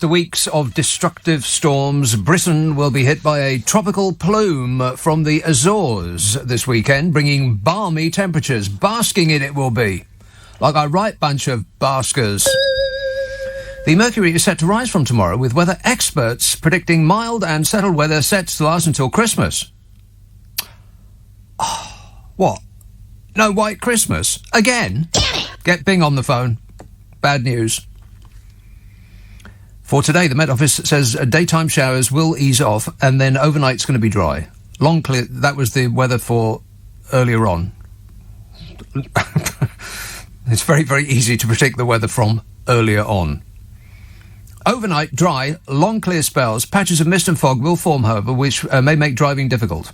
After weeks of destructive storms, Britain will be hit by a tropical plume from the Azores this weekend, bringing balmy temperatures. Basking in it will be. Like a right bunch of baskers. The mercury is set to rise from tomorrow, with weather experts predicting mild and settled weather set to last until Christmas. Oh, what? No white Christmas? Again? Get Bing on the phone. Bad news. For today, the Met Office says daytime showers will ease off, and then overnight's going to be dry. Long clear. That was the weather for earlier on. It's very, very easy to predict the weather from earlier on. Overnight, dry, long clear spells. Patches of mist and fog will form, however, which may make driving difficult.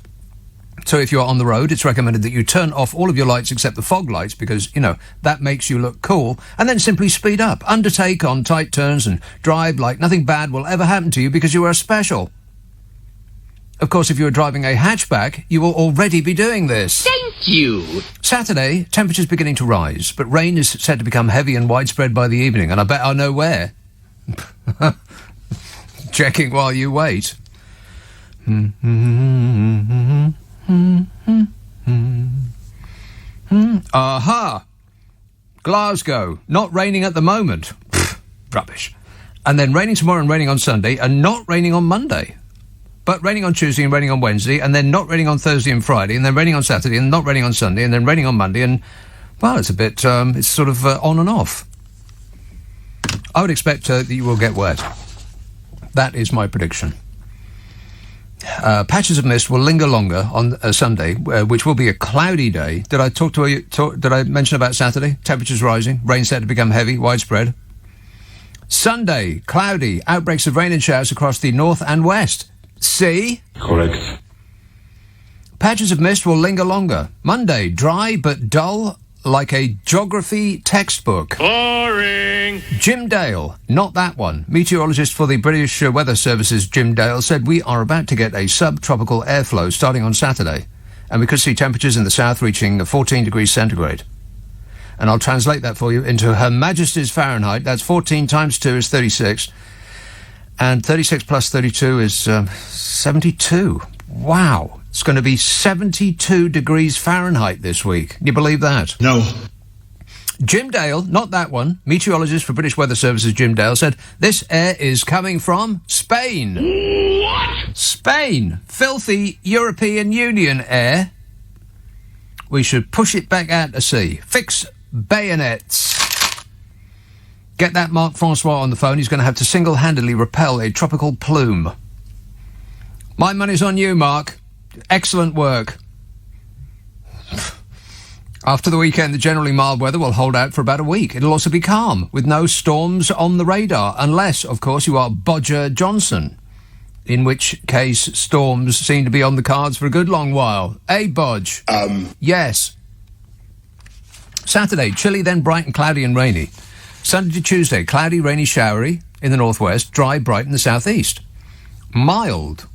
So if you're on the road, it's recommended that you turn off all of your lights except the fog lights because, that makes you look cool, and then simply speed up, undertake on tight turns and drive like nothing bad will ever happen to you because you are special. Of course, if you are driving a hatchback, you will already be doing this. Thank you. Saturday, temperatures beginning to rise, but rain is said to become heavy and widespread by the evening, and I bet I know where. Checking while you wait. Aha! Glasgow, not raining at the moment. Pfft, rubbish. And then raining tomorrow and raining on Sunday, and not raining on Monday. But raining on Tuesday and raining on Wednesday, and then not raining on Thursday and Friday, and then raining on Saturday, and not raining on Sunday, and then raining on Monday, and, well, it's a bit, it's sort of on and off. I would expect that you will get wet. That is my prediction. Patches of mist will linger longer on Sunday, which will be a cloudy day. Did I mention about Saturday? Temperatures rising, rain set to become heavy, widespread. Sunday, cloudy, outbreaks of rain and showers across the north and west. See? Correct. Patches of mist will linger longer. Monday, dry but dull, like a geography textbook. Boring. Jim Dale, not that one. Meteorologist for the British Weather Services, Jim Dale, said we are about to get a subtropical airflow starting on Saturday, and we could see temperatures in the south reaching 14 degrees centigrade. And I'll translate that for you into Her Majesty's Fahrenheit. That's 14 times 2 is 36, and 36 plus 32 is 72. Wow. It's going to be 72 degrees Fahrenheit this week. Can you believe that? No. Jim Dale, not that one, meteorologist for British Weather Services Jim Dale, said this air is coming from Spain. What? Spain. Filthy European Union air. We should push it back out to sea. Fix bayonets. Get that Marc Francois on the phone. He's going to have to single-handedly repel a tropical plume. My money's on you, Mark. Excellent work. After the weekend, the generally mild weather will hold out for about a week. It'll also be calm, with no storms on the radar, unless, of course, you are Bodger Johnson, in which case storms seem to be on the cards for a good long while. Eh, Bodge? Yes. Saturday, chilly, then bright and cloudy and rainy. Sunday to Tuesday, cloudy, rainy, showery in the northwest, dry, bright in the southeast. Mild.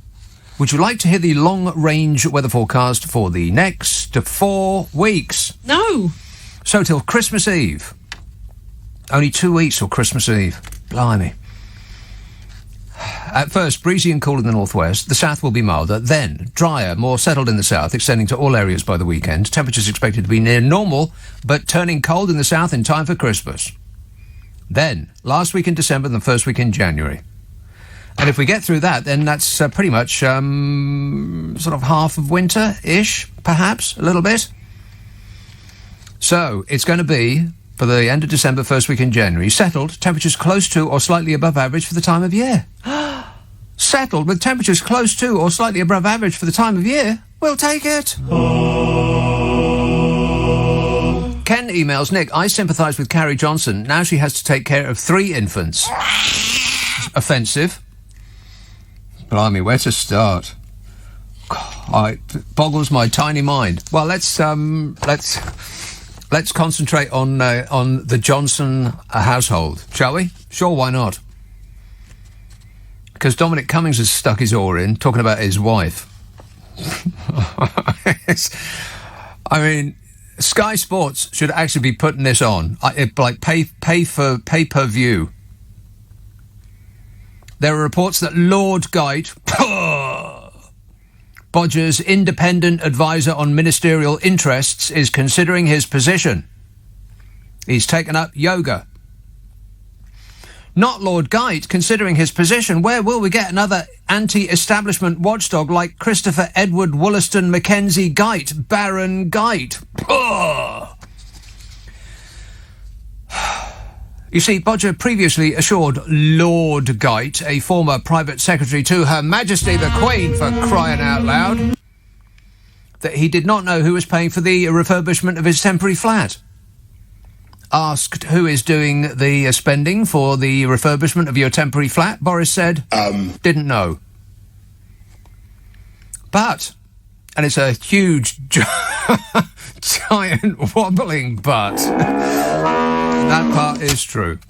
Would you like to hear the long-range weather forecast for the next 4 weeks? No. So till Christmas Eve. Only 2 weeks till Christmas Eve. Blimey. At first, breezy and cool in the northwest. The south will be milder. Then, drier, more settled in the south, extending to all areas by the weekend. Temperatures expected to be near normal, but turning cold in the south in time for Christmas. Then, last week in December and the first week in January. And if we get through that, then that's pretty much sort of half of winter-ish, perhaps, a little bit. So, it's going to be, for the end of December, first week in January, settled, temperatures close to or slightly above average for the time of year. Settled with temperatures close to or slightly above average for the time of year? We'll take it. Ken emails, Nick, I sympathise with Carrie Johnson. Now she has to take care of 3 infants. Offensive. Blimey, where to start? It boggles my tiny mind. Well, let's concentrate on the Johnson household, shall we? Sure, why not? Because Dominic Cummings has stuck his oar in, talking about his wife. I mean, Sky Sports should actually be putting this on, pay per view. There are reports that Lord Geit, Bodger's independent advisor on ministerial interests, is considering his position. He's taken up yoga. Not Lord Geit considering his position. Where will we get another anti-establishment watchdog like Christopher Edward Wollaston Mackenzie Geit, Baron Geit? You see, Bodger previously assured Lord Geit, a former private secretary to Her Majesty the Queen, for crying out loud, that he did not know who was paying for the refurbishment of his temporary flat. Asked who is doing the spending for the refurbishment of your temporary flat, Boris said, didn't know. But, and it's a huge, giant, wobbling but, that part is true.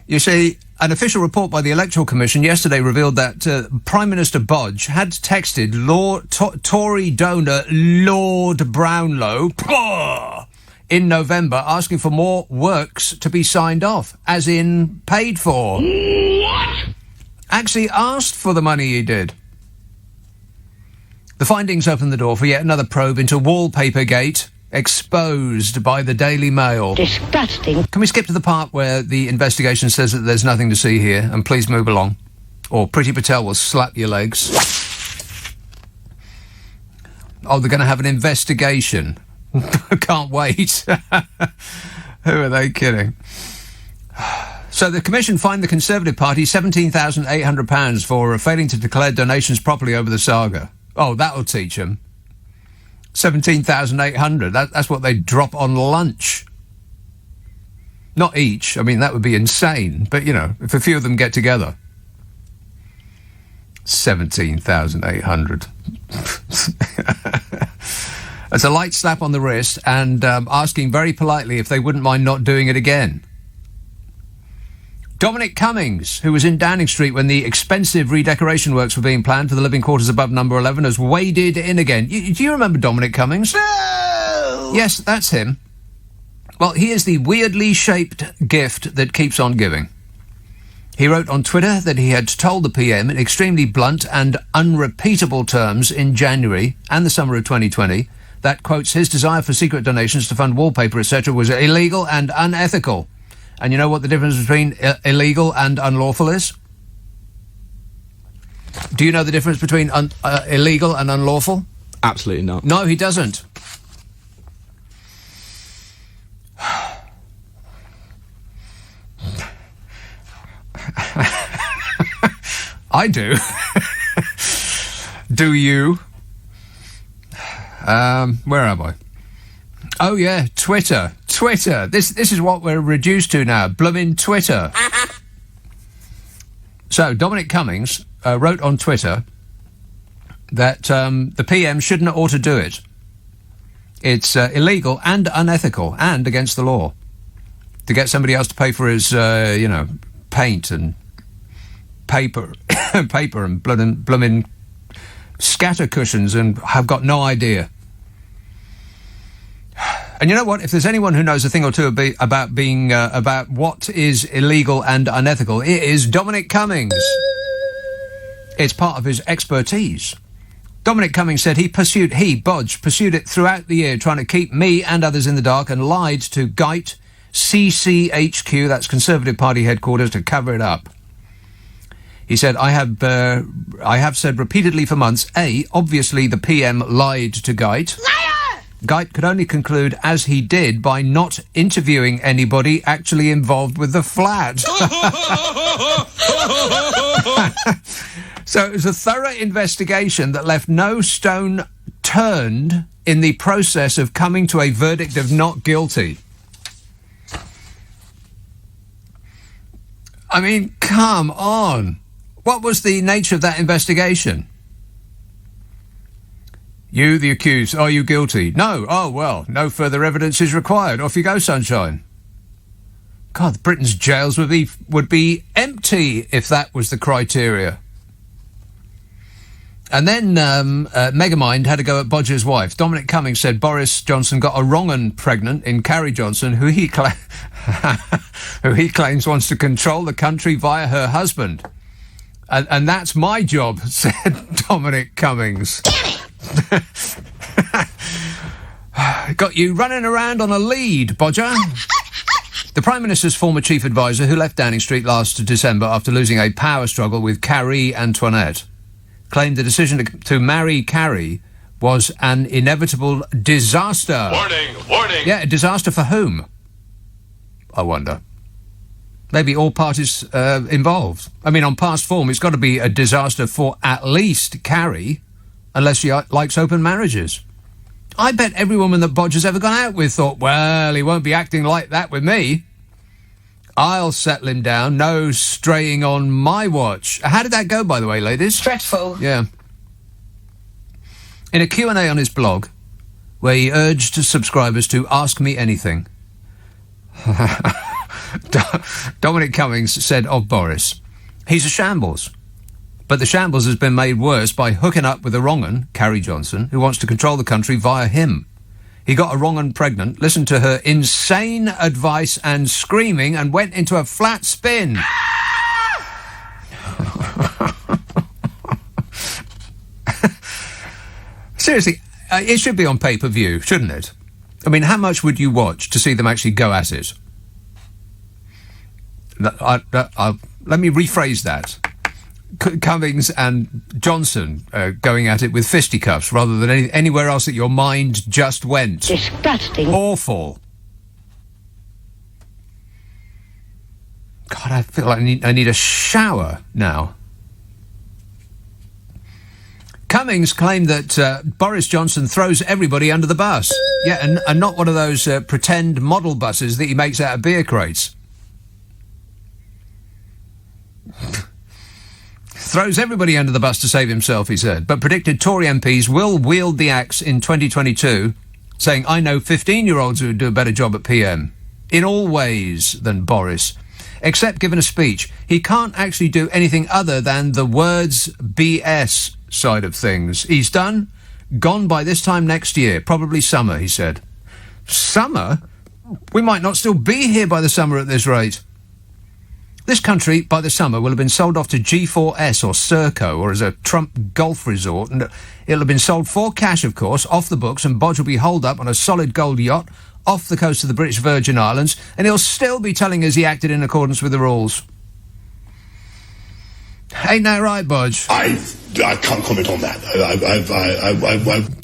You see, an official report by the Electoral Commission yesterday revealed that Prime Minister Bodge had texted Tory donor Lord Brownlow in November asking for more works to be signed off, as in paid for. What? Actually asked for the money he did. The findings opened the door for yet another probe into Wallpapergate, exposed by the Daily Mail. Disgusting. Can we skip to the part where the investigation says that there's nothing to see here, and please move along, or Priti Patel will slap your legs. Oh, they're going to have an investigation. Can't wait. Who are they kidding? So the Commission fined the Conservative Party £17,800 for failing to declare donations properly over the saga. Oh, that'll teach them. 17,800. That's what they drop on lunch. Not each. I mean, that would be insane. But, you know, if a few of them get together. 17,800. It's a light slap on the wrist and asking very politely if they wouldn't mind not doing it again. Dominic Cummings, who was in Downing Street when the expensive redecoration works were being planned for the living quarters above number 11, has waded in again. Do you remember Dominic Cummings? No! Yes, that's him. Well, he is the weirdly shaped gift that keeps on giving. He wrote on Twitter that he had told the PM in extremely blunt and unrepeatable terms in January and the summer of 2020 that, quotes, his desire for secret donations to fund wallpaper, etc., was illegal and unethical. And you know what the difference between illegal and unlawful is? Do you know the difference between illegal and unlawful? Absolutely not. No, he doesn't. I do. Do you? Where am I? Oh yeah, Twitter. This is what we're reduced to now. Bloomin' Twitter. So Dominic Cummings wrote on Twitter that the PM shouldn't ought to do it. It's illegal and unethical and against the law to get somebody else to pay for his, paint and paper, and bloomin' scatter cushions, and I've got no idea. And you know what? If there's anyone who knows a thing or two about what is illegal and unethical, it is Dominic Cummings. It's part of his expertise. Dominic Cummings said Bodge pursued it throughout the year, trying to keep me and others in the dark, and lied to Geit CCHQ, that's Conservative Party headquarters, to cover it up. He said, I have said repeatedly for months, obviously the PM lied to Geit. Geit could only conclude, as he did, by not interviewing anybody actually involved with the flat. So it was a thorough investigation that left no stone turned in the process of coming to a verdict of not guilty. I mean, come on. What was the nature of that investigation? You, the accused, are you guilty? No. Oh, well, no further evidence is required. Off you go, sunshine. God, Britain's jails would be empty if that was the criteria. And then Megamind had to go at Bodger's wife. Dominic Cummings said Boris Johnson got a wrong 'un pregnant in Carrie Johnson, who he claims wants to control the country via her husband. And that's my job, said Dominic Cummings. Got you running around on a lead, Bodger. The Prime Minister's former chief advisor, who left Downing Street last December after losing a power struggle with Carrie Antoinette, claimed the decision to marry Carrie was an inevitable disaster. Warning! Yeah, a disaster for whom? I wonder. Maybe all parties involved. I mean, on past form, it's got to be a disaster for at least Carrie, unless she likes open marriages. I bet every woman that Bodger's ever gone out with thought, well, he won't be acting like that with me. I'll settle him down. No straying on my watch. How did that go, by the way, ladies? Dreadful. Yeah. In a Q&A on his blog, where he urged subscribers to ask me anything, Dominic Cummings said of Boris, he's a shambles. But the shambles has been made worse by hooking up with a wrong 'un, Carrie Johnson, who wants to control the country via him. He got a wrong 'un pregnant, listened to her insane advice and screaming, and went into a flat spin. Seriously, it should be on pay-per-view, shouldn't it? I mean, how much would you watch to see them actually go at it? Let me rephrase that. Cummings and Johnson going at it with fisticuffs rather than anywhere else that your mind just went. Disgusting. Awful. God, I feel like I need a shower now. Cummings claimed that Boris Johnson throws everybody under the bus. Yeah, and not one of those pretend model buses that he makes out of beer crates. Throws everybody under the bus to save himself, he said, but predicted Tory MPs will wield the axe in 2022, saying, I know 15-year-olds who would do a better job at PM, in all ways, than Boris, except given a speech. He can't actually do anything other than the words BS side of things. He's done, gone by this time next year, probably summer, he said. Summer? We might not still be here by the summer at this rate. This country, by the summer, will have been sold off to G4S or Serco or as a Trump golf resort, and it'll have been sold for cash, of course, off the books, and Bodge will be holed up on a solid gold yacht off the coast of the British Virgin Islands, and he'll still be telling us he acted in accordance with the rules. Ain't that right, Bodge? I can't comment on that.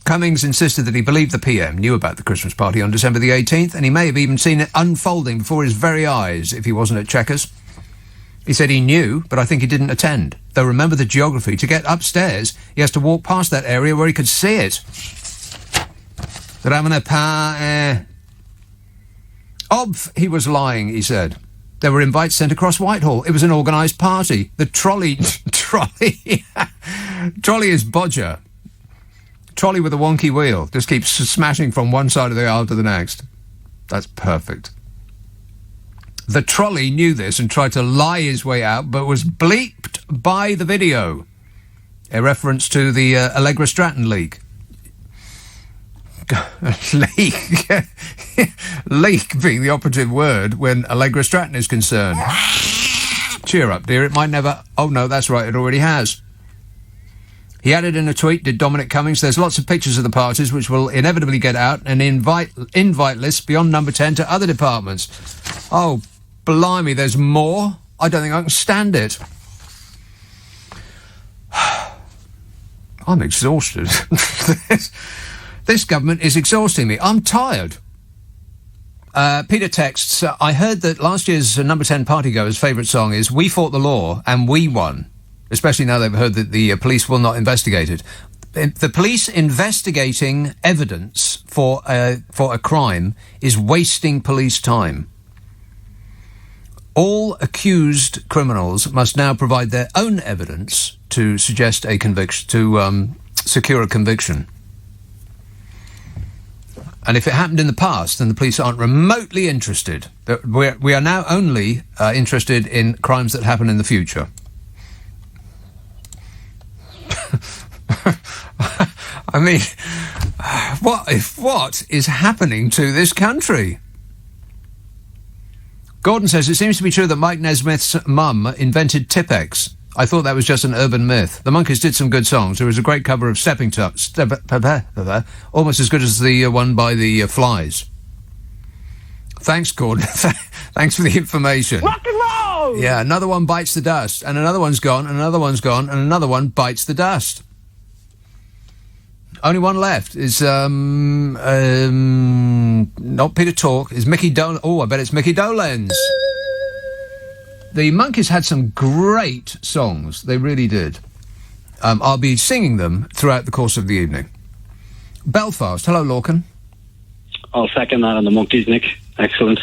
Cummings insisted that he believed the PM knew about the Christmas party on December the 18th, and he may have even seen it unfolding before his very eyes if he wasn't at Chequers. He said he knew, but I think he didn't attend. Though remember the geography. To get upstairs, he has to walk past that area where he could see it. They're having a party. He was lying, he said. There were invites sent across Whitehall. It was an organised party. The trolley is Bodger. Trolley with a wonky wheel. Just keeps smashing from one side of the aisle to the next. That's perfect. The trolley knew this and tried to lie his way out, but was bleeped by the video. A reference to the Allegra Stratton leak. Leak. Leak being the operative word when Allegra Stratton is concerned. Cheer up, dear. It might never... Oh, no, that's right. It already has. He added in a tweet, did Dominic Cummings, there's lots of pictures of the parties which will inevitably get out and invite lists beyond number 10 to other departments. Oh, blimey, there's more? I don't think I can stand it. I'm exhausted. This government is exhausting me. I'm tired. Peter texts, I heard that last year's number 10 partygoers' favourite song is We Fought the Law and We Won, especially now they've heard that the police will not investigate it. The police investigating evidence for a crime is wasting police time. All accused criminals must now provide their own evidence to suggest a conviction, to secure a conviction. And if it happened in the past, then the police aren't remotely interested. We are now only interested in crimes that happen in the future. I mean, what is happening to this country? Gordon says, it seems to be true that Mike Nesmith's mum invented Tipp-Ex. I thought that was just an urban myth. The Monkees did some good songs. There was a great cover of Stepping Stone, almost as good as the one by the Flies. Thanks, Gordon. Thanks for the information. Rock and roll! Yeah, another one bites the dust, and another one's gone, and another one's gone, and another one bites the dust. Only one left is, not Peter Tork, is Mickey Dolenz. Oh, I bet it's Mickey Dolenz. The Monkees had some great songs. They really did. I'll be singing them throughout the course of the evening. Belfast. Hello, Lorcan. I'll second that on the Monkees, Nick. Excellent.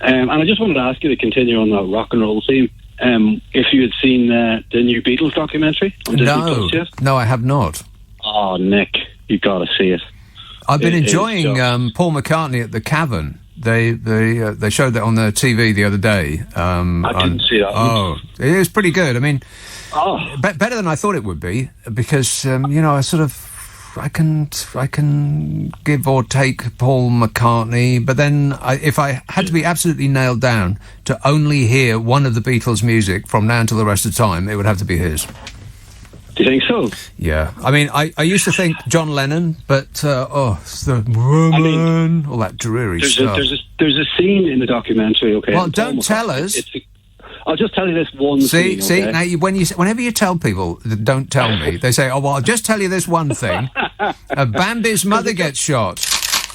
And I just wanted to ask you to continue on that rock and roll theme. If you had seen the new Beatles documentary on Disney Plus yet? No, I have not. Oh, Nick, you've got to see it. I've been enjoying Paul McCartney at the Cavern. They showed that on the TV the other day. I didn't see that. Oh, it was pretty good. I mean, better than I thought it would be, because I can give or take Paul McCartney, but then if I had to be absolutely nailed down to only hear one of the Beatles' music from now until the rest of the time, it would have to be his. Do you think so? Yeah. I mean, I used to think John Lennon, but, it's the woman, all that dreary stuff. There's a scene in the documentary, okay? Well, don't tell us. I'll just tell you this one scene, See, okay? now, whenever you tell people, don't tell me, they say, oh, well, I'll just tell you this one thing. Bambi's mother gets shot.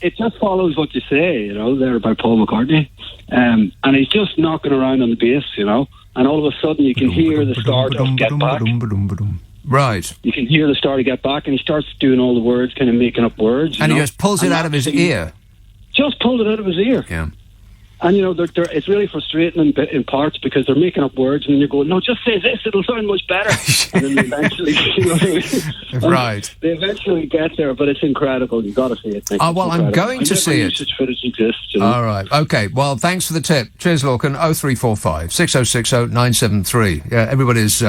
It just follows what you say, there by Paul McCartney. And he's just knocking around on the bass, and all of a sudden you can hear the start of Get Back. Right. You can hear the start of Get Back, and he starts doing all the words, kind of making up words. And he just pulls it out of his ear. Just pulled it out of his ear. Yeah. And, it's really frustrating in parts because they're making up words and then you're going, no, just say this, it'll sound much better. And then they eventually, Right. They eventually get there, but it's incredible. You've got to see it. Oh, well, I'm going to see it. Such footage exists. All right. Okay. Well, thanks for the tip. Cheers, Lorcan. 0345 6060 973. Yeah, everybody's,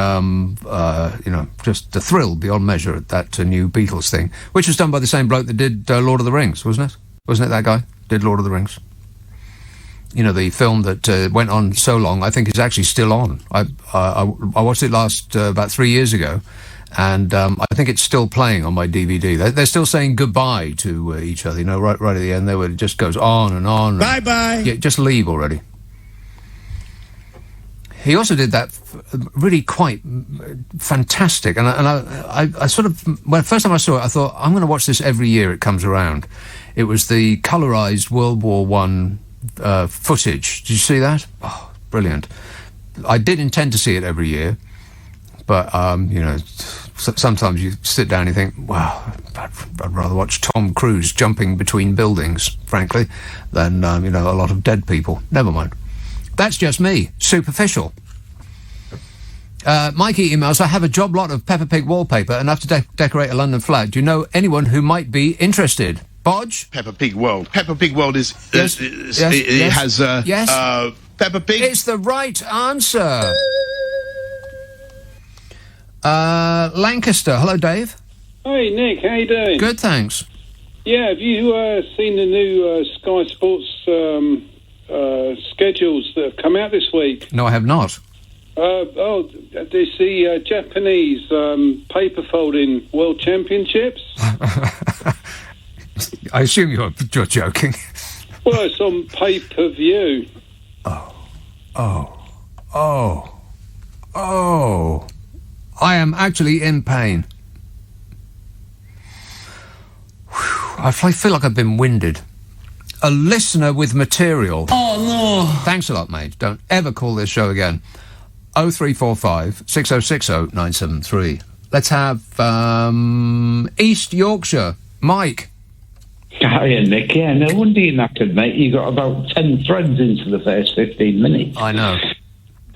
just a thrill beyond measure at that new Beatles thing, which was done by the same bloke that did Lord of the Rings, wasn't it? Wasn't it that guy? Did Lord of the Rings? The film that went on so long, I think is actually still on. I watched it last about 3 years ago, and I think it's still playing on my DVD. They're still saying goodbye to each other, right at the end. It just goes on and on. Bye-bye. Yeah, just leave already. He also did that really quite fantastic, and I sort of, when first time I saw it, I thought, I'm going to watch this every year it comes around. It was the colorized World War I footage. Did you see that? Oh, brilliant. I did intend to see it every year, but sometimes you sit down and you think, wow, I'd rather watch Tom Cruise jumping between buildings, frankly, than a lot of dead people. Never mind. That's just me. Superficial. Mikey emails, I have a job lot of Peppa Pig wallpaper, enough to decorate a London flat. Do you know anyone who might be interested? Bodge? Peppa Pig World. Peppa Pig World has Peppa Pig. It's the right answer. Lancaster. Hello, Dave. Hey, Nick. How you doing? Good, thanks. Yeah, have you seen the new Sky Sports schedules that have come out this week? No, I have not. There's the Japanese paper folding World Championships. I assume you're joking. Well, it's on pay-per-view. Oh. I am actually in pain. I feel like I've been winded. A listener with material. Oh, no. Thanks a lot, mate. Don't ever call this show again. 0345 6060 973. Let's have East Yorkshire. Mike. Hiya, Nick. Yeah, no wonder you're knackered, mate. You got about 10 threads into the first 15 minutes. I know.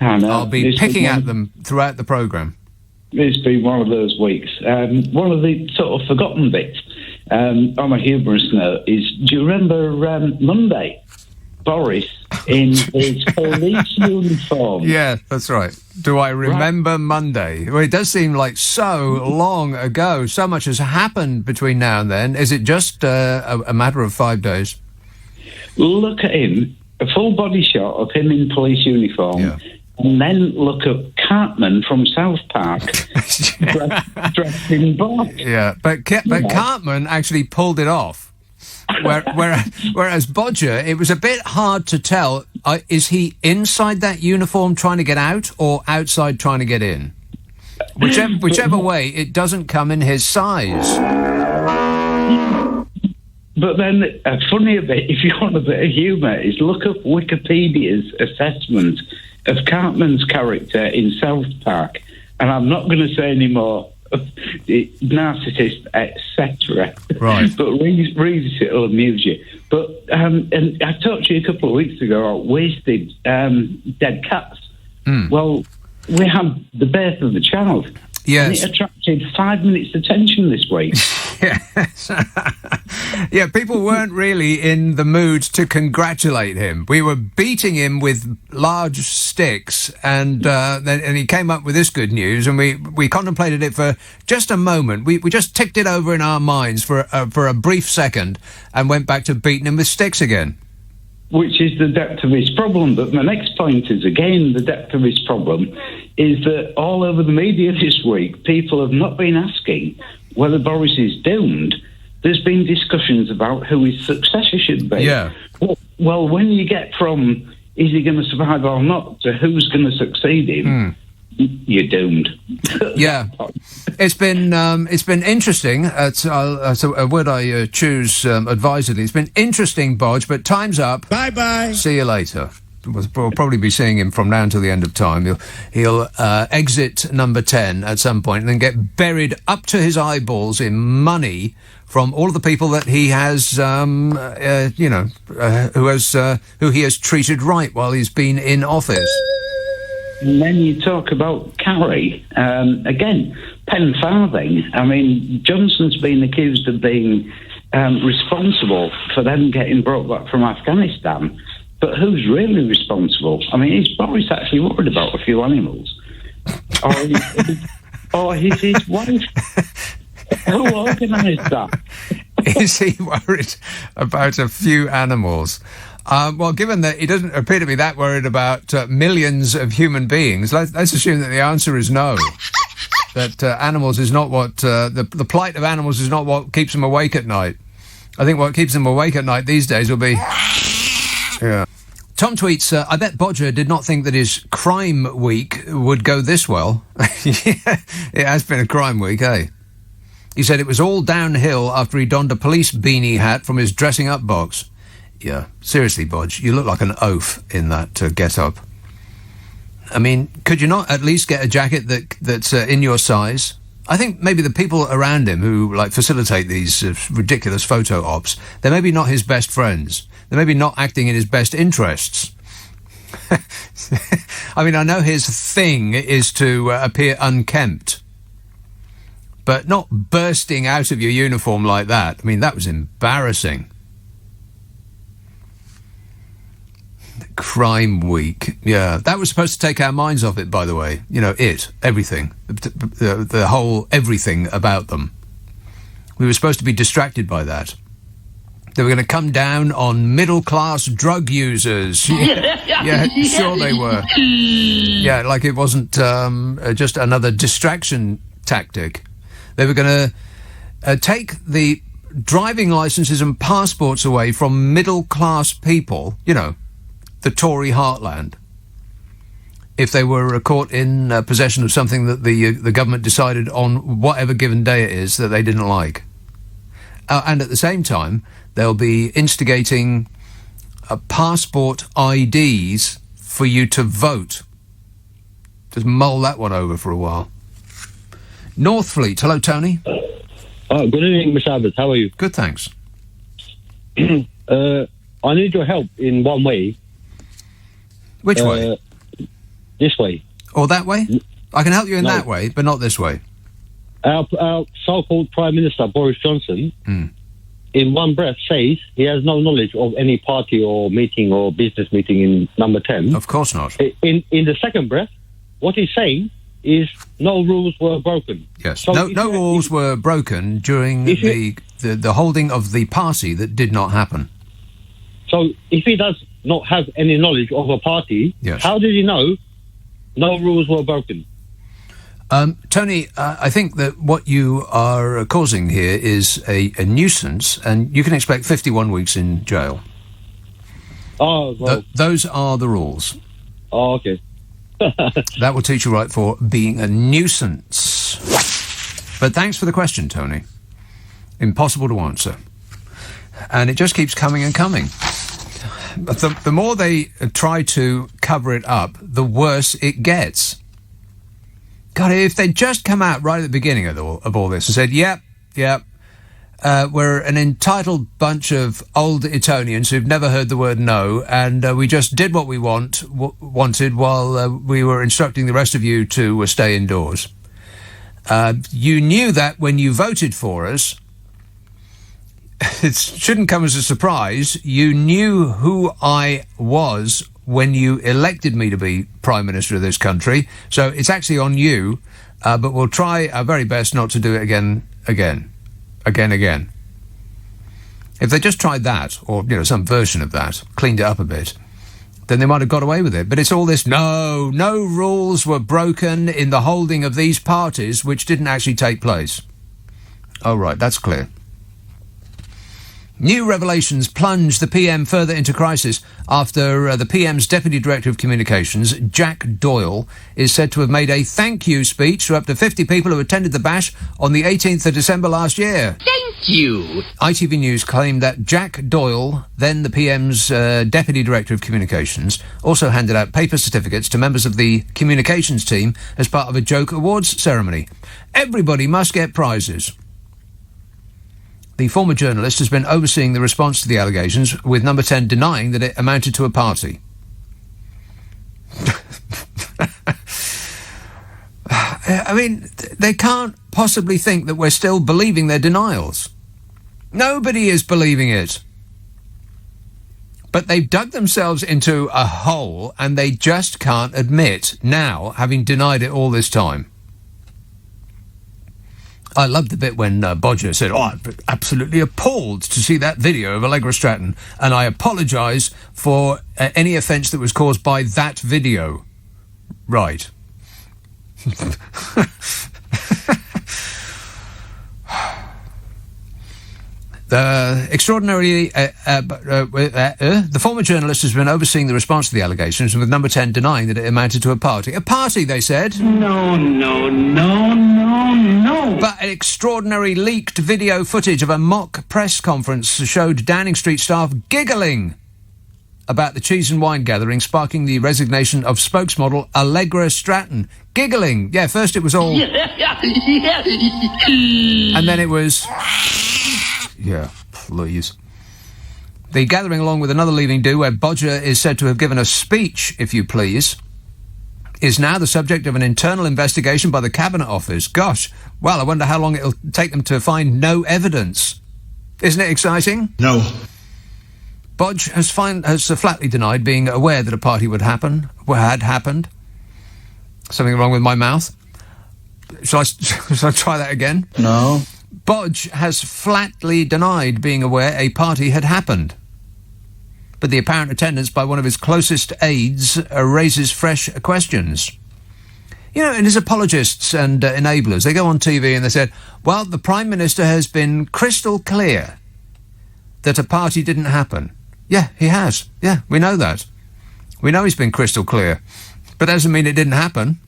I know. I'll be picking at them throughout the programme. It's been one of those weeks. One of the sort of forgotten bits, on a humorous note, is, do you remember Monday? Boris in his police uniform. Yeah, that's right. Do I remember Monday? Well, it does seem like so long ago. So much has happened between now and then. Is it just a matter of 5 days? Look at him, a full body shot of him in police uniform. Yeah. And then look at Cartman from South Park, dressed in black. Yeah, but Cartman actually pulled it off. Whereas Bodger, it was a bit hard to tell. Is he inside that uniform trying to get out or outside trying to get in? Whichever way, it doesn't come in his size. But then, a funnier bit, if you want a bit of humour, is look up Wikipedia's assessment of Cartman's character in South Park. And I'm not going to say any more. Narcissist, etc. Right. But read it, it'll amuse you. But and I talked to you a couple of weeks ago about wasted dead cats. Well, we had the birth of the child. Yes. And it attracted 5 minutes attention this week. Yes. Yeah, people weren't really in the mood to congratulate him. We were beating him with large sticks, and he came up with this good news, and we contemplated it for just a moment. We just ticked it over in our minds for a brief second and went back to beating him with sticks again. Which is the depth of his problem. But my next point is, again, the depth of his problem is that all over the media this week, people have not been asking whether Boris is doomed. There's been discussions about who his successor should be. Yeah. Well, when you get from is he going to survive or not to who's going to succeed him, you're doomed. Yeah. It's been interesting. It's a word I choose advisedly. It's been interesting, Bodge, but time's up. Bye-bye. See you later. We'll probably be seeing him from now until the end of time. He'll exit number 10 at some point and then get buried up to his eyeballs in money from all of the people that he has, who he has treated right while he's been in office. And then you talk about Carrie, again, pen farthing. I mean, Johnson's been accused of being responsible for them getting brought back from Afghanistan. But who's really responsible? I mean, is Boris actually worried about a few animals? Or is his wife? Who organised that? Is he worried about a few animals? Well, given that he doesn't appear to be that worried about millions of human beings, let's assume that the answer is no. That animals is not what... the plight of animals is not what keeps them awake at night. I think what keeps them awake at night these days will be... Yeah. Tom tweets, I bet Bodger did not think that his crime week would go this well. Yeah, it has been a crime week, eh? He said it was all downhill after he donned a police beanie hat from his dressing up box. Yeah, seriously, Bodge, you look like an oaf in that get-up. I mean, could you not at least get a jacket that's in your size? I think maybe the people around him who facilitate these ridiculous photo ops, they're maybe not his best friends. They're maybe not acting in his best interests. I mean, I know his thing is to appear unkempt, but not bursting out of your uniform like that. I mean, that was embarrassing. Crime week, yeah, that was supposed to take our minds off it, by the way. You know, everything, the whole everything about them. We were supposed to be distracted by that. They were going to come down on middle-class drug users. Yeah, sure they were. Yeah, like it wasn't just another distraction tactic. They were going to take the driving licenses and passports away from middle-class people, you know, the Tory heartland, if they were caught in possession of something that the government decided on whatever given day it is that they didn't like. And at the same time, they'll be instigating passport IDs for you to vote. Just mull that one over for a while. Northfleet. Hello, Tony. Good evening, Mr. Abbott. How are you? Good, thanks. I need your help in one way. Which way? This way. Or that way? I can help you in that way, but not this way. Our so-called Prime Minister, Boris Johnson, in one breath says he has no knowledge of any party or meeting or business meeting in number 10. Of course not. In the second breath, what he's saying is no rules were broken. Yes, So no rules were broken during the holding of the party that did not happen. So if he does not have any knowledge of a party, Yes. how did he know no rules were broken? Tony, I think that what you are causing here is a nuisance, and you can expect 51 weeks in jail. Oh, well. Those are the rules. Oh, okay. That will teach you right for being a nuisance. But thanks for the question, Tony. Impossible to answer. And it just keeps coming and coming. But the more they try to cover it up, the worse it gets. God, if they'd just come out right at the beginning of all this and said, yep, we're an entitled bunch of old Etonians who've never heard the word no, and we just did what we wanted while we were instructing the rest of you to stay indoors. You knew that when you voted for us. It shouldn't come as a surprise. You knew who I was when you elected me to be Prime Minister of this country, so it's actually on you, but we'll try our very best not to do it again. If they just tried that, or some version of that, cleaned it up a bit, then they might have got away with it. But it's all this, no rules were broken in the holding of these parties, which didn't actually take place. Oh, right, that's clear. New revelations plunge the PM further into crisis after the PM's Deputy Director of Communications, Jack Doyle, is said to have made a thank you speech to up to 50 people who attended the bash on the 18th of December last year. Thank you. ITV News claimed that Jack Doyle, then the PM's Deputy Director of Communications, also handed out paper certificates to members of the communications team as part of a joke awards ceremony. Everybody must get prizes. The former journalist has been overseeing the response to the allegations, with Number 10 denying that it amounted to a party. I mean, they can't possibly think that we're still believing their denials. Nobody is believing it. But they've dug themselves into a hole, and they just can't admit now, having denied it all this time. I loved the bit when Bodger said, I'm absolutely appalled to see that video of Allegra Stratton, and I apologise for any offence that was caused by that video. Right. The former journalist has been overseeing the response to the allegations, with Number 10 denying that it amounted to a party. A party, they said. No. But an extraordinary leaked video footage of a mock press conference showed Downing Street staff giggling about the cheese and wine gathering, sparking the resignation of spokesmodel Allegra Stratton. Giggling. Yeah, first it was all... and then it was... Yeah, please. The gathering, along with another leaving do, where Bodger is said to have given a speech, if you please, is now the subject of an internal investigation by the Cabinet Office. Gosh, well, I wonder how long it'll take them to find no evidence. Isn't it exciting? No. Bodge has flatly denied being aware that a party had happened. Something wrong with my mouth? Shall I try that again? No. Bodge has flatly denied being aware a party had happened. But the apparent attendance by one of his closest aides raises fresh questions. And his apologists and enablers, they go on TV and they said, well, the Prime Minister has been crystal clear that a party didn't happen. Yeah, he has. Yeah, we know that. We know he's been crystal clear. But that doesn't mean it didn't happen.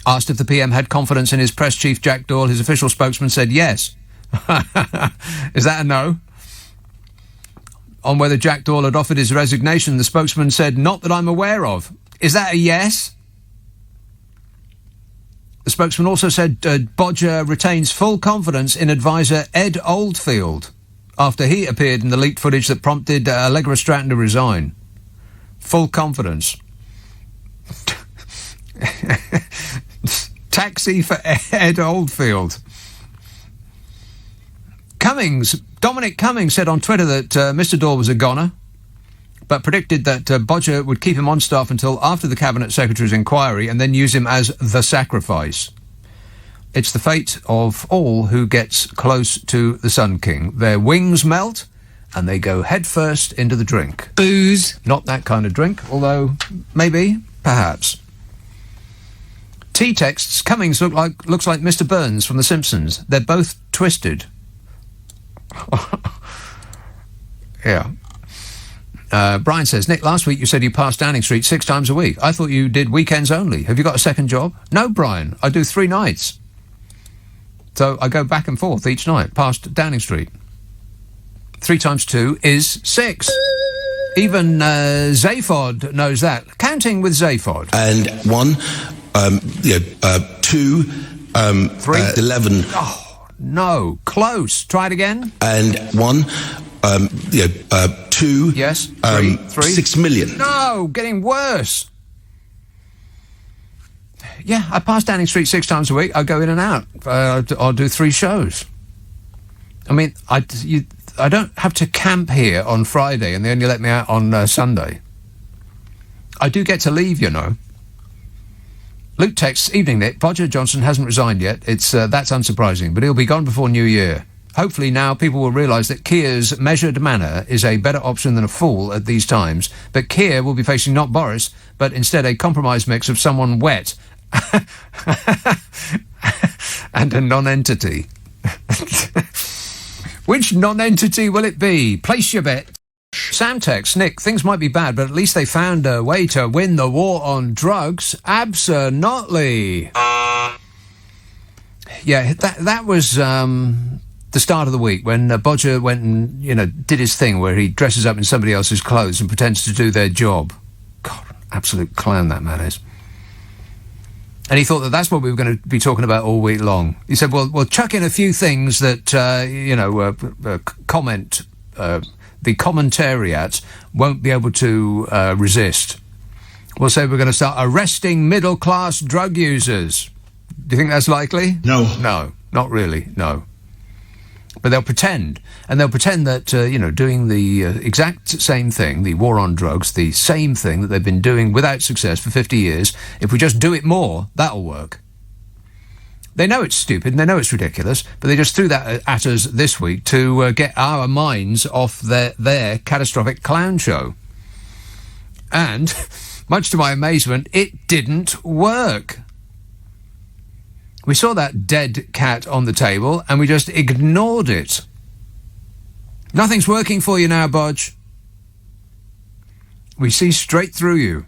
Asked if the PM had confidence in his press chief, Jack Doyle, his official spokesman said yes. Is that a no? On whether Jack Doyle had offered his resignation, the spokesman said, not that I'm aware of. Is that a yes? The spokesman also said Bodger retains full confidence in advisor Ed Oldfield after he appeared in the leaked footage that prompted Allegra Stratton to resign. Full confidence. Taxi for Ed Oldfield. Dominic Cummings said on Twitter that Mr. Dawe was a goner, but predicted that Bodger would keep him on staff until after the Cabinet Secretary's inquiry and then use him as the sacrifice. It's the fate of all who gets close to the Sun King. Their wings melt and they go headfirst into the drink. Booze. Not that kind of drink, although maybe, perhaps. T-texts, Cummings looks like Mr. Burns from The Simpsons. They're both twisted. Yeah. Brian says, Nick, last week you said you passed Downing Street 6 times a week. I thought you did weekends only. Have you got a second job? No, Brian. I do 3 nights. So I go back and forth each night past Downing Street. 3 times 2 is 6. Even Zaphod knows that. Counting with Zaphod. And 1, 2, 3, 11. Oh, no. Close. Try it again. And 1, 2. Yes. 3. 6 million. No, getting worse. Yeah, I pass Downing Street 6 times a week. I go in and out. I'll do 3 shows. I mean, I don't have to camp here on Friday and they only let me out on Sunday. I do get to leave, you know. Luke texts, evening Nick, Bodger Johnson hasn't resigned yet. That's unsurprising, but he'll be gone before New Year. Hopefully now people will realise that Keir's measured manner is a better option than a fool at these times. But Keir will be facing not Boris, but instead a compromise mix of someone wet and a non-entity. Which non-entity will it be? Place your bet. Sam texts, Nick, things might be bad, but at least they found a way to win the war on drugs. Absolutely. Yeah, that was the start of the week when Bodger went and, did his thing where he dresses up in somebody else's clothes and pretends to do their job. God, absolute clown that man is. And he thought that that's what we were going to be talking about all week long. He said, well, chuck in a few things that, the commentariat won't be able to resist. We'll say we're going to start arresting middle-class drug users. Do you think that's likely? No. No, not really, no. But they'll pretend. And they'll pretend that, doing the exact same thing, the war on drugs, the same thing that they've been doing without success for 50 years, if we just do it more, that'll work. They know it's stupid and they know it's ridiculous, but they just threw that at us this week to get our minds off their catastrophic clown show. And, much to my amazement, it didn't work. We saw that dead cat on the table and we just ignored it. Nothing's working for you now, Bodge. We see straight through you.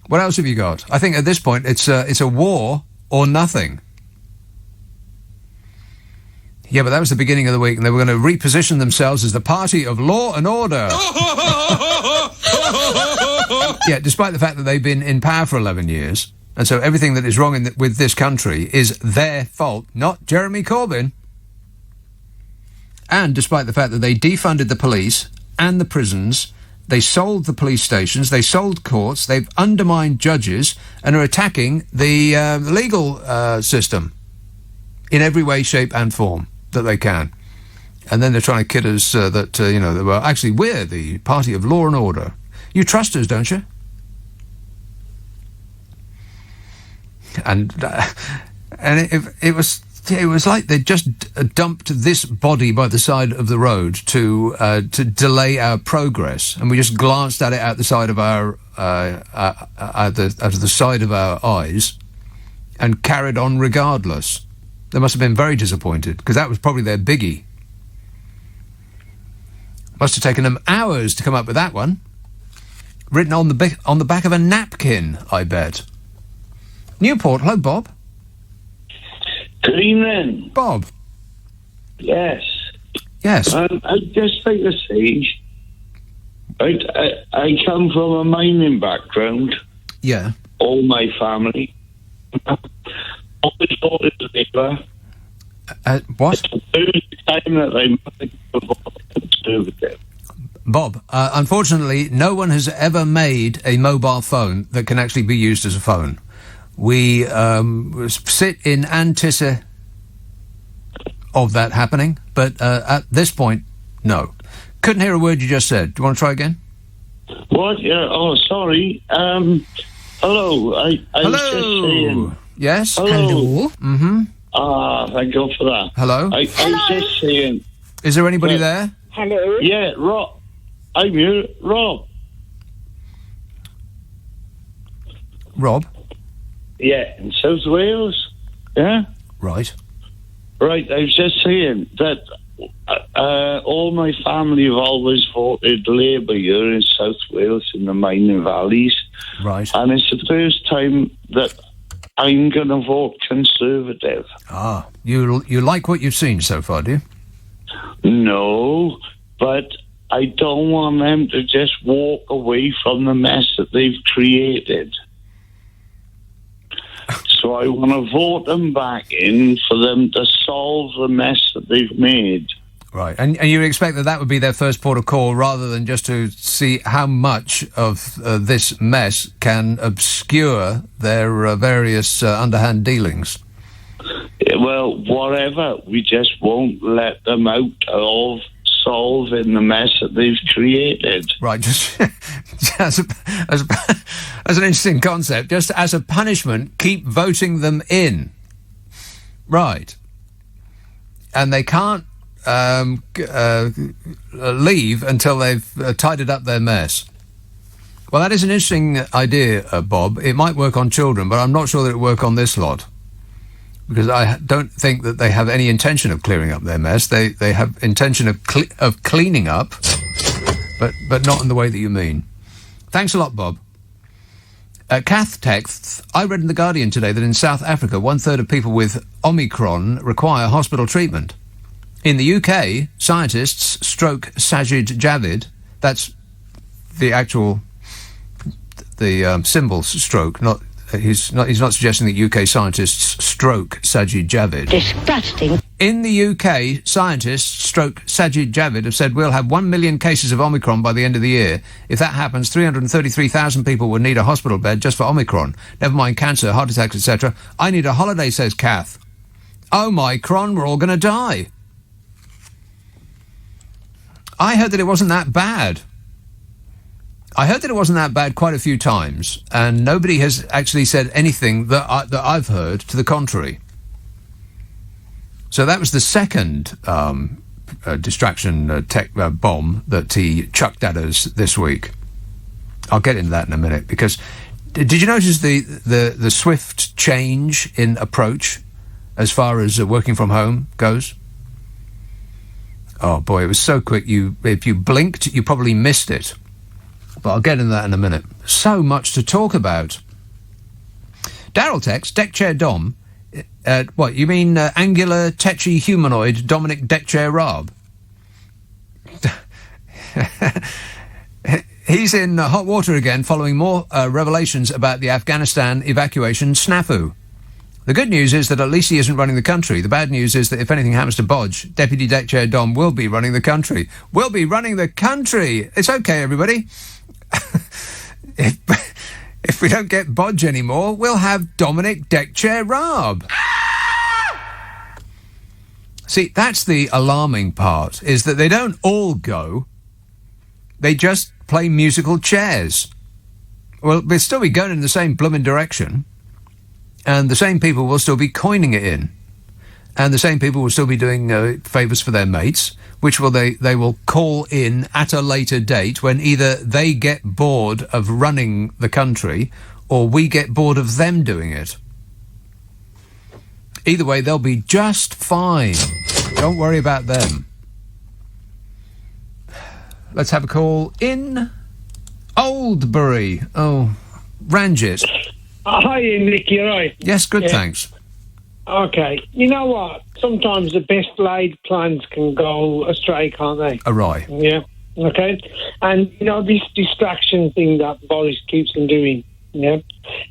What else have you got? I think at this point it's a war or nothing. Yeah, but that was the beginning of the week and they were going to reposition themselves as the party of law and order. Yeah, despite the fact that they've been in power for 11 years. And so everything that is wrong with this country is their fault, not Jeremy Corbyn. And despite the fact that they defunded the police and the prisons, they sold the police stations, they sold courts, they've undermined judges and are attacking the legal system in every way, shape and form that they can. And then they're trying to kid us well, actually, we're the party of law and order. You trust us, don't you? And it was like they just dumped this body by the side of the road to delay our progress, and we just glanced at it out the side of our out of the side of our eyes, and carried on regardless. They must have been very disappointed because that was probably their biggie. Must have taken them hours to come up with that one. Written on the back of a napkin, I bet. Newport, hello, Bob. Good evening. Bob. Yes. Yes. I'd just like to say, I come from a mining background. Yeah. All my family. Always ordered labour. What? It's the first time that I'm conservative. Bob, unfortunately, no one has ever made a mobile phone that can actually be used as a phone. We sit in of that happening, but at this point, no. Couldn't hear a word you just said. Do you want to try again? What? Yeah. Oh, sorry. Hello. I Hello. was just saying. Yes. Hello. Mm-hmm. Thank God for that. Hello. I was just saying. Is there anybody there? Hello. Yeah, Rob. I'm here, Rob. Rob. Yeah, in South Wales. Yeah. Right. Right. I was just saying that all my family have always voted Labour here in South Wales in the mining valleys. Right. And it's the first time that I'm going to vote Conservative. Ah, you like what you've seen so far, do you? No, but I don't want them to just walk away from the mess that they've created. So I want to vote them back in for them to solve the mess that they've made. Right, and you expect that would be their first port of call, rather than just to see how much of this mess can obscure their various underhand dealings. Well, whatever. We just won't let them out of solving the mess that they've created. Right, just as an interesting concept, just as a punishment, keep voting them in. Right. And they can't leave until they've tidied up their mess. Well, that is an interesting idea, Bob. It might work on children, but I'm not sure that it would work on this lot. Because I don't think that they have any intention of clearing up their mess. They have intention of cleaning up, but not in the way that you mean. Thanks a lot, Bob. Kath texts, I read in The Guardian today that in South Africa, 1/3 of people with Omicron require hospital treatment. In the UK, scientists stroke Sajid Javid, that's the actual, the symbol stroke, not... He's not suggesting that UK scientists stroke Sajid Javid. Disgusting. In the UK, scientists stroke Sajid Javid have said we'll have 1 million cases of Omicron by the end of the year. If that happens, 333,000 people will need a hospital bed just for Omicron. Never mind cancer, heart attacks, etc. I need a holiday, says Kath. Omicron, we're all going to die. I heard that it wasn't that bad. I heard that it wasn't that bad quite a few times, and nobody has actually said anything that I've heard to the contrary. So that was the second distraction tech bomb that he chucked at us this week. I'll get into that in a minute, because did you notice the swift change in approach as far as working from home goes? Oh boy, it was so quick. If you blinked, you probably missed it. But I'll get into that in a minute. So much to talk about. Daryl texts, deck chair Dom. What, you mean angular, tetchy humanoid Dominic Deckchair Raab? He's in hot water again following more revelations about the Afghanistan evacuation snafu. The good news is that at least he isn't running the country. The bad news is that if anything happens to Bodge, Deputy Deckchair Dom will be running the country. We'll be running the country! It's okay, everybody. If we don't get Bodge anymore, we'll have Dominic Deckchair Raab. See, that's the alarming part, is that they don't all go. They just play musical chairs. Well, they'll still be going in the same blooming direction, and the same people will still be coining it in, and the same people will still be doing favours for their mates, which they will call in at a later date when either they get bored of running the country or we get bored of them doing it. Either way, they'll be just fine. Don't worry about them. Let's have a call in Oldbury. Oh, Ranjit. Hi, Nick, you're right. Yes, good, thanks. Okay. You know what? Sometimes the best laid plans can go astray, can't they? Awry. Yeah. Okay. And, this distraction thing that Boris keeps on doing, yeah?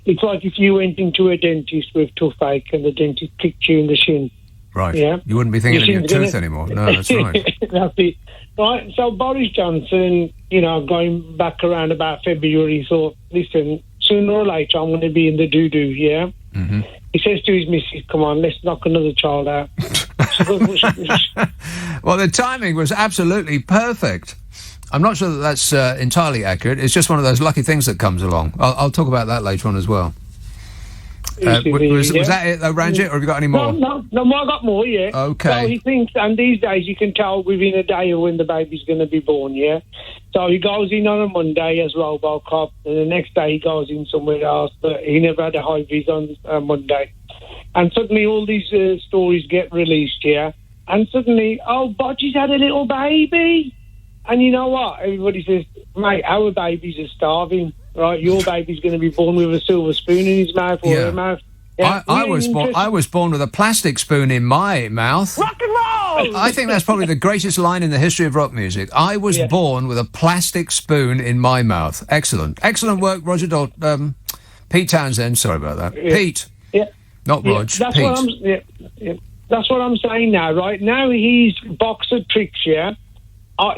It's like if you went into a dentist with toothache and the dentist kicked you in the shin. Right. Yeah. You wouldn't be thinking of your tooth anymore. No, that's right. That's it. Right. So Boris Johnson, going back around about February, thought, listen, sooner or later I'm going to be in the doo-doo, yeah? Mm-hmm. He says to his missus, come on, let's knock another child out. Well, the timing was absolutely perfect. I'm not sure that that's entirely accurate. It's just one of those lucky things that comes along. I'll talk about that later on as well. Was that it, though, Ranjit, or have you got any more? No, I got more, yeah. Okay. So he thinks, and these days you can tell within a day of when the baby's going to be born, yeah? So he goes in on a Monday as Robocop, and the next day he goes in somewhere else, but he never had a high vis on Monday. And suddenly all these stories get released, yeah? And suddenly, Bodgy's had a little baby. And you know what? Everybody says, mate, our babies are starving, right? Your baby's going to be born with a silver spoon in his mouth or her mouth. Yeah, I was born with a plastic spoon in my mouth. Rock and roll! I think that's probably the greatest line in the history of rock music. I was born with a plastic spoon in my mouth. Excellent. Excellent work, Roger Pete Townsend. Sorry about that. Yeah. Pete. Yeah. Not Rog. Pete. That's what I'm saying now, right? Now he's boxer tricks, yeah?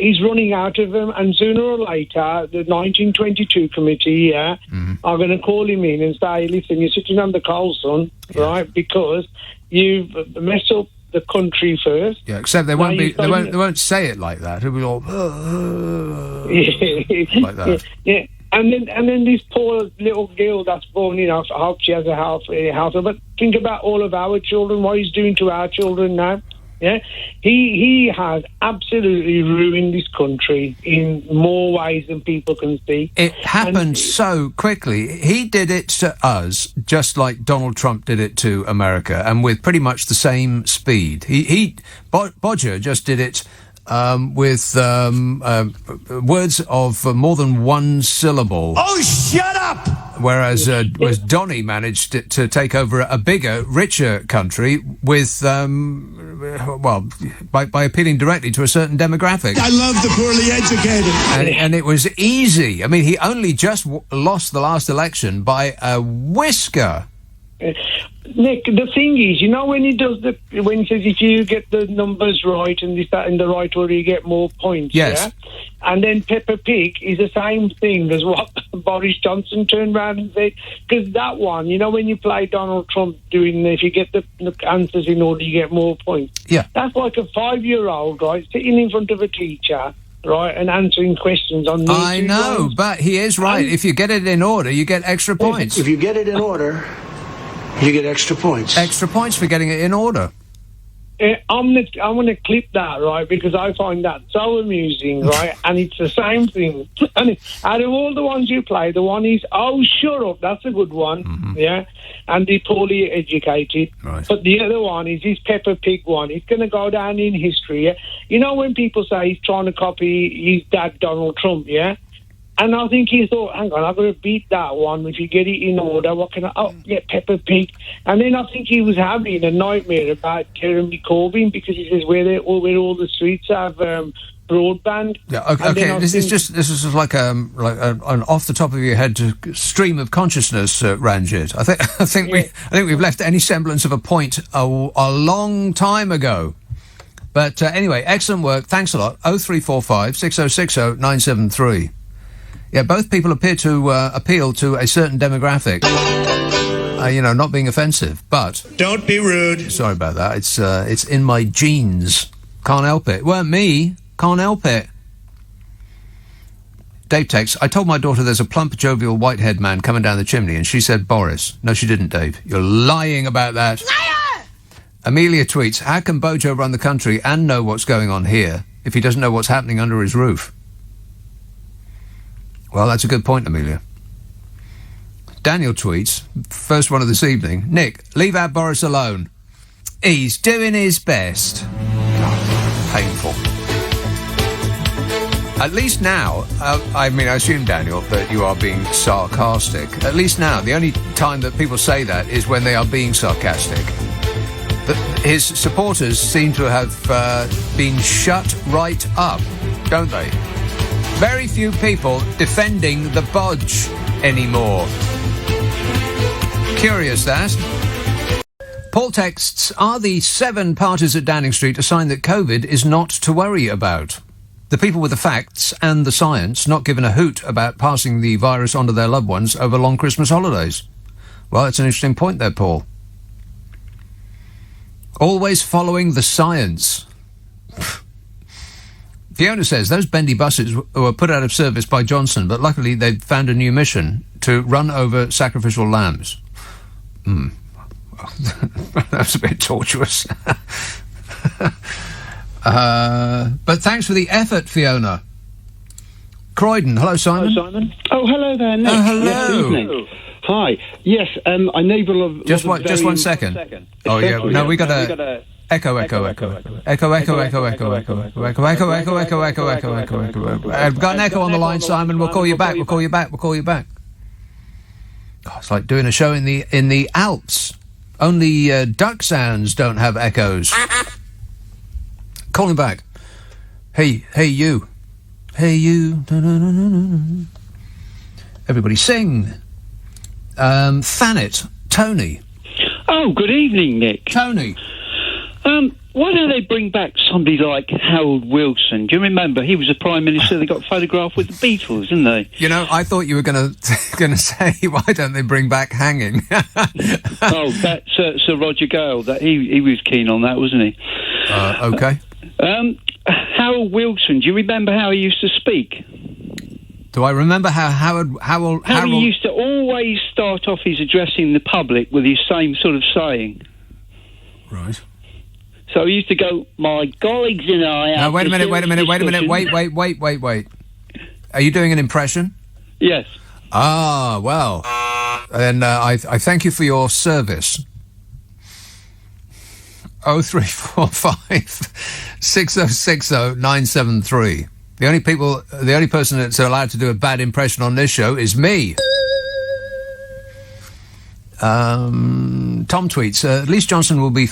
He's running out of them, and sooner or later, the 1922 committee, are going to call him in and say, listen, you're sitting on the coal, son, right, because you've messed up the country first. Yeah, except they won't say it like that. It'll be all like that. Yeah. And then this poor little girl that's born, I hope she has a health. But think about all of our children, what he's doing to our children now. Yeah, he has absolutely ruined this country in more ways than people can see. It happened so quickly. He did it to us just like Donald Trump did it to America, and with pretty much the same speed. Bodger just did it with words of more than one syllable. Oh, shut up! Whereas Donny managed to take over a bigger, richer country with, by appealing directly to a certain demographic. I love the poorly educated. And it was easy. I mean, he only just lost the last election by a whisker. Nick, the thing is, when he says if you get the numbers right and this, that, in the right order, you get more points. Yes. Yeah? And then Peppa Pig is the same thing as what Boris Johnson turned around and said. Because that one, when you play Donald Trump doing, if you get the answers in order, you get more points. Yeah. That's like a 5-year-old, right, sitting in front of a teacher, right, and answering questions on these I know, lines. but he is right. If you get it in order, you get extra points. If you get it in order, you get extra points. Extra points for getting it in order. I'm going to clip that, right, because I find that so amusing, right, and it's the same thing. And out of all the ones you play, the one is, oh, shut up, that's a good one, yeah, and the poorly educated. Right. But the other one is this Peppa Pig one. It's going to go down in history, yeah? When people say he's trying to copy his dad, Donald Trump, yeah? And I think he thought, hang on, I've got to beat that one. If you get it in order, what can I... Oh, yeah, Peppa Pig. And then I think he was having a nightmare about Jeremy Corbyn because he says where all the streets have broadband. Yeah, okay. This is just like an off the top of your head stream of consciousness, Ranjit. I think we've left any semblance of a point a long time ago. But anyway, excellent work. Thanks a lot. 0345 6060 973. Yeah, both people appear to appeal to a certain demographic. Not being offensive, but don't be rude. Sorry about that. It's in my genes. Can't help it. Weren't me. Can't help it. Dave texts, I told my daughter there's a plump, jovial, white-haired man coming down the chimney, and she said Boris. No, she didn't, Dave. You're lying about that. Liar! Amelia tweets, how can Bojo run the country and know what's going on here if he doesn't know what's happening under his roof? Well, that's a good point, Amelia. Daniel tweets, first one of this evening, Nick, leave our Boris alone. He's doing his best. Oh, painful. At least now, I assume, Daniel, that you are being sarcastic. At least now, the only time that people say that is when they are being sarcastic. But his supporters seem to have been shut right up, don't they? Very few people defending the bodge anymore. Curious, that. Paul texts, are the 7 parties at Downing Street a sign that COVID is not to worry about? The people with the facts and the science not given a hoot about passing the virus onto their loved ones over long Christmas holidays. Well, it's an interesting point there, Paul. Always following the science. Fiona says those bendy buses were put out of service by Johnson, but luckily they've found a new mission to run over sacrificial lambs. That's a bit tortuous. But thanks for the effort, Fiona. Croydon, hello, Simon. Hello, Simon. Oh, hello there, Nick. Oh, hello. Yes, evening. Hi. Yes, I know of just one second. Oh yeah, no, we got to echo. I've got an echo on the line, Simon. We'll call you back. Oh, it's like doing a show in the Alps. Only duck sounds don't have echoes. Call him back. Hey you. Hey you. Everybody sing. Thanet. Tony. Oh, good evening, Nick. Tony. Why don't they bring back somebody like Harold Wilson? Do you remember? He was a Prime Minister that got photographed with the Beatles, didn't they? You know, I thought you were going to say, why don't they bring back hanging? Oh, that's Sir Roger Gale. That he was keen on that, wasn't he? Okay. Harold Wilson, do you remember how he used to speak? Do I remember how Harold he used to always start off his addressing the public with his same sort of saying? Right. So he used to go, my colleagues and I... Now, wait a minute. Wait. Are you doing an impression? Yes. Ah, well. Then I thank you for your service. 0345 6060 973. The only person that's allowed to do a bad impression on this show is me. Tom tweets, at least Johnson will be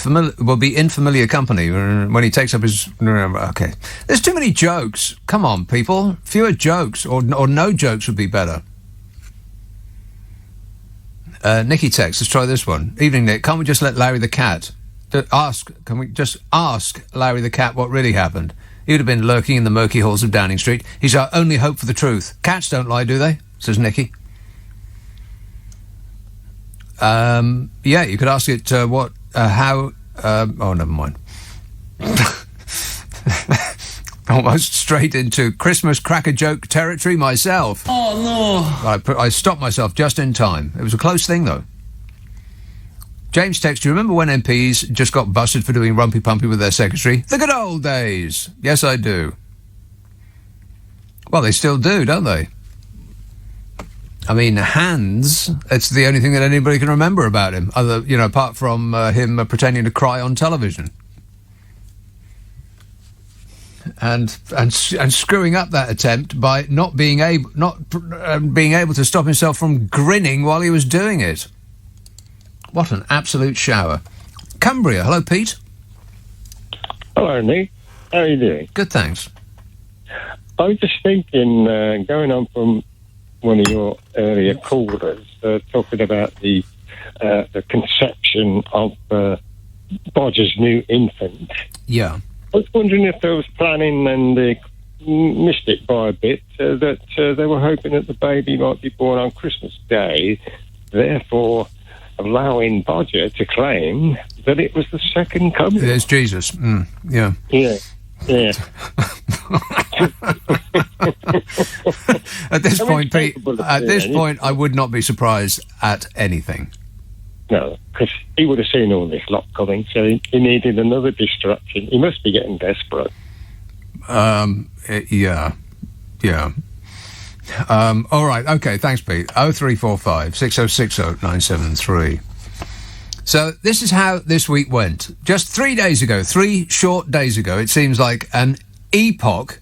in familiar company when he takes up his... Okay. There's too many jokes. Come on, people. Fewer jokes, or no jokes would be better. Nikki texts, let's try this one. Evening, Nick. Can't we just let Larry the cat... Can we just ask Larry the cat what really happened? He would have been lurking in the murky halls of Downing Street. He's our only hope for the truth. Cats don't lie, do they? Says Nikki. Yeah, you could ask it how... oh, never mind. Almost straight into Christmas cracker joke territory myself. Oh, no. I stopped myself just in time. It was a close thing, though. James texts, do you remember when MPs just got busted for doing rumpy-pumpy with their secretary? The good old days. Yes, I do. Well, they still do, don't they? I mean, Hans, it's the only thing that anybody can remember about him, apart from him pretending to cry on television. And screwing up that attempt by not being able to stop himself from grinning while he was doing it. What an absolute shower. Cumbria, hello, Pete. Hello, Nick. How are you doing? Good, thanks. I was just thinking, going on from one of your earlier callers, talking about the conception of Bodger's new infant. Yeah. I was wondering if there was planning, and they missed it by a bit, that they were hoping that the baby might be born on Christmas Day, therefore allowing Bodger to claim that it was the second coming. It's Jesus. Yeah. Yeah. Yeah. At this point, Pete, I would not be surprised at anything. No, because he would have seen all this lot coming, so he needed another distraction. He must be getting desperate. Yeah. All right, okay, thanks, Pete. 0345 6060 973. So this is how this week went. Just 3 short days ago, it seems like an epoch,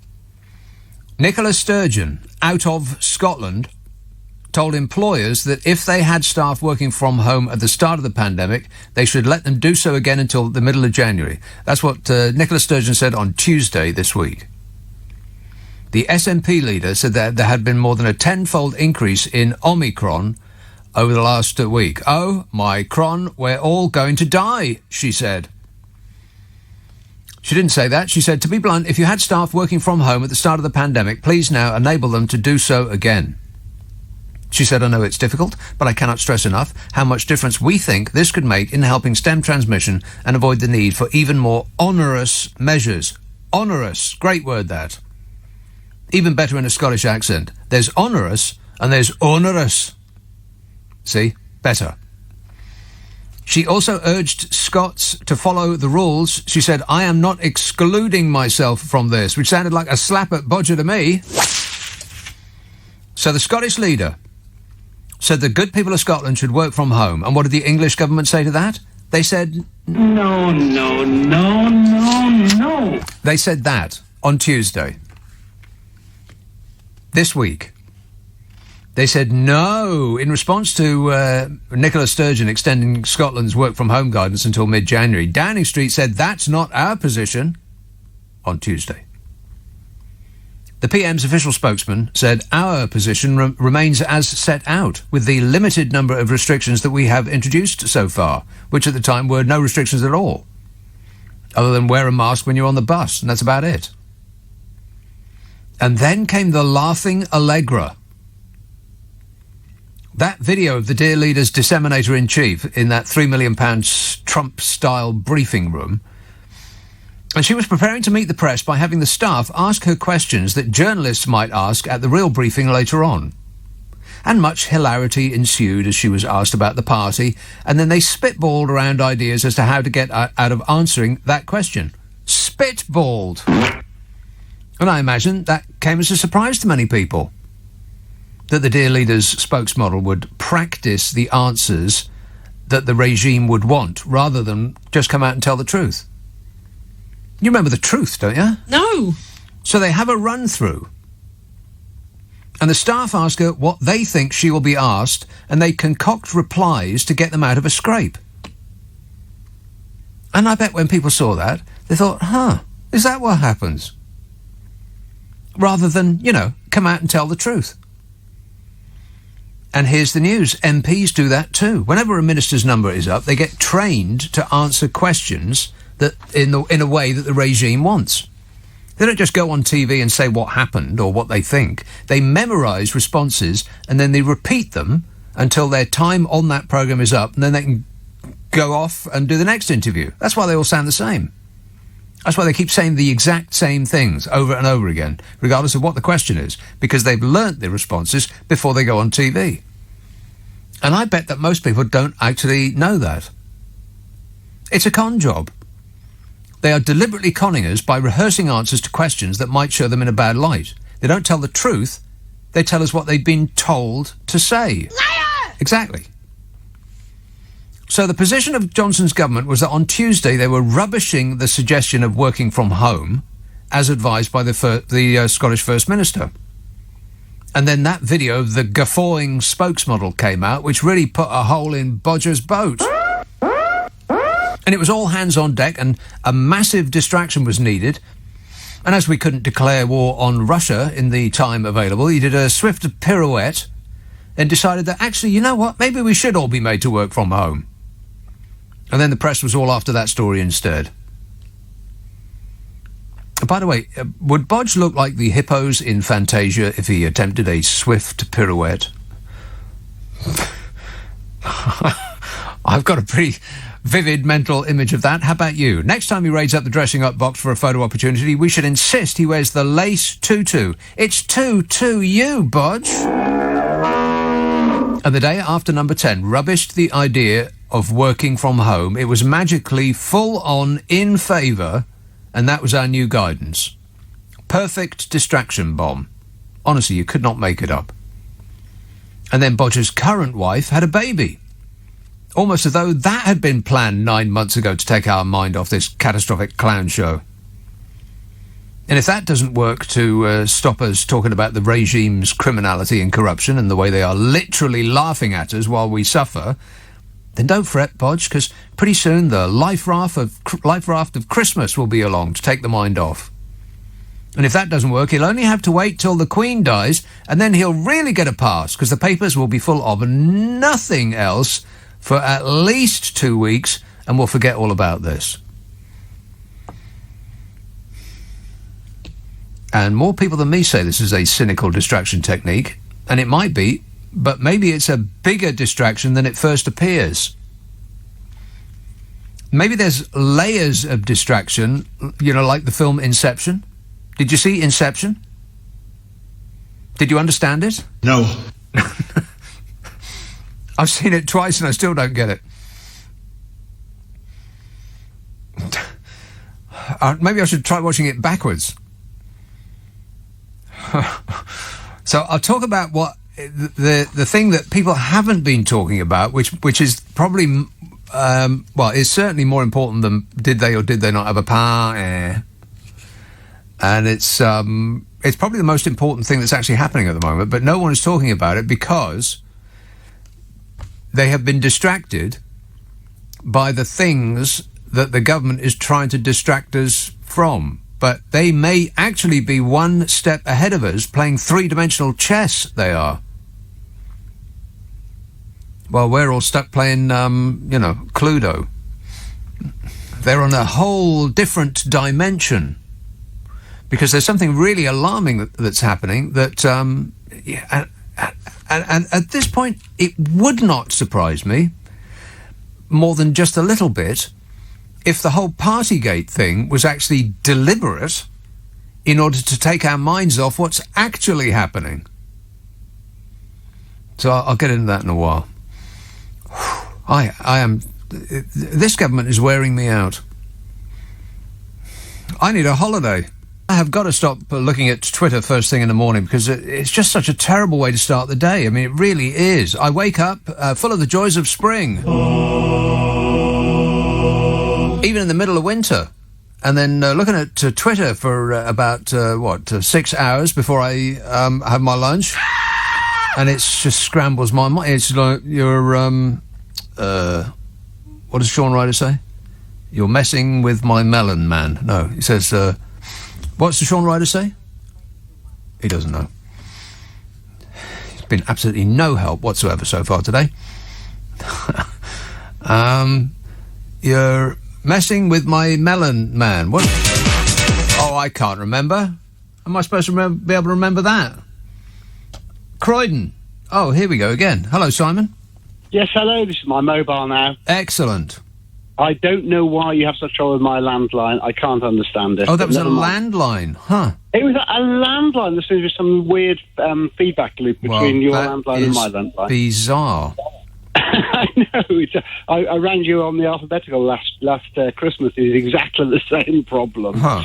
Nicola Sturgeon, out of Scotland, told employers that if they had staff working from home at the start of the pandemic, they should let them do so again until the middle of January. That's what Nicola Sturgeon said on Tuesday this week. The SNP leader said that there had been more than a tenfold increase in Omicron over the last week. Oh, my cron, we're all going to die, she said. She didn't say that. She said, to be blunt, if you had staff working from home at the start of the pandemic, please now enable them to do so again. She said, I know it's difficult, but I cannot stress enough how much difference we think this could make in helping stem transmission and avoid the need for even more onerous measures. Onerous. Great word, that. Even better in a Scottish accent. There's onerous and there's onerous. See? Better. She also urged Scots to follow the rules. She said, I am not excluding myself from this, which sounded like a slap at Bodger to me. So the Scottish leader said the good people of Scotland should work from home. And what did the English government say to that? They said, No, no, no, no, no. They said that on Tuesday. This week. They said no in response to Nicola Sturgeon extending Scotland's work-from-home guidance until mid-January. Downing Street said that's not our position on Tuesday. The PM's official spokesman said our position remains as set out, with the limited number of restrictions that we have introduced so far, which at the time were no restrictions at all, other than wear a mask when you're on the bus, and that's about it. And then came the laughing Allegra. That video of the dear leader's disseminator-in-chief in that £3 million Trump-style briefing room, and she was preparing to meet the press by having the staff ask her questions that journalists might ask at the real briefing later on. And much hilarity ensued as she was asked about the party, and then they spitballed around ideas as to how to get out of answering that question. Spitballed! And I imagine that came as a surprise to many people, that the dear leader's spokesmodel would practice the answers that the regime would want, rather than just come out and tell the truth. You remember the truth, don't you? No. So they have a run-through, and the staff ask her what they think she will be asked, and they concoct replies to get them out of a scrape. And I bet when people saw that, they thought, is that what happens? Rather than, come out and tell the truth. And here's the news. MPs do that too. Whenever a minister's number is up, they get trained to answer questions that in a way that the regime wants. They don't just go on TV and say what happened or what they think. They memorise responses and then they repeat them until their time on that programme is up, and then they can go off and do the next interview. That's why they all sound the same. That's why they keep saying the exact same things over and over again, regardless of what the question is, because they've learnt the responses before they go on TV. And I bet that most people don't actually know that. It's a con job. They are deliberately conning us by rehearsing answers to questions that might show them in a bad light. They don't tell the truth. They tell us what they've been told to say. Liar! Exactly. So the position of Johnson's government was that on Tuesday they were rubbishing the suggestion of working from home, as advised by the Scottish First Minister. And then that video of the guffawing spokesmodel came out, which really put a hole in Bodger's boat. And it was all hands on deck, and a massive distraction was needed. And as we couldn't declare war on Russia in the time available, he did a swift pirouette and decided that, actually, you know what, maybe we should all be made to work from home. And then the press was all after that story instead. By the way, would Bodge look like the hippos in Fantasia if he attempted a swift pirouette? I've got a pretty vivid mental image of that. How about you? Next time he raids up the dressing-up box for a photo opportunity, we should insist he wears the lace tutu. It's tutu you, Bodge. And the day after number 10 rubbished the idea of working from home, it was magically full-on in favour, and that was our new guidance. Perfect distraction bomb. Honestly, you could not make it up. And then Bodger's current wife had a baby. Almost as though that had been planned 9 months ago to take our mind off this catastrophic clown show. And if that doesn't work to stop us talking about the regime's criminality and corruption and the way they are literally laughing at us while we suffer, then don't fret, Bodge, because pretty soon the life raft of Christmas will be along to take the mind off. And if that doesn't work, he'll only have to wait till the Queen dies, and then he'll really get a pass, because the papers will be full of nothing else for at least 2 weeks, and we'll forget all about this. And more people than me say this is a cynical distraction technique, and it might be, but maybe it's a bigger distraction than it first appears. Maybe there's layers of distraction, like the film Inception. Did you see Inception? Did you understand it? No. I've seen it twice and I still don't get it. Maybe I should try watching it backwards. So I'll talk about what the thing that people haven't been talking about, which is probably is certainly more important than did they or did they not have a party, and it's probably the most important thing that's actually happening at the moment. But no one is talking about it because they have been distracted by the things that the government is trying to distract us from. But they may actually be one step ahead of us, playing three-dimensional chess, they are. Well, we're all stuck playing, Cluedo. They're on a whole different dimension. Because there's something really alarming that's happening that, and at this point, it would not surprise me more than just a little bit if the whole Partygate thing was actually deliberate in order to take our minds off what's actually happening. So I'll get into that in a while. I am... This government is wearing me out. I need a holiday. I have got to stop looking at Twitter first thing in the morning because it's just such a terrible way to start the day. I mean, it really is. I wake up full of the joys of spring. Even in the middle of winter. And then looking at Twitter for about, 6 hours before I have my lunch. And it just scrambles my mind. It's like you're, what does Sean Ryder say? You're messing with my melon, man. No, he says, what's the Sean Ryder say? He doesn't know. He's been absolutely no help whatsoever so far today. You're messing with my melon, man. What? Oh, I can't remember. Am I supposed to be able to remember that? Croydon. Oh, here we go again. Hello, Simon. Yes, hello. This is my mobile now. Excellent. I don't know why you have such trouble with my landline. I can't understand it. Oh, that was a landline, huh? It was a landline. There seems to be some weird feedback loop between your landline and my landline. Bizarre. I know. I rang you on the alphabetical last Christmas. It was exactly the same problem. Huh.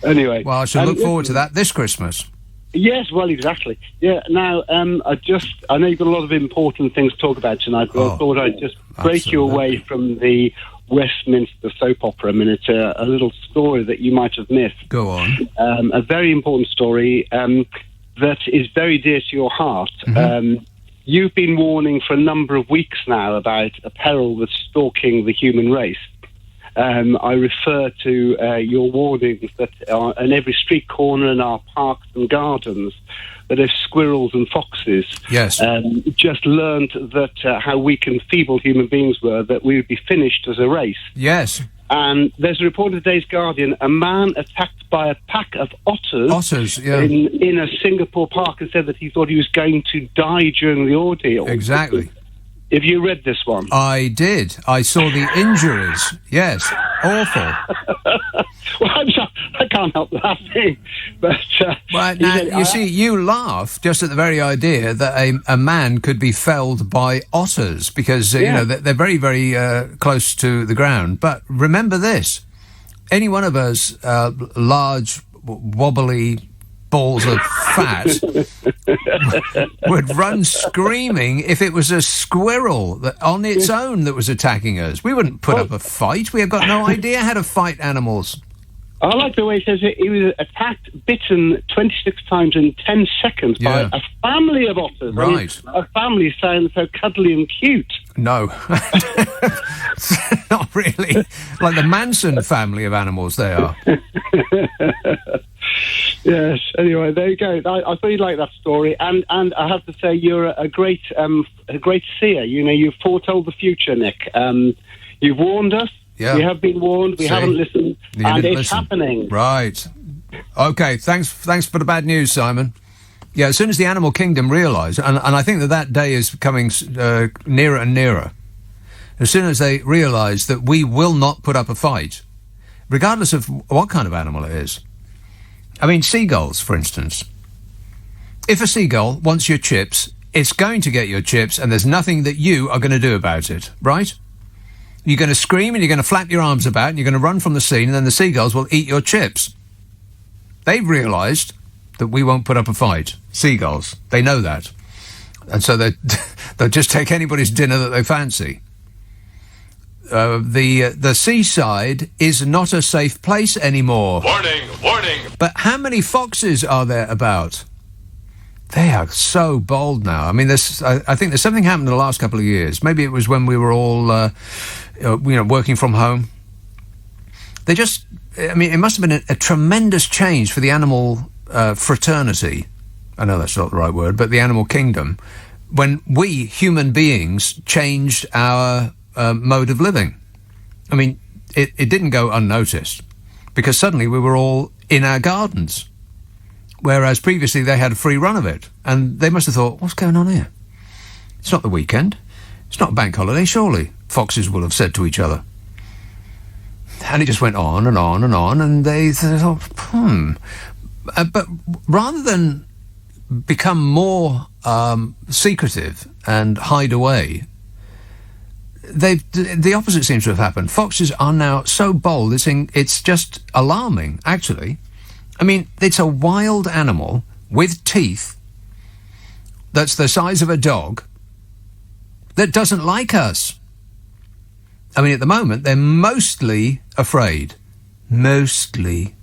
Anyway. Well, I shall look forward to that this Christmas. Yes, well, exactly. Yeah, now, I know you've got a lot of important things to talk about tonight, but I thought I'd just break you away from the Westminster soap opera a minute, a little story that you might have missed. Go on. A very important story that is very dear to your heart. Mm-hmm. You've been warning for a number of weeks now about a peril that's stalking the human race. I refer to your warnings that are in every street corner in our parks and gardens, that if squirrels and foxes just learned that how weak and feeble human beings were, that we would be finished as a race. Yes. And there's a report in today's Guardian, a man attacked by a pack of otters. Otters, yeah. In a Singapore park, and said that he thought he was going to die during the ordeal. Exactly. Have you read this one? I did. I saw the injuries. Yes. Awful. Well, I can't help laughing. But you see, you laugh just at the very idea that a man could be felled by otters because, they're very, very close to the ground. But remember this. Any one of us large, wobbly balls of fat would run screaming if it was a squirrel that on its own that was attacking us. We wouldn't put up a fight. We have got no idea how to fight animals. I like the way he says it. He was attacked, bitten 26 times in 10 seconds by a family of otters. Right. I mean, a family sounds so cuddly and cute. No. Not really. Like the Manson family of animals they are. Yes. Anyway, there you go. I thought you'd like that story, and I have to say you're a great seer. You've foretold the future, Nick. You've warned us. Yeah. We have been warned. We haven't listened, and it's happening. Right. Okay. Thanks for the bad news, Simon. Yeah, as soon as the animal kingdom realise, and I think that day is coming nearer and nearer, as soon as they realise that we will not put up a fight, regardless of what kind of animal it is. I mean, seagulls, for instance. If a seagull wants your chips, it's going to get your chips, and there's nothing that you are going to do about it, right? You're going to scream and you're going to flap your arms about and you're going to run from the scene, and then the seagulls will eat your chips. They've realised that we won't put up a fight. Seagulls. They know that. And so they'll just take anybody's dinner that they fancy. The seaside is not a safe place anymore. Warning, warning. But how many foxes are there about? They are so bold now. I mean, I think there's something happened in the last couple of years. Maybe it was when we were all, working from home. It must have been a tremendous change for the animal fraternity. I know that's not the right word, but the animal kingdom, when we human beings changed our mode of living. I mean, it didn't go unnoticed, because suddenly we were all in our gardens, whereas previously they had a free run of it, and they must have thought, what's going on here? It's not the weekend. It's not a bank holiday, surely, foxes will have said to each other. And it just went on and on and on, and they thought, But rather than become more secretive and hide away, the opposite seems to have happened. Foxes are now so bold, it's just alarming, actually. I mean, it's a wild animal with teeth that's the size of a dog that doesn't like us. I mean, at the moment, they're mostly afraid. Mostly.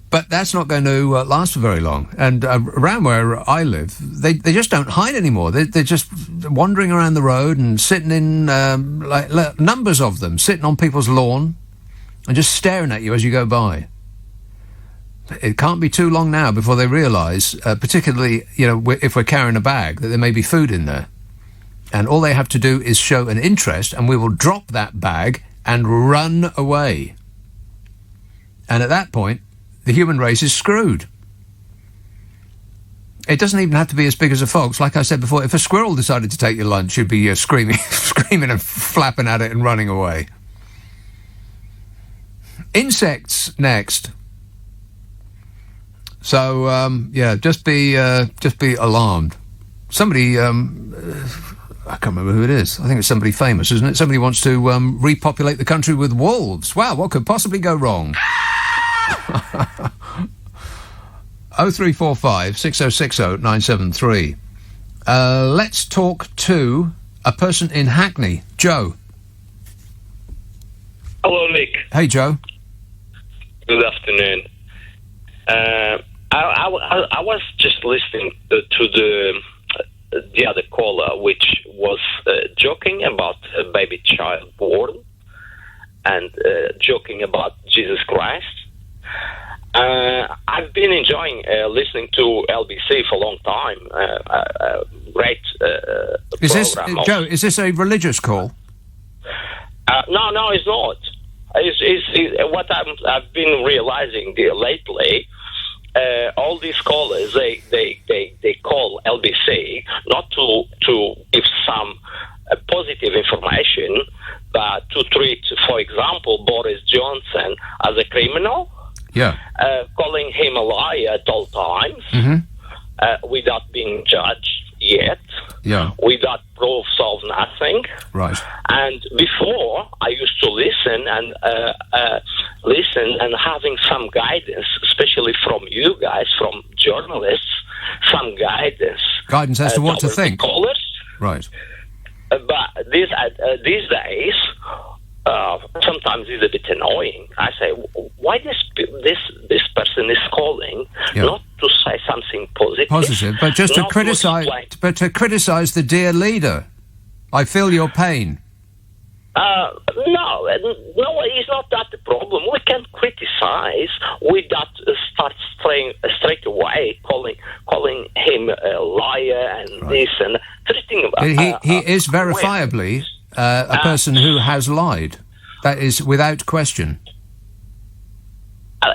But that's not going to last for very long. And around where I live, they just don't hide anymore. They're just wandering around the road and sitting in, like numbers of them, sitting on people's lawn and just staring at you as you go by. It can't be too long now before they realise, particularly, if we're carrying a bag, that there may be food in there. And all they have to do is show an interest, and we will drop that bag and run away. And at that point, the human race is screwed. It doesn't even have to be as big as a fox. Like I said before, if a squirrel decided to take your lunch, you'd be screaming and flapping at it and running away. Insects next. So, just be alarmed. Somebody, I can't remember who it is. I think it's somebody famous, isn't it? Somebody wants to repopulate the country with wolves. Wow, what could possibly go wrong? 0345 6060 973. Let's talk to a person in Hackney. Joe. Hello, Nick. Hey, Joe. Good afternoon. I was just listening to the other caller, which was joking about a baby child born and joking about Jesus Christ. I've been enjoying listening to LBC for a long time. Great program. Joe, is this a religious call? No, it's not. It's what I've been realizing lately. All these callers, they call LBC not to give some positive information, but to treat, for example, Boris Johnson as a criminal. Yeah. Calling him a liar at all times, without being judged yet. Yeah. Without proofs of nothing. Right. And before, I used to listen and having some guidance, especially from you guys, from journalists, some guidance. Guidance as to what to think. Callers. Right. But these days, sometimes it's a bit annoying. I say, why this person is calling not to say something positive, but just to criticize the dear leader. I feel your pain. No, it's not that the problem. We can criticize without start straight away calling him a liar and this and treating him. He is verifiably a person who has lied. That is without question.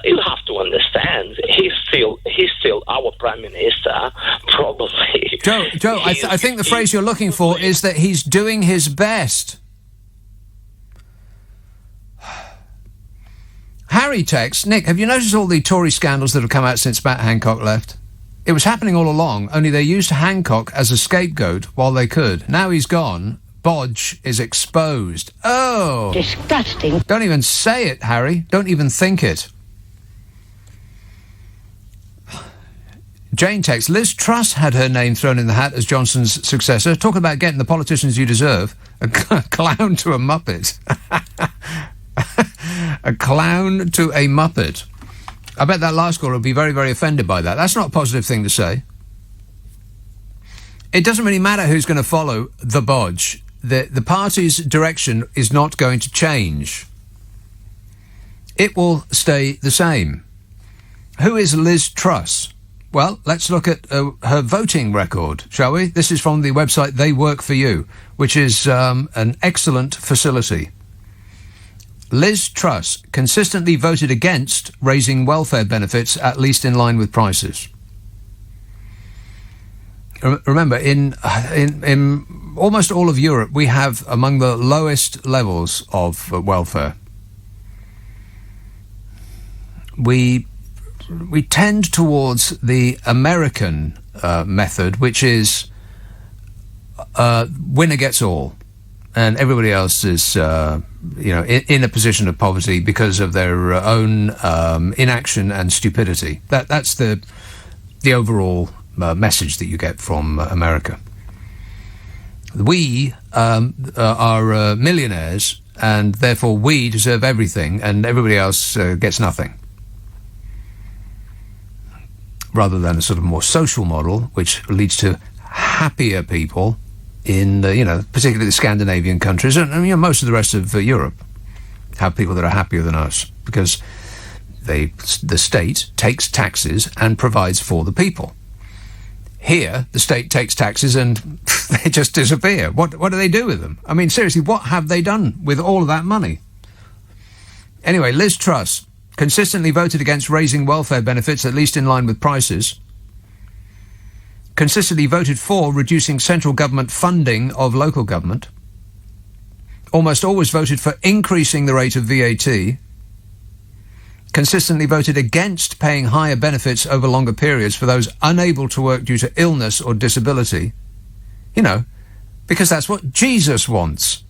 you have to understand, he's still our prime minister, probably. Joe, I think the phrase you're looking for is that he's doing his best. Harry texts, Nick, have you noticed all the Tory scandals that have come out since Matt Hancock left? It was happening all along, only they used Hancock as a scapegoat while they could. Now he's gone, Bodge is exposed. Oh! Disgusting. Don't even say it, Harry. Don't even think it. Jane texts, Liz Truss had her name thrown in the hat as Johnson's successor. Talk about getting the politicians you deserve. A clown to a muppet. A clown to a muppet. I bet that last caller will be very, very offended by that. That's not a positive thing to say. It doesn't really matter who's going to follow the Bodge. The party's direction is not going to change. It will stay the same. Who is Liz Truss? Well, let's look at her voting record, shall we? This is from the website They Work For You, which is an excellent facility. Liz Truss consistently voted against raising welfare benefits, at least in line with prices. Remember, in almost all of Europe, we have among the lowest levels of welfare. We tend towards the American method, which is winner gets all, and everybody else is, in a position of poverty because of their own inaction and stupidity. That's the overall message that you get from America. We are millionaires, and therefore we deserve everything, and everybody else gets nothing. Rather than a sort of more social model, which leads to happier people in, particularly the Scandinavian countries, and most of the rest of Europe have people that are happier than us, because the state takes taxes and provides for the people. Here, the state takes taxes and they just disappear. What do they do with them? I mean, seriously, what have they done with all of that money? Anyway, Liz Truss consistently voted against raising welfare benefits, at least in line with prices. Consistently voted for reducing central government funding of local government. Almost always voted for increasing the rate of VAT. Consistently voted against paying higher benefits over longer periods for those unable to work due to illness or disability. Because that's what Jesus wants.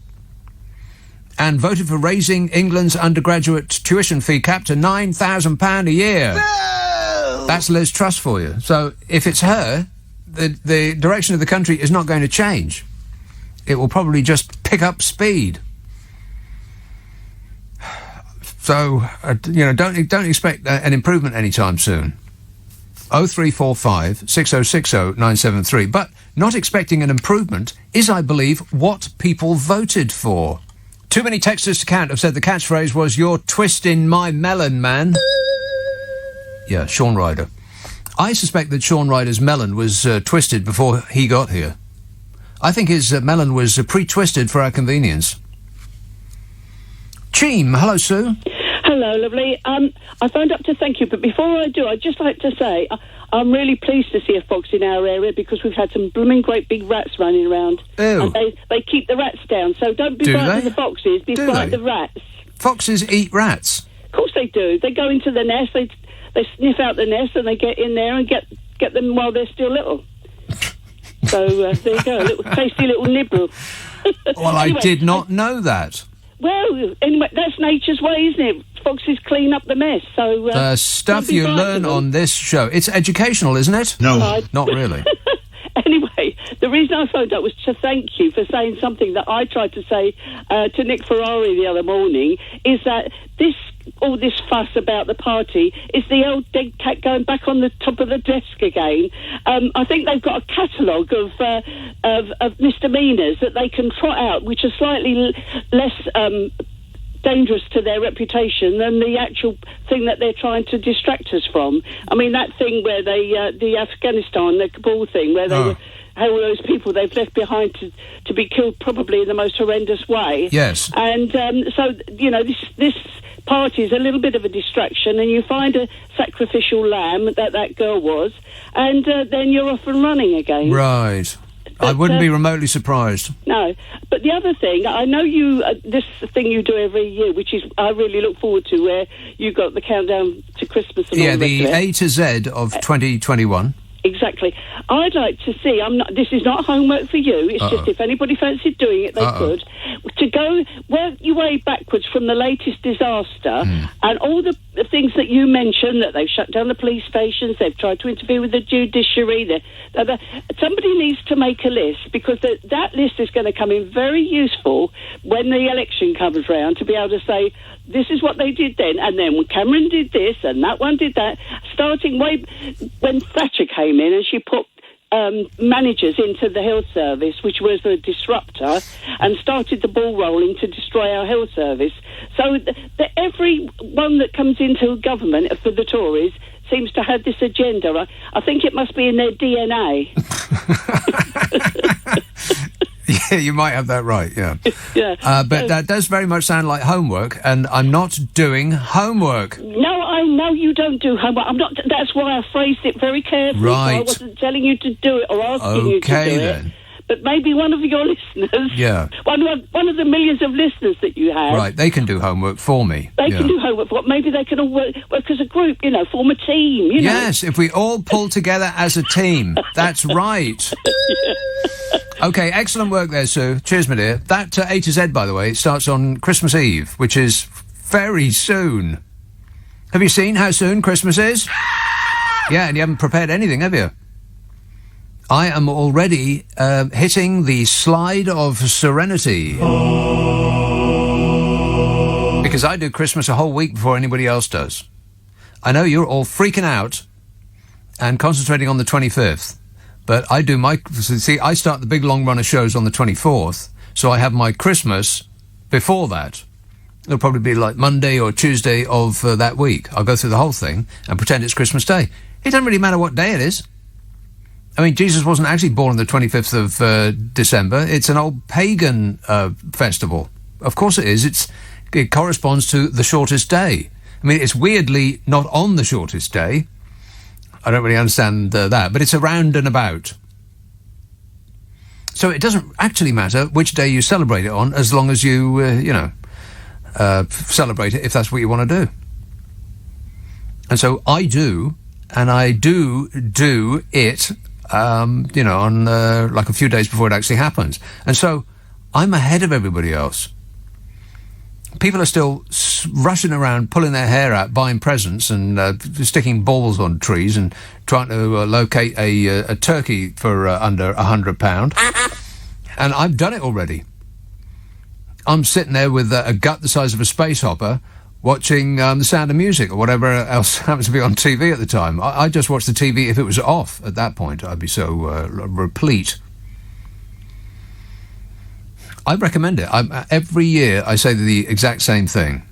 And voted for raising England's undergraduate tuition fee cap to £9,000 a year. No! That's Liz Truss for you. So if it's her, the direction of the country is not going to change. It will probably just pick up speed. So, don't expect an improvement anytime soon. 0345 6060 973. But not expecting an improvement is, I believe, what people voted for. Too many texters to count have said the catchphrase was, "You're twisting my melon, man." Yeah, Sean Ryder. I suspect that Sean Ryder's melon was twisted before he got here. I think his melon was pre-twisted for our convenience. Cheem, hello, Sue. Hello, lovely. I phoned up to thank you, but before I do, I'd just like to say I'm really pleased to see a fox in our area, because we've had some blooming great big rats running around. Ew. And they keep the rats down, so don't be frightened of the foxes, be frightened of rats. Foxes eat rats? Of course they do. They go into the nest, they sniff out the nest, and they get in there and get them while they're still little. So there you go, a little tasty little nibble. Well, anyway, I did not know that. Well, anyway, that's nature's way, isn't it? Foxes clean up the mess, so... the stuff you learn on this show. It's educational, isn't it? No. Not really. Anyway, the reason I phoned up was to thank you for saying something that I tried to say to Nick Ferrari the other morning, is that all this fuss about the party is the old dead cat going back on the top of the desk again. I think they've got a catalogue of misdemeanours that they can trot out, which are slightly less dangerous to their reputation than the actual thing that they're trying to distract us from. I mean, that thing where the Afghanistan, the Kabul thing, where they were how all those people they've left behind to be killed probably in the most horrendous way. Yes. And so, you know, this party is a little bit of a distraction, and you find a sacrificial lamb that girl was, and then you're off and running again. Right. I wouldn't be remotely surprised. No. But the other thing, I know you, this thing you do every year, which is I really look forward to, where you got the countdown to Christmas and all the rest of it. A to Z of 2021. Exactly. I'd like to see, this is not homework for you, it's just if anybody fancied doing it, they could, to go work your way backwards from the latest disaster and all the things that you mentioned, that they've shut down the police stations, they've tried to interfere with the judiciary. Somebody needs to make a list, because that list is going to come in very useful when the election comes round, to be able to say, this is what they did then, and then Cameron did this, and that one did that, starting way when Thatcher came in and she put managers into the health service, which was a disruptor, and started the ball rolling to destroy our health service. So everyone that comes into government for the Tories seems to have this agenda. I think it must be in their DNA. Yeah, you might have that right, yeah. Yeah. But that does very much sound like homework, and I'm not doing homework. No, I know you don't do homework. I'm not. That's why I phrased it very carefully. Right. So I wasn't telling you to do it or asking you to do then. it. But maybe one of your listeners, Yeah. one of the millions of listeners that you have, Right, they can do homework for me. They can do homework. Maybe they can all work as a group, you know, form a team, you know. Yes, if we all pull together as a team. That's right. OK, excellent work there, Sue. Cheers, my dear. That A to Z, by the way, starts on Christmas Eve, which is very soon. Have you seen how soon Christmas is? Yeah, and you haven't prepared anything, have you? I am already hitting the slide of serenity. Because I do Christmas a whole week before anybody else does. I know you're all freaking out and concentrating on the 25th. But I do I start the big long run of shows on the 24th, so I have my Christmas before that. It'll probably be like Monday or Tuesday of that week. I'll go through the whole thing and pretend it's Christmas Day. It doesn't really matter what day it is. I mean, Jesus wasn't actually born on the 25th of December. It's an old pagan festival. Of course it is. It corresponds to the shortest day. I mean, it's weirdly not on the shortest day. I don't really understand that, but it's around and about. So it doesn't actually matter which day you celebrate it on, as long as you, celebrate it if that's what you want to do. And so I do, and I do it, on like a few days before it actually happens. And so I'm ahead of everybody else. People are still rushing around, pulling their hair out, buying presents and sticking balls on trees and trying to locate a turkey for under £100. And I've done it already. I'm sitting there with a gut the size of a space hopper, watching The Sound of Music or whatever else happens to be on TV at the time. I just watch the TV if it was off at that point. I'd be so replete. I recommend it. Every year I say the exact same thing,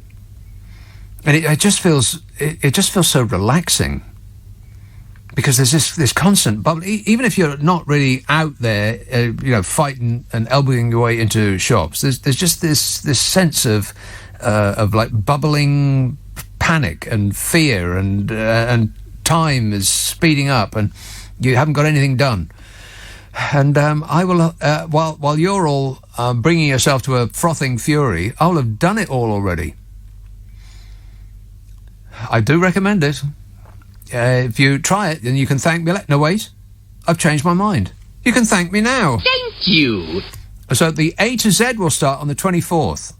and it just feels so relaxing, because there's this constant bubble. Even if you're not really out there, fighting and elbowing your way into shops, there's just this sense of like bubbling panic and fear, and time is speeding up, and you haven't got anything done. And I will, while you're all bringing yourself to a frothing fury, I'll have done it all already. I do recommend it. If you try it, then you can thank me. No, wait. I've changed my mind. You can thank me now. Thank you. So the A to Z will start on the 24th.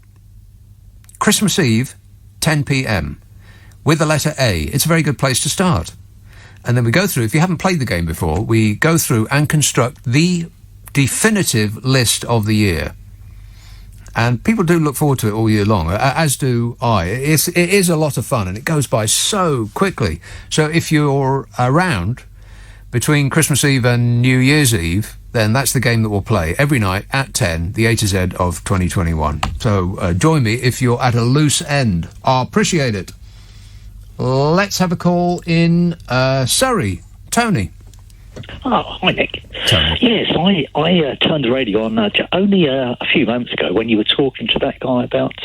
Christmas Eve, 10 p.m. with the letter A. It's a very good place to start. And then we go through, if you haven't played the game before, we go through and construct the definitive list of the year. And people do look forward to it all year long, as do I. It is a lot of fun, and it goes by so quickly. So if you're around between Christmas Eve and New Year's Eve, then that's the game that we'll play every night at 10, the A to Z of 2021. So join me if you're at a loose end. I appreciate it. Let's have a call in Surrey. Tony. Oh, hi, Nick. Tony. Yes, I turned the radio on only a few moments ago when you were talking to that guy about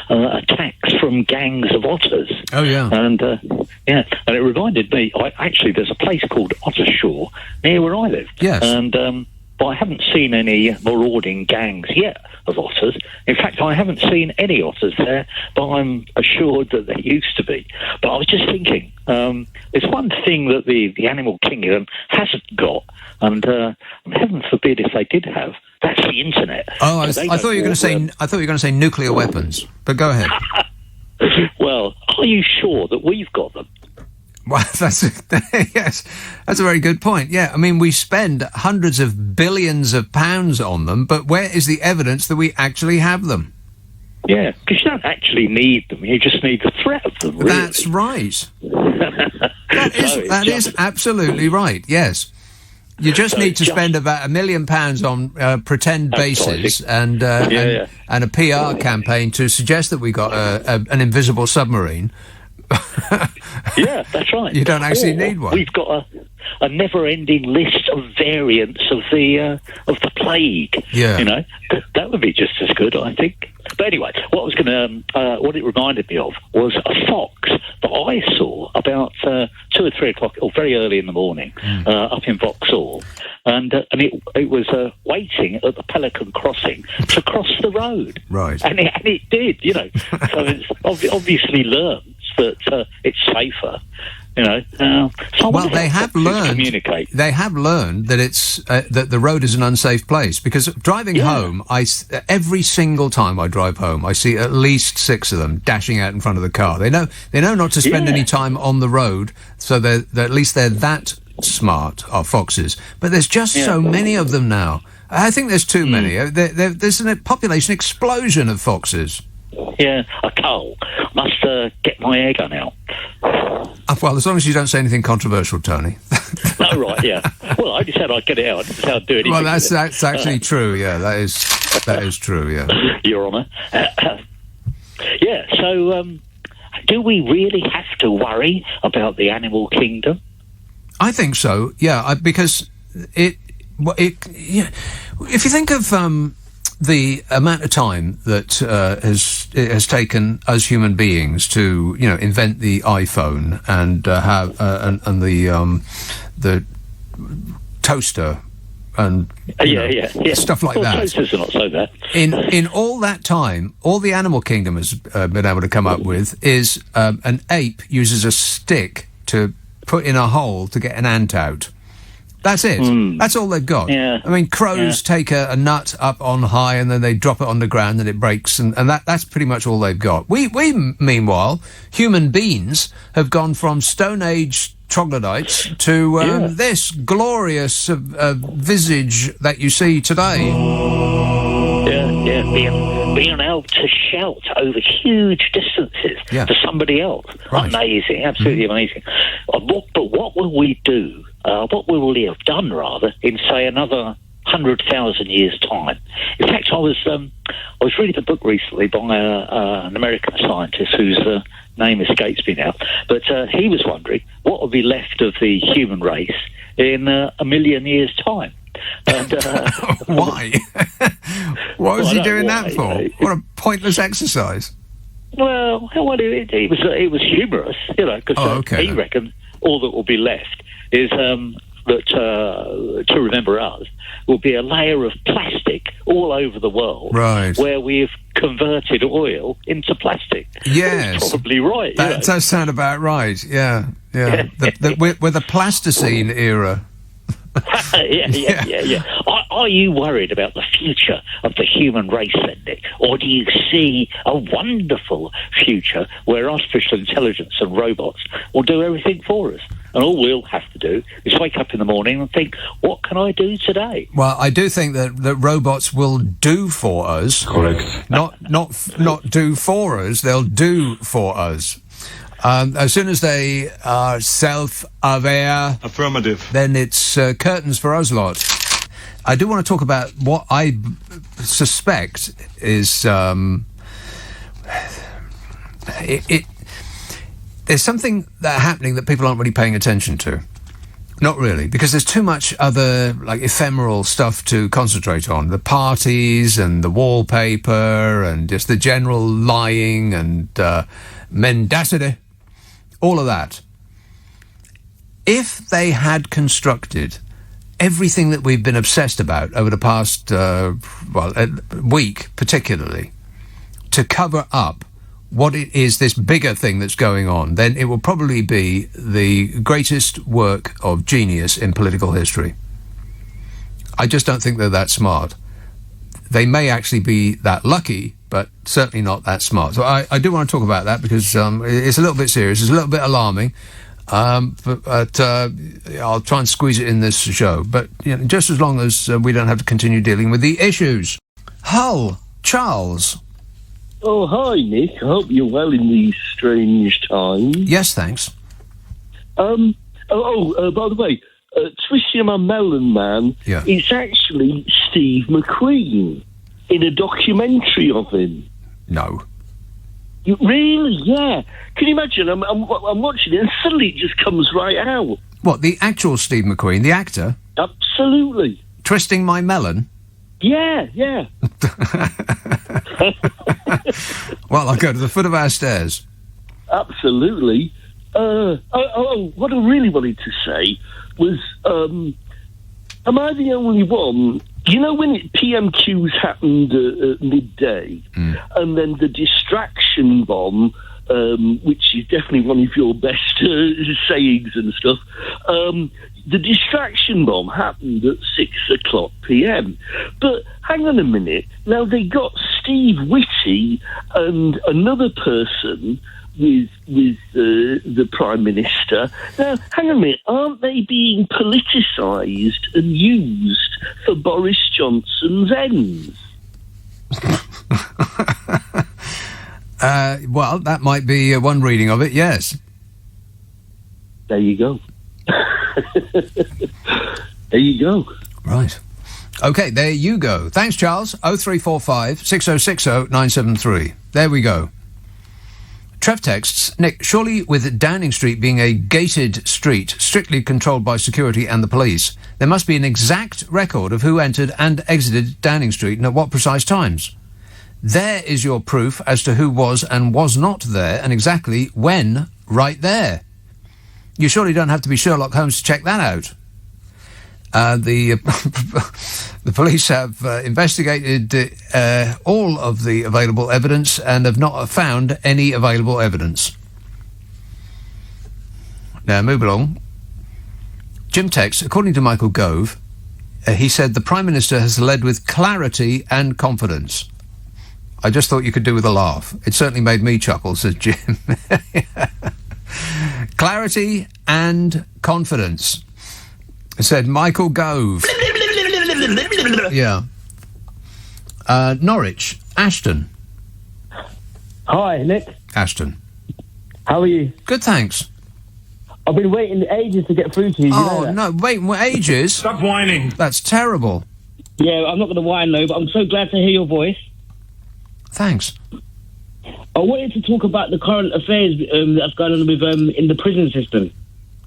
attacks from gangs of otters. Oh, yeah. And, and it reminded me, there's a place called Ottershaw near where I live. Yes. And but I haven't seen any marauding gangs yet of otters. In fact, I haven't seen any otters there, but I'm assured that there used to be. But I was just thinking, there's one thing that the animal kingdom hasn't got, and heaven forbid if they did have, that's the internet. Oh, I thought you were going to say nuclear weapons, but go ahead. Well, are you sure that we've got them? Well, that's a very good point. Yeah, I mean, we spend hundreds of billions of pounds on them, but where is the evidence that we actually have them? Yeah, because you don't actually need them; you just need the threat of them. Really. That's right. That is absolutely right. Yes, you just need to spend about £1 million on pretend bases and a PR campaign to suggest that we got an invisible submarine. Yeah, that's right. You don't actually need one. We've got a never-ending list of variants of the plague. Yeah, you know, that would be just as good, I think. But anyway, what it reminded me of was a fox that I saw about 2 or 3 o'clock, or very early in the morning, up in Vauxhall, and it was waiting at the Pelican Crossing to cross the road. Right, and it did, you know. So it's obviously learned that it's safer, you know. Well, they have learned. They have learned that it's that the road is an unsafe place, because driving home, every single time I drive home, I see at least 6 of them dashing out in front of the car. They know not to spend any time on the road, so they're at least they're that smart, are foxes. But there's just so many of them now. I think there's too many. There's a population explosion of foxes. Yeah, a cull. Must get my air gun out. Well, as long as you don't say anything controversial, Tony. No, right, yeah. Well, I just said I'd get it out. I didn't say I'd do anything. Well, that's actually true, yeah. That is true, yeah. Your Honour. Yeah, so do we really have to worry about the animal kingdom? I think so, yeah, because if you think of the amount of time that has taken us human beings to, you know, invent the iPhone and have and the toaster and stuff like that. Toasters are not so bad. In all that time, all the animal kingdom has been able to come up with is an ape uses a stick to put in a hole to get an ant out. That's it. That's all they've got. Yeah. I mean, crows take a nut up on high and then they drop it on the ground and it breaks, and that's pretty much all they've got. We meanwhile, human beings have gone from Stone Age troglodytes to this glorious visage that you see today. Being able to shout over huge distances to somebody else. Right. Amazing, absolutely amazing. But what will we do? What will we have done, rather, in, say, another 100,000 years' time? In fact, I was reading a book recently by an American scientist whose name escapes me now, but he was wondering what would be left of the human race in 1,000,000 years' time. And, why? What was he doing that for? What a pointless exercise. Well, it was humorous, you know, because he reckoned all that will be left is that to remember us will be a layer of plastic all over the world, right, where we've converted oil into plastic. Yes, that's probably right. That does sound about right. Yeah. We're the Plasticine era. Yeah. Are you worried about the future of the human race, then, Nick? Or do you see a wonderful future where artificial intelligence and robots will do everything for us? And all we'll have to do is wake up in the morning and think, what can I do today? Well, I do think that robots will do for us. Correct. Not do for us, they'll do for us. As soon as they are self-aware... Affirmative. Then it's curtains for us lot. I do want to talk about what I suspect is... there's something happening that people aren't really paying attention to. Not really, because there's too much other, like, ephemeral stuff to concentrate on. The parties and the wallpaper and just the general lying and mendacity, all of that. If they had constructed everything that we've been obsessed about over the past, week particularly, to cover up what it is, this bigger thing that's going on, then it will probably be the greatest work of genius in political history. I just don't think they're that smart. They may actually be that lucky, but certainly not that smart. So I do want to talk about that because it's a little bit serious, it's a little bit alarming, but I'll try and squeeze it in this show. But just as long as we don't have to continue dealing with the issues. Hull, Charles. Oh, hi, Nick. I hope you're well in these strange times. Yes, thanks. By the way, Twisting My Melon Man, it's actually Steve McQueen in a documentary of him. No. Really? Yeah. Can you imagine? I'm watching it and suddenly it just comes right out. What, the actual Steve McQueen, the actor? Absolutely. Twisting My Melon? Yeah. Well, I'll go to the foot of our stairs. Absolutely. What I really wanted to say was, am I the only one? You know when PMQs happened at midday, and then the distraction bomb, which is definitely one of your best sayings and stuff, the distraction bomb happened at 6:00 p.m. But hang on a minute. Now, they got Steve Whitty and another person with the Prime Minister. Now, hang on a minute. Aren't they being politicised and used for Boris Johnson's ends? Well, that might be one reading of it, yes. There you go. There you go. Right. OK, there you go. Thanks, Charles. 0345 6060 973. There we go. Trev texts, Nick, surely with Downing Street being a gated street, strictly controlled by security and the police, there must be an exact record of who entered and exited Downing Street and at what precise times. There is your proof as to who was and was not there and exactly when right there. You surely don't have to be Sherlock Holmes to check that out. The police have investigated all of the available evidence and have not found any available evidence. Now, move along. Jim texts, according to Michael Gove, he said the Prime Minister has led with clarity and confidence. I just thought you could do with a laugh. It certainly made me chuckle, says Jim. Clarity and confidence, said Michael Gove. Yeah. Norwich, Ashton. Hi, Nick. Ashton. How are you? Good, thanks. I've been waiting ages to get through to you. Oh, no, wait, ages? Stop whining. That's terrible. Yeah, I'm not going to whine, though, but I'm so glad to hear your voice. Thanks. I wanted to talk about the current affairs that's going on with in the prison system.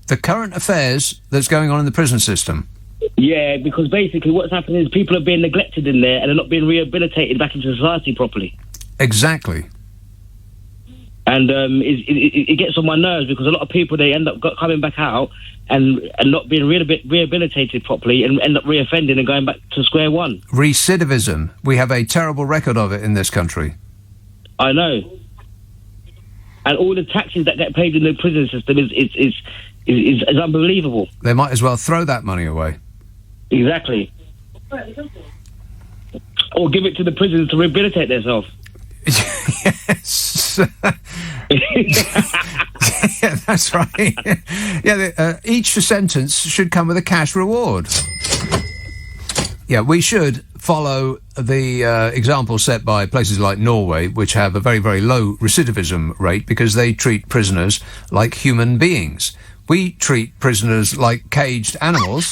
The current affairs that's going on in the prison system? Yeah, because basically what's happening is people are being neglected in there and they're not being rehabilitated back into society properly. Exactly. And it gets on my nerves because a lot of people, they end up coming back out and not being rehabilitated properly and end up reoffending and going back to square one. Recidivism. We have a terrible record of it in this country. I know. And all the taxes that get paid in the prison system is unbelievable. They might as well throw that money away. Exactly. Or give it to the prisons to rehabilitate themselves. Yes. Yeah, that's right. Yeah, each sentence should come with a cash reward. Yeah, we should follow the example set by places like Norway, which have a very, very low recidivism rate because they treat prisoners like human beings. We treat prisoners like caged animals,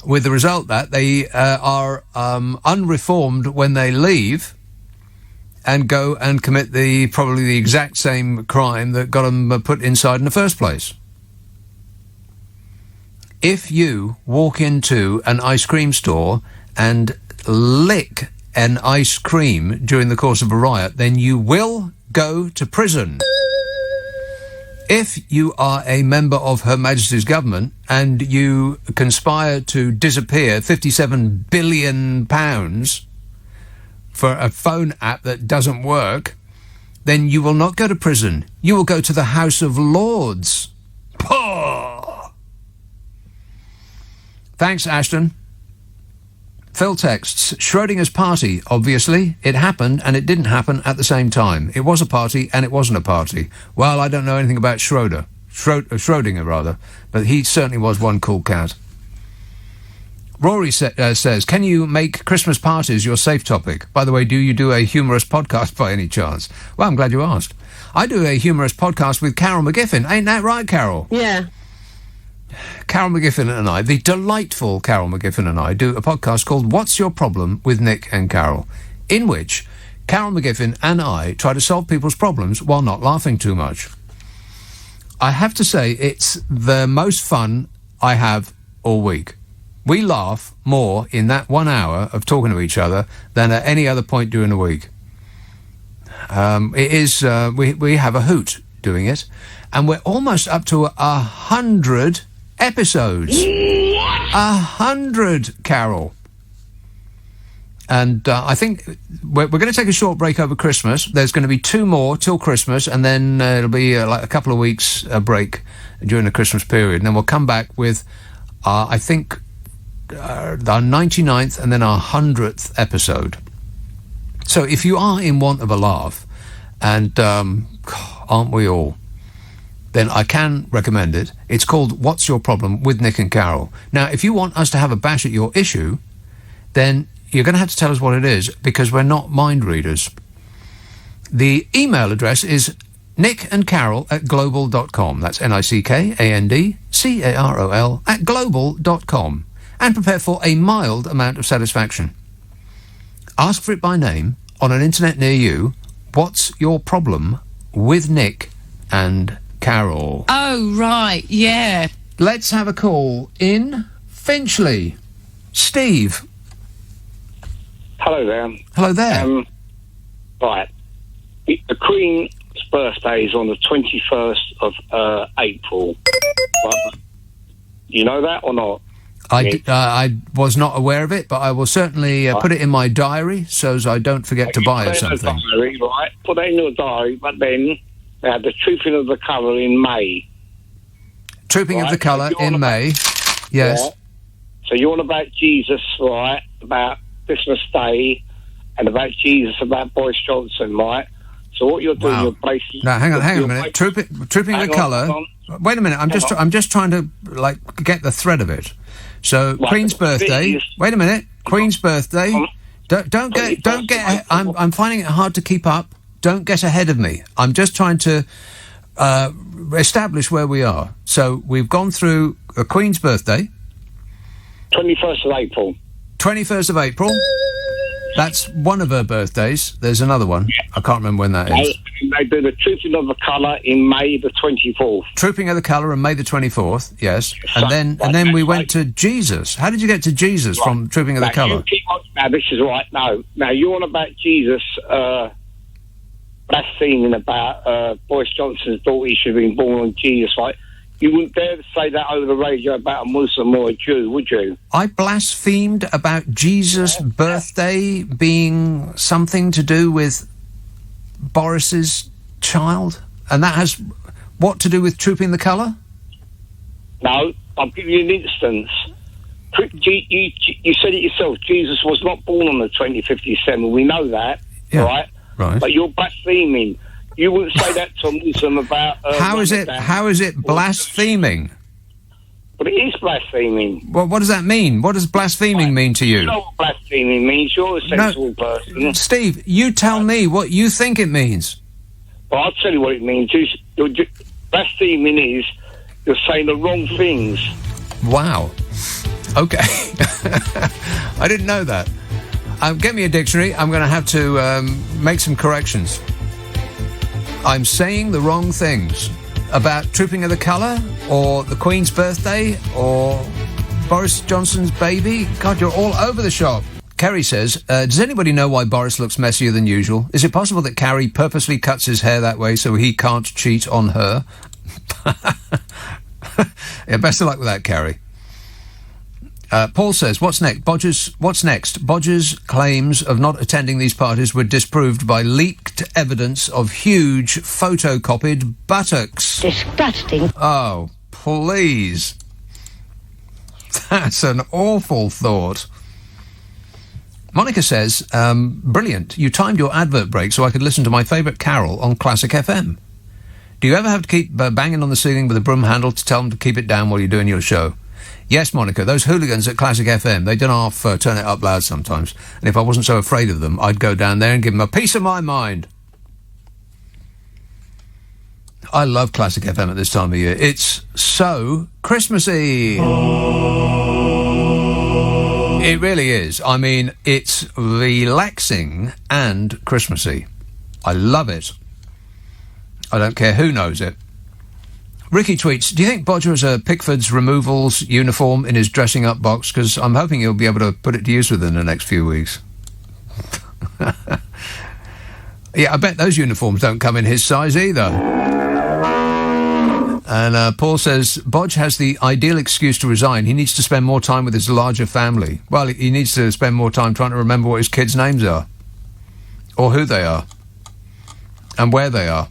with the result that they are unreformed when they leave and go and commit probably the exact same crime that got them put inside in the first place. if you walk into an ice cream store and lick an ice cream during the course of a riot, then you will go to prison. If you are a member of Her Majesty's government and you conspire to disappear £57 billion for a phone app that doesn't work, then you will not go to prison. You will go to the House of Lords. Pah! Thanks, Ashton. Phil texts, Schrodinger's party, obviously. It happened and it didn't happen at the same time. It was a party and it wasn't a party. Well, I don't know anything about Schrodinger, rather, but he certainly was one cool cat. Rory says, can you make Christmas parties your safe topic? By the way, do you do a humorous podcast by any chance? Well, I'm glad you asked. I do a humorous podcast with Carol McGiffin. Ain't that right, Carol? Yeah. Carol McGiffin and I, the delightful Carol McGiffin and I, do a podcast called What's Your Problem with Nick and Carol, in which Carol McGiffin and I try to solve people's problems while not laughing too much. I have to say, it's the most fun I have all week. We laugh more in that 1 hour of talking to each other than at any other point during the week. We have a hoot doing it, and we're almost up to 100 episodes. 100, Carol. And I think we're going to take a short break over Christmas. There's going to be 2 more till Christmas, and then it'll be like a couple of weeks break during the Christmas period. And then we'll come back with, I think, our 99th and then our 100th episode. So if you are in want of a laugh, and aren't we all, then I can recommend it. It's called What's Your Problem with Nick and Carol. Now, if you want us to have a bash at your issue, then you're going to have to tell us what it is, because we're not mind readers. The email address is nickandcarol@global.com. That's NICKANDCAROL @global.com. And prepare for a mild amount of satisfaction. Ask for it by name on an internet near you. What's your problem with Nick and Carol? Oh, right, yeah. Let's have a call in Finchley. Steve. Hello there. Hello there. Right. The Queen's birthday is on the 21st of April. Right. You know that or not? I was not aware of it, but I will certainly put it in my diary so as I don't forget to buy something. Diary, right? Put that in your diary, but then they had the Trooping of the Colour in May. Trooping of the Colour in May, yes. Right? So you're on about Jesus, right, about Christmas Day, and about Jesus, about Boris Johnson, right? So what you're doing, you're basically... Now, hang on a minute. Trooping of the Colour... Wait a minute, I'm just trying to, get the thread of it. So, right, Queen's birthday... Wait a minute. Queen's birthday... Don't get... I'm finding it hard to keep up. Don't get ahead of me. I'm just trying to establish where we are. So, we've gone through a Queen's birthday. 21st of April. 21st of April. That's one of her birthdays. There's another one. I can't remember when that is. They do the Trooping of the Colour in May the 24th. Trooping of the Colour on May the 24th, yes. And then we went to Jesus. How did you get to Jesus from Trooping of the Colour? Now, this is right. No. Now, you're on about Jesus blaspheming about Boris Johnson's daughter should have been born on Jesus, right? You wouldn't dare to say that over the radio about a Muslim or a Jew, would you? I blasphemed about Jesus' birthday being something to do with Boris's child? And that has what to do with Trooping the Colour? No, I'll give you an instance. You said it yourself, Jesus was not born on the 25th of December. We know that, right? But you're blaspheming. You wouldn't say that to a Muslim about... How is it blaspheming? But it is blaspheming. Well, what does that mean? What does blaspheming mean to you? You know what blaspheming means. You're a sensible person. Steve, you tell me what you think it means. Well, I'll tell you what it means. Blaspheming is you're saying the wrong things. Wow. Okay. I didn't know that. Get me a dictionary. I'm going to have to make some corrections. I'm saying the wrong things about Trooping of the Colour or the Queen's birthday, or Boris Johnson's baby. God, you're all over the shop. Kerry says, does anybody know why Boris looks messier than usual? Is it possible that Carrie purposely cuts his hair that way so he can't cheat on her? Yeah, best of luck with that, Kerry. Paul says, what's next? Bodger's claims of not attending these parties were disproved by leaked evidence of huge photocopied buttocks. Disgusting. Oh, please. That's an awful thought. Monica says, brilliant. You timed your advert break so I could listen to my favourite carol on Classic FM. Do you ever have to keep banging on the ceiling with a broom handle to tell them to keep it down while you're doing your show? Yes, Monica, those hooligans at Classic FM, they don't half turn it up loud sometimes. And if I wasn't so afraid of them, I'd go down there and give them a piece of my mind. I love Classic FM at this time of year. It's so Christmassy. It really is. I mean, it's relaxing and Christmassy. I love it. I don't care who knows it. Ricky tweets, do you think Bodger has a Pickford's removals uniform in his dressing up box? Because I'm hoping he'll be able to put it to use within the next few weeks. Yeah, I bet those uniforms don't come in his size either. And Paul says, Bodge has the ideal excuse to resign. He needs to spend more time with his larger family. Well, he needs to spend more time trying to remember what his kids' names are. Or who they are. And where they are.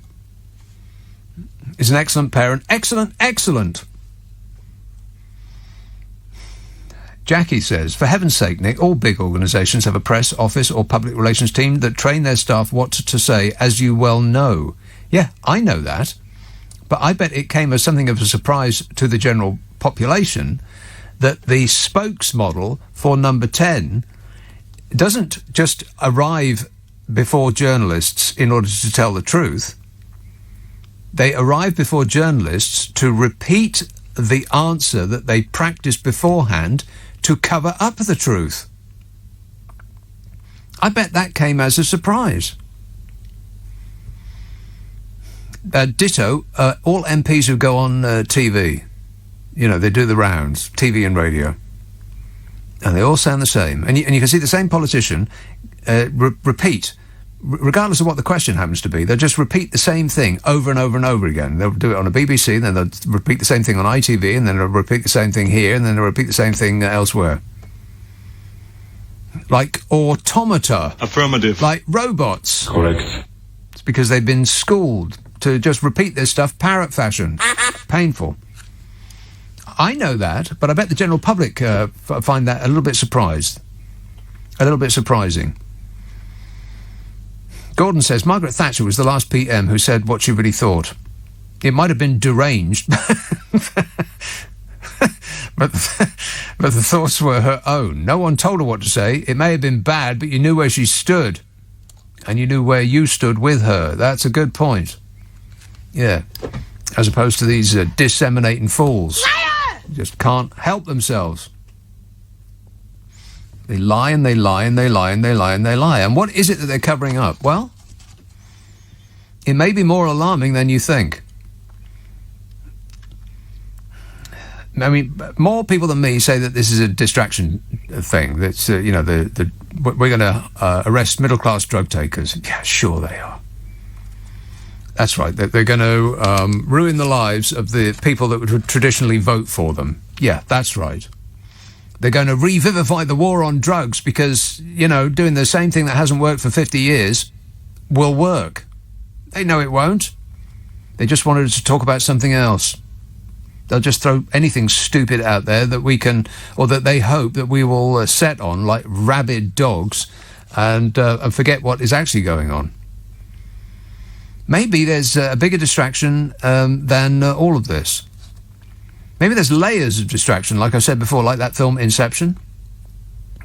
Is an excellent parent. Excellent, excellent. Jackie says, for heaven's sake, Nick, all big organisations have a press, office or public relations team that train their staff what to say, as you well know. Yeah, I know that. But I bet it came as something of a surprise to the general population that the spokesmodel for Number 10 doesn't just arrive before journalists in order to tell the truth. They arrive before journalists to repeat the answer that they practiced beforehand to cover up the truth. I bet that came as a surprise. Ditto, all MPs who go on TV, you know, they do the rounds, TV and radio, and they all sound the same. And you can see the same politician repeat, regardless of what the question happens to be, they'll just repeat the same thing over and over and over again. They'll do it on a BBC, then they'll repeat the same thing on ITV, and then they'll repeat the same thing here, and then they'll repeat the same thing elsewhere. Like automata. Affirmative. Like robots. Correct. It's because they've been schooled to just repeat this stuff parrot fashion. Painful. I know that, but I bet the general public find that a little bit surprised. A little bit surprising. Gordon says, Margaret Thatcher was the last PM who said what she really thought. It might have been deranged, but the thoughts were her own. No one told her what to say. It may have been bad, but you knew where she stood. And you knew where you stood with her. That's a good point. Yeah. As opposed to these disseminating fools. Liar! Just can't help themselves. They lie and they lie and they lie and they lie and they lie. And what is it that they're covering up? Well, it may be more alarming than you think. I mean, more people than me say that this is a distraction thing. That's, we're going to arrest middle-class drug takers. Yeah, sure they are. That's right. They're going to ruin the lives of the people that would traditionally vote for them. Yeah, that's right. They're going to revivify the war on drugs because, doing the same thing that hasn't worked for 50 years will work. They know it won't. They just wanted to talk about something else. They'll just throw anything stupid out there that we can, or that they hope that we will set on like rabid dogs and forget what is actually going on. Maybe there's a bigger distraction than all of this. Maybe there's layers of distraction, like I said before, like that film Inception.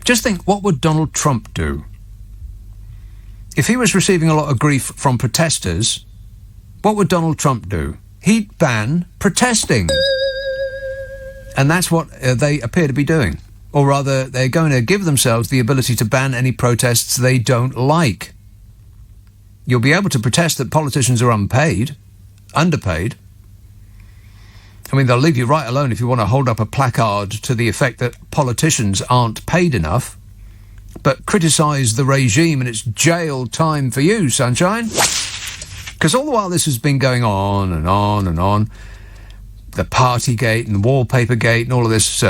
Just think, what would Donald Trump do? If he was receiving a lot of grief from protesters, what would Donald Trump do? He'd ban protesting. And that's what they appear to be doing. Or rather, they're going to give themselves the ability to ban any protests they don't like. You'll be able to protest that politicians are underpaid. I mean, they'll leave you right alone if you want to hold up a placard to the effect that politicians aren't paid enough, but criticise the regime and it's jail time for you, sunshine. Because all the while this has been going on and on and on, the Partygate and the Wallpapergate and all of this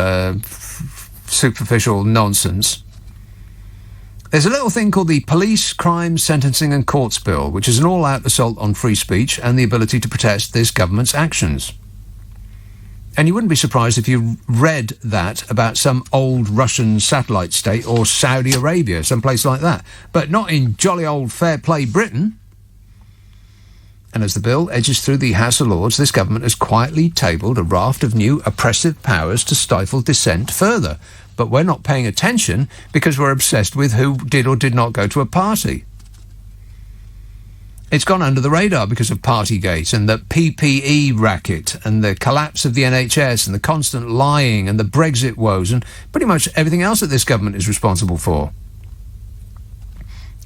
superficial nonsense, there's a little thing called the Police, Crime, Sentencing and Courts Bill, which is an all-out assault on free speech and the ability to protest this government's actions. And you wouldn't be surprised if you read that about some old Russian satellite state or Saudi Arabia, someplace like that. But not in jolly old fair play Britain. And as the bill edges through the House of Lords, this government has quietly tabled a raft of new oppressive powers to stifle dissent further. But we're not paying attention because we're obsessed with who did or did not go to a party. It's gone under the radar because of Partygate and the PPE racket and the collapse of the NHS and the constant lying and the Brexit woes and pretty much everything else that this government is responsible for.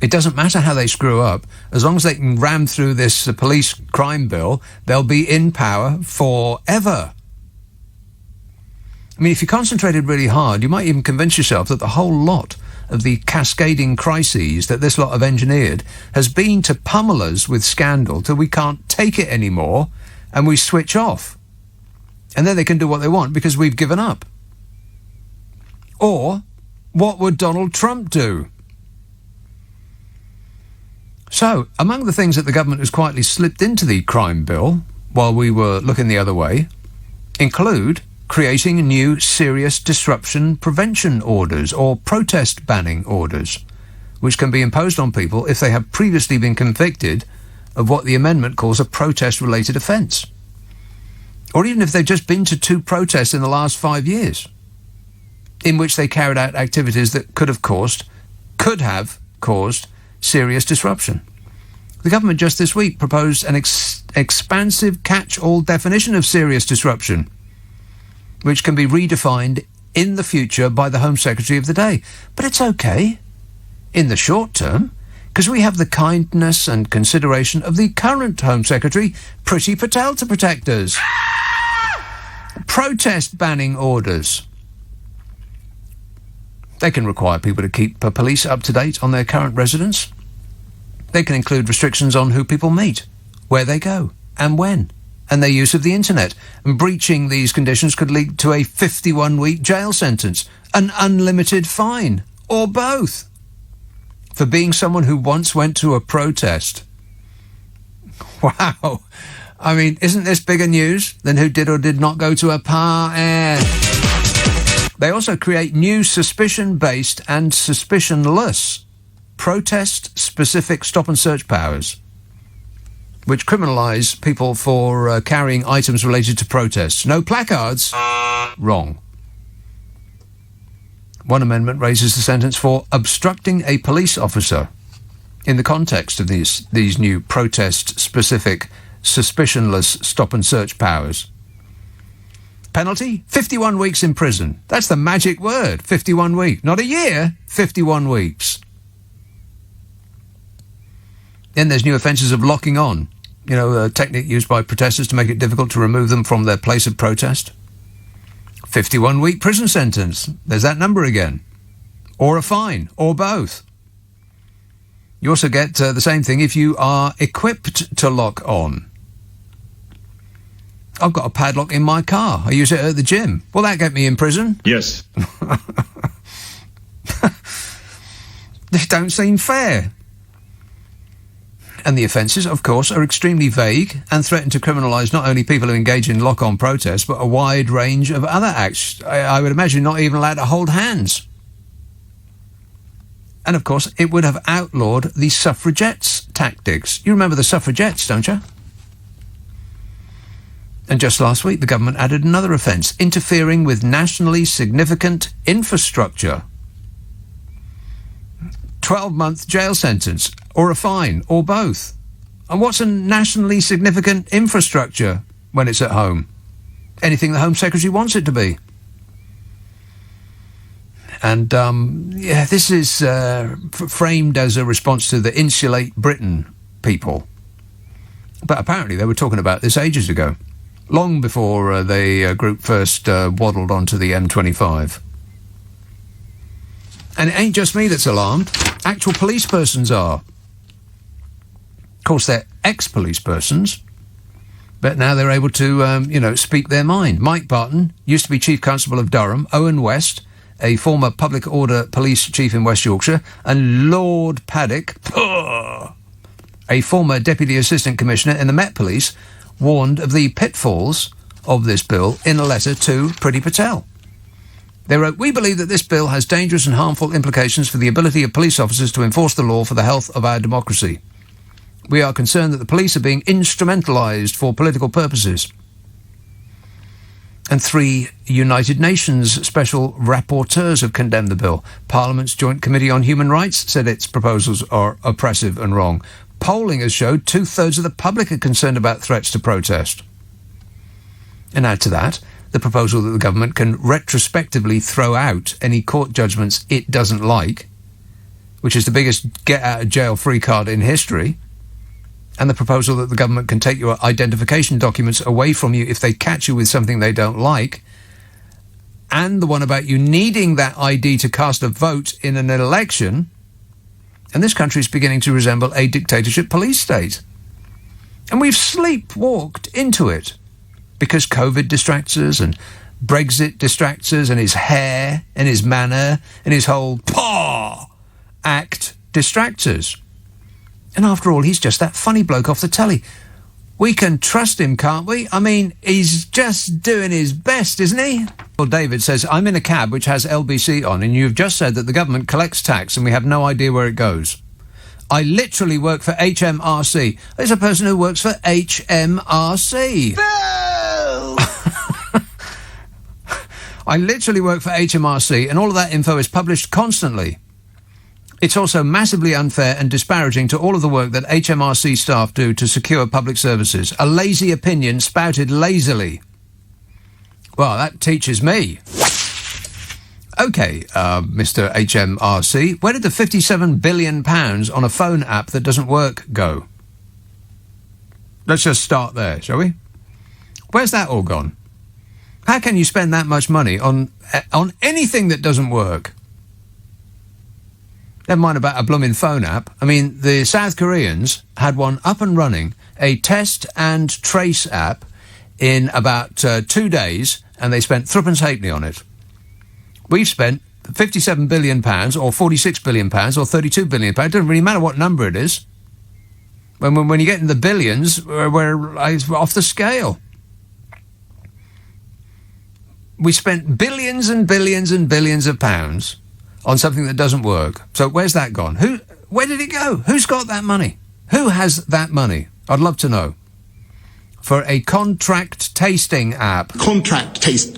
It doesn't matter how they screw up. As long as they can ram through this police crime bill, they'll be in power forever. I mean, if you concentrated really hard, you might even convince yourself that the whole lot of the cascading crises that this lot have engineered has been to pummel us with scandal till we can't take it anymore and we switch off. And then they can do what they want because we've given up. Or, what would Donald Trump do? So, among the things that the government has quietly slipped into the crime bill while we were looking the other way include creating new serious disruption prevention orders or protest banning orders, which can be imposed on people if they have previously been convicted of what the amendment calls a protest-related offence, or even if they've just been to 2 protests in the last 5 years, in which they carried out activities that could have caused serious disruption. The government just this week proposed an expansive catch-all definition of serious disruption, which can be redefined in the future by the Home Secretary of the day. But it's okay, in the short term, because we have the kindness and consideration of the current Home Secretary, Priti Patel, to protect us. Protest banning orders. They can require people to keep police up to date on their current residence. They can include restrictions on who people meet, where they go, and when, and their use of the internet. And breaching these conditions could lead to a 51-week jail sentence, an unlimited fine, or both, for being someone who once went to a protest. Wow. I mean, isn't this bigger news than who did or did not go to a party? They also create new suspicion-based and suspicionless protest-specific stop-and-search powers, which criminalise people for carrying items related to protests. No placards? Wrong. One amendment raises the sentence for obstructing a police officer in the context of these new protest-specific, suspicionless stop-and-search powers. Penalty? 51 weeks in prison. That's the magic word, 51 weeks. Not a year, 51 weeks. Then there's new offences of locking on. You know, a technique used by protesters to make it difficult to remove them from their place of protest. 51-week prison sentence. There's that number again. Or a fine, or both. You also get the same thing if you are equipped to lock on. I've got a padlock in my car. I use it at the gym. Will that get me in prison? Yes. This don't seem fair. And the offences, of course, are extremely vague and threaten to criminalise not only people who engage in lock-on protests, but a wide range of other acts. I would imagine not even allowed to hold hands. And, of course, it would have outlawed the suffragettes' tactics. You remember the suffragettes, don't you? And just last week, the government added another offence, interfering with nationally significant infrastructure. 12-month jail sentence, or a fine, or both. And what's a nationally significant infrastructure when it's at home? Anything the Home Secretary wants it to be. And, this is framed as a response to the Insulate Britain people. But apparently they were talking about this ages ago. long before the group first waddled onto the M25. And it ain't just me that's alarmed. Actual police persons are. Of course, they're ex-police persons, but now they're able to, speak their mind. Mike Barton used to be Chief Constable of Durham. Owen West, a former public order police chief in West Yorkshire. And Lord Paddock, a former Deputy Assistant Commissioner in the Met Police, warned of the pitfalls of this bill in a letter to Priti Patel. They wrote, "We believe that this bill has dangerous and harmful implications for the ability of police officers to enforce the law for the health of our democracy. We are concerned that the police are being instrumentalised for political purposes." And 3 United Nations special rapporteurs have condemned the bill. Parliament's Joint Committee on Human Rights said its proposals are oppressive and wrong. Polling has showed 2/3 of the public are concerned about threats to protest. And add to that the proposal that the government can retrospectively throw out any court judgments it doesn't like, which is the biggest get-out-of-jail-free card in history, and the proposal that the government can take your identification documents away from you if they catch you with something they don't like, and the one about you needing that ID to cast a vote in an election, and this country is beginning to resemble a dictatorship police state. And we've sleepwalked into it because COVID distracts us, and Brexit distracts us, and his hair, and his manner, and his whole paw act distracts us. And after all, he's just that funny bloke off the telly. We can trust him, can't we? I mean, he's just doing his best, isn't he? Well, David says, "I'm in a cab which has LBC on, and you've just said that the government collects tax and we have no idea where it goes. I literally work for HMRC. There's a person who works for HMRC. No! I literally work for HMRC, and all of that info is published constantly. It's also massively unfair and disparaging to all of the work that HMRC staff do to secure public services. A lazy opinion spouted lazily." Well, that teaches me. OK, Mr. HMRC, where did the £57 billion on a phone app that doesn't work go? Let's just start there, shall we? Where's that all gone? How can you spend that much money on anything that doesn't work? Never mind about a blooming phone app. I mean, the South Koreans had one up and running, a test and trace app, in about 2 days, and they spent threepence halfpenny on it. We've spent £57 billion, or £46 billion, or £32 billion. It doesn't really matter what number it is. When you get in the billions, we're off the scale. We spent billions and billions and billions of pounds on something that doesn't work. So where's that gone? Where did it go? Who's got that money? Who has that money? I'd love to know. For a contract tasting app. Contact tasting,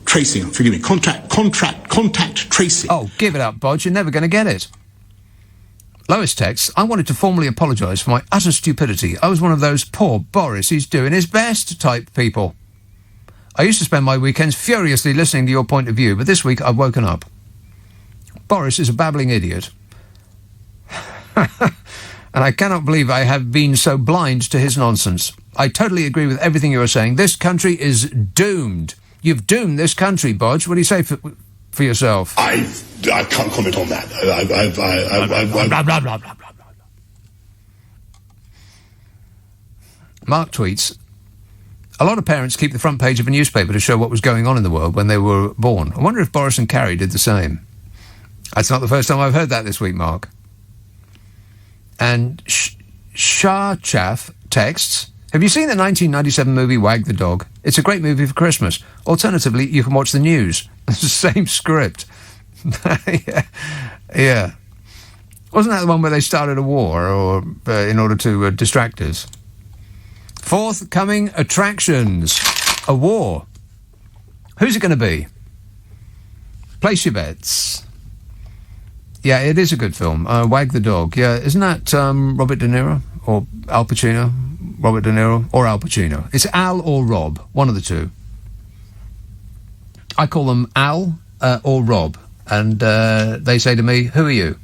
tracing. Forgive me. Contact tracing. Oh, give it up, Bodge. You're never going to get it. Lois texts, "I wanted to formally apologise for my utter stupidity. I was one of those poor Boris, he's doing his best type people. I used to spend my weekends furiously listening to your point of view, but this week I've woken up. Boris is a babbling idiot. And I cannot believe I have been so blind to his nonsense. I totally agree with everything you are saying. This country is doomed. You've doomed this country, Bodge. What do you say for yourself?" I can't comment on that. Blah, blah, blah, blah, blah. Mark tweets, "A lot of parents keep the front page of a newspaper to show what was going on in the world when they were born. I wonder if Boris and Carrie did the same." That's not the first time I've heard that this week, Mark. And Shah Chaff texts, "Have you seen the 1997 movie Wag the Dog? It's a great movie for Christmas. Alternatively, you can watch the news. It's the same script." Yeah. Wasn't that the one where they started a war or in order to distract us? Forthcoming attractions. A war. Who's it going to be? Place your bets. Yeah, it is a good film. Wag the Dog. Yeah, isn't that Robert De Niro? Or Al Pacino? Robert De Niro? Or Al Pacino? It's Al or Rob. One of the two. I call them Al or Rob. And they say to me, "Who are you?"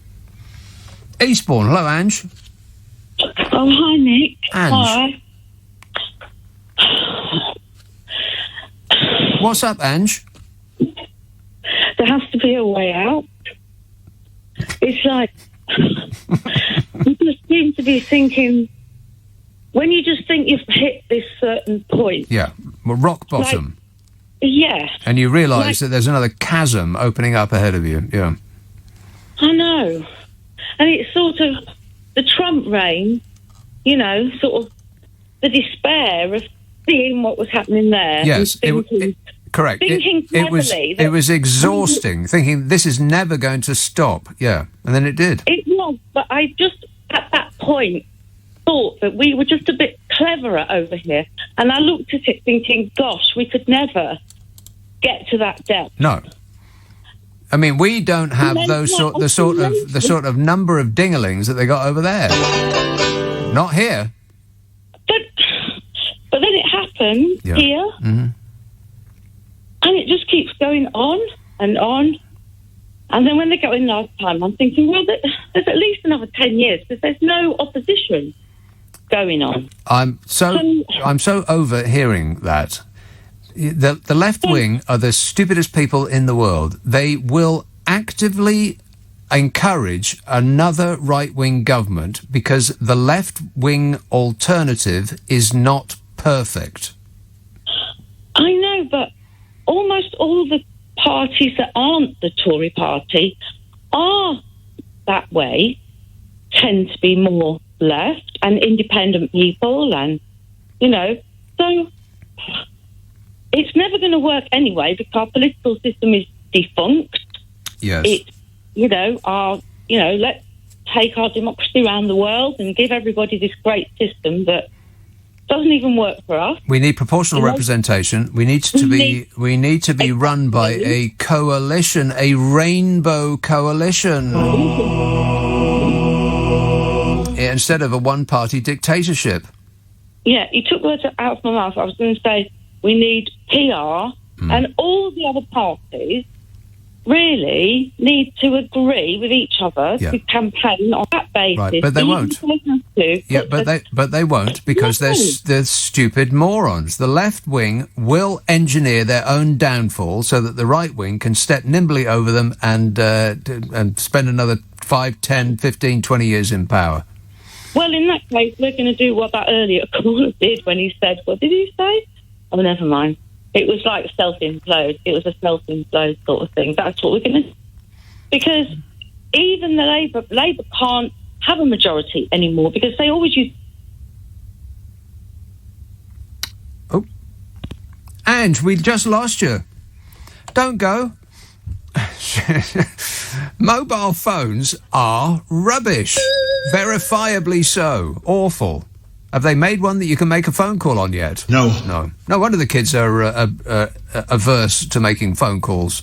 Eastbourne. Hello, Ange. Oh, hi, Nick. Ange. Hi. What's up, Ange? There has to be a way out. It's like you just seem to be thinking when you just think you've hit this certain point. Yeah, well, rock bottom. Yeah. And you realise that there's another chasm opening up ahead of you. Yeah. I know. And it's sort of the Trump reign, you know, sort of the despair of seeing what was happening there. Yes, and thinking, correct. Thinking It was exhausting, thinking this is never going to stop. Yeah, and then it did. It was, but I just, at that point, thought that we were just a bit cleverer over here. And I looked at it thinking, gosh, we could never get to that depth. No. I mean, we don't have the sort of number of dinglings that they got over there. Not here. But then it happened here, and it just keeps going on and on. And then when they go in last time, I'm thinking, well, there's at least another 10 years because there's no opposition going on. I'm so over hearing that. The left wing are the stupidest people in the world. They will actively encourage another right-wing government because the left-wing alternative is not perfect. I know, but almost all the parties that aren't the Tory party are that way, tend to be more left and independent people and, you know, so it's never going to work anyway because our political system is defunct. Yes. It's, let's take our democracy around the world and give everybody this great system that doesn't even work for us. We need proportional representation. We need to be run by a coalition, a rainbow coalition, instead of a one-party dictatorship. Yeah, you took words out of my mouth. I was going to say we need PR, and all the other parties really need to agree with each other to campaign on that basis. Right, but they won't. Yeah, but they won't because they're stupid morons. The left wing will engineer their own downfall so that the right wing can step nimbly over them and spend another 5, 10, 15, 20 years in power. Well, in that case, we're going to do what that earlier caller did when he said, what did he say? Oh, never mind. It was like self-implode. It was a self-implode sort of thing. That's what we're going to do. Because even the Labour can't have a majority anymore because they always use... Oh. Ange, we just lost you. Don't go. Mobile phones are rubbish. Verifiably so. Awful. Have they made one that you can make a phone call on yet? No. No wonder the kids are averse to making phone calls.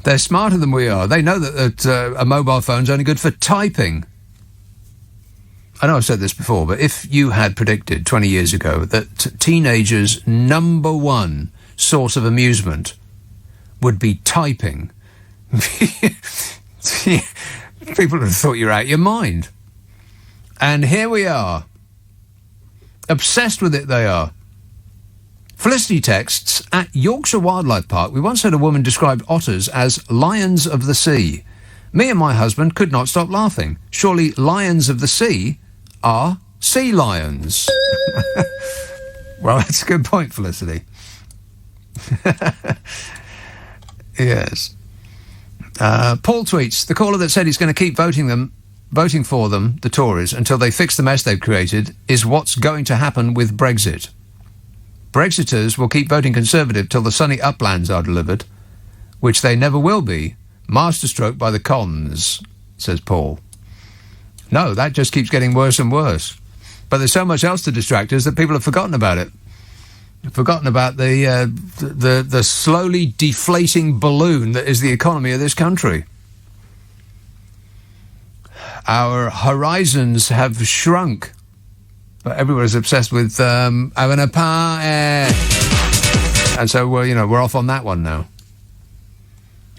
They're smarter than we are. They know that a mobile phone's only good for typing. I know I've said this before, but if you had predicted 20 years ago that teenagers' number one source of amusement would be typing, people would have thought you're out of your mind. And here we are. Obsessed with it, they are. Felicity texts, at Yorkshire Wildlife Park, we once heard a woman describe otters as lions of the sea. Me and my husband could not stop laughing. Surely lions of the sea are sea lions. Well, that's a good point, Felicity. Yes. Paul tweets, the caller that said he's going to keep voting for them, the Tories, until they fix the mess they've created, is what's going to happen with Brexit. Brexiters will keep voting Conservative till the sunny uplands are delivered, which they never will be. Masterstroke by the cons, says Paul. No, that just keeps getting worse and worse. But there's so much else to distract us that people have forgotten about it. Forgotten about the slowly deflating balloon that is the economy of this country. Our horizons have shrunk, but everybody's obsessed with having a party, and so we're off on that one now.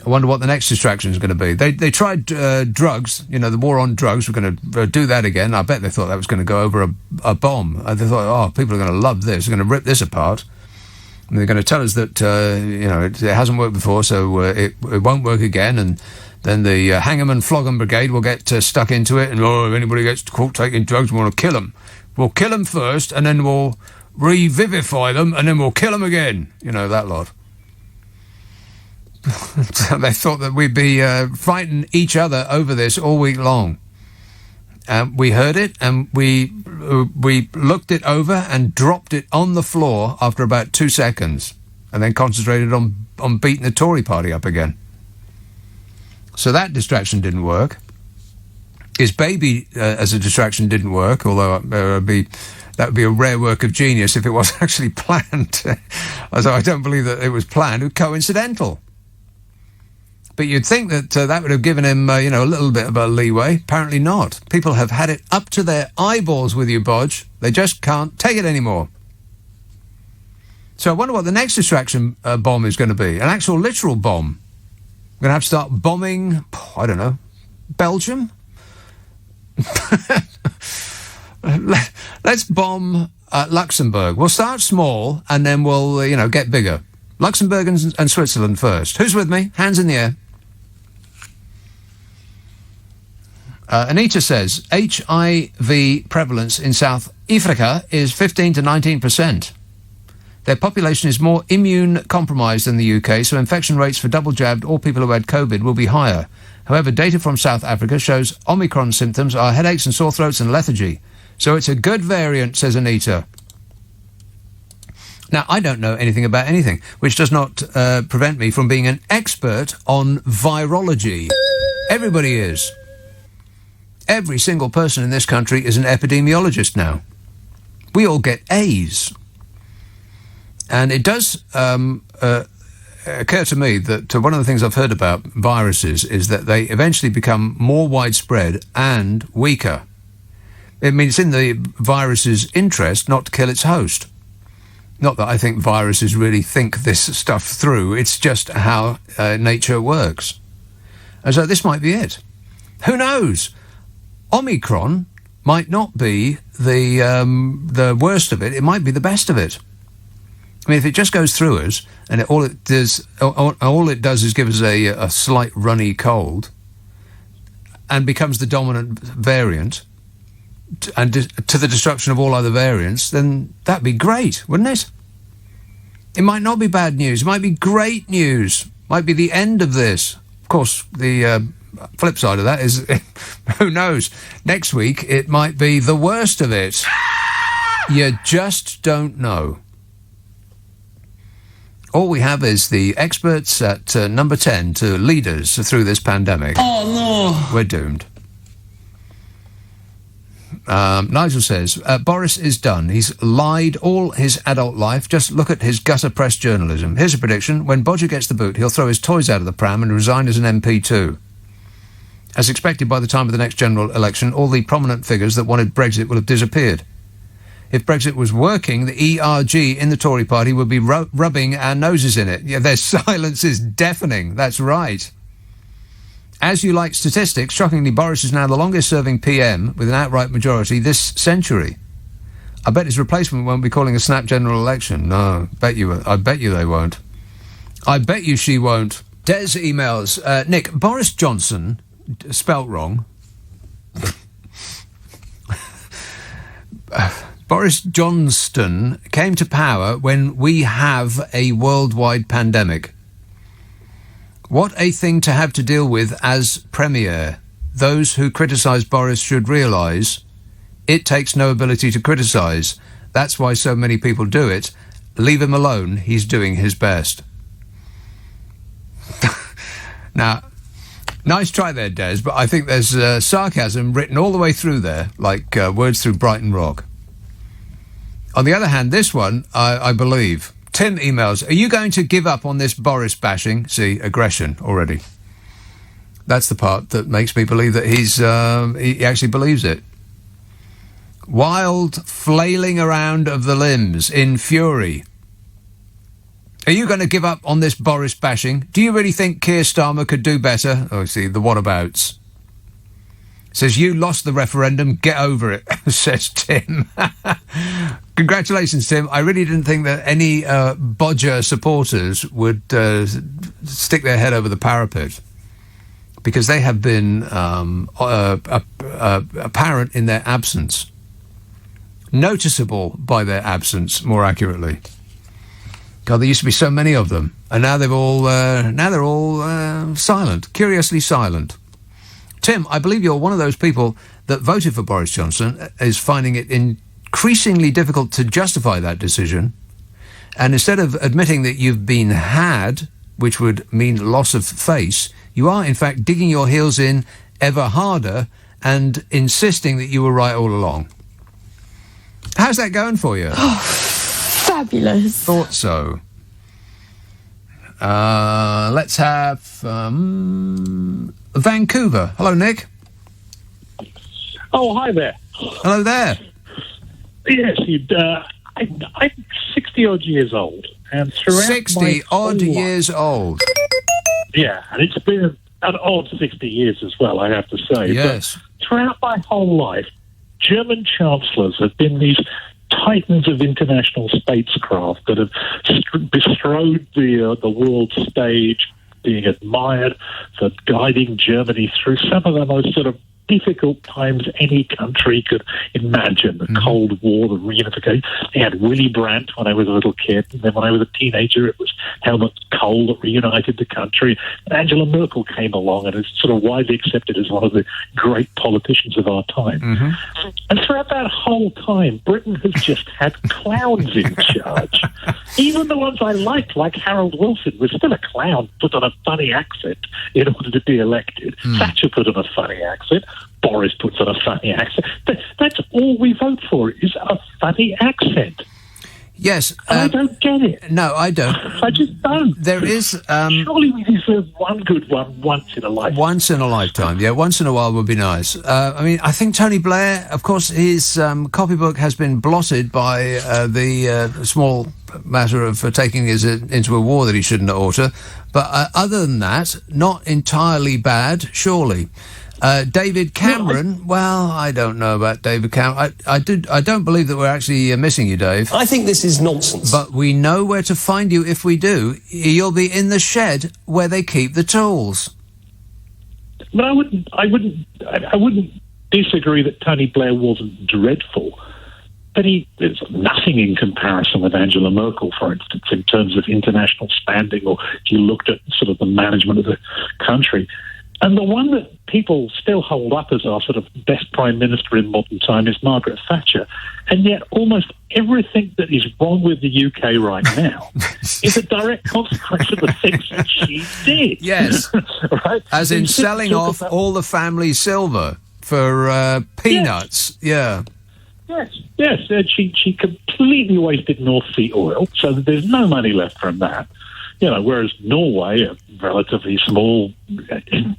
I wonder what the next distraction is going to be. They tried drugs, the war on drugs. We're going to do that again. I bet they thought that was going to go over a bomb. They thought, people are going to love this. They're going to rip this apart. And they're going to tell us that, it hasn't worked before, so it won't work again, and then the hang 'em and flog 'em brigade will get stuck into it, and, if anybody gets caught taking drugs, we want to kill them. We'll kill them first, and then we'll revivify them, and then we'll kill them again. That lot. So they thought that we'd be fighting each other over this all week long. We heard it, and we looked it over and dropped it on the floor after about 2 seconds, and then concentrated on beating the Tory party up again. So that distraction didn't work. His baby as a distraction didn't work, although that would be a rare work of genius if it was actually planned. So I don't believe that it was planned. It was coincidental. But you'd think that that would have given him, a little bit of a leeway. Apparently not. People have had it up to their eyeballs with you, Bodge. They just can't take it anymore. So I wonder what the next distraction bomb is going to be. An actual literal bomb. We're going to have to start bombing, I don't know, Belgium? Let's bomb Luxembourg. We'll start small, and then we'll, get bigger. Luxembourg and Switzerland first. Who's with me? Hands in the air. Anita says, HIV prevalence in South Africa is 15 to 19%. Their population is more immune compromised than the UK, so infection rates for double-jabbed or people who had COVID will be higher. However, data from South Africa shows Omicron symptoms are headaches and sore throats and lethargy. So it's a good variant, says Anita. Now, I don't know anything about anything, which does not prevent me from being an expert on virology. Everybody is. Every single person in this country is an epidemiologist now. We all get A's. And it does occur to me that one of the things I've heard about viruses is that they eventually become more widespread and weaker. I mean, it's in the virus's interest not to kill its host. Not that I think viruses really think this stuff through. It's just how nature works. And so this might be it. Who knows? Omicron might not be the worst of it. It might be the best of it. I mean, if it just goes through us and all it does is give us a slight runny cold and becomes the dominant variant and to the destruction of all other variants, then that'd be great, wouldn't it? It might not be bad news. It might be great news. Might be the end of this. Of course, the flip side of that is, who knows? Next week, it might be the worst of it. You just don't know. All we have is the experts at number 10 to lead us through this pandemic. Oh, no. We're doomed. Nigel says, Boris is done. He's lied all his adult life. Just look at his gutter press journalism. Here's a prediction. When Bodger gets the boot, he'll throw his toys out of the pram and resign as an MP too. As expected, by the time of the next general election, all the prominent figures that wanted Brexit will have disappeared. If Brexit was working, the ERG in the Tory party would be rubbing our noses in it. Yeah, their silence is deafening. That's right. As you like statistics, shockingly, Boris is now the longest-serving PM with an outright majority this century. I bet his replacement won't be calling a snap general election. No, I bet you they won't. I bet you she won't. Des emails, Nick, Boris Johnson, spelt wrong. Boris Johnston came to power when we have a worldwide pandemic. What a thing to have to deal with as Premier. Those who criticise Boris should realise it takes no ability to criticise. That's why so many people do it. Leave him alone. He's doing his best. Now, nice try there, Des, but I think there's sarcasm written all the way through there, like words through Brighton Rock. On the other hand, this one, I believe. Tim emails, are you going to give up on this Boris bashing? See, aggression already. That's the part that makes me believe that he actually believes it. Wild flailing around of the limbs in fury. Are you going to give up on this Boris bashing? Do you really think Keir Starmer could do better? Oh, see, the whatabouts. Says, you lost the referendum, get over it, says Tim. Congratulations, Tim. I really didn't think that any Bodger supporters would stick their head over the parapet, because they have been apparent in their absence. Noticeable by their absence, more accurately. God, there used to be so many of them, and now they're all silent, curiously silent. Tim, I believe you're one of those people that voted for Boris Johnson, is finding it increasingly difficult to justify that decision, and instead of admitting that you've been had, which would mean loss of face, you are in fact digging your heels in ever harder and insisting that you were right all along. How's that going for you? Oh, fabulous. Thought so. Let's have Vancouver. Hello, Nick. Oh, hi there. Hello there. Yes, I'm 60-odd years old. And 60-odd years old. Yeah, and it's been an odd 60 years as well, I have to say. Yes. But throughout my whole life, German chancellors have been these titans of international spacecraft that have bestrode the world stage, being admired for guiding Germany through some of the most sort of difficult times any country could imagine. The Cold War, the reunification. They had Willy Brandt when I was a little kid, and then when I was a teenager, it was Helmut Kohl that reunited the country. And Angela Merkel came along and is sort of widely accepted as one of the great politicians of our time. And throughout that whole time, Britain has just had clowns in charge. Even the ones I liked, like Harold Wilson, was still a clown, put on a funny accent in order to be elected. Thatcher put on a funny accent. Boris puts on a funny accent. That's all we vote for, is a funny accent. Yes. I don't get it. No, I don't. I just don't. There is... surely we deserve one good one once in a lifetime. Once in a lifetime, yeah. Once in a while would be nice. I mean, I think Tony Blair, of course, his copybook has been blotted by the small matter of taking us into a war that he shouldn't oughta. But other than that, not entirely bad, surely. David Cameron, well, I don't know about David Cameron. I don't believe that we're actually missing you, Dave. I think this is nonsense. But we know where to find you if we do. You'll be in the shed where they keep the tools. But I wouldn't disagree that Tony Blair wasn't dreadful. But there's nothing in comparison with Angela Merkel, for instance, in terms of international standing, or if you looked at sort of the management of the country. And the one that people still hold up as our sort of best prime minister in modern time is Margaret Thatcher. And yet almost everything that is wrong with the UK right now is a direct consequence of the things that she did. Yes. Right? As in selling off all the family silver for peanuts. Yes. Yes. She completely wasted North Sea oil, so that there's no money left from that. You know, whereas Norway, a relatively small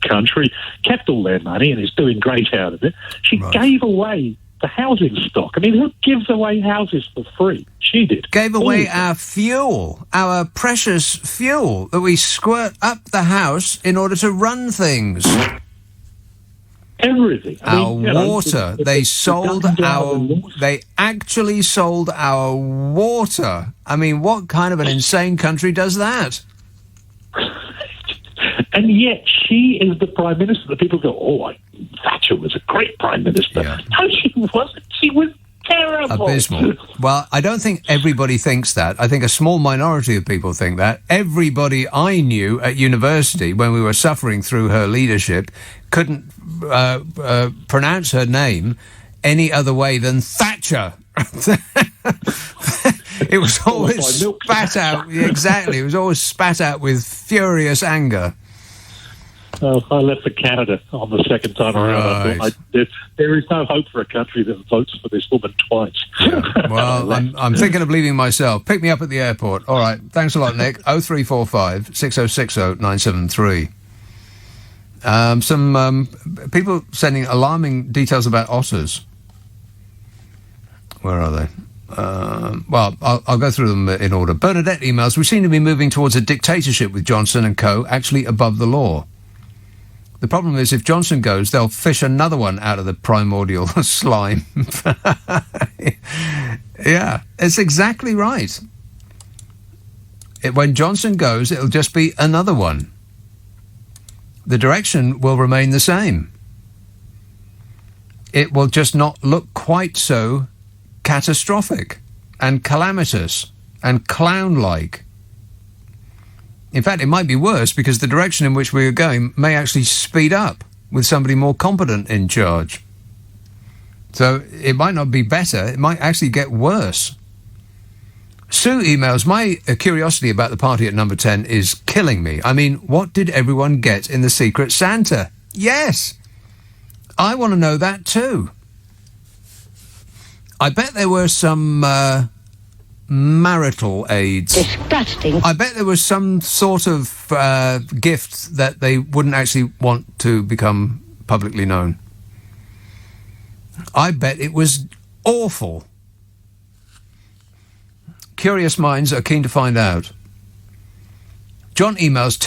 country, kept all their money and is doing great out of it. She gave away the housing stock. I mean, who gives away houses for free? She did. Gave away our fuel, our precious fuel that we squirt up the house in order to run things. Everything. Our water. They sold our... They actually sold our water. I mean, what kind of an insane country does that? And yet she is the prime minister that people go, Thatcher was a great prime minister. Yeah. No, she wasn't. She was terrible. Abysmal. Well, I don't think everybody thinks that. I think a small minority of people think that. Everybody I knew at university, when we were suffering through her leadership, couldn't pronounce her name any other way than Thatcher. It was always spat out. Exactly. It was always spat out with furious anger. I left for Canada on the second time around. I thought there is no hope for a country that votes for this woman twice. Yeah. Well, I'm thinking of leaving myself. Pick me up at the airport. All right. Thanks a lot, Nick. 0345 6060 973. Some people sending alarming details about otters. Where are they? Well, I'll go through them in order. Bernadette emails, we seem to be moving towards a dictatorship with Johnson and co. actually above the law. The problem is if Johnson goes, they'll fish another one out of the primordial slime. Yeah, it's exactly right. When Johnson goes, it'll just be another one. The direction will remain the same. It will just not look quite so catastrophic and calamitous and clown-like. In fact, it might be worse because the direction in which we are going may actually speed up with somebody more competent in charge. So it might not be better, it might actually get worse. Sue emails, my curiosity about the party at number 10 is killing me. I mean, what did everyone get in the Secret Santa? Yes! I want to know that too. I bet there were some marital aids. Disgusting. I bet there was some sort of gift that they wouldn't actually want to become publicly known. I bet it was awful. Curious minds are keen to find out. John emails,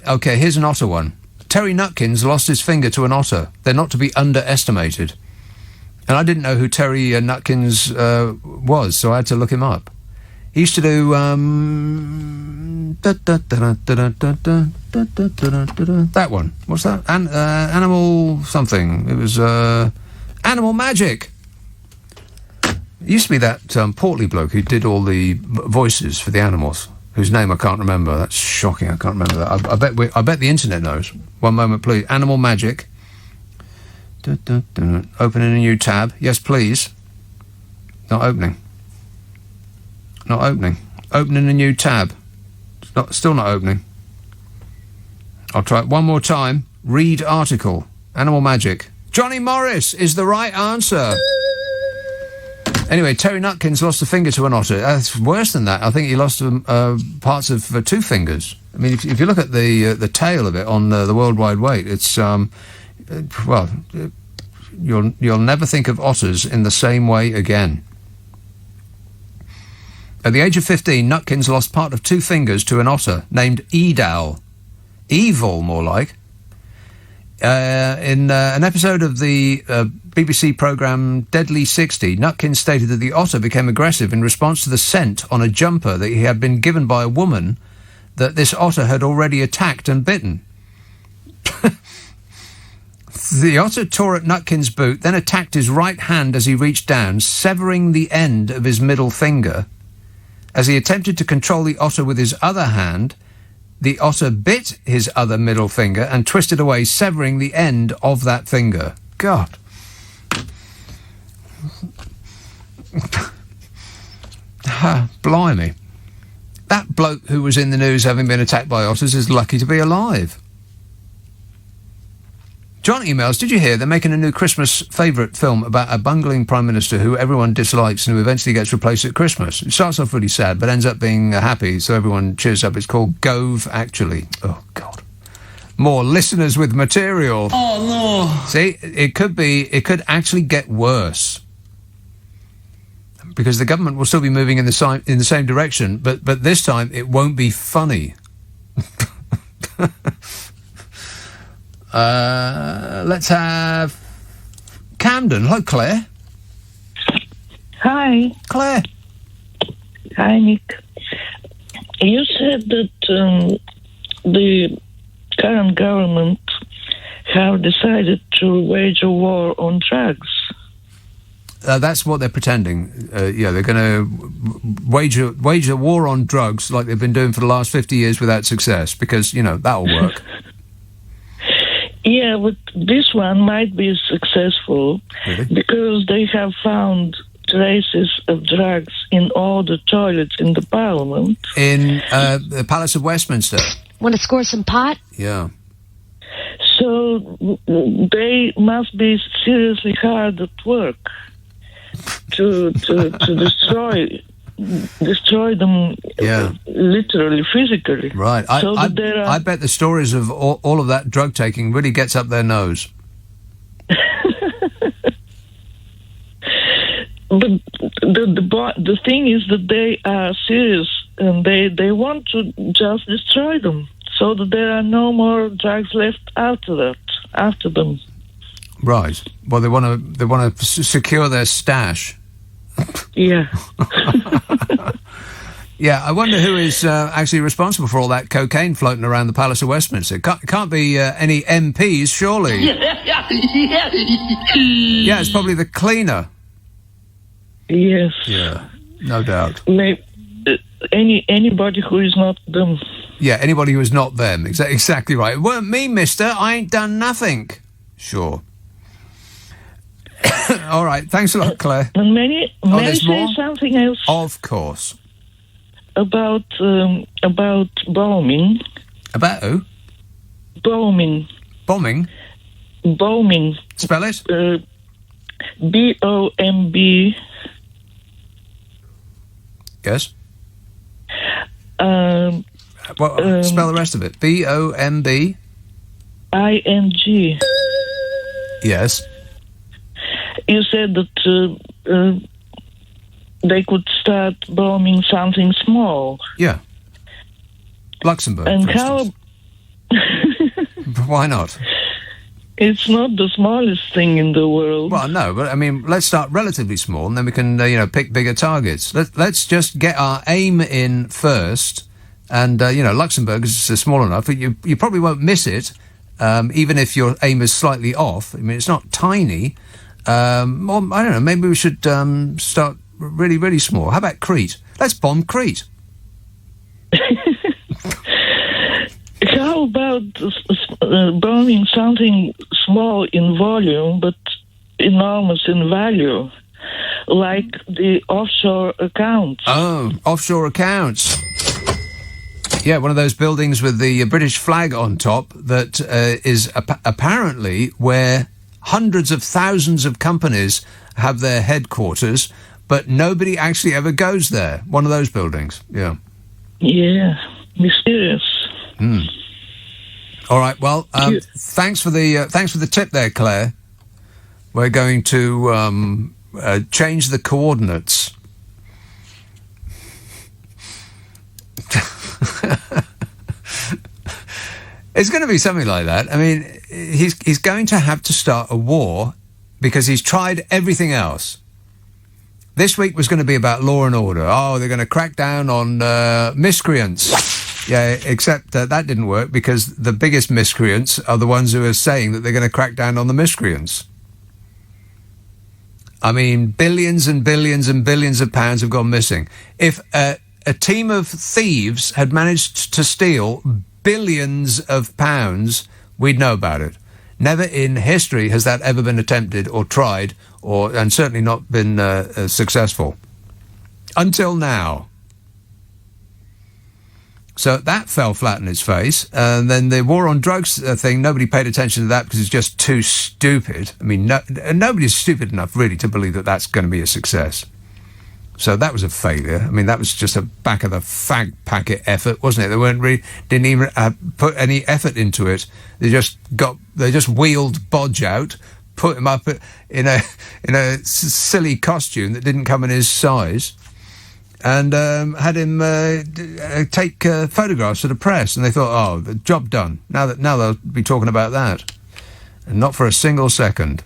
Okay, here's an otter one. Terry Nutkins lost his finger to an otter. They're not to be underestimated. And I didn't know who Terry Nutkins was, so I had to look him up. He used to do that one. What's that? Animal something. It was Animal Magic. It used to be that portly bloke who did all the voices for the animals, whose name I can't remember. That's shocking. I can't remember that. I bet the internet knows. One moment, please. Animal Magic. Opening a new tab. Yes, please. Not opening. Not opening. Opening a new tab. Still not opening. I'll try it one more time. Read article. Animal Magic. Johnny Morris is the right answer. Anyway, Terry Nutkins lost a finger to an otter. It's worse than that. I think he lost parts of two fingers. I mean, if you look at the tail of it on the World Wide Wait, it's you'll never think of otters in the same way again. At the age of 15, Nutkins lost part of two fingers to an otter named Edal. Evil, more like. In an episode of the BBC programme Deadly 60, Nutkins stated that the otter became aggressive in response to the scent on a jumper that he had been given by a woman that this otter had already attacked and bitten. The otter tore at Nutkins' boot, then attacked his right hand as he reached down, severing the end of his middle finger. As he attempted to control the otter with his other hand, the otter bit his other middle finger and twisted away, severing the end of that finger. God. Blimey. That bloke who was in the news having been attacked by otters is lucky to be alive. John emails, did you hear they're making a new Christmas favourite film about a bungling Prime Minister who everyone dislikes and who eventually gets replaced at Christmas? It starts off really sad, but ends up being happy, so everyone cheers up. It's called Gove, actually. Oh, God. More listeners with material. Oh, no. See, it could actually get worse. Because the government will still be moving in the same direction, but this time it won't be funny. Let's have Camden. Hello, Claire. Hi. Claire. Hi, Nick. You said that the current government have decided to wage a war on drugs. That's what they're pretending. They're going to wage a war on drugs like they've been doing for the last 50 years without success, because, that'll work. Yeah, but this one might be successful because they have found traces of drugs in all the toilets in the Parliament. In the Palace of Westminster. Want to score some pot? Yeah. So they must be seriously hard at work to destroy them, literally, physically. Right. I bet the stories of all of that drug taking really gets up their nose. But the thing is that they are serious and they want to just destroy them so that there are no more drugs left after that. after them. Right. Well, they want to secure their stash. Yeah. Yeah, I wonder who is actually responsible for all that cocaine floating around the Palace of Westminster. Can't be any MPs, surely. Yeah, it's probably the cleaner. Yes. Yeah, no doubt. Anybody who is not them. Yeah, anybody who is not them. Exactly right. It weren't me, mister. I ain't done nothing. Sure. All right, thanks a lot, Claire. And may I say something else? Of course. About bombing. About who? Bombing. Bombing? Bombing. Spell it? B-O-M-B. Yes. Spell the rest of it. B-O-M-B? I-N-G. Yes. You said that they could start bombing something small. Yeah. Luxembourg, and for how? Why not? It's not the smallest thing in the world. Well, no, but I mean, let's start relatively small, and then we can, pick bigger targets. Let's just get our aim in first, and Luxembourg is small enough that you probably won't miss it, even if your aim is slightly off. I mean, it's not tiny. Or I don't know. Maybe we should start really, really small. How about Crete? Let's bomb Crete. How about bombing something small in volume but enormous in value, like the offshore accounts? Oh, offshore accounts. Yeah, one of those buildings with the British flag on top that is apparently where hundreds of thousands of companies have their headquarters, but nobody actually ever goes there. One of those buildings, yeah. Yeah, mysterious. All right. Well, thanks for the tip there, Claire. We're going to change the coordinates. It's going to be something like that. I mean, he's going to have to start a war because he's tried everything else. This week was going to be about law and order. Oh, they're going to crack down on miscreants. Yeah, except that didn't work because the biggest miscreants are the ones who are saying that they're going to crack down on the miscreants. I mean, billions and billions and billions of pounds have gone missing. If a team of thieves had managed to steal billions of pounds, we'd know about it. Never in history has that ever been attempted or tried, and certainly not been successful. Until now. So that fell flat in its face. And then the war on drugs thing, nobody paid attention to that because it's just too stupid. I mean, nobody's stupid enough, really, to believe that that's going to be a success. So that was a failure. I mean, that was just a back of the fag packet effort, wasn't it? They didn't even put any effort into it. They just wheeled Bodge out, put him up in a silly costume that didn't come in his size, and had him take photographs to the press. And they thought, oh, the job done. Now they'll be talking about that, and not for a single second.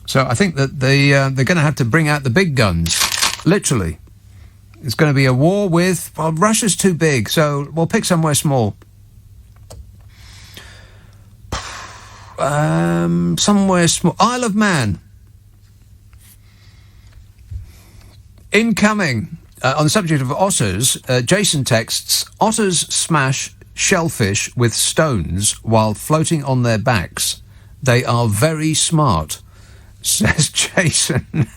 So I think that they're going to have to bring out the big guns. Literally. It's going to be a war with... Well, Russia's too big, so we'll pick somewhere small. Somewhere small. Isle of Man. Incoming. On the subject of otters, Jason texts, otters smash shellfish with stones while floating on their backs. They are very smart, says Jason.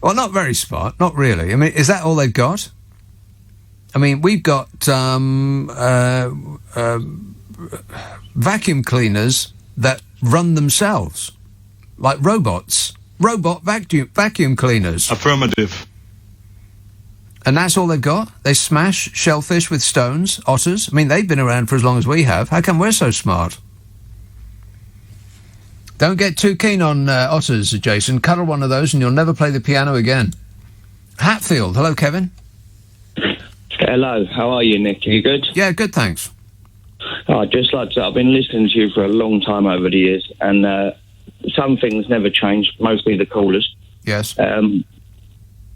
Well, not very smart, not really. I mean, is that all they've got? I mean, we've got vacuum cleaners that run themselves, like robots. Robot vacuum cleaners. Affirmative. And that's all they've got? They smash shellfish with stones, otters? I mean, they've been around for as long as we have. How come we're so smart? Don't get too keen on otters, Jason. Cuddle one of those and you'll never play the piano again. Hatfield. Hello, Kevin. Hello. How are you, Nick? Are you good? Yeah, good, thanks. I'd just like to. I've been listening to you for a long time over the years, and some things never change. Mostly the callers. Yes.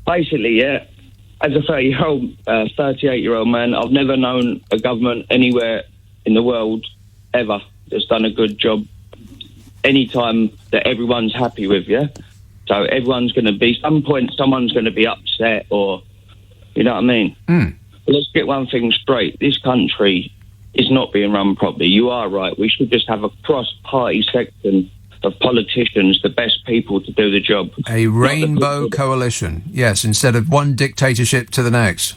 Basically, yeah. As a 38-year-old man, I've never known a government anywhere in the world ever that's done a good job. Any time that everyone's happy with, yeah. So everyone's going to be. Some point, someone's going to be upset, or you know what I mean. Mm. Let's get one thing straight. This country is not being run properly. You are right. We should just have a cross-party section of politicians, the best people to do the job. A rainbow coalition, yes, instead of one dictatorship to the next.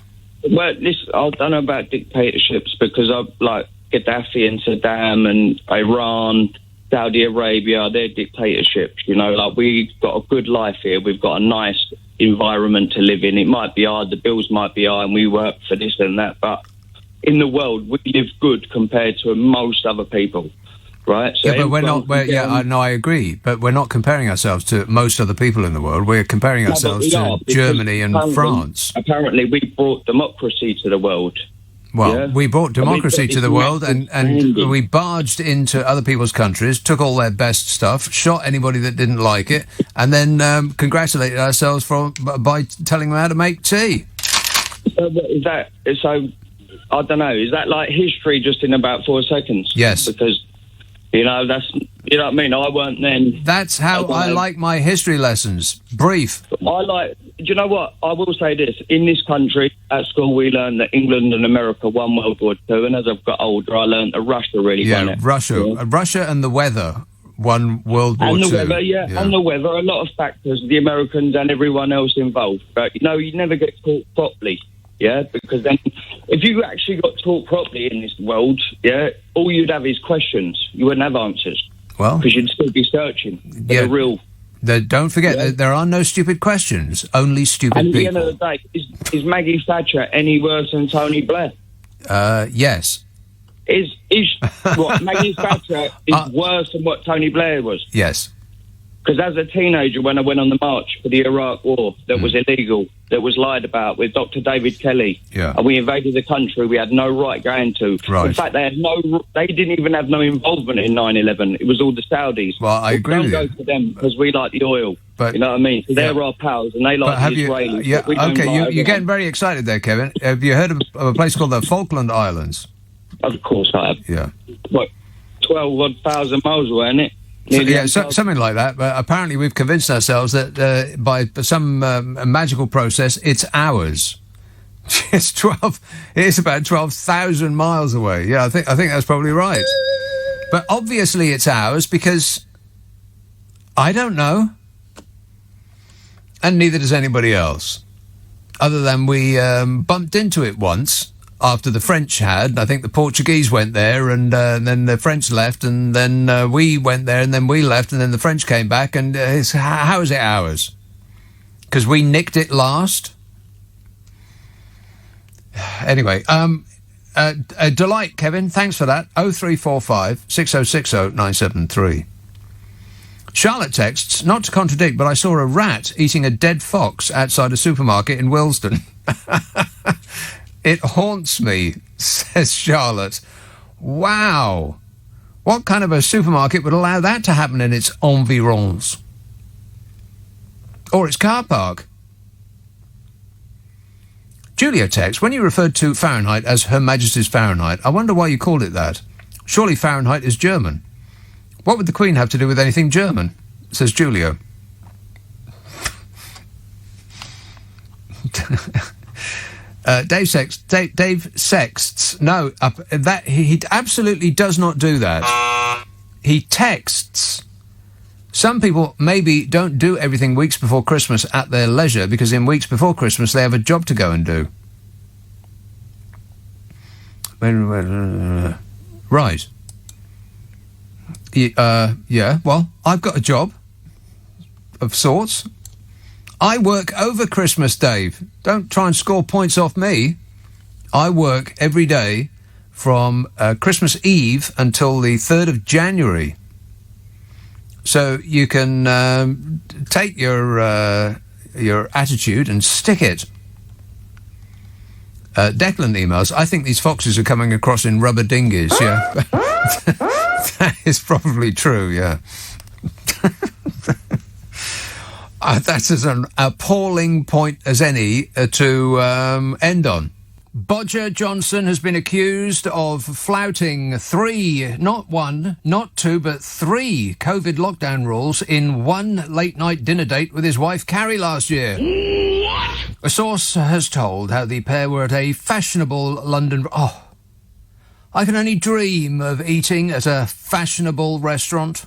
Well, I don't know about dictatorships because like Gaddafi and Saddam and Iran, Saudi Arabia, they're dictatorships. You know, like we've got a good life here. We've got a nice environment to live in. It might be hard, the bills might be high, and we work for this and that, but in the world, we live good compared to most other people. Right. So yeah, but we're not. I agree. But we're not comparing ourselves to most other people in the world. We're comparing ourselves to Germany and France. Apparently, we brought democracy to the world. Well, we brought democracy to the world, and we barged into other people's countries, took all their best stuff, shot anybody that didn't like it, and then congratulated ourselves by telling them how to make tea. Is that so? I don't know. Is that like history just in about 4 seconds? Yes. Because. You know, you know what I mean? I weren't then. That's how I like my history lessons. Brief. Do you know what? I will say this. In this country, at school, we learned that England and America won World War II. And as I've got older, I learned that Russia really won it. Russia and the weather won World War II. And the weather, and the weather. A lot of factors, the Americans and everyone else involved. But, you know, you never get taught properly. Yeah, because then if you actually got taught properly in this world, yeah, all you'd have is questions. You wouldn't have answers. Well, because you'd still be searching for the real. Don't forget, there are no stupid questions, only stupid people. And at the end of the day, is Maggie Thatcher any worse than Tony Blair? Yes. Is what Maggie Thatcher is worse than what Tony Blair was? Yes. Because as a teenager, when I went on the march for the Iraq War, that was illegal, that was lied about with Dr. David Kelly, and we invaded the country we had no right going to. Right. In fact, they didn't even have no involvement in 9/11. It was all the Saudis. Well, I agree with you. Don't go to them because we like the oil. But, you know what I mean? So they're our pals, and they like the Israelis. You're getting very excited there, Kevin. Have you heard of a place called the Falkland Islands? Of course I have. Yeah. What, 12,000 miles away, isn't it? Something like that. But apparently we've convinced ourselves that by some magical process, it's ours. It's 12. It's about 12,000 miles away. Yeah, I think that's probably right. But obviously it's ours because I don't know, and neither does anybody else. Other than we bumped into it once. After the French had, I think the Portuguese went there, and then the French left, and then we went there, and then we left, and then the French came back, and how is it ours? Because we nicked it last? Anyway, a delight, Kevin. Thanks for that. 0345 6060 973. Charlotte texts, not to contradict, but I saw a rat eating a dead fox outside a supermarket in Willesden. It haunts me, says Charlotte. Wow. What kind of a supermarket would allow that to happen in its environs? Or its car park? Julia texts, when you referred to Fahrenheit as Her Majesty's Fahrenheit, I wonder why you called it that. Surely Fahrenheit is German. What would the Queen have to do with anything German? Says Julia. Dave sexts. No, that he absolutely does not do that. He texts. Some people maybe don't do everything weeks before Christmas at their leisure because in weeks before Christmas they have a job to go and do. Right. Yeah, well, I've got a job of sorts. I work over Christmas, Dave. Don't try and score points off me. I work every day from Christmas Eve until the 3rd of January. So you can take your attitude and stick it. Declan emails, I think these foxes are coming across in rubber dinghies, yeah. That is probably true, yeah. That's as an appalling point as any to end on. Bodger Johnson has been accused of flouting 3, not 1, not 2, but 3 COVID lockdown rules in one late-night dinner date with his wife Carrie last year. What? A source has told how the pair were at a fashionable London... Oh, I can only dream of eating at a fashionable restaurant.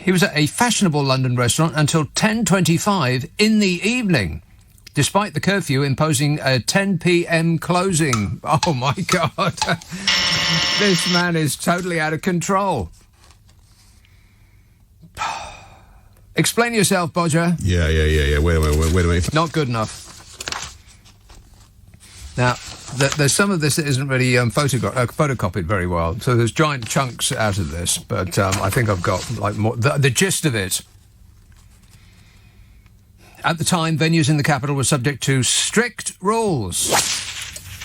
He was at a fashionable London restaurant until 10:25 in the evening, despite the curfew imposing a 10 p.m. closing. Oh, my God. This man is totally out of control. Explain yourself, Bodger. Yeah. Wait a minute. Not good enough. Now, there's some of this that isn't really photocopied very well, so there's giant chunks out of this, but I think I've got like more the gist of it. At the time, venues in the capital were subject to strict rules,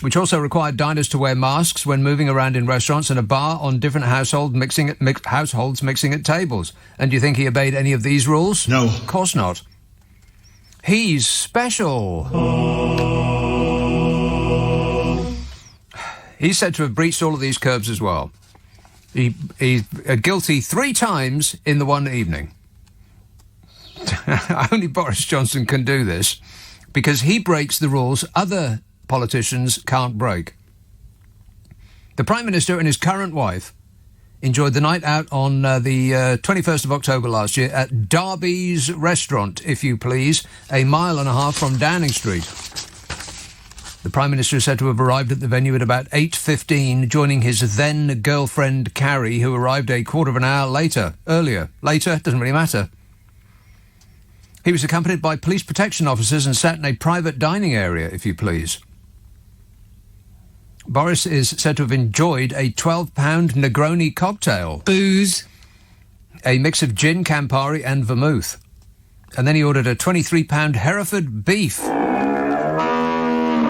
which also required diners to wear masks when moving around in restaurants and a bar on different households mixing at tables. And do you think he obeyed any of these rules? No. Of course not. He's special. He's said to have breached all of these curbs as well. He's guilty 3 times in the one evening. Only Boris Johnson can do this because he breaks the rules other politicians can't break. The Prime Minister and his current wife enjoyed the night out on the 21st of October last year at Darby's Restaurant, if you please, a mile and a half from Downing Street. The Prime Minister is said to have arrived at the venue at about 8:15, joining his then-girlfriend Carrie, who arrived a quarter of an hour earlier. Later, doesn't really matter. He was accompanied by police protection officers and sat in a private dining area, if you please. Boris is said to have enjoyed a £12 Negroni cocktail. Booze. A mix of gin, Campari and vermouth. And then he ordered a £23 Hereford beef.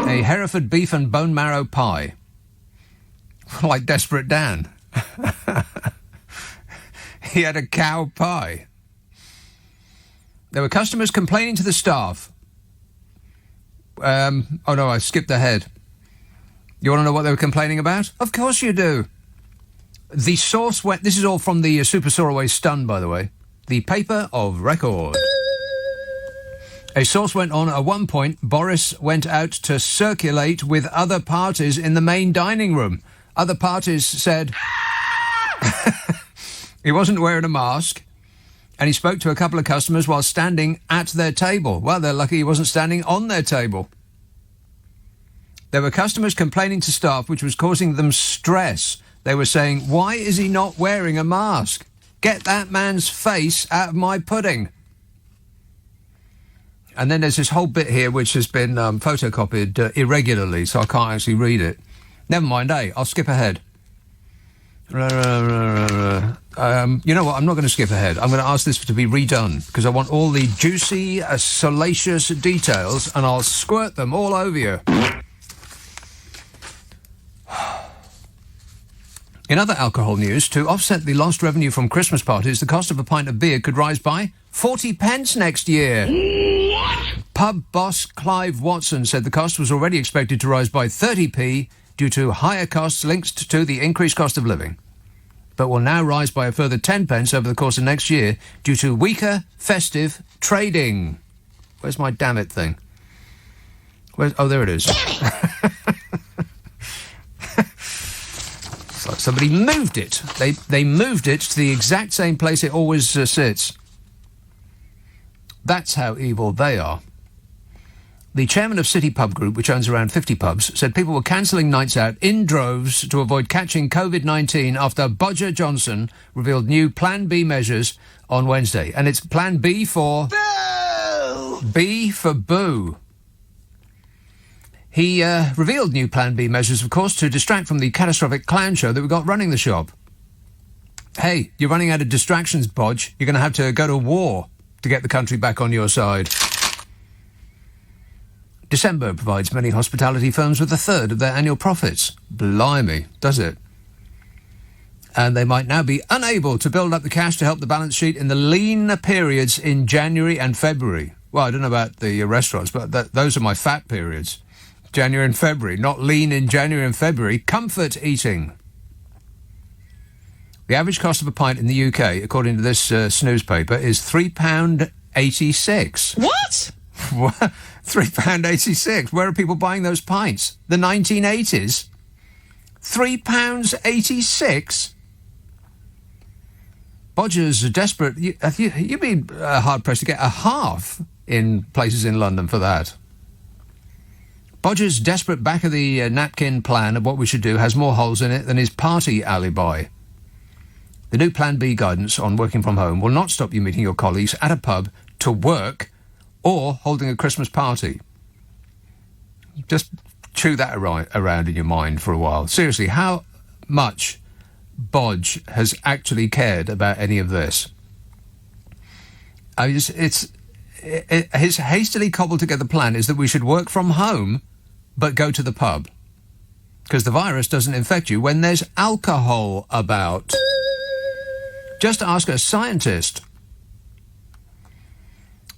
A Hereford beef and bone marrow pie. Like Desperate Dan. He had a cow pie. There were customers complaining to the staff. Oh no, I skipped ahead. You want to know what they were complaining about? Of course you do. The source went... This is all from the Super Soaraway Stun, by the way. The paper of record. A source went on, at one point, Boris went out to circulate with other parties in the main dining room. Other parties said he wasn't wearing a mask, and he spoke to a couple of customers while standing at their table. Well, they're lucky he wasn't standing on their table. There were customers complaining to staff, which was causing them stress. They were saying, why is he not wearing a mask? Get that man's face out of my pudding. And then there's this whole bit here which has been photocopied irregularly, so I can't actually read it. Never mind, I'll skip ahead. You know what? I'm not going to skip ahead. I'm going to ask this to be redone, because I want all the juicy, salacious details, and I'll squirt them all over you. In other alcohol news, to offset the lost revenue from Christmas parties, the cost of a pint of beer could rise by 40 pence next year. What? Pub boss Clive Watson said the cost was already expected to rise by 30p due to higher costs linked to the increased cost of living, but will now rise by a further 10 pence over the course of next year due to weaker festive trading. Where's my damn it thing? Oh, there it is. Somebody moved it. They moved it to the exact same place it always sits. That's how evil they are. The chairman of City Pub Group, which owns around 50 pubs, said people were cancelling nights out in droves to avoid catching COVID-19 after Bodger Johnson revealed new Plan B measures on Wednesday. And it's Plan B for... Boo! B for boo. He revealed new Plan B measures, of course, to distract from the catastrophic clown show that we got running the shop. Hey, you're running out of distractions, Bodge. You're going to have to go to war to get the country back on your side. December provides many hospitality firms with a third of their annual profits. Blimey, does it? And they might now be unable to build up the cash to help the balance sheet in the lean periods in January and February. Well, I don't know about the restaurants, but those are my fat periods. January and February, not lean in January and February. Comfort eating. The average cost of a pint in the UK, according to this snooze paper, is £3.86. What? £3.86. Where are people buying those pints? The 1980s? £3.86? Bodgers are desperate. You'd be hard-pressed to get a half in places in London for that. Bodgers' desperate back-of-the-napkin plan of what we should do has more holes in it than his party alibi. The new Plan B guidance on working from home will not stop you meeting your colleagues at a pub to work or holding a Christmas party. Just chew that around in your mind for a while. Seriously, how much Bodge has actually cared about any of this? His hastily cobbled together plan is that we should work from home but go to the pub, because the virus doesn't infect you when there's alcohol about. Just ask a scientist.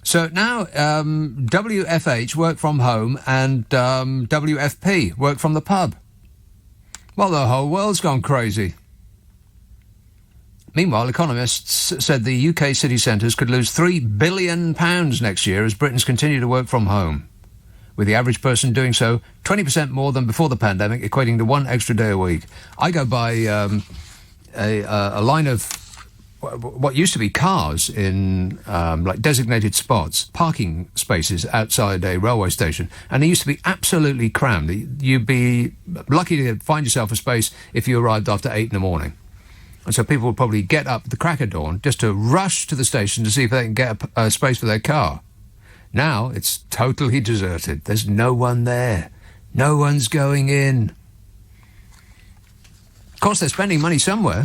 So now WFH, work from home, and WFP, work from the pub. Well, the whole world's gone crazy. Meanwhile, economists said the UK city centres could lose £3 billion next year as Britons continue to work from home, with the average person doing so 20% more than before the pandemic, equating to one extra day a week. I go by a line of what used to be cars in like designated spots, parking spaces outside a railway station, and they used to be absolutely crammed. You'd be lucky to find yourself a space if you arrived after 8 in the morning. And so people would probably get up at the crack of dawn just to rush to the station to see if they can get a space for their car. Now it's totally deserted. There's no one there. No one's going in. Of course, they're spending money somewhere.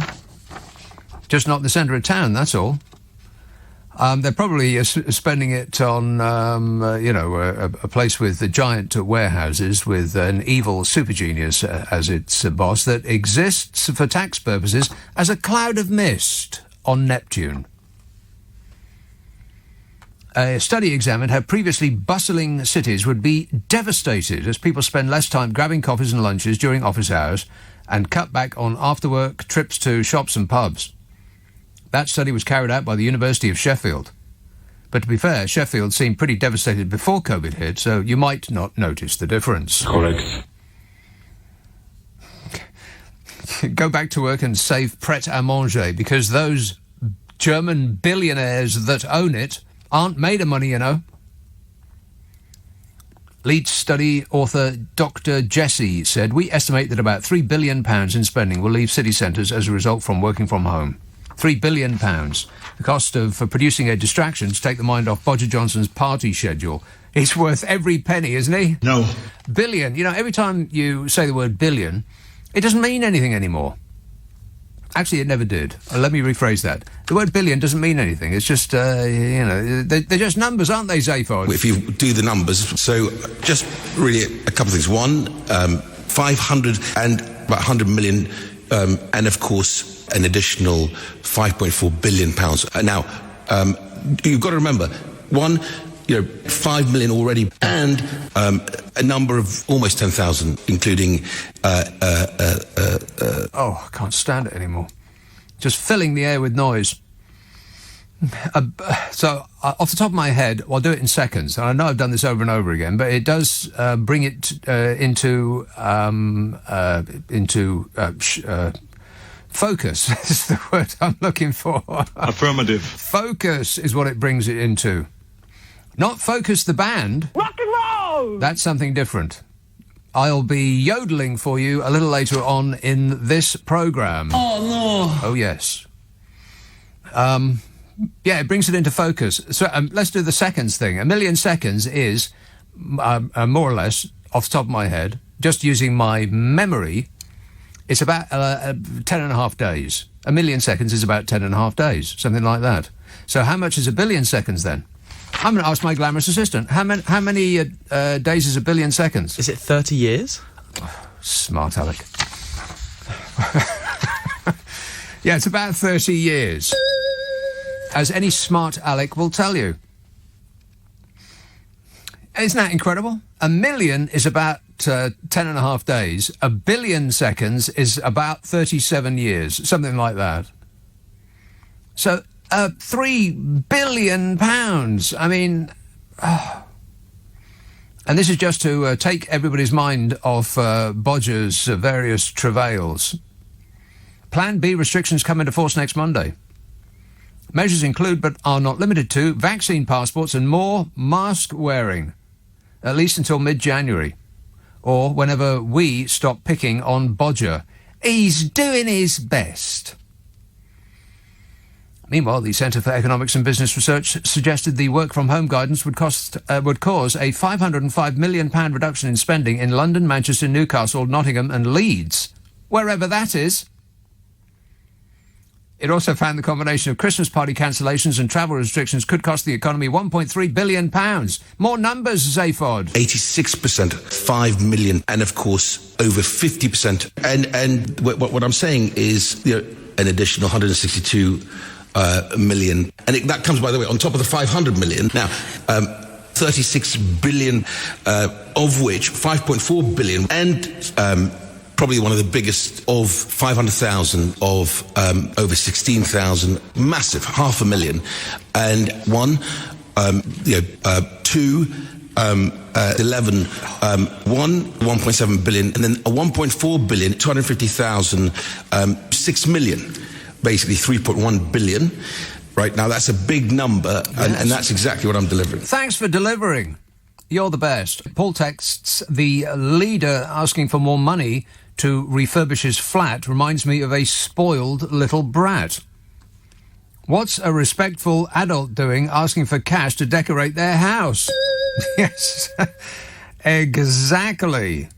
Just not in the centre of town, that's all. They're probably spending it on, a place with the giant warehouses with an evil super genius as its boss that exists for tax purposes as a cloud of mist on Neptune. A study examined how previously bustling cities would be devastated as people spend less time grabbing coffees and lunches during office hours and cut back on after-work trips to shops and pubs. That study was carried out by the University of Sheffield. But to be fair, Sheffield seemed pretty devastated before COVID hit, so you might not notice the difference. Correct. Go back to work and save Pret-a-Manger, because those German billionaires that own it aren't made of money, you know. Lead study author Dr. Jesse said, "We estimate that about £3 billion in spending will leave city centres as a result from working from home. £3 billion. The cost of producing a distraction to take the mind off Bodger Johnson's party schedule. He's worth every penny, isn't he? No. Billion. You know, every time you say the word billion, it doesn't mean anything anymore. Actually, it never did. Let me rephrase that. The word billion doesn't mean anything. It's just, they're just numbers, aren't they, Zaphod? If you do the numbers, so just really a couple of things. One, 500 and about 100 million, and of course, an additional £5.4 billion. Now, you've got to remember, 5 million already, and a number of almost 10,000, including... I can't stand it anymore. Just filling the air with noise. So, off the top of my head, I'll do it in seconds. And I know I've done this over and over again, but it does bring it into focus is the word I'm looking for. Affirmative. Focus is what it brings it into. Not Focus the band. Rock and roll! That's something different. I'll be yodeling for you a little later on in this programme. Oh, no. Oh, yes. It brings it into focus. So let's do the seconds thing. 1 million seconds is, more or less, off the top of my head, just using my memory, it's about 10.5 days. 1 million seconds is about 10.5 days, something like that. So how much is 1 billion seconds then? I'm going to ask my glamorous assistant. How many days is a billion seconds? Is it 30 years? Smart Alec. Yeah, it's about 30 years. As any smart Alec will tell you. Isn't that incredible? A million is about 10 and a half days. A billion seconds is about 37 years. Something like that. So, £3 billion. I mean... And this is just to take everybody's mind off Bodger's various travails. Plan B restrictions come into force next Monday. Measures include, but are not limited to, vaccine passports and more mask wearing, at least until mid-January, or whenever we stop picking on Bodger. He's doing his best. Meanwhile, the Centre for Economics and Business Research suggested the work-from-home guidance would cause a £505 million reduction in spending in London, Manchester, Newcastle, Nottingham and Leeds, wherever that is. It also found the combination of Christmas party cancellations and travel restrictions could cost the economy £1.3 billion. More numbers, Zaphod. 86%, 5 million, and of course, over 50%. And what I'm saying is, an additional 162 million. And that comes, by the way, on top of the 500 million. Now, 36 billion, of which 5.4 billion, and probably one of the biggest of 500,000 of over 16,000, massive, 500,000, and one, 2, 11, 1.7 billion, and then a 1.4 billion, 250,000, 6 million, basically 3.1 billion. Right now, that's a big number, and that's exactly what I'm delivering. Thanks for delivering. You're the best. Paul texts, the leader asking for more money to refurbish his flat reminds me of a spoiled little brat. What's a respectful adult doing asking for cash to decorate their house? Yes, exactly.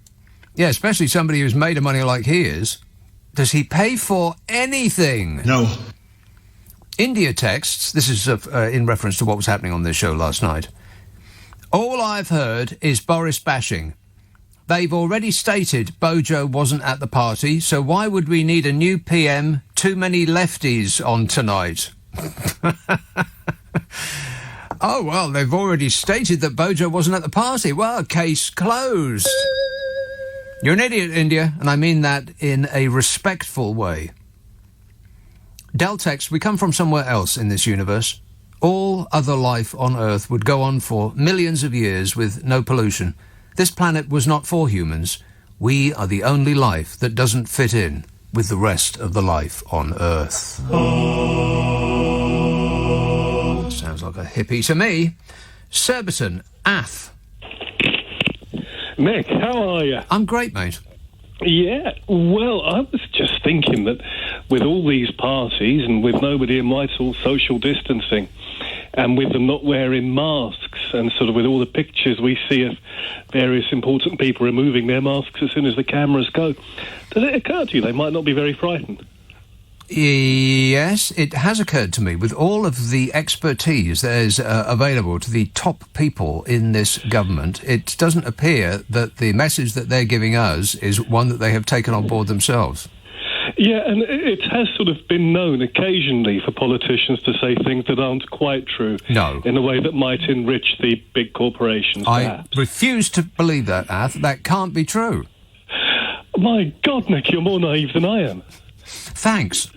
Yeah, especially somebody who's made of money like he is. Does he pay for anything? No. India texts, this is in reference to what was happening on this show last night. All I've heard is Boris bashing. They've already stated Bojo wasn't at the party, so why would we need a new PM? Too many lefties on tonight. Oh, well, they've already stated that Bojo wasn't at the party. Well, case closed. You're an idiot, India, and I mean that in a respectful way. Deltex, we come from somewhere else in this universe. All other life on Earth would go on for millions of years with no pollution. This planet was not for humans. We are the only life that doesn't fit in with the rest of the life on Earth. Sounds like a hippie to me. Surbiton, Ath. Mick, how are you? I'm great, mate. Yeah, well, I was just thinking that with all these parties and with nobody in Whitehall social distancing and with them not wearing masks and sort of with all the pictures we see of various important people removing their masks as soon as the cameras go, does it occur to you they might not be very frightened? Yes, it has occurred to me, with all of the expertise that is available to the top people in this government, it doesn't appear that the message that they're giving us is one that they have taken on board themselves. Yeah, and it has sort of been known occasionally for politicians to say things that aren't quite true. No. In a way that might enrich the big corporations, perhaps. I refuse to believe that, Ath. That can't be true. My God, Nick, you're more naive than I am. Thanks.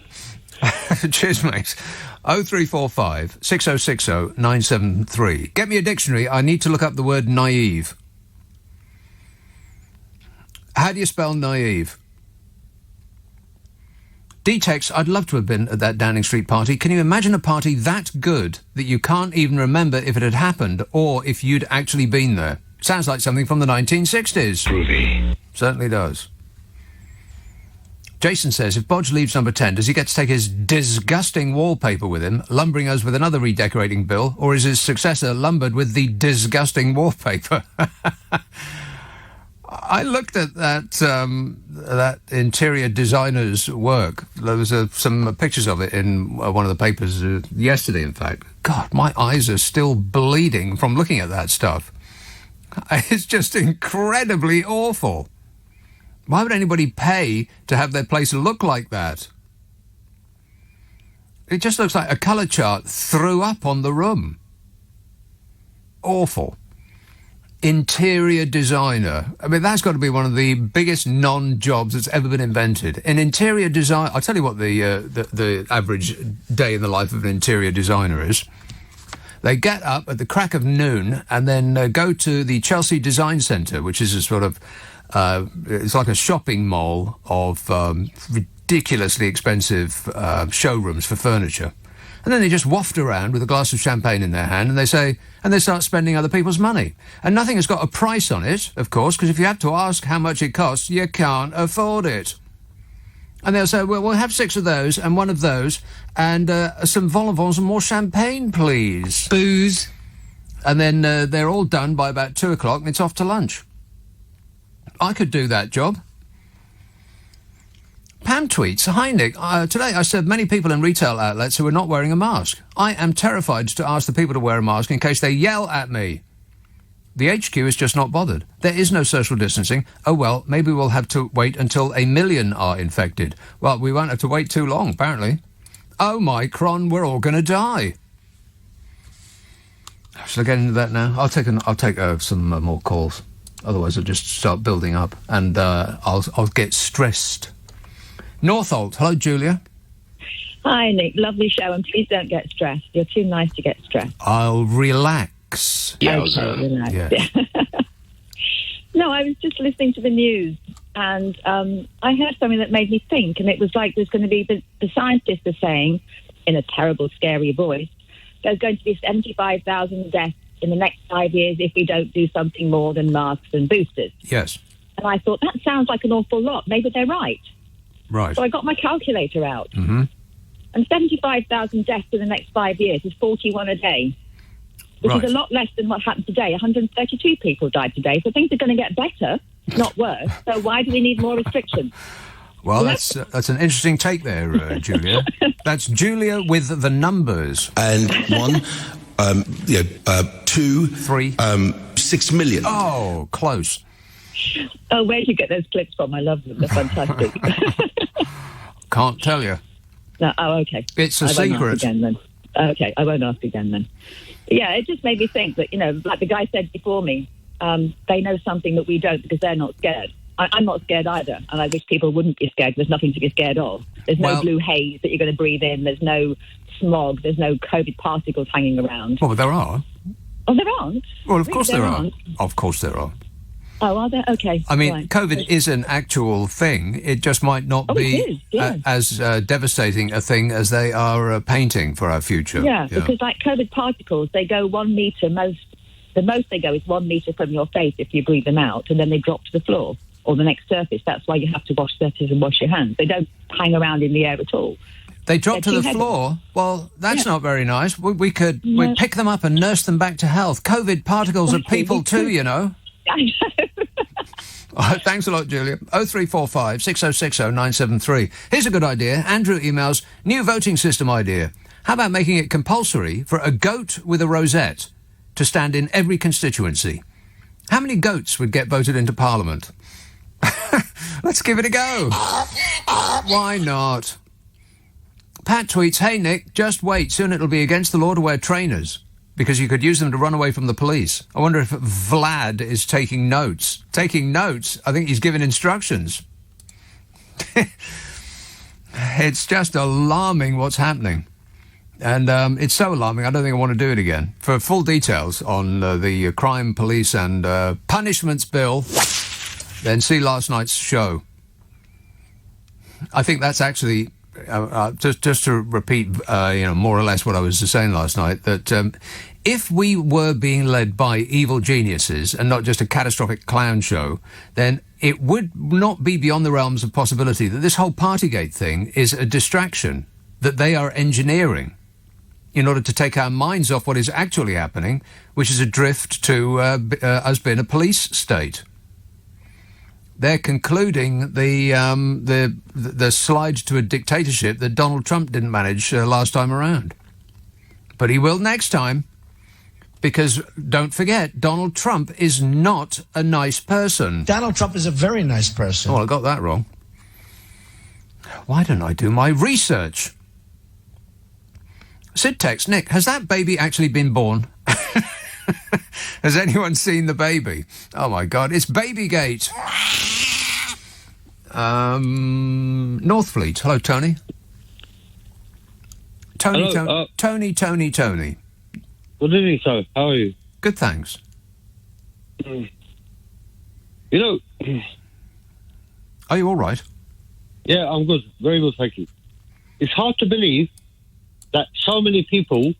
Cheers, mate. 0345 6060 973. Get me a dictionary. I need to look up the word naive. How do you spell naive? D-Tex, I'd love to have been at that Downing Street party. Can you imagine a party that good that you can't even remember if it had happened or if you'd actually been there? Sounds like something from the 1960s. Groovy. Certainly does. Jason says, if Bodge leaves number 10, does he get to take his disgusting wallpaper with him, lumbering us with another redecorating bill, or is his successor lumbered with the disgusting wallpaper? I looked at that interior designer's work. There was some pictures of it in one of the papers yesterday, in fact. God, my eyes are still bleeding from looking at that stuff. It's just incredibly awful. Why would anybody pay to have their place look like that? It just looks like a colour chart threw up on the room. Awful. Interior designer. I mean, that's got to be one of the biggest non-jobs that's ever been invented. An interior design. I'll tell you what the average day in the life of an interior designer is. They get up at the crack of noon and then go to the Chelsea Design Centre, which is a sort of it's like a shopping mall of ridiculously expensive showrooms for furniture. And then they just waft around with a glass of champagne in their hand and they start spending other people's money. And nothing has got a price on it, of course, because if you have to ask how much it costs, you can't afford it. And they'll say, well, we'll have 6 of those and 1 of those and some vol au vents and more champagne, please. Booze. And then they're all done by about 2 o'clock and it's off to lunch. I could do that job. Pam tweets, "Hi Nick, today I served many people in retail outlets who were not wearing a mask. I am terrified to ask the people to wear a mask in case they yell at me. The HQ is just not bothered. There is no social distancing. Oh well, maybe we'll have to wait until 1 million are infected. Well, we won't have to wait too long, apparently. Omicron, we're all going to die." Shall I get into that now? I'll take some more calls. Otherwise, I'll just start building up, and I'll get stressed. Northolt, hello, Julia. Hi, Nick. Lovely show, and please don't get stressed. You're too nice to get stressed. I'll relax. Okay, relax. Yeah. No, I was just listening to the news, and I heard something that made me think, and it was like there's going to be, the scientists are saying, in a terrible, scary voice, there's going to be 75,000 deaths in the next 5 years if we don't do something more than masks and boosters. Yes. And I thought, that sounds like an awful lot. Maybe they're right. Right. So I got my calculator out. Mm-hmm. And 75,000 deaths in the next 5 years is 41 a day, which is a lot less than what happened today. 132 people died today. So things are going to get better, not worse. So why do we need more restrictions? Well, that's an interesting take there, Julia. That's Julia with the numbers. And 2, 3, 6 million. Oh, close. Oh, where did you get those clips from? I love them. They're fantastic. Can't tell you. No, okay. It's a I won't secret. Ask again, then. Okay, I won't ask again then. Yeah, it just made me think that, like the guy said before me, they know something that we don't because they're not scared. I'm not scared either, and I wish people wouldn't be scared. There's nothing to be scared of. There's no blue haze that you're going to breathe in. There's no smog. There's no COVID particles hanging around. Well, there are. Oh, there aren't? Well, of course there are. Aren't? Of course there are. Oh, are there? Okay. I mean, right. COVID is an actual thing. It just might not be as devastating a thing as they are painting for our future. Yeah, because like COVID particles, they go 1 metre the most they go is 1 metre from your face if you breathe them out, and then they drop to the floor or the next surface. That's why you have to wash surfaces and wash your hands. They don't hang around in the air at all. They drop to the floor? Well, that's not very nice. We could we'd pick them up and nurse them back to health. COVID particles are people too, you know. I know. Thanks a lot, Julia. 0345 6060 973. Here's a good idea. Andrew emails, new voting system idea. How about making it compulsory for a goat with a rosette to stand in every constituency? How many goats would get voted into Parliament? Let's give it a go. Why not? Pat tweets, hey Nick, just wait. Soon it'll be against the law to wear trainers because you could use them to run away from the police. I wonder if Vlad is taking notes. Taking notes? I think he's giving instructions. It's just alarming what's happening. And it's so alarming, I don't think I want to do it again. For full details on the crime, police and punishments bill, then see last night's show. I think that's actually... just to repeat, more or less what I was saying last night, that if we were being led by evil geniuses and not just a catastrophic clown show, then it would not be beyond the realms of possibility that this whole Partygate thing is a distraction that they are engineering in order to take our minds off what is actually happening, which is a drift to us being a police state. they're concluding the slide to a dictatorship that Donald Trump didn't manage last time around. But he will next time, because don't forget, Donald Trump is not a nice person. Donald Trump is a very nice person. Oh, I got that wrong. Why don't I do my research? Sid text, Nick, has that baby actually been born? Has anyone seen the baby? Oh, my God, it's Babygate. Northfleet. Hello, Tony. Hello, Tony. Good evening, sir. How are you? Good, thanks. You know... Are you all right? Yeah, I'm good. Very good, thank you. It's hard to believe that so many people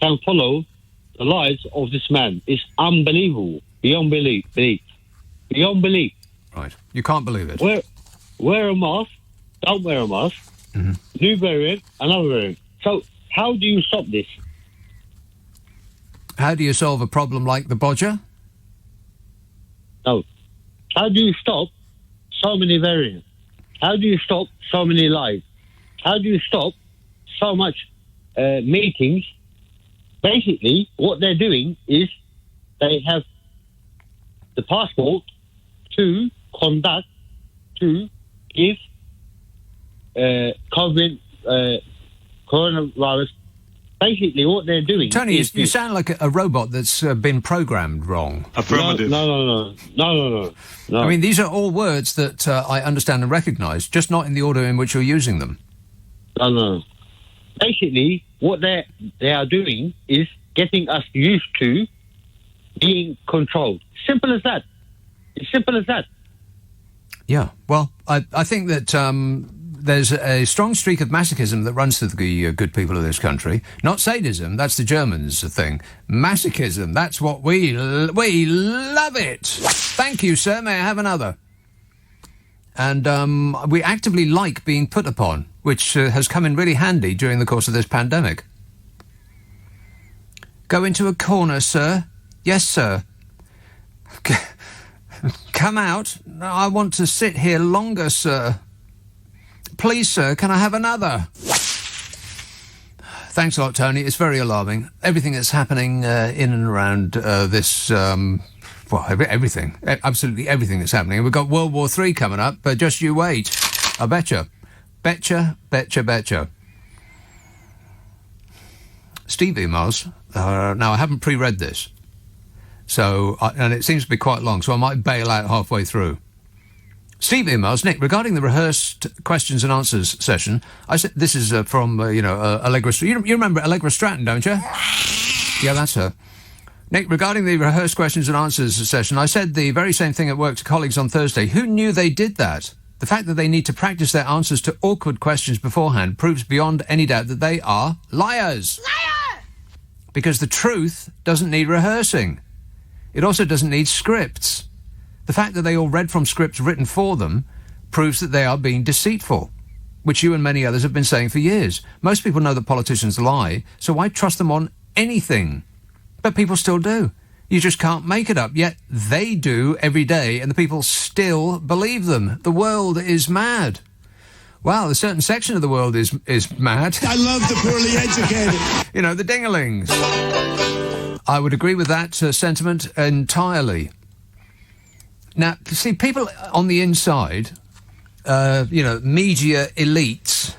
can follow the lies of this man. It's unbelievable. Beyond belief. Beyond belief. Right. You can't believe it. Wear a mask, don't wear a mask, new variant, another variant. So how do you stop this? How do you solve a problem like the bodger? No. How do you stop so many variants? How do you stop so many lies? How do you stop so much meetings? Basically, what they're doing is they have the passport to conduct, to give COVID, coronavirus. Basically, what they're doing... Tony, you sound like a robot that's been programmed wrong. Affirmative. No. I mean, these are all words that I understand and recognise, just not in the order in which you're using them. No. Basically, what they are doing is getting us used to being controlled. Simple as that. It's simple as that. Yeah, well, I think that there's a strong streak of masochism that runs through the good people of this country. Not sadism, that's the Germans' thing. Masochism, that's what we love it. Thank you, sir. May I have another? And we actively like being put upon, which has come in really handy during the course of this pandemic. Go into a corner, sir. Yes, sir. Come out. I want to sit here longer, sir. Please, sir, can I have another? Thanks a lot, Tony. It's very alarming. Everything that's happening in and around this... everything. Absolutely everything that's happening. We've got World War III coming up, but just you wait. I betcha. Betcha. Steve emails. Now, I haven't pre-read this. So, and it seems to be quite long, so I might bail out halfway through. Steve emails, Nick, regarding the rehearsed questions and answers session, I said, this is from, Allegra... You remember Allegra Stratton, don't you? Yeah, that's her. Nick, regarding the rehearsed questions and answers session, I said the very same thing at work to colleagues on Thursday. Who knew they did that? The fact that they need to practice their answers to awkward questions beforehand proves beyond any doubt that they are liars. Liar! Because the truth doesn't need rehearsing. It also doesn't need scripts. The fact that they all read from scripts written for them proves that they are being deceitful, which you and many others have been saying for years. Most people know that politicians lie, so why trust them on anything? But people still do. You just can't make it up, yet they do every day, and the people still believe them. The world is mad. Well, a certain section of the world is mad. I love the poorly educated. You know, the dingalings. I would agree with that sentiment entirely. Now, see, people on the inside, media elites,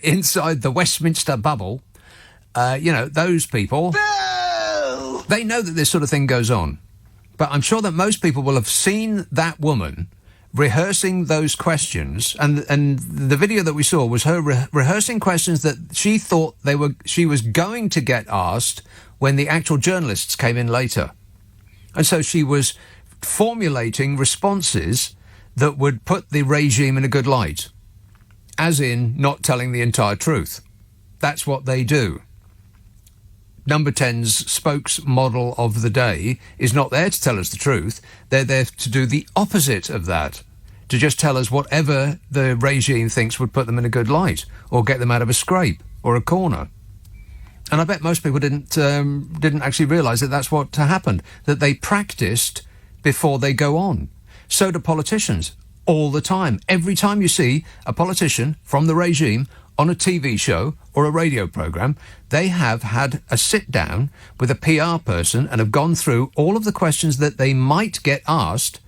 inside the Westminster bubble, those people, they know that this sort of thing goes on. But I'm sure that most people will have seen that woman rehearsing those questions, and the video that we saw was her rehearsing questions that she thought she was going to get asked when the actual journalists came in later. And so she was formulating responses that would put the regime in a good light, as in not telling the entire truth. That's what they do. Number 10's spokesmodel of the day is not there to tell us the truth. They're there to do the opposite of that, to just tell us whatever the regime thinks would put them in a good light or get them out of a scrape or a corner. And I bet most people didn't actually realise that that's what happened, that they practised before they go on. So do politicians all the time. Every time you see a politician from the regime on a TV show or a radio programme, they have had a sit-down with a PR person and have gone through all of the questions that they might get asked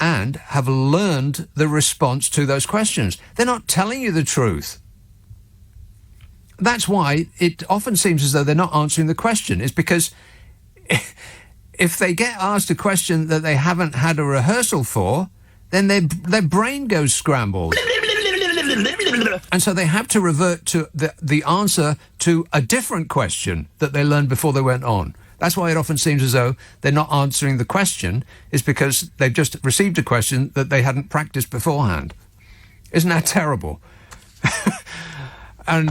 and have learned the response to those questions. They're not telling you the truth. That's why it often seems as though they're not answering the question. It's because if they get asked a question that they haven't had a rehearsal for, then their brain goes scrambled. And so they have to revert to the answer to a different question that they learned before they went on. That's why it often seems as though they're not answering the question, is because they've just received a question that they hadn't practiced beforehand. Isn't that terrible? And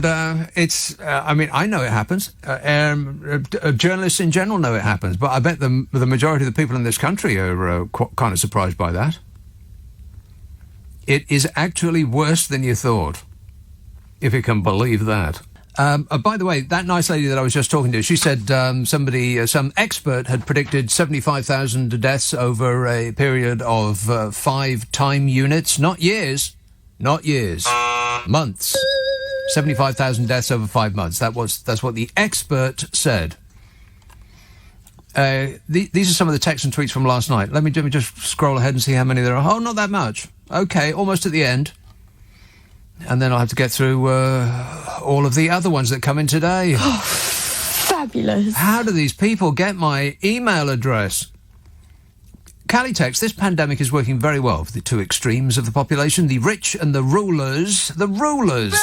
it's, I mean, I know it happens. Journalists in general know it happens, but I bet the majority of the people in this country are kind of surprised by that. It is actually worse than you thought, if you can believe that. By the way, that nice lady that I was just talking to, she said some expert had predicted 75,000 deaths over a period of 5 time units. Not years. Months. 75,000 deaths over 5 months. That's what the expert said. These are some of the texts and tweets from last night. Let me just scroll ahead and see how many there are. Oh, not that much. Okay, almost at the end. And then I'll have to get through all of the other ones that come in today. Oh, fabulous. How do these people get my email address? Callie text, this pandemic is working very well for the two extremes of the population, the rich and the rulers. The rulers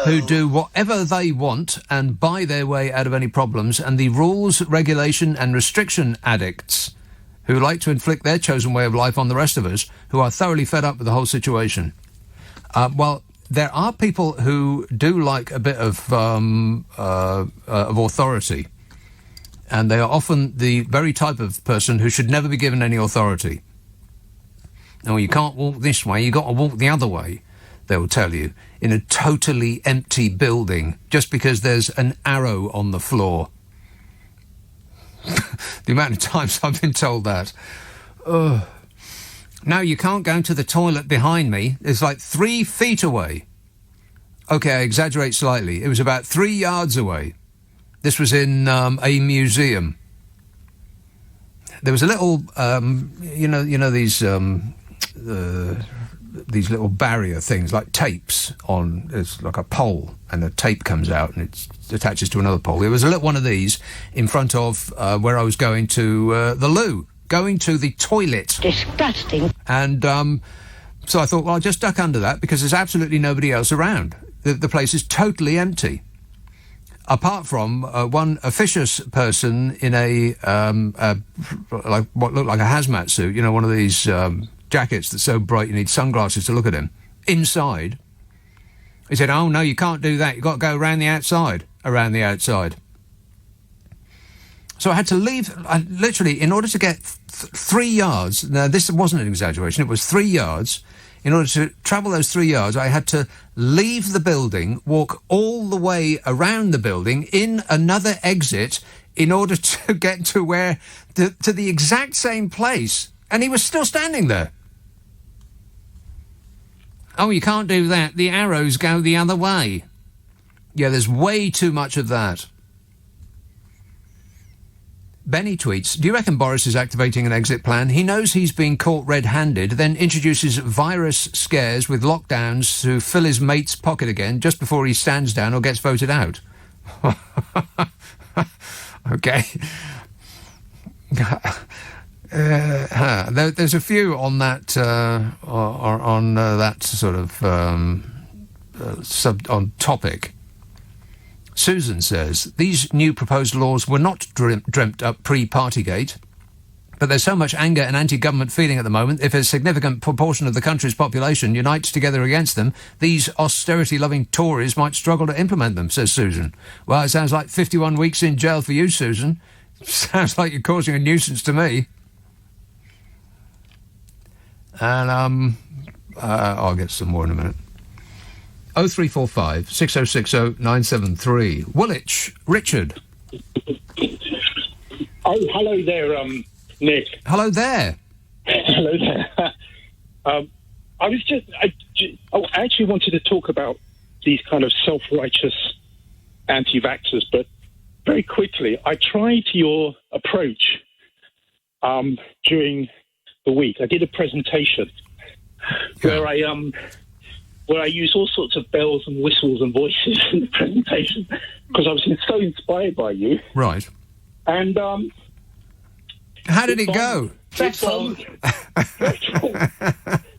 who do whatever they want and buy their way out of any problems, and the rules, regulation and restriction addicts who like to inflict their chosen way of life on the rest of us, who are thoroughly fed up with the whole situation. Well, there are people who do like a bit of authority, and they are often the very type of person who should never be given any authority. No, you can't walk this way, you've got to walk the other way, they will tell you, in a totally empty building, just because there's an arrow on the floor. The amount of times I've been told that. Ugh. No, you can't go to the toilet behind me. It's like 3 feet away. Okay, I exaggerate slightly. It was about 3 yards away. This was in a museum. There was a little, you know these little barrier things, like tapes on. It's like a pole, and a tape comes out and it attaches to another pole. There was a little one of these in front of where I was going to the loo. Going to the toilet. Disgusting. And so I thought, well, I'll just duck under that because there's absolutely nobody else around. The place is totally empty. Apart from one officious person in a like what looked like a hazmat suit, you know, one of these jackets that's so bright you need sunglasses to look at him. Inside. He said, oh, no, you can't do that. You've got to go around the outside. Around the outside. So I had to leave, literally, in order to get 3 yards. Now, this wasn't an exaggeration. It was 3 yards. In order to travel those 3 yards, I had to leave the building, walk all the way around the building, in another exit, in order to get to to the exact same place. And he was still standing there. Oh, you can't do that. The arrows go the other way. Yeah, there's way too much of that. Benny tweets, do you reckon Boris is activating an exit plan? He knows he's being caught red-handed, then introduces virus scares with lockdowns to fill his mate's pocket again just before he stands down or gets voted out. Okay. There's a few on that that sort of on topic. Susan says, these new proposed laws were not dreamt up pre-Partygate, but there's so much anger and anti-government feeling at the moment, if a significant proportion of the country's population unites together against them, these austerity-loving Tories might struggle to implement them, says Susan. Well, it sounds like 51 weeks in jail for you, Susan. Sounds like you're causing a nuisance to me. And I'll get some more in a minute. 0345 6060 973. Woolwich, Richard. Oh, hello there, Nick. Hello there. Hello there. I actually wanted to talk about these kind of self-righteous anti-vaxxers, but very quickly, I tried your approach during the week. I did a presentation where I used all sorts of bells and whistles and voices in the presentation because I was so inspired by you. Right. And how did it go?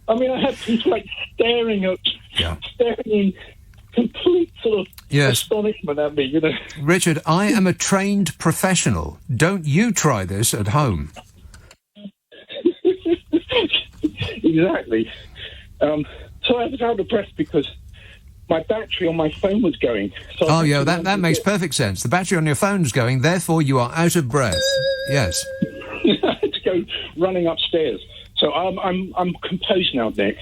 I mean, I had people staring in complete sort of astonishment at me, Richard, I am a trained professional. Don't you try this at home. Exactly. So I was out of breath because my battery on my phone was going. So that makes perfect sense. The battery on your phone's going, therefore you are out of breath. Yes. I had to go running upstairs. So I'm composed now, Nick.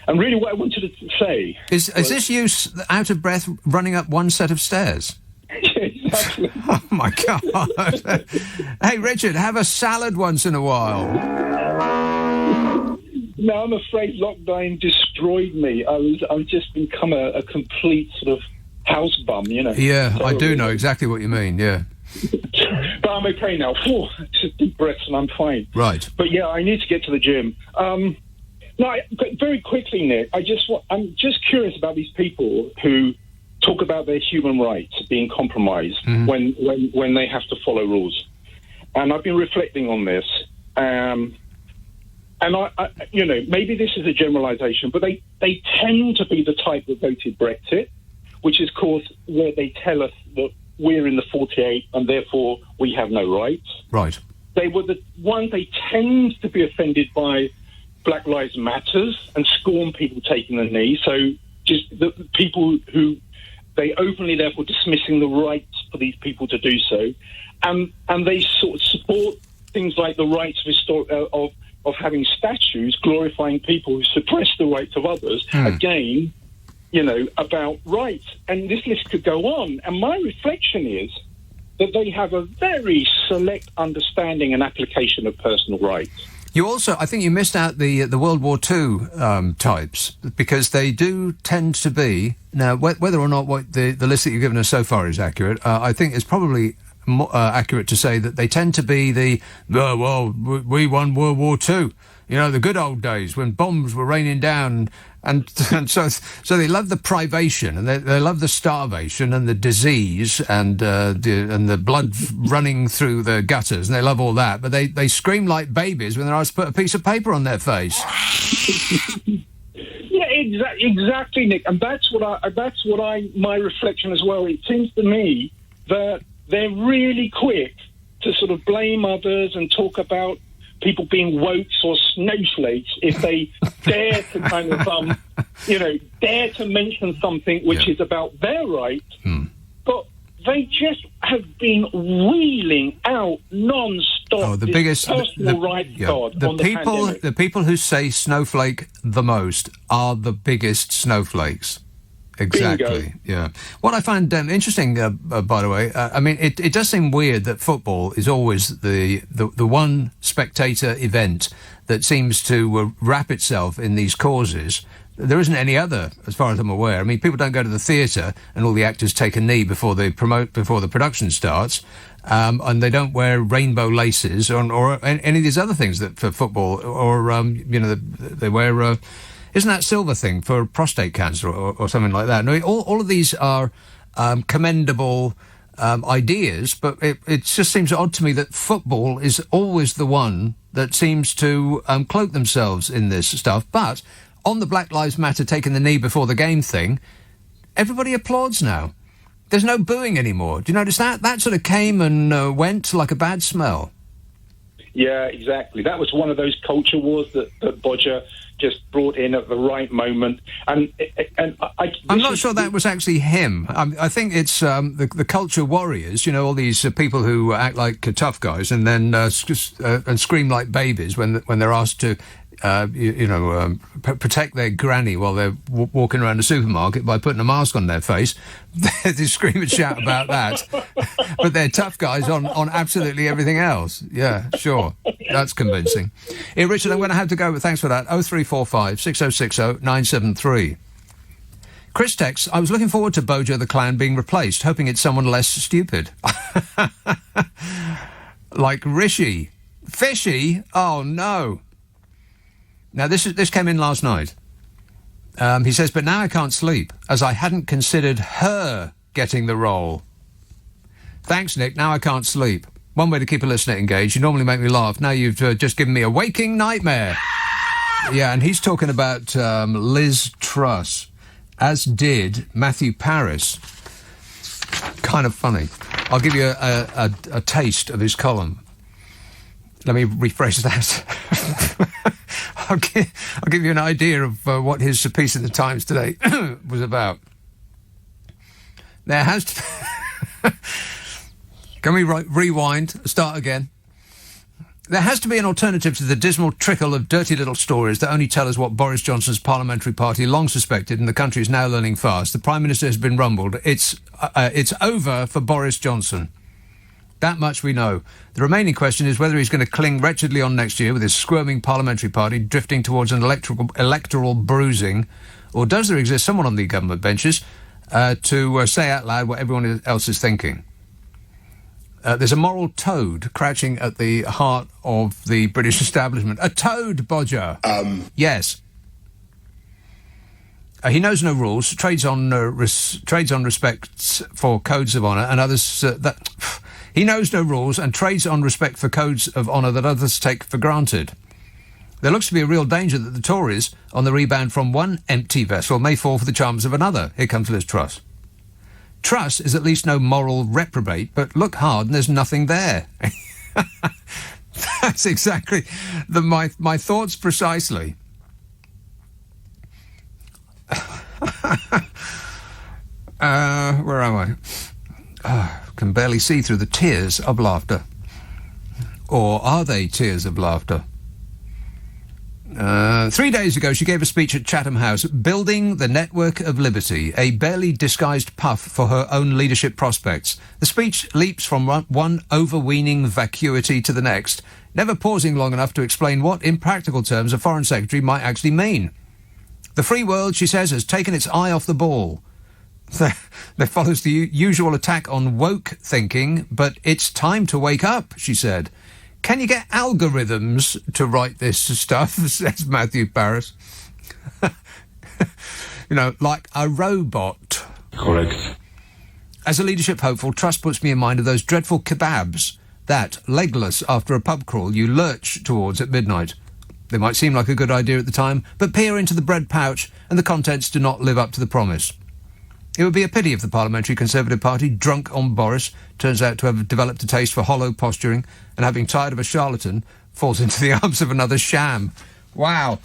And really what I wanted to say... Is this you out of breath running up one set of stairs? Exactly. Oh, my God. Hey, Richard, have a salad once in a while. No, I'm afraid lockdown destroyed me. I've just become a complete sort of house bum, Yeah, I do know exactly what you mean, yeah. But I'm okay now. Just deep breaths and I'm fine. Right. But yeah, I need to get to the gym. Very quickly, Nick, I'm just curious about these people who talk about their human rights being compromised when they have to follow rules. And I've been reflecting on this. And I maybe this is a generalization, but they tend to be the type that voted Brexit, which is, of course, where they tell us that we're in the 48 and therefore we have no rights. Right. They were the ones, they tend to be offended by Black Lives Matters and scorn people taking the knee. So just the people who they openly therefore dismissing the rights for these people to do so. And they sort of support things like the rights of having statues glorifying people who suppress the rights of others. Again, about rights. And this list could go on. And my reflection is that they have a very select understanding and application of personal rights. You also, I think you missed out the World War II types, because they do tend to be, now, whether or not what the list that you've given us so far is accurate, I think it's probably more accurate to say that they tend to be we won World War II. The good old days when bombs were raining down, and so they love the privation, and they love the starvation and the disease and the blood running through the gutters, and they love all that. But they scream like babies when they're asked to put a piece of paper on their face. Yeah, exactly, Nick, and that's my reflection as well. It seems to me that they're really quick to sort of blame others and talk about people being wokes or snowflakes if they dare to kind of, dare to mention something which is about their rights. But they just have been wheeling out non-stop the biggest personal rights card on the pandemic. The people who say snowflake the most are the biggest snowflakes. Exactly. Bingo. Yeah. What I find interesting, by the way, it does seem weird that football is always the one spectator event that seems to wrap itself in these causes. There isn't any other, as far as I'm aware. I mean, people don't go to the theatre and all the actors take a knee before the production starts, and they don't wear rainbow laces or any of these other things that for football, or they wear. Isn't that silver thing for prostate cancer or something like that? No, all of these are commendable ideas, but it just seems odd to me that football is always the one that seems to cloak themselves in this stuff. But on the Black Lives Matter taking the knee before the game thing, everybody applauds now. There's no booing anymore. Do you notice that? That sort of came and went like a bad smell. Yeah, exactly. That was one of those culture wars that Bodger just brought in at the right moment. And I'm not sure that was actually him. I think it's the culture warriors, all these people who act like tough guys and then and scream like babies when they're asked to protect their granny while they're walking around the supermarket by putting a mask on their face. They scream and shout about that. But they're tough guys on absolutely everything else. Yeah, sure. That's convincing. Hey, Richard, I'm going to have to go, but thanks for that. 0345 6060 973. Chris texts, I was looking forward to Bojo the Clown being replaced, hoping it's someone less stupid. Like Rishi. Fishy? Oh, no. Now, this came in last night. He says, but now I can't sleep, as I hadn't considered her getting the role. Thanks, Nick. Now I can't sleep. One way to keep a listener engaged. You normally make me laugh. Now you've just given me a waking nightmare. Yeah, and he's talking about Liz Truss, as did Matthew Paris. Kind of funny. I'll give you a taste of his column. Let me rephrase that. I'll give you an idea of what his piece in the Times today was about. There has to... Can we rewind? Start again. There has to be an alternative to the dismal trickle of dirty little stories that only tell us what Boris Johnson's parliamentary party long suspected, and the country is now learning fast. The Prime Minister has been rumbled. It's over for Boris Johnson. That much we know. The remaining question is whether he's going to cling wretchedly on next year with his squirming parliamentary party drifting towards an electoral bruising, or does there exist someone on the government benches to say out loud what everyone else is thinking? There's a moral toad crouching at the heart of the British establishment. A toad, Bodger. Yes. He knows no rules, trades on respect for codes of honour and others he knows no rules and trades on respect for codes of honour that others take for granted. There looks to be a real danger that the Tories, on the rebound from one empty vessel, may fall for the charms of another. Here comes Liz Truss. Truss is at least no moral reprobate, but look hard and there's nothing there. That's exactly my thoughts precisely. Where am I? Can barely see through the tears of laughter. Or are they tears of laughter? 3 days ago, she gave a speech at Chatham House, building the network of liberty, a barely disguised puff for her own leadership prospects. The speech leaps from one overweening vacuity to the next, never pausing long enough to explain what, in practical terms, a foreign secretary might actually mean. The free world, she says, has taken its eye off the ball. There follows the usual attack on woke thinking, but it's time to wake up, she said. Can you get algorithms to write this stuff, says Matthew Paris. Like a robot. Correct. As a leadership hopeful, Truss puts me in mind of those dreadful kebabs that, legless after a pub crawl, you lurch towards at midnight. They might seem like a good idea at the time, but peer into the bread pouch and the contents do not live up to the promise. It would be a pity if the Parliamentary Conservative Party, drunk on Boris, turns out to have developed a taste for hollow posturing and, having tired of a charlatan, falls into the arms of another sham. Wow.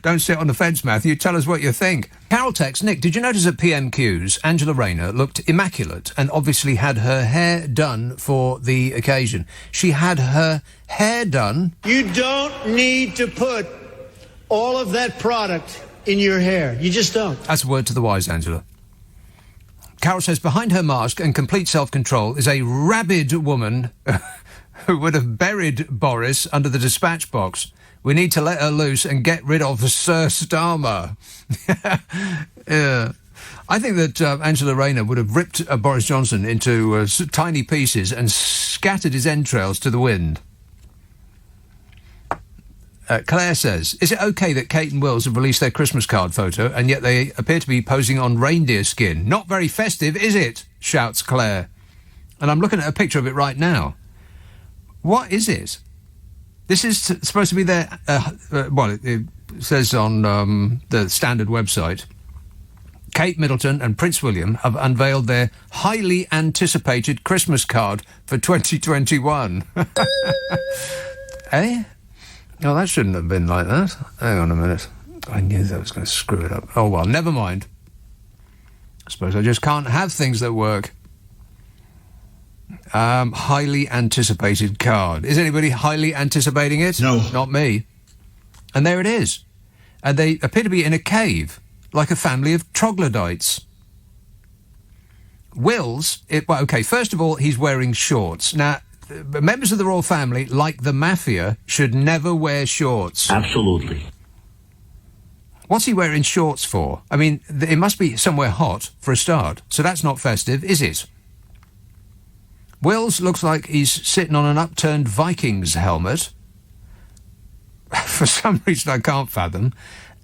Don't sit on the fence, Matthew. Tell us what you think. Carol texts, Nick, did you notice at PMQs, Angela Rayner looked immaculate and obviously had her hair done for the occasion? She had her hair done. You don't need to put all of that product in your hair. You just don't. That's a word to the wise, Angela. Carol says, behind her mask and complete self-control is a rabid woman who would have buried Boris under the dispatch box. We need to let her loose and get rid of Sir Starmer. Yeah. I think that Angela Rayner would have ripped Boris Johnson into tiny pieces and scattered his entrails to the wind. Claire says, is it okay that Kate and Wills have released their Christmas card photo and yet they appear to be posing on reindeer skin? Not very festive, is it? Shouts Claire. And I'm looking at a picture of it right now. What is it? This is supposed to be their... it says on the Standard website, Kate Middleton and Prince William have unveiled their highly anticipated Christmas card for 2021. Eh? Oh, that shouldn't have been like that. Hang on a minute. I knew that was going to screw it up. Oh, well, never mind. I suppose I just can't have things that work. Highly anticipated card. Is anybody highly anticipating it? No. Not me. And there it is. And they appear to be in a cave, like a family of troglodytes. Wills, first of all, he's wearing shorts. Now, members of the royal family, like the mafia, should never wear shorts. Absolutely. What's he wearing shorts for? I mean, it must be somewhere hot, for a start. So that's not festive, is it? Wills looks like he's sitting on an upturned Vikings helmet. For some reason I can't fathom.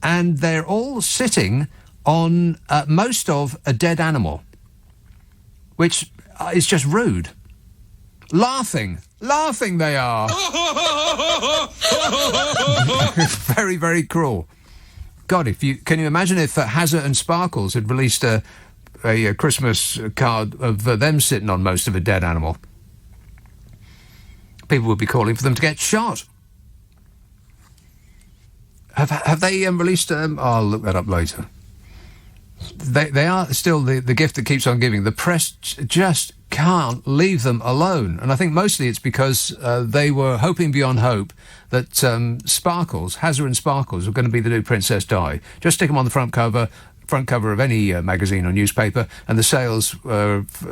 And they're all sitting on most of a dead animal, which is just rude. Laughing they are. Very, very cruel. God, can you imagine if Hazard and Sparkles had released a Christmas card of them sitting on most of a dead animal? People would be calling for them to get shot. Have they released? I'll look that up later. They are still the gift that keeps on giving. The press just can't leave them alone, and I think mostly it's because they were hoping beyond hope that Sparkles, Hazard and Sparkles, were going to be the new Princess Di. Just stick them on the front cover of any magazine or newspaper, and the sales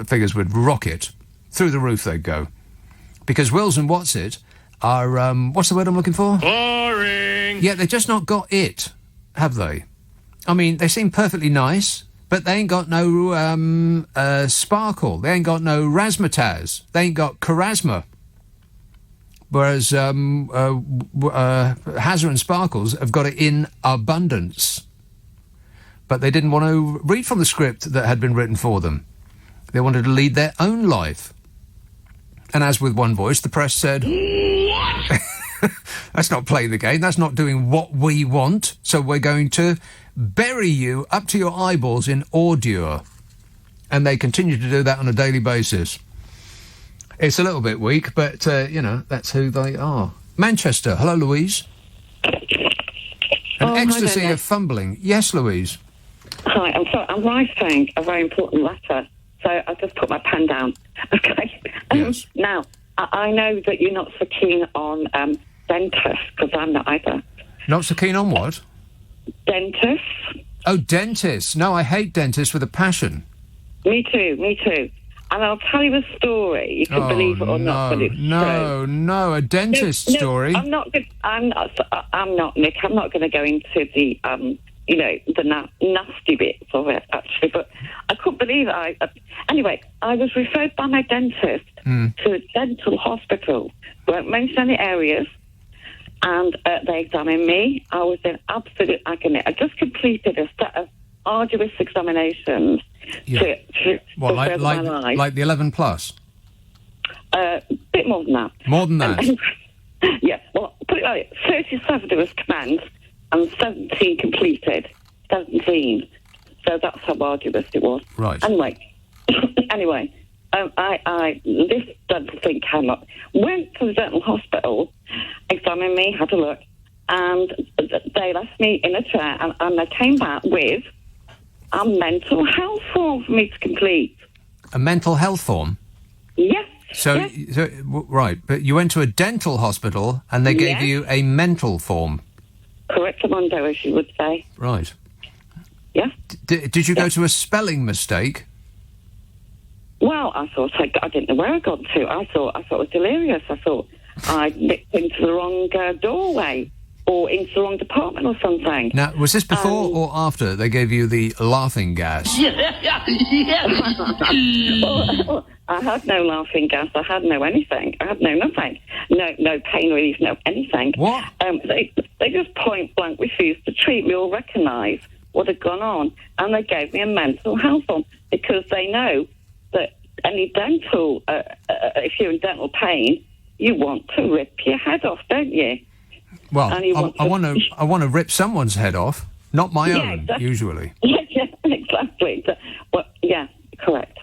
figures would rocket through the roof. They'd go, because Wills and Whatsit are what's the word I'm looking for? Boring. Yeah, they've just not got it, have they? I mean, they seem perfectly nice, but they ain't got no sparkle. They ain't got no razzmatazz. They ain't got charisma. Whereas Hazard and Sparkles have got it in abundance. But they didn't want to read from the script that had been written for them. They wanted to lead their own life. And as with one voice, the press said, "What? That's not playing the game. That's not doing what we want. So we're going to bury you up to your eyeballs in ordure." And they continue to do that on a daily basis. It's a little bit weak, but, that's who they are. Manchester. Hello, Louise. An ecstasy of fumbling. Yes, Louise. Hi, I'm sorry. I'm writing a very important letter, so I've just put my pen down. Okay. Yes. Now, I know that you're not so keen on dentists, because I'm not either. Not so keen on what? Dentists. Oh, dentists. No, I hate dentists with a passion. Me too. And I'll tell you a story. You can believe it or not, but it's true. No, a dentist story. I'm not, Nick. I'm not going to go into the, the nasty bits of it, actually. But I couldn't believe it. Anyway, I was referred by my dentist to a dental hospital. Won't mention any areas. And they examined me. I was in absolute agony. I just completed a set of arduous examinations. Yeah. What, like the 11 plus? Bit more than that. More than that? Yeah, well, put it like 37 was commenced and 17 completed. 17. So that's how arduous it was. Right. Anyway, this dental thing came up. Went to the dental hospital, examined me, had a look, and they left me in a chair, and they came back with a mental health form for me to complete. A mental health form? Yes. So, right, but you went to a dental hospital and they gave you a mental form? Correctamundo, as you would say. Right. Yeah. Did you go to a spelling mistake? Well, I thought I didn't know where I got to. I thought it was delirious. I thought I nipped into the wrong doorway or into the wrong department or something. Now, was this before or after they gave you the laughing gas? Well, I had no laughing gas. I had no anything. I had no nothing. No pain relief, no anything. What? They just point blank refused to treat me or recognise what had gone on, and they gave me a mental health form because they know that any dental, if you're in dental pain, you want to rip your head off, don't you? Well, I want to rip someone's head off, not my own, exactly. Usually. Yeah, exactly. Well, yeah, correct.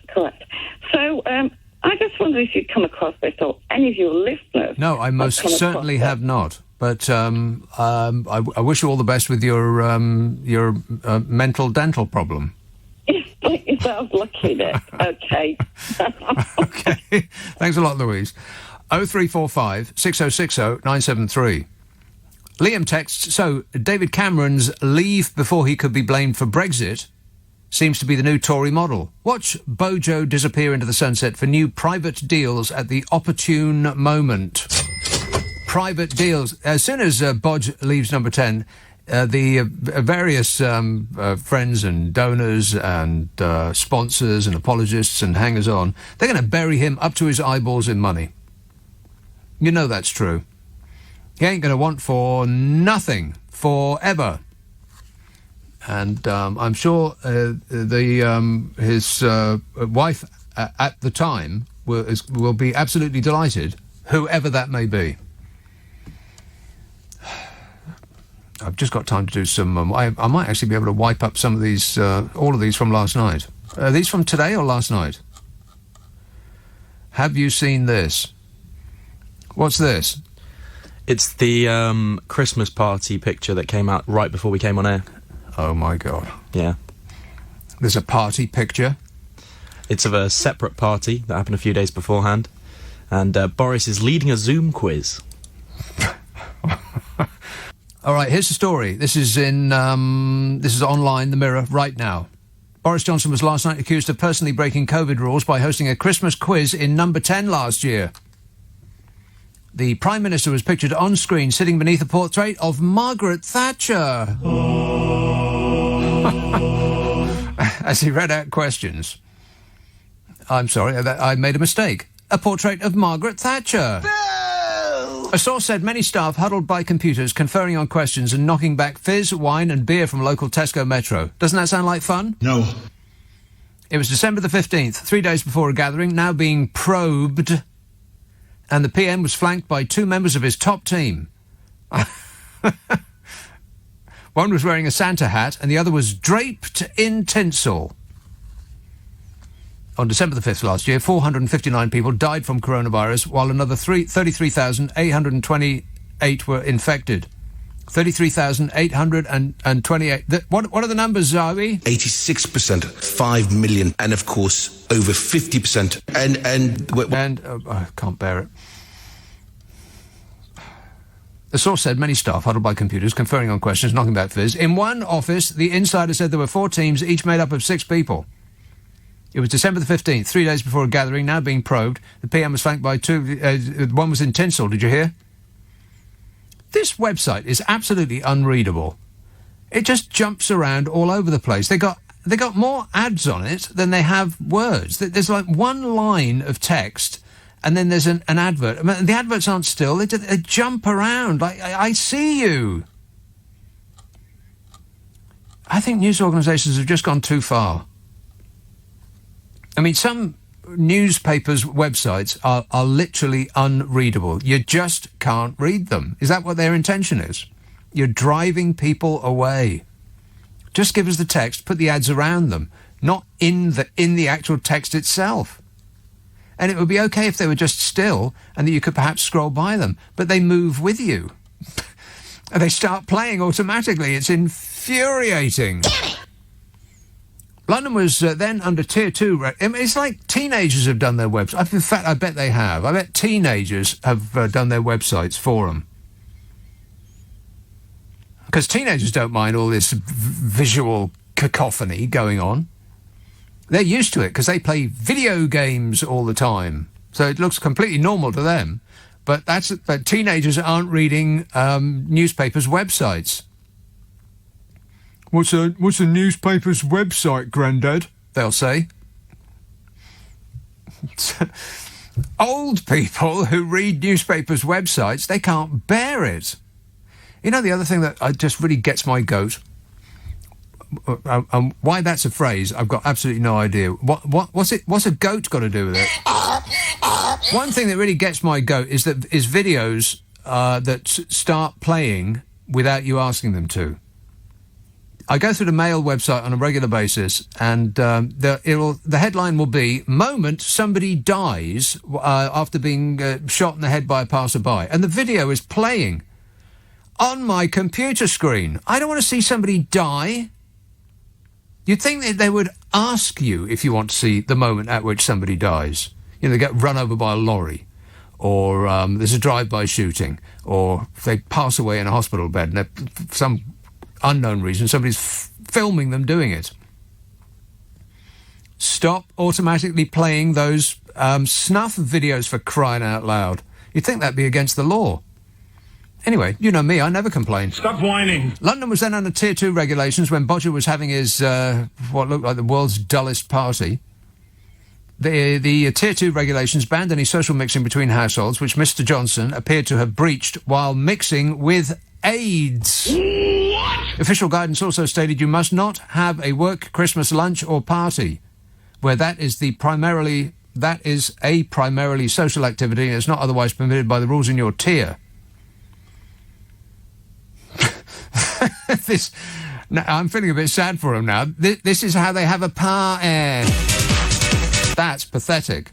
So, I just wonder if you'd come across this, or any of your listeners. No, I most certainly have not. But I wish you all the best with your mental dental problem. It sounds lucky, Nick. Okay. Okay. Thanks a lot, Louise. 0345 6060 973. Liam texts, so David Cameron's leave before he could be blamed for Brexit seems to be the new Tory model. Watch Bojo disappear into the sunset for new private deals at the opportune moment. Private deals. As soon as Bodge leaves Number 10, the various friends and donors and sponsors and apologists and hangers-on, they're going to bury him up to his eyeballs in money. You know that's true. He ain't going to want for nothing forever. And I'm sure his wife at the time will be absolutely delighted, whoever that may be. I've just got time to do some... I might actually be able to wipe up some of these, all of these from last night. Are these from today or last night? Have you seen this? What's this? It's the Christmas party picture that came out right before we came on air. Oh, my God. Yeah. There's a party picture? It's of a separate party that happened a few days beforehand. And Boris is leading a Zoom quiz. All right, here's the story. This is online, The Mirror, right now. Boris Johnson was last night accused of personally breaking COVID rules by hosting a Christmas quiz in Number 10 last year. The Prime Minister was pictured on screen sitting beneath a portrait of Margaret Thatcher. As he read out questions. I'm sorry, I made a mistake. A portrait of Margaret Thatcher. A source said many staff huddled by computers, conferring on questions and knocking back fizz, wine and beer from local Tesco Metro. Doesn't that sound like fun? No. It was December the 15th, 3 days before a gathering, now being probed, and the PM was flanked by two members of his top team. One was wearing a Santa hat and the other was draped in tinsel. On December the 5th last year, 459 people died from coronavirus, while another 33,828 were infected. 33,828. What are the numbers, Zawi? 86%, 5 million, and of course, over 50%. And I can't bear it. The source said many staff huddled by computers, conferring on questions, knocking back fizz. In one office, the insider said there were 4 teams, each made up of 6 people. It was December the 15th, 3 days before a gathering, now being probed. The PM was flanked by two... one was in tinsel, did you hear? This website is absolutely unreadable. It just jumps around all over the place. They got more ads on it than they have words. There's like one line of text, and then there's an advert. I mean, the adverts aren't still. They jump around. I see you. I think news organisations have just gone too far. I mean, some newspapers' websites are literally unreadable. You just can't read them. Is that what their intention is? You're driving people away. Just give us the text, put the ads around them, not in the actual text itself. And it would be okay if they were just still and that you could perhaps scroll by them, but they move with you. And they start playing automatically. It's infuriating. London was then under Tier 2. It's like teenagers have done their websites. In fact, I bet they have. I bet teenagers have done their websites for them. Because teenagers don't mind all this visual cacophony going on. They're used to it because they play video games all the time. So it looks completely normal to them. But teenagers aren't reading newspapers' websites. What's a newspaper's website, Grandad? They'll say. Old people who read newspapers' websites, they can't bear it. You know, the other thing that just really gets my goat, why that's a phrase, I've got absolutely no idea. What's a goat got to do with it? One thing that really gets my goat is videos that start playing without you asking them to. I go through the Mail website on a regular basis, and the headline will be, "Moment somebody dies after being shot in the head by a passerby." And the video is playing on my computer screen. I don't want to see somebody die. You'd think that they would ask you if you want to see the moment at which somebody dies. You know, they get run over by a lorry, or there's a drive-by shooting, or they pass away in a hospital bed, and for some unknown reason somebody's filming them doing it. Stop automatically playing those snuff videos, for crying out loud. You'd think that'd be against the law. Anyway, you know me, I never complain. Stop whining. London was then under Tier 2 regulations when Bodger was having his, what looked like the world's dullest party. The Tier 2 regulations banned any social mixing between households, which Mr Johnson appeared to have breached while mixing with AIDS. What? Official guidance also stated you must not have a work Christmas lunch or party, where that is a primarily social activity and is not otherwise permitted by the rules in your tier. I'm feeling a bit sad for him now. This is how they have a party. That's pathetic.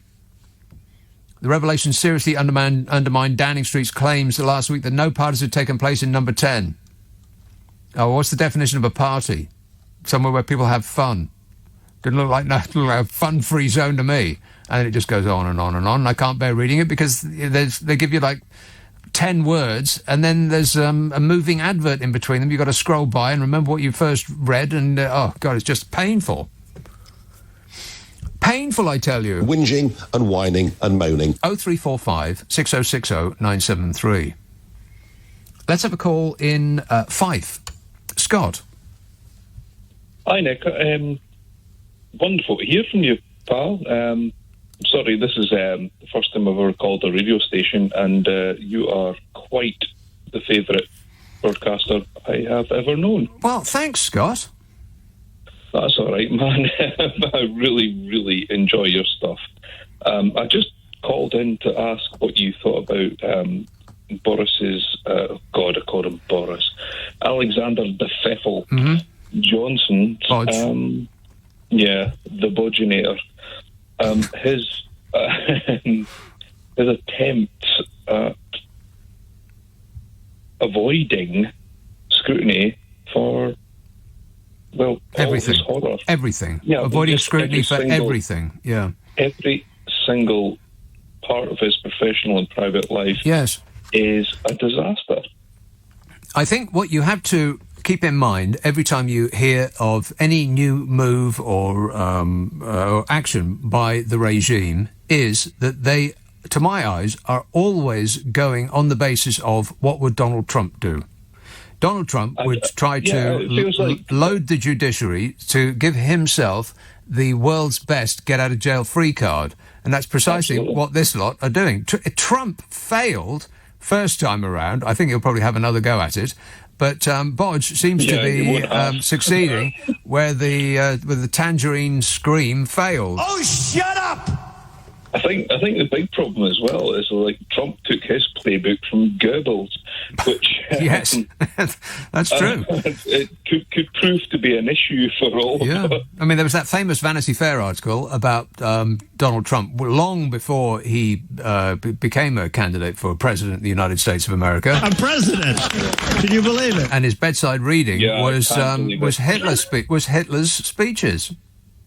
The revelation seriously undermined Downing Street's claims last week that no parties had taken place in number 10. Oh, what's the definition of a party? Somewhere where people have fun. Didn't look like a fun-free zone to me. And then it just goes on and on and on. And I can't bear reading it because they give you like 10 words, and then there's a moving advert in between them. You've got to scroll by and remember what you first read, and oh God, it's just painful. Painful, I tell you. Whinging and whining and moaning. 0345 6060 973. Let's have a call in Fife. Scott. Hi, Nick. Wonderful to hear from you, pal. Sorry, this is the first time I've ever called a radio station, and you are quite the favourite broadcaster I have ever known. Well, thanks, Scott. That's all right, man. I really, really enjoy your stuff. I just called in to ask what you thought about Boris's... God, I called him Boris. Alexander the Pfeffel Johnson. Yeah, the Bodginator. His attempts at avoiding scrutiny for, well, everything. All his horror. Everything. Yeah, avoiding scrutiny for everything. Yeah. Every single part of his professional and private life is a disaster. I think what you have to keep in mind every time you hear of any new move or action by the regime is that they, to my eyes, are always going on the basis of what would Donald Trump do. Donald Trump would try to load the judiciary to give himself the world's best get-out-of-jail-free card. And that's precisely what this lot are doing. Trump failed first time around. I think he'll probably have another go at it. But Bodge seems to be succeeding where the tangerine scream failed. Oh, shut up! I think the big problem as well is like Trump took his playbook from Goebbels, which yes, that's true. It could prove to be an issue for all. Yeah, I mean there was that famous Vanity Fair article about Donald Trump long before he became a candidate for president of the United States of America. I'm president. Can you believe it? And his bedside reading was Hitler's speeches.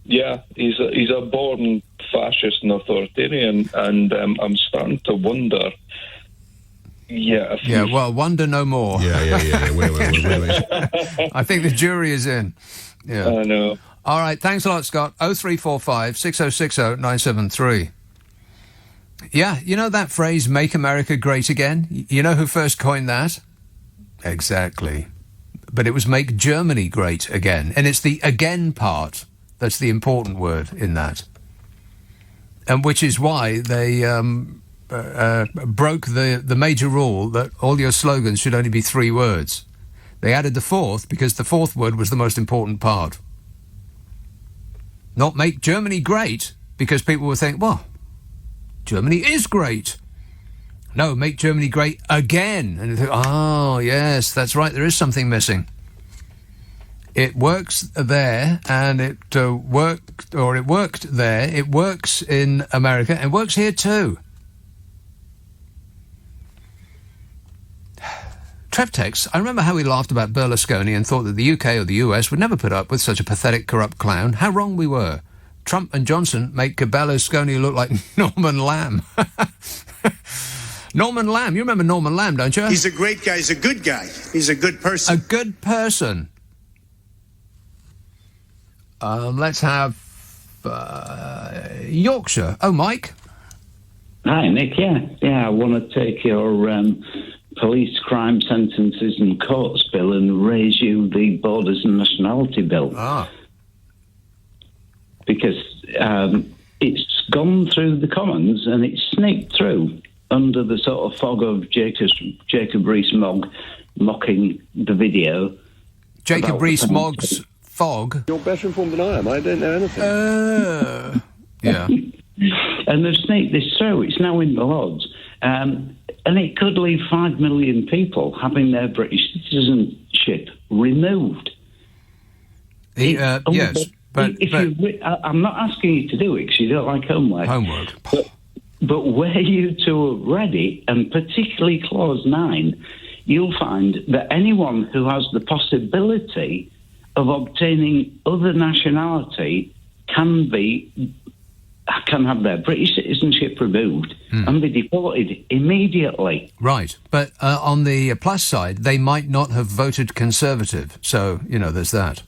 Yeah, he's a born fascist and authoritarian, and I'm starting to wonder. Well, wonder no more. Yeah. Wait. I think the jury is in. Yeah, I know. All right, thanks a lot, Scott. 0345 6060 973. Yeah, you know that phrase, "Make America Great Again"? You know who first coined that? Exactly. But it was "Make Germany Great Again," and it's the "again" part that's the important word in that. And which is why they broke the major rule that all your slogans should only be 3 words. They added the 4th because the 4th word was the most important part. Not "Make Germany Great," because people would think, well, Germany is great. No, "Make Germany Great Again." And they think, oh, yes, that's right, there is something missing. It works there, and it worked there. It works in America, and works here too. Trev texts, I remember how we laughed about Berlusconi and thought that the UK or the US would never put up with such a pathetic, corrupt clown. How wrong we were. Trump and Johnson make Berlusconi look like Norman Lamb. Norman Lamb. You remember Norman Lamb, don't you? He's a great guy. He's a good guy. He's a good person. A good person. Let's have Yorkshire. Oh, Mike. Hi, Nick. Yeah. I want to take your police crime sentences and courts bill and raise you the Borders and Nationality bill. Because it's gone through the Commons and it's sneaked through under the sort of fog of Jacob Rees-Mogg mocking the video. Jacob Rees-Mogg's fog? You're better informed than I am. I don't know anything. Yeah. And they've sneaked this through. It's now in the Lords. And it could leave 5 million people having their British citizenship removed. Yes, but I'm not asking you to do it because you don't like homework. But where you two are ready, and particularly Clause 9, you'll find that anyone who has the possibility of obtaining other nationality can have their British citizenship removed and be deported immediately. Right. But on the plus side, they might not have voted Conservative. So, there's that.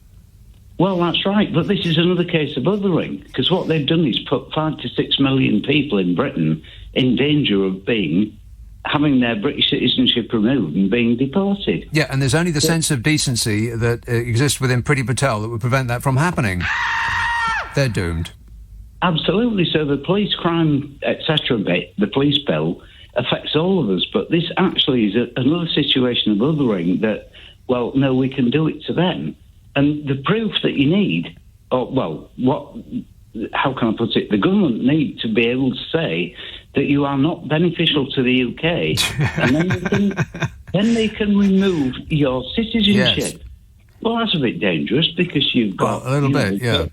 Well, that's right. But this is another case of othering, because what they've done is put 5 to 6 million people in Britain in danger of having their British citizenship removed and being deported. Yeah, and there's only the sense of decency that exists within Priti Patel that would prevent that from happening. They're doomed. Absolutely. So the police crime, etc. bit, the police bill, affects all of us. But this actually is another situation of othering that, well, no, we can do it to them. And the proof that you need, how can I put it? The government need to be able to say that you are not beneficial to the UK, and then they can remove your citizenship. Yes. Well, that's a bit dangerous because you've got a little bit, yeah.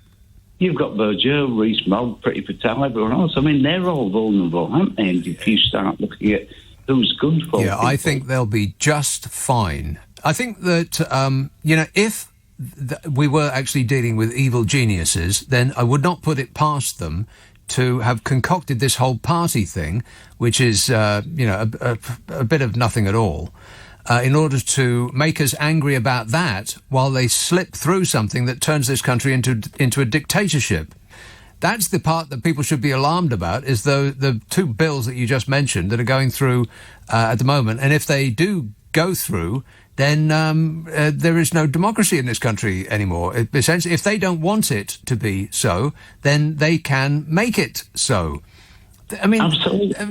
You've got Berger, Rees-Mogg, Priti Patel, everyone else. I mean, they're all vulnerable, aren't they? And if you start looking at who's good for yeah, people, I think they'll be just fine. I think that if we were actually dealing with evil geniuses, then I would not put it past them to have concocted this whole party thing, which is, a bit of nothing at all, in order to make us angry about that while they slip through something that turns this country into a dictatorship. That's the part that people should be alarmed about, is the two bills that you just mentioned that are going through at the moment. And if they do go through, then there is no democracy in this country anymore. Essentially, if they don't want it to be so, then they can make it so. I mean,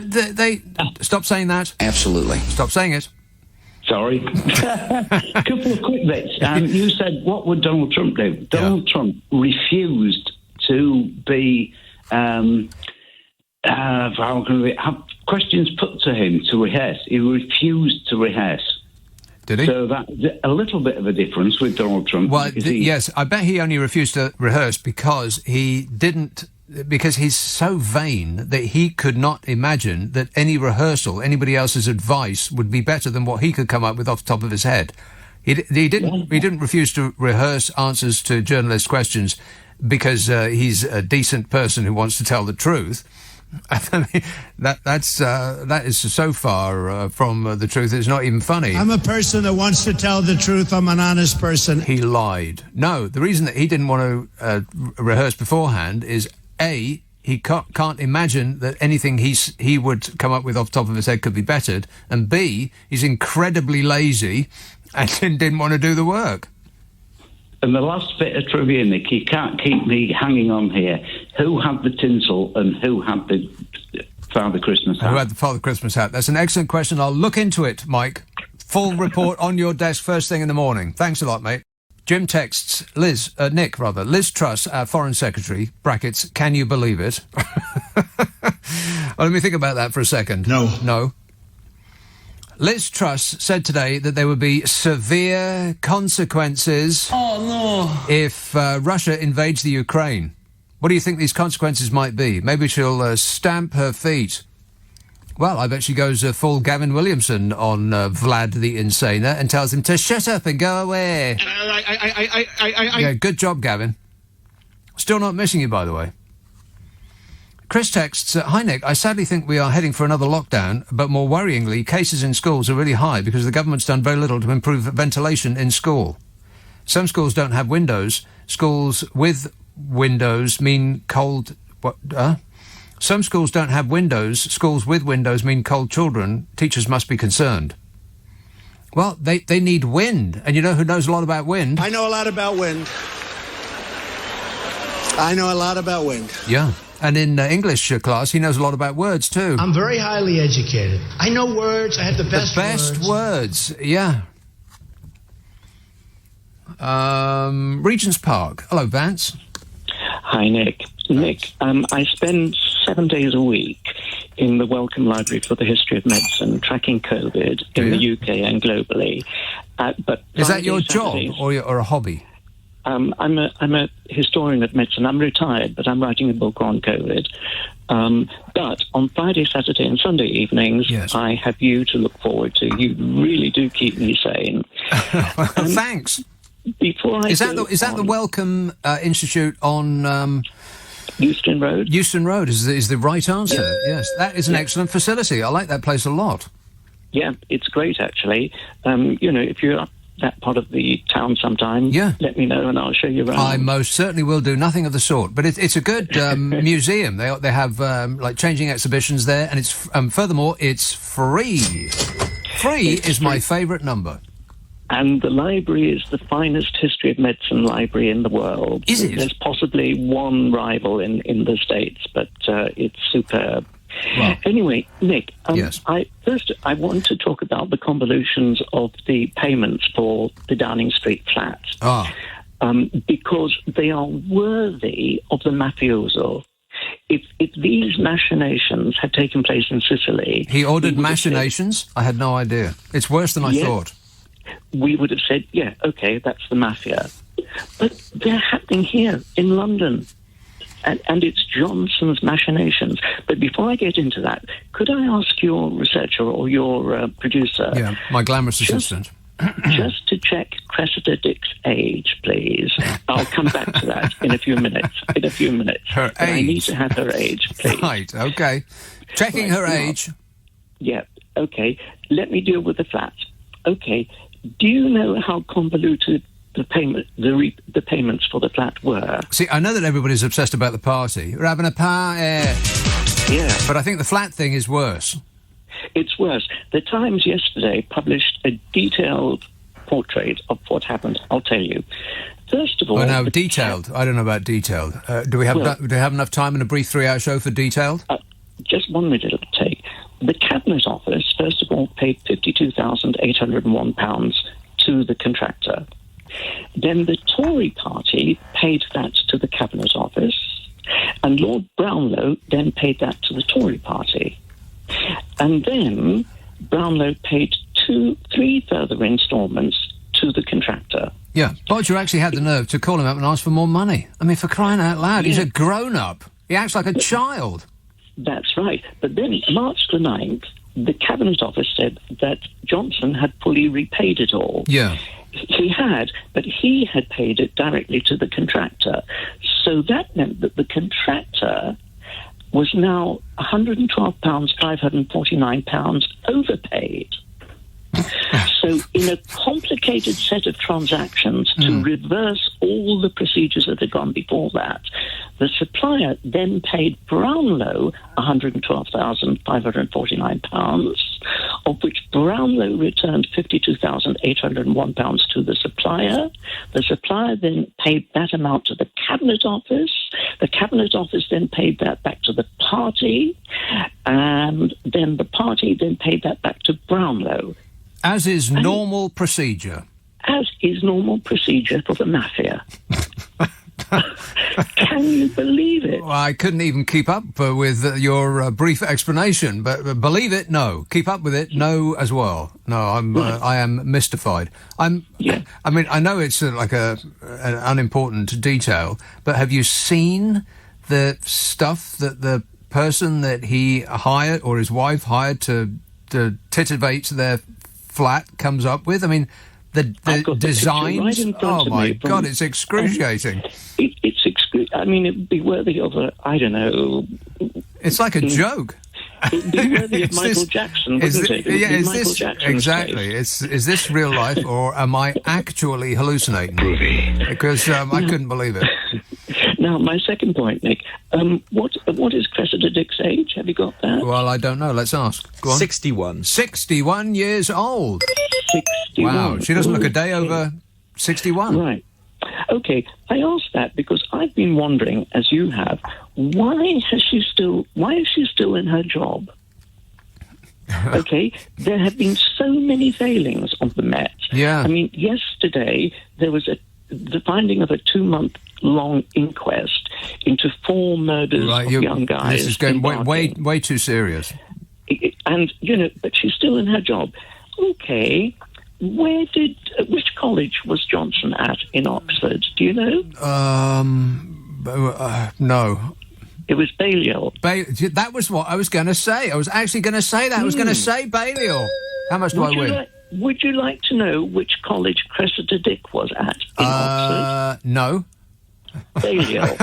they stop saying that. Absolutely. Stop saying it. Sorry. A couple of quick bits. You said, what would Donald Trump do? Donald Trump refused to have questions put to him to rehearse. He refused to rehearse. Did he? So that's a little bit of a difference with Donald Trump. Well, yes, I bet he only refused to rehearse because because he's so vain that he could not imagine that any rehearsal, anybody else's advice, would be better than what he could come up with off the top of his head. He didn't refuse to rehearse answers to journalist questions because he's a decent person who wants to tell the truth. I mean, that is so far from the truth, it's not even funny. I'm a person that wants to tell the truth. I'm an honest person. He lied. No, the reason that he didn't want to rehearse beforehand is, A, he can't imagine that anything he would come up with off the top of his head could be bettered, and B, he's incredibly lazy and didn't want to do the work. And the last bit of trivia, Nick, you can't keep me hanging on here. Who had the tinsel and who had the Father Christmas hat? Who had the Father Christmas hat? That's an excellent question. I'll look into it, Mike. Full report on your desk first thing in the morning. Thanks a lot, mate. Jim texts Nick Liz Truss, our Foreign Secretary, brackets, can you believe it? Well, let me think about that for a second. No. Liz Truss said today that there would be severe consequences if Russia invades the Ukraine. What do you think these consequences might be? Maybe she'll stamp her feet. Well, I bet she goes full Gavin Williamson on Vlad the Insaner and tells him to shut up and go away. Yeah, good job, Gavin. Still not missing you, by the way. Chris texts, "Hi Nick, I sadly think we are heading for another lockdown, but more worryingly, cases in schools are really high because the government's done very little to improve ventilation in school. Some schools don't have windows. Schools with windows mean cold... Some schools don't have windows. Schools with windows mean cold children. Teachers must be concerned." Well, they need wind. And you know who knows a lot about wind? I know a lot about wind. Yeah. And in English class, he knows a lot about words, too. I'm very highly educated. I know words. I have the best words. Yeah. Regent's Park. Hello, Vance. Hi, Nick. Nick, I spend 7 days a week in the Wellcome Library for the History of Medicine, tracking COVID in the UK and globally. But is that your job or a hobby? I'm a historian of medicine. I'm retired, but I'm writing a book on COVID. But on Friday, Saturday, and Sunday evenings, I have you to look forward to. You really do keep me sane. Thanks. Before is that the Wellcome Institute on Euston Road? Euston Road is the right answer. Yes, that is an excellent facility. I like that place a lot. Yeah, it's great actually. If you're up that part of the town sometime, let me know and I'll show you around. I most certainly will do. Nothing of the sort, but it's a good museum. They have like changing exhibitions there, and it's furthermore it's free. Free is my favourite number. And the library is the finest history of medicine library in the world. Is it? There's possibly one rival in the States, but it's superb. Wow. Anyway, Nick, I want to talk about the convolutions of the payments for the Downing Street flat. Because they are worthy of the mafioso. If these machinations had taken place in Sicily... He ordered machinations? I had no idea. It's worse than I thought. We would have said, okay, that's the mafia. But they're happening here in London. And it's Johnson's machinations. But before I get into that, could I ask your researcher or your producer... Yeah, my glamorous assistant. Just to check Cressida Dick's age, please. I'll come back to that in a few minutes. Her age? I need to have her age, please. Right, okay. Checking her age. Yeah, okay. Let me deal with the flat. Okay. Do you know how convoluted the payments for the flat were? See, I know that everybody's obsessed about the party. We're having a party. Yeah. But I think the flat thing is worse. It's worse. The Times yesterday published a detailed portrait of what happened. I'll tell you. First of all... Oh, no, detailed. I don't know about detailed. Do we have enough time in a brief 3-hour show for detailed? Just 1 minute it'll take. The Cabinet Office, first of all, paid £52,801 to the contractor. Then the Tory party paid that to the Cabinet Office, and Lord Brownlow then paid that to the Tory party. And then Brownlow paid 3 further instalments to the contractor. Yeah, Bodger actually had the nerve to call him up and ask for more money. I mean, for crying out loud, he's a grown-up. He acts like a child. That's right. But then, March the 9th, the Cabinet Office said that Johnson had fully repaid it all. Yeah. He had, but he had paid it directly to the contractor. So that meant that the contractor was now £112,549 overpaid. So in a complicated set of transactions to reverse all the procedures that had gone before that, the supplier then paid Brownlow £112,549, of which Brownlow returned £52,801 to the supplier. The supplier then paid that amount to the Cabinet Office. The Cabinet Office then paid that back to the party, and then the party then paid that back to Brownlow. As is normal procedure. As is normal procedure for the mafia. Can you believe it? Well, I couldn't even keep up with your brief explanation, but believe it, no. Keep up with it, no, as well. No, I am mystified. I mean, I know it's like an unimportant detail, but have you seen the stuff that the person that he hired or his wife hired to titivate their flat comes up with? I mean, the designs. Oh my God, it's excruciating. It's I mean, it'd be worthy of a It's like a joke. It would be worthy of Michael Jackson, wouldn't it? Yeah, exactly. Is this real life, or am I actually hallucinating? Because I couldn't believe it. Now, my second point, Nick. What is Cressida Dick's age? Have you got that? Well, I don't know. Let's ask. Go on. 61. 61 years old. 61. Wow, she doesn't look a day over 61. Right. Okay, I asked that because I've been wondering, as you have, why is she still in her job? Okay, there have been so many failings of the Met. Yeah. I mean, yesterday there was the finding of a 2-month-long inquest into 4 murders of young guys. This is going way too serious. And, but she's still in her job. Okay, which college was Johnson at in Oxford? Do you know? No. It was Balliol. That was what I was going to say. I was actually going to say that. I was going to say Balliol. How much do I win? Would you like to know which college Cressida Dick was at in Oxford? No. Balliol.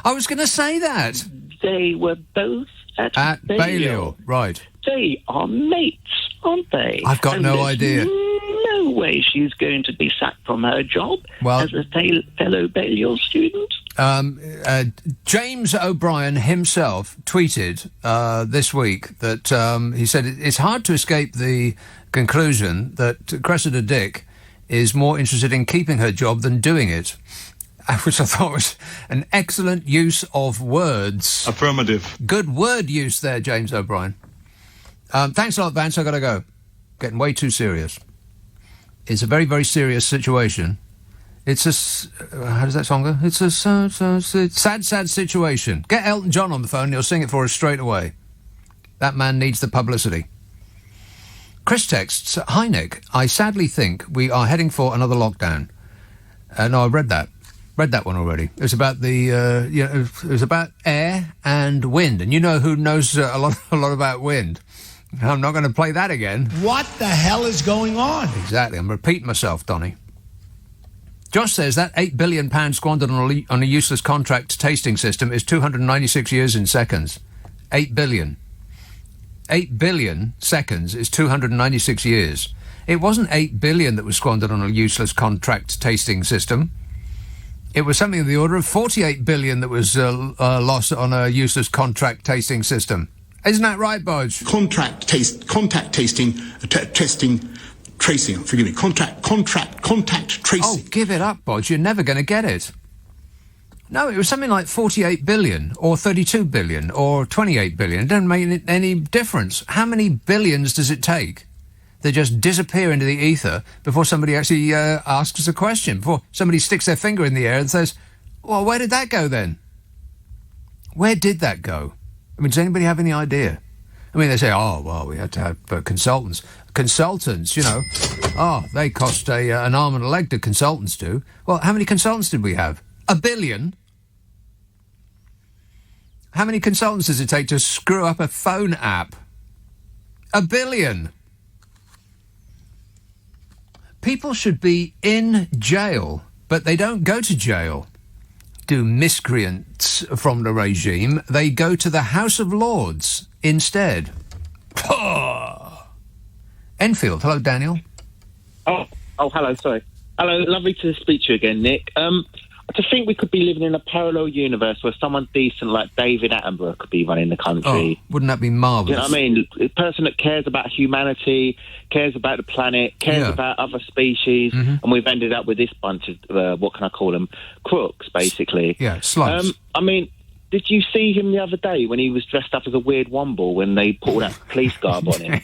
I was going to say that. They were both at Balliol. Right. They are mates, aren't they? I've got no idea. No way she's going to be sacked from her job as a fellow Balliol student. James O'Brien himself tweeted this week that he said it's hard to escape the conclusion that Cressida Dick is more interested in keeping her job than doing it, which I thought was an excellent use of words. Affirmative. Good word use there, James O'Brien. Thanks a lot, Vance. I've got to go. Getting way too serious. It's a very, very serious situation. It's how does that song go? It's a sad situation. Get Elton John on the phone and he'll sing it for us straight away. That man needs the publicity. Chris texts, "Hi Nick, I sadly think we are heading for another lockdown." No, I read that one already. It was about it was about air and wind, and you know who knows a lot about wind. I'm not going to play that again. What the hell is going on? Exactly. I'm repeating myself, Donny. Josh says that £8 billion squandered on a useless contract tasting system is 296 years in seconds. 8 billion. 8 billion seconds is 296 years. It wasn't 8 billion that was squandered on a useless contract tasting system. It was something of the order of 48 billion that was lost on a useless contract tasting system. Isn't that right, Bodge? Contact tasting, tracing. Forgive me. Contact tracing. Oh, give it up, Bodge. You're never going to get it. No, it was something like 48 billion or 32 billion or 28 billion. It doesn't make any difference. How many billions does it take? They just disappear into the ether before somebody actually asks us a question, before somebody sticks their finger in the air and says, well, where did that go then? Where did that go? I mean, does anybody have any idea? I mean, they say, oh, well, we had to have consultants. Consultants, they cost an arm and a leg to consultants do. Well, how many consultants did we have? 1 billion? How many consultants does it take to screw up a phone app? 1 billion. People should be in jail, but they don't go to jail. Do miscreants from the regime, they go to the House of Lords instead. Enfield, hello, Daniel. Oh, hello, sorry. Hello, lovely to speak to you again, Nick. To think we could be living in a parallel universe where someone decent like David Attenborough could be running the country. Oh, wouldn't that be marvellous? You know what I mean? A person that cares about humanity, cares about the planet, cares about other species, and we've ended up with this bunch of, what can I call them, crooks, basically. Yeah, slugs. I mean, did you see him the other day when he was dressed up as a weird womble when they put all that police garb on him?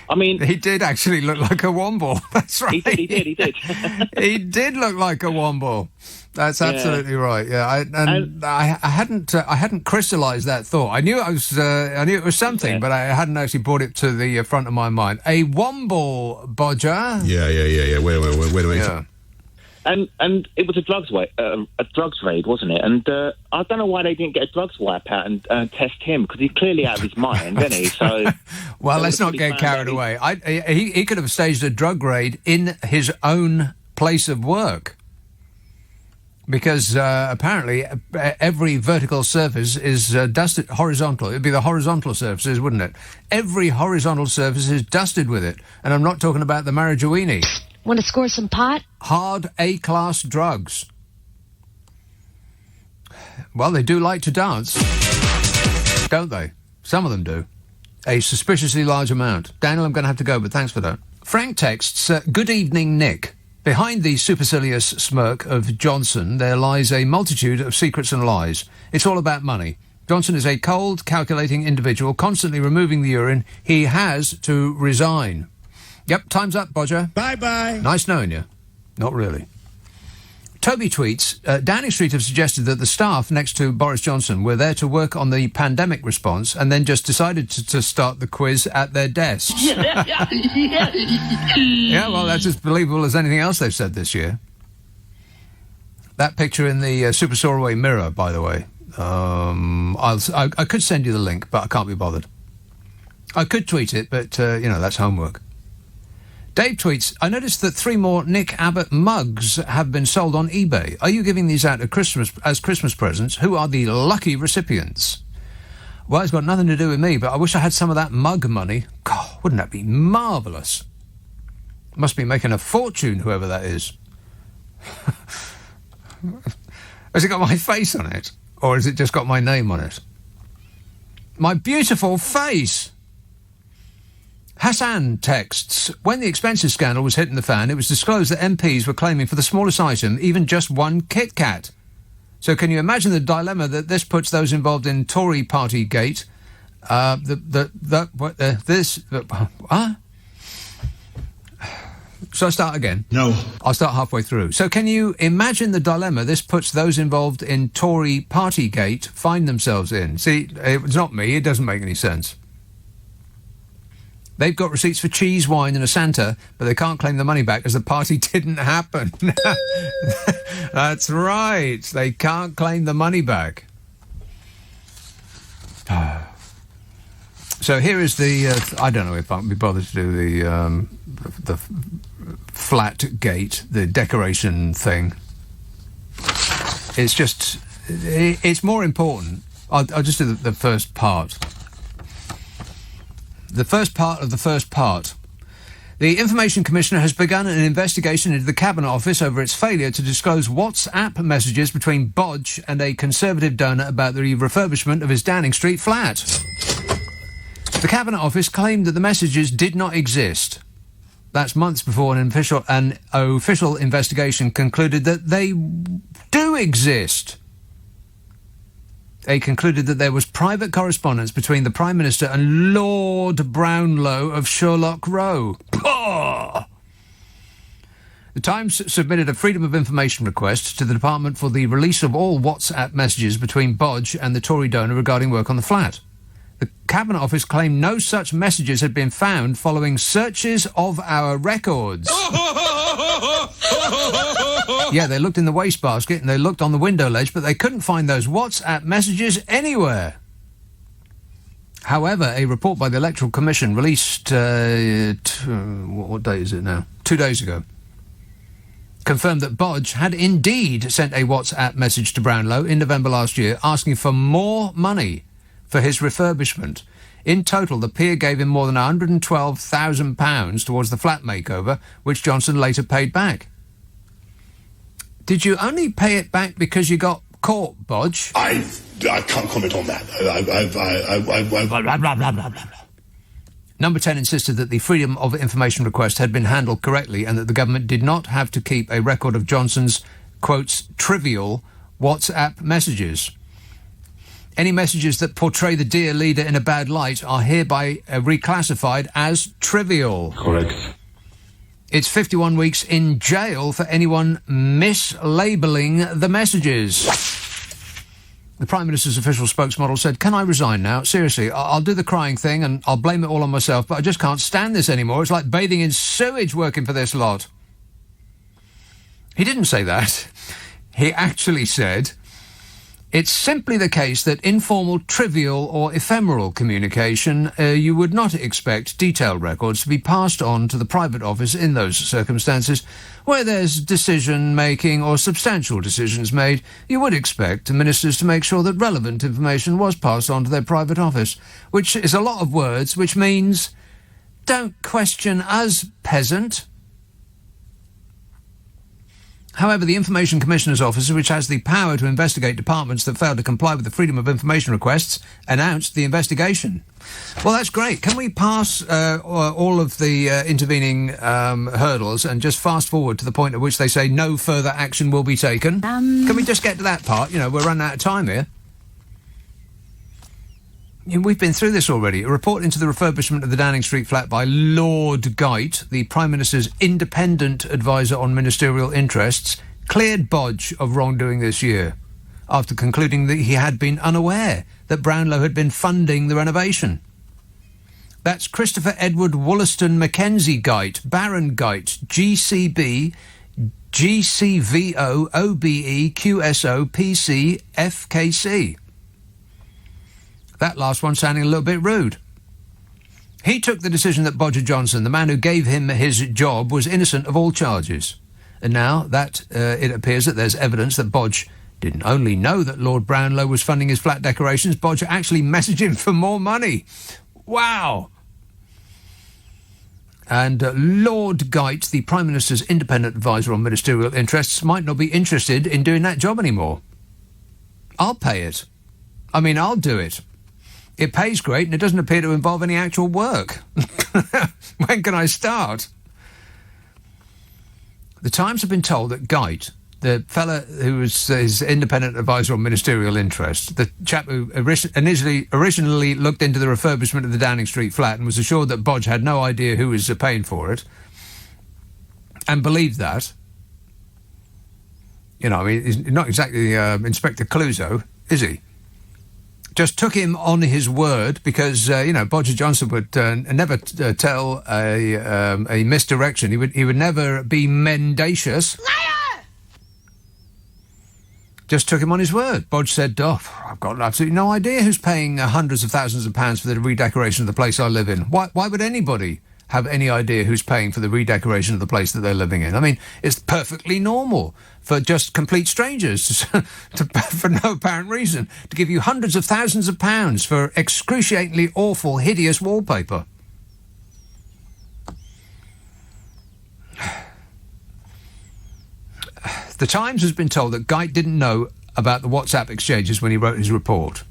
I mean... He did actually look like a womble. That's right. He did. He did look like a womble. That's absolutely right. Yeah, I hadn't crystallised that thought. I knew it was something, but I hadn't actually brought it to the front of my mind. A womble, Bodger. Yeah. Wait a minute. Yeah. And it was a drugs raid, wasn't it? And I don't know why they didn't get a drugs wipe out and test him, because he's clearly out of his mind, isn't he? So, well, let's not get carried away. He could have staged a drug raid in his own place of work. Because apparently every vertical surface is dusted horizontal. It'd be the horizontal surfaces, wouldn't it? Every horizontal surface is dusted with it. And I'm not talking about the marijuana. Want to score some pot? Hard A-class drugs. Well, they do like to dance, don't they? Some of them do. A suspiciously large amount. Daniel, I'm going to have to go, but thanks for that. Frank texts, good evening, Nick. Behind the supercilious smirk of Johnson, there lies a multitude of secrets and lies. It's all about money. Johnson is a cold, calculating individual, constantly removing the urine. He has to resign. Yep, time's up, Bodger. Bye-bye. Nice knowing you. Not really. Toby tweets, Downing Street have suggested that the staff next to Boris Johnson were there to work on the pandemic response and then just decided to start the quiz at their desks. Yeah, well, that's as believable as anything else they've said this year. That picture in the Super Soaraway Mirror, by the way, I could send you the link, but I can't be bothered. I could tweet it, but, that's homework. Dave tweets, I noticed that 3 more Nick Abbott mugs have been sold on eBay. Are you giving these out at Christmas as Christmas presents? Who are the lucky recipients? Well, it's got nothing to do with me, but I wish I had some of that mug money. God, wouldn't that be marvellous? Must be making a fortune, whoever that is. Has it got my face on it? Or has it just got my name on it? My beautiful face! Hassan texts, when the expenses scandal was hitting the fan, it was disclosed that MPs were claiming for the smallest item even just one Kit Kat. So can you imagine the dilemma that this puts those involved in Tory party gate? Shall I start again? No. I'll start halfway through. So can you imagine the dilemma this puts those involved in Tory party gate find themselves in? See, it's not me, it doesn't make any sense. They've got receipts for cheese, wine and a Santa, but they can't claim the money back as the party didn't happen. That's right. They can't claim the money back. So here is the... I don't know if I'll be bothered to do the flat gate, the decoration thing. It's just... It's more important. I'll just do the first part. The first part of the first part. The Information Commissioner has begun an investigation into the Cabinet Office over its failure to disclose WhatsApp messages between Bodge and a Conservative donor about the refurbishment of his Downing Street flat. The Cabinet Office claimed that the messages did not exist. That's months before an official investigation concluded that they do exist. They concluded that there was private correspondence between the Prime Minister and Lord Brownlow of Sherlock Row. Pah! The Times submitted a Freedom of Information request to the Department for the release of all WhatsApp messages between Bodge and the Tory donor regarding work on the flat. The Cabinet Office claimed no such messages had been found following searches of our records. Yeah, they looked in the wastebasket and they looked on the window ledge, but they couldn't find those WhatsApp messages anywhere. However, a report by the Electoral Commission released, what date is it now? 2 days ago, confirmed that Bodge had indeed sent a WhatsApp message to Brownlow in November last year asking for more money for his refurbishment. In total, the peer gave him more than £112,000 towards the flat makeover, which Johnson later paid back. Did you only pay it back because you got caught, Bodge? I can't comment on that. Number 10 insisted that the Freedom of Information request had been handled correctly and that the government did not have to keep a record of Johnson's, quotes, trivial WhatsApp messages. Any messages that portray the dear leader in a bad light are hereby reclassified as trivial. Correct. It's 51 weeks in jail for anyone mislabelling the messages. The Prime Minister's official spokesmodel said, "Can I resign now? Seriously, I'll do the crying thing and I'll blame it all on myself, but I just can't stand this anymore. It's like bathing in sewage working for this lot." He didn't say that. He actually said, It's simply the case that informal, trivial or ephemeral communication, you would not expect detailed records to be passed on to the private office in those circumstances. Where there's decision-making or substantial decisions made, you would expect ministers to make sure that relevant information was passed on to their private office, which is a lot of words, which means, don't question us, peasant. However, the Information Commissioner's Office, which has the power to investigate departments that fail to comply with the Freedom of Information requests, announced the investigation. Well, that's great. Can we pass all of the intervening hurdles and just fast forward to the point at which they say no further action will be taken? Can we just get to that part? You know, we're running out of time here. We've been through this already. A report into the refurbishment of the Downing Street flat by Lord Geit, the Prime Minister's independent advisor on ministerial interests, cleared Bodge of wrongdoing this year, after concluding that he had been unaware that Brownlow had been funding the renovation. That's Christopher Edward Wollaston Mackenzie Geit, Baron Geit, GCB, GCVO, OBE, QSO, PC, FKC. That last one sounding a little bit rude. He took the decision that Bodger Johnson, the man who gave him his job, was innocent of all charges. And now that it appears that there's evidence that Bodge didn't only know that Lord Brownlow was funding his flat decorations, Bodge actually messaged him for more money. Wow! And Lord Geit, the Prime Minister's independent advisor on ministerial interests, might not be interested in doing that job anymore. I'll pay it. I mean, I'll do it. It pays great and it doesn't appear to involve any actual work. When can I start? The Times have been told that Geit, the fella who was his independent advisor on ministerial interest, the chap who originally looked into the refurbishment of the Downing Street flat and was assured that Bodge had no idea who was paying for it, and believed that. You know, I mean, he's not exactly Inspector Clouseau, is he? Just took him on his word because, Bodger Johnson would never tell a misdirection. He would never be mendacious. Liar! Just took him on his word. Bodge said, I've got absolutely no idea who's paying hundreds of thousands of pounds for the redecoration of the place I live in. Why would anybody have any idea who's paying for the redecoration of the place that they're living in? I mean, it's perfectly normal for just complete strangers for no apparent reason, to give you hundreds of thousands of pounds for excruciatingly awful, hideous wallpaper. The Times has been told that Geit didn't know about the WhatsApp exchanges when he wrote his report,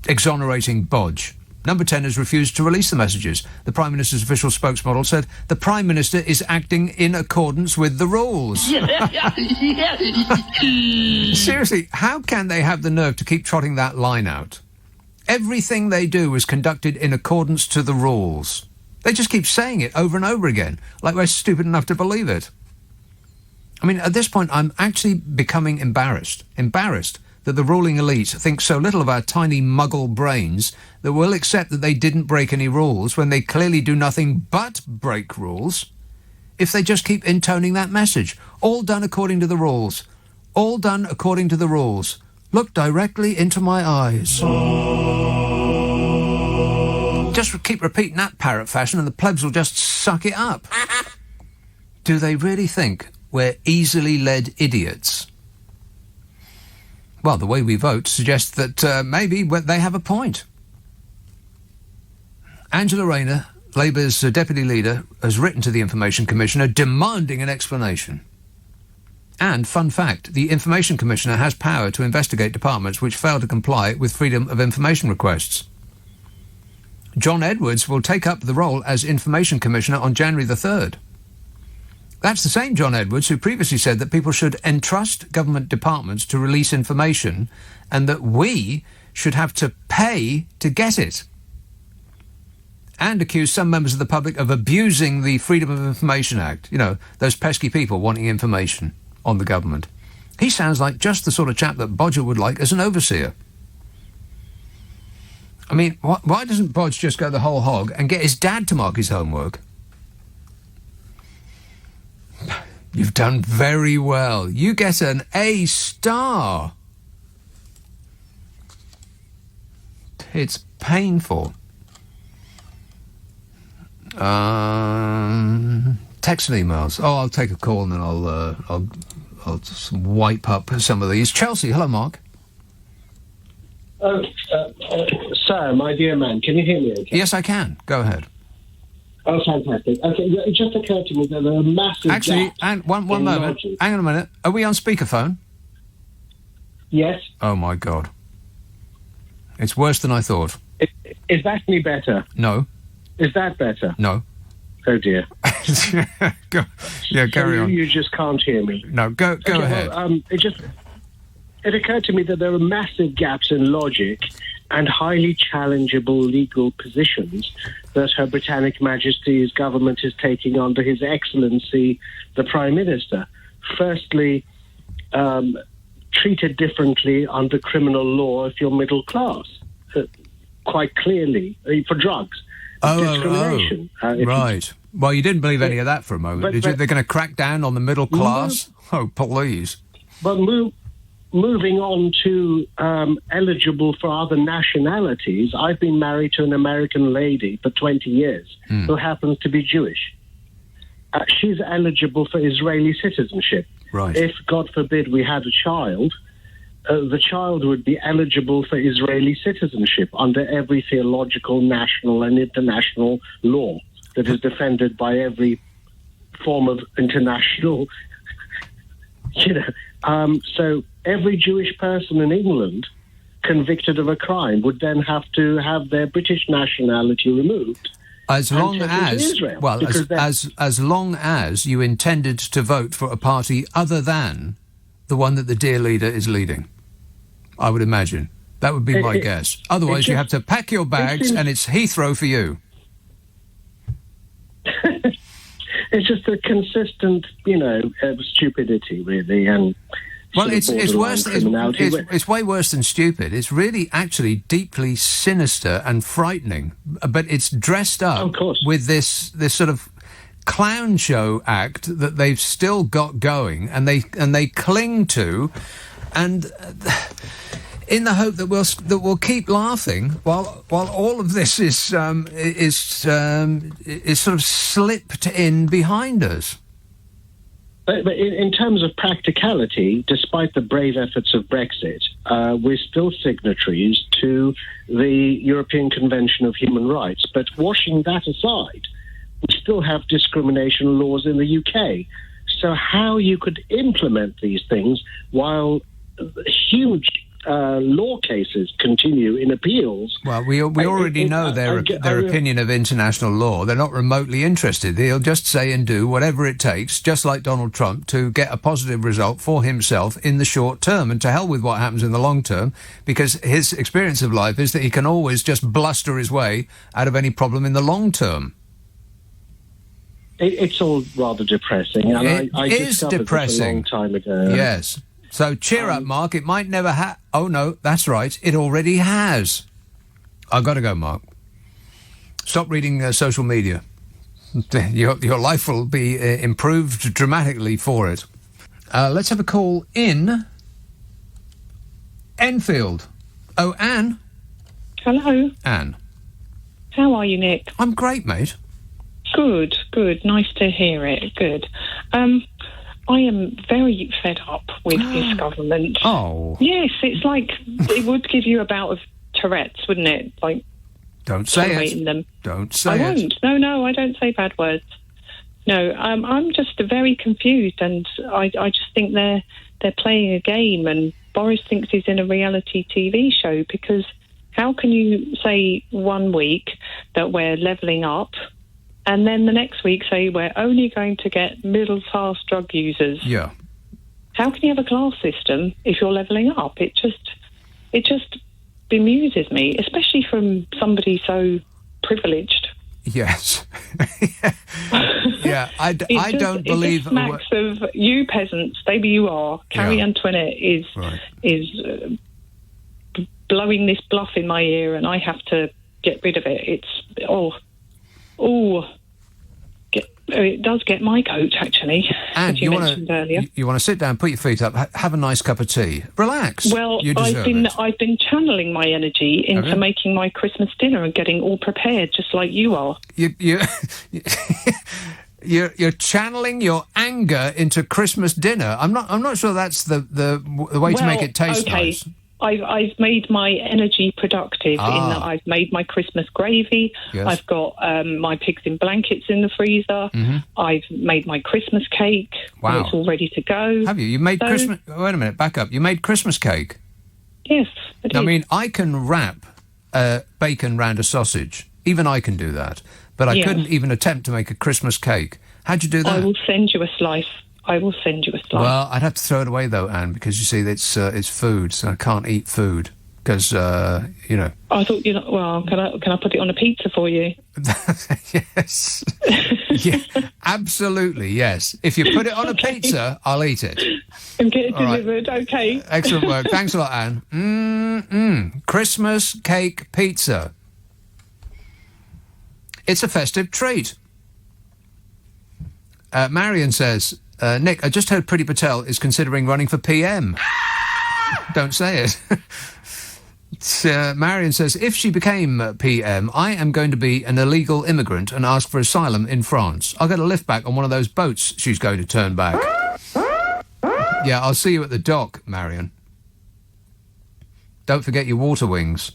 exonerating Bodge. Number 10 has refused to release the messages. The Prime Minister's official spokesmodel said the Prime Minister is acting in accordance with the rules. Seriously, how can they have the nerve to keep trotting that line out? Everything they do is conducted in accordance to the rules. They just keep saying it over and over again, like we're stupid enough to believe it. I mean, at this point, I'm actually becoming embarrassed that the ruling elite think so little of our tiny muggle brains that we'll accept that they didn't break any rules when they clearly do nothing but break rules, if they just keep intoning that message. All done according to the rules. All done according to the rules. Look directly into my eyes. Just keep repeating that parrot fashion and the plebs will just suck it up. Do they really think we're easily led idiots? Well, the way we vote suggests that maybe they have a point. Angela Rayner, Labour's deputy leader, has written to the Information Commissioner demanding an explanation. And, fun fact, the Information Commissioner has power to investigate departments which fail to comply with Freedom of Information requests. John Edwards will take up the role as Information Commissioner on January the 3rd. That's the same John Edwards who previously said that people should entrust government departments to release information and that we should have to pay to get it. And accused some members of the public of abusing the Freedom of Information Act. You know, those pesky people wanting information on the government. He sounds like just the sort of chap that Bodger would like as an overseer. I mean, why doesn't Bodge just go the whole hog and get his dad to mark his homework? You've done very well. You get an A star. It's painful. Text and emails. Oh, I'll take a call and then I'll just wipe up some of these. Chelsea, hello, Mark. Oh, sir, my dear man, can you hear me okay? Yes, I can. Go ahead. Oh, fantastic. Okay, it just occurred to me that there are massive Actually, gaps and one moment. logic. Hang on a minute. Are we on speakerphone? Yes. Oh, my God. It's worse than I thought. Is that any better? No. Is that better? No. Oh, dear. Carry on. You just can't hear me. No, go ahead. Well, it occurred to me that there are massive gaps in logic and highly challengeable legal positions that Her Britannic Majesty's government is taking under His Excellency, the Prime Minister. Firstly, treated differently under criminal law if you're middle class, quite clearly, for drugs. Discrimination. Right. Well, you didn't believe any of that for a moment, did you? They're going to crack down on the middle class? Oh, please. But moving on to eligible for other nationalities, I've been married to an American lady for 20 years who happens to be Jewish. She's eligible for Israeli citizenship. Right. If, God forbid, we had a child, the child would be eligible for Israeli citizenship under every theological, national and international law that is defended by every form of international, so every Jewish person in England convicted of a crime would then have to have their British nationality removed. As long as, well, as long as you intended to vote for a party other than the one that the dear leader is leading, I would imagine. That would be my guess. Otherwise, you have to pack your bags and it's Heathrow for you. It's just a consistent, stupidity, really, and well, it's worse. It's way worse than stupid. It's really, actually, deeply sinister and frightening. But it's dressed up with this sort of clown show act that they've still got going, and they cling to, and in the hope that we'll keep laughing while all of this is sort of slipped in behind us. But in terms of practicality, despite the brave efforts of Brexit, we're still signatories to the European Convention of Human Rights. But washing that aside, we still have discrimination laws in the UK. So how you could implement these things while huge law cases continue in appeals. Well, we already know their opinion of international law. They're not remotely interested. They'll just say and do whatever it takes, just like Donald Trump, to get a positive result for himself in the short term, and to hell with what happens in the long term, because his experience of life is that he can always just bluster his way out of any problem in the long term. It's all rather depressing. And I discovered depressing. This a long time ago. Yes. So cheer up, Mark. It might never Oh, no, that's right. It already has. I've got to go, Mark. Stop reading social media. Your life will be improved dramatically for it. Let's have a call in Enfield. Oh, Anne. Hello. Anne. How are you, Nick? I'm great, mate. Good. Nice to hear it. Good. I am very fed up with this government. Oh. Yes, it's like it would give you a bout of Tourette's, wouldn't it? Like, don't say it. Them. Don't say I won't. No, I don't say bad words. No, I'm just very confused, and I just think they're playing a game, and Boris thinks he's in a reality TV show, because how can you say one week that we're levelling up, and then the next week say we're only going to get middle-class drug users? Yeah. How can you have a class system if you're levelling up? It just bemuses me, especially from somebody so privileged. Yes. Yeah, I don't believe... It just smacks of you peasants, maybe you are. Carrie Antoinette is blowing this bluff in my ear, and I have to get rid of it. It's... It does get my goat, actually, And as you mentioned earlier. You want to sit down, put your feet up, have a nice cup of tea, relax. Well, you deserve I've been channeling my energy into making my Christmas dinner and getting all prepared, just like you are. You're channeling your anger into Christmas dinner. I'm not sure that's the way to make it taste nice. I've made my energy productive in that I've made my Christmas gravy. Yes. I've got my pigs in blankets in the freezer. Mm-hmm. I've made my Christmas cake. Wow. And it's all ready to go. Have you? You made Christmas... Wait a minute, back up. You made Christmas cake? Yes, I did. I mean, I can wrap bacon round a sausage. Even I can do that. But I couldn't even attempt to make a Christmas cake. How'd you do that? I will send you a slice. Well, I'd have to throw it away, though, Anne, because, you see, it's food, so I can't eat food, because, you know... I thought, well, can I put it on a pizza for you? Yes. Yeah, absolutely, yes. If you put it on a pizza, I'll eat it. And get it All right. delivered, okay. Excellent work. Thanks a lot, Anne. Christmas cake pizza. It's a festive treat. Marion says... Nick, I just heard Priti Patel is considering running for PM. Don't say it. Marion says, if she became PM, I am going to be an illegal immigrant and ask for asylum in France. I'll get a lift back on one of those boats she's going to turn back. Yeah, I'll see you at the dock, Marion. Don't forget your water wings.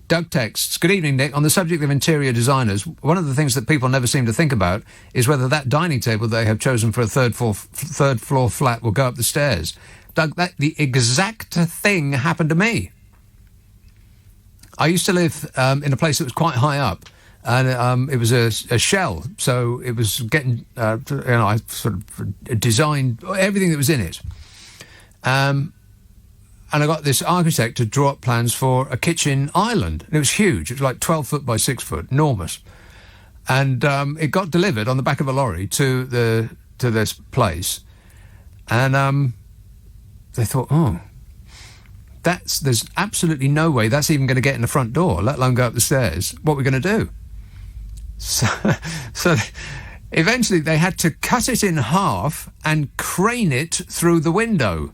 Doug texts, good evening, Nick. On the subject of interior designers, one of the things that people never seem to think about is whether that dining table they have chosen for a third floor flat will go up the stairs. Doug, the exact thing happened to me. I used to live in a place that was quite high up, and it was a shell, so it was getting, I sort of designed everything that was in it. And I got this architect to draw up plans for a kitchen island. And it was huge. It was like 12 foot by 6 foot, enormous. And it got delivered on the back of a lorry to this place. And they thought, there's absolutely no way that's even going to get in the front door, let alone go up the stairs. What are we going to do? So eventually they had to cut it in half and crane it through the window.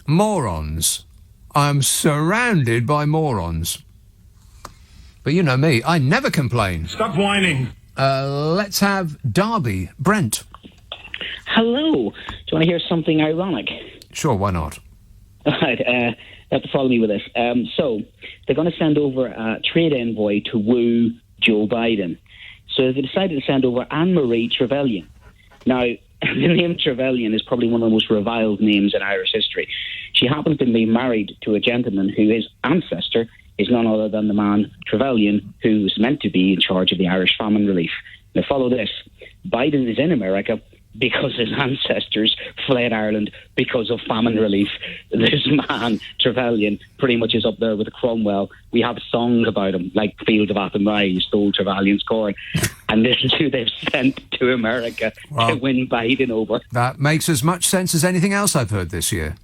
Morons. I'm surrounded by morons. But you know me, I never complain. Stop whining. Let's have Derby. Brent. Hello. Do you want to hear something ironic? Sure, why not? All right, you have to follow me with this. So, they're going to send over a trade envoy to woo Joe Biden. So they decided to send over Anne-Marie Trevelyan. Now, the name Trevelyan is probably one of the most reviled names in Irish history. She happens to be married to a gentleman whose ancestor is none other than the man Trevelyan, who was meant to be in charge of the Irish famine relief. Now follow this. Biden is in America because his ancestors fled Ireland because of famine relief. This man, Trevelyan, pretty much is up there with Cromwell. We have songs about him, like Field of Athenry, he stole Trevelyan's corn. And this is who they've sent to America to win Biden over. That makes as much sense as anything else I've heard this year.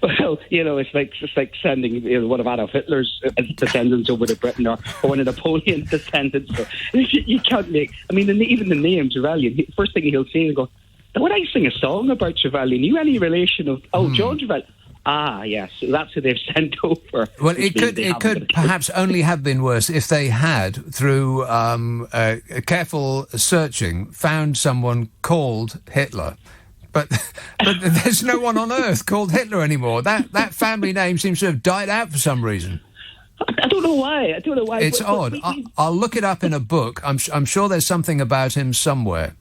Well, it's like sending one of Adolf Hitler's descendants over to Britain or one of Napoleon's descendants. So you can't make... I mean, even the name Trevelyan, the first thing he'll say is go, would I sing a song about Trevelyan? You any relation of... John Trevelyan? Ah, yes, that's who they've sent over. Well, it could perhaps only have been worse if they had, through careful searching, found someone called Hitler. But there's no one on earth called Hitler anymore. That family name seems to have died out for some reason. I don't know why. It's odd. I'll look it up in a book. I'm sure there's something about him somewhere.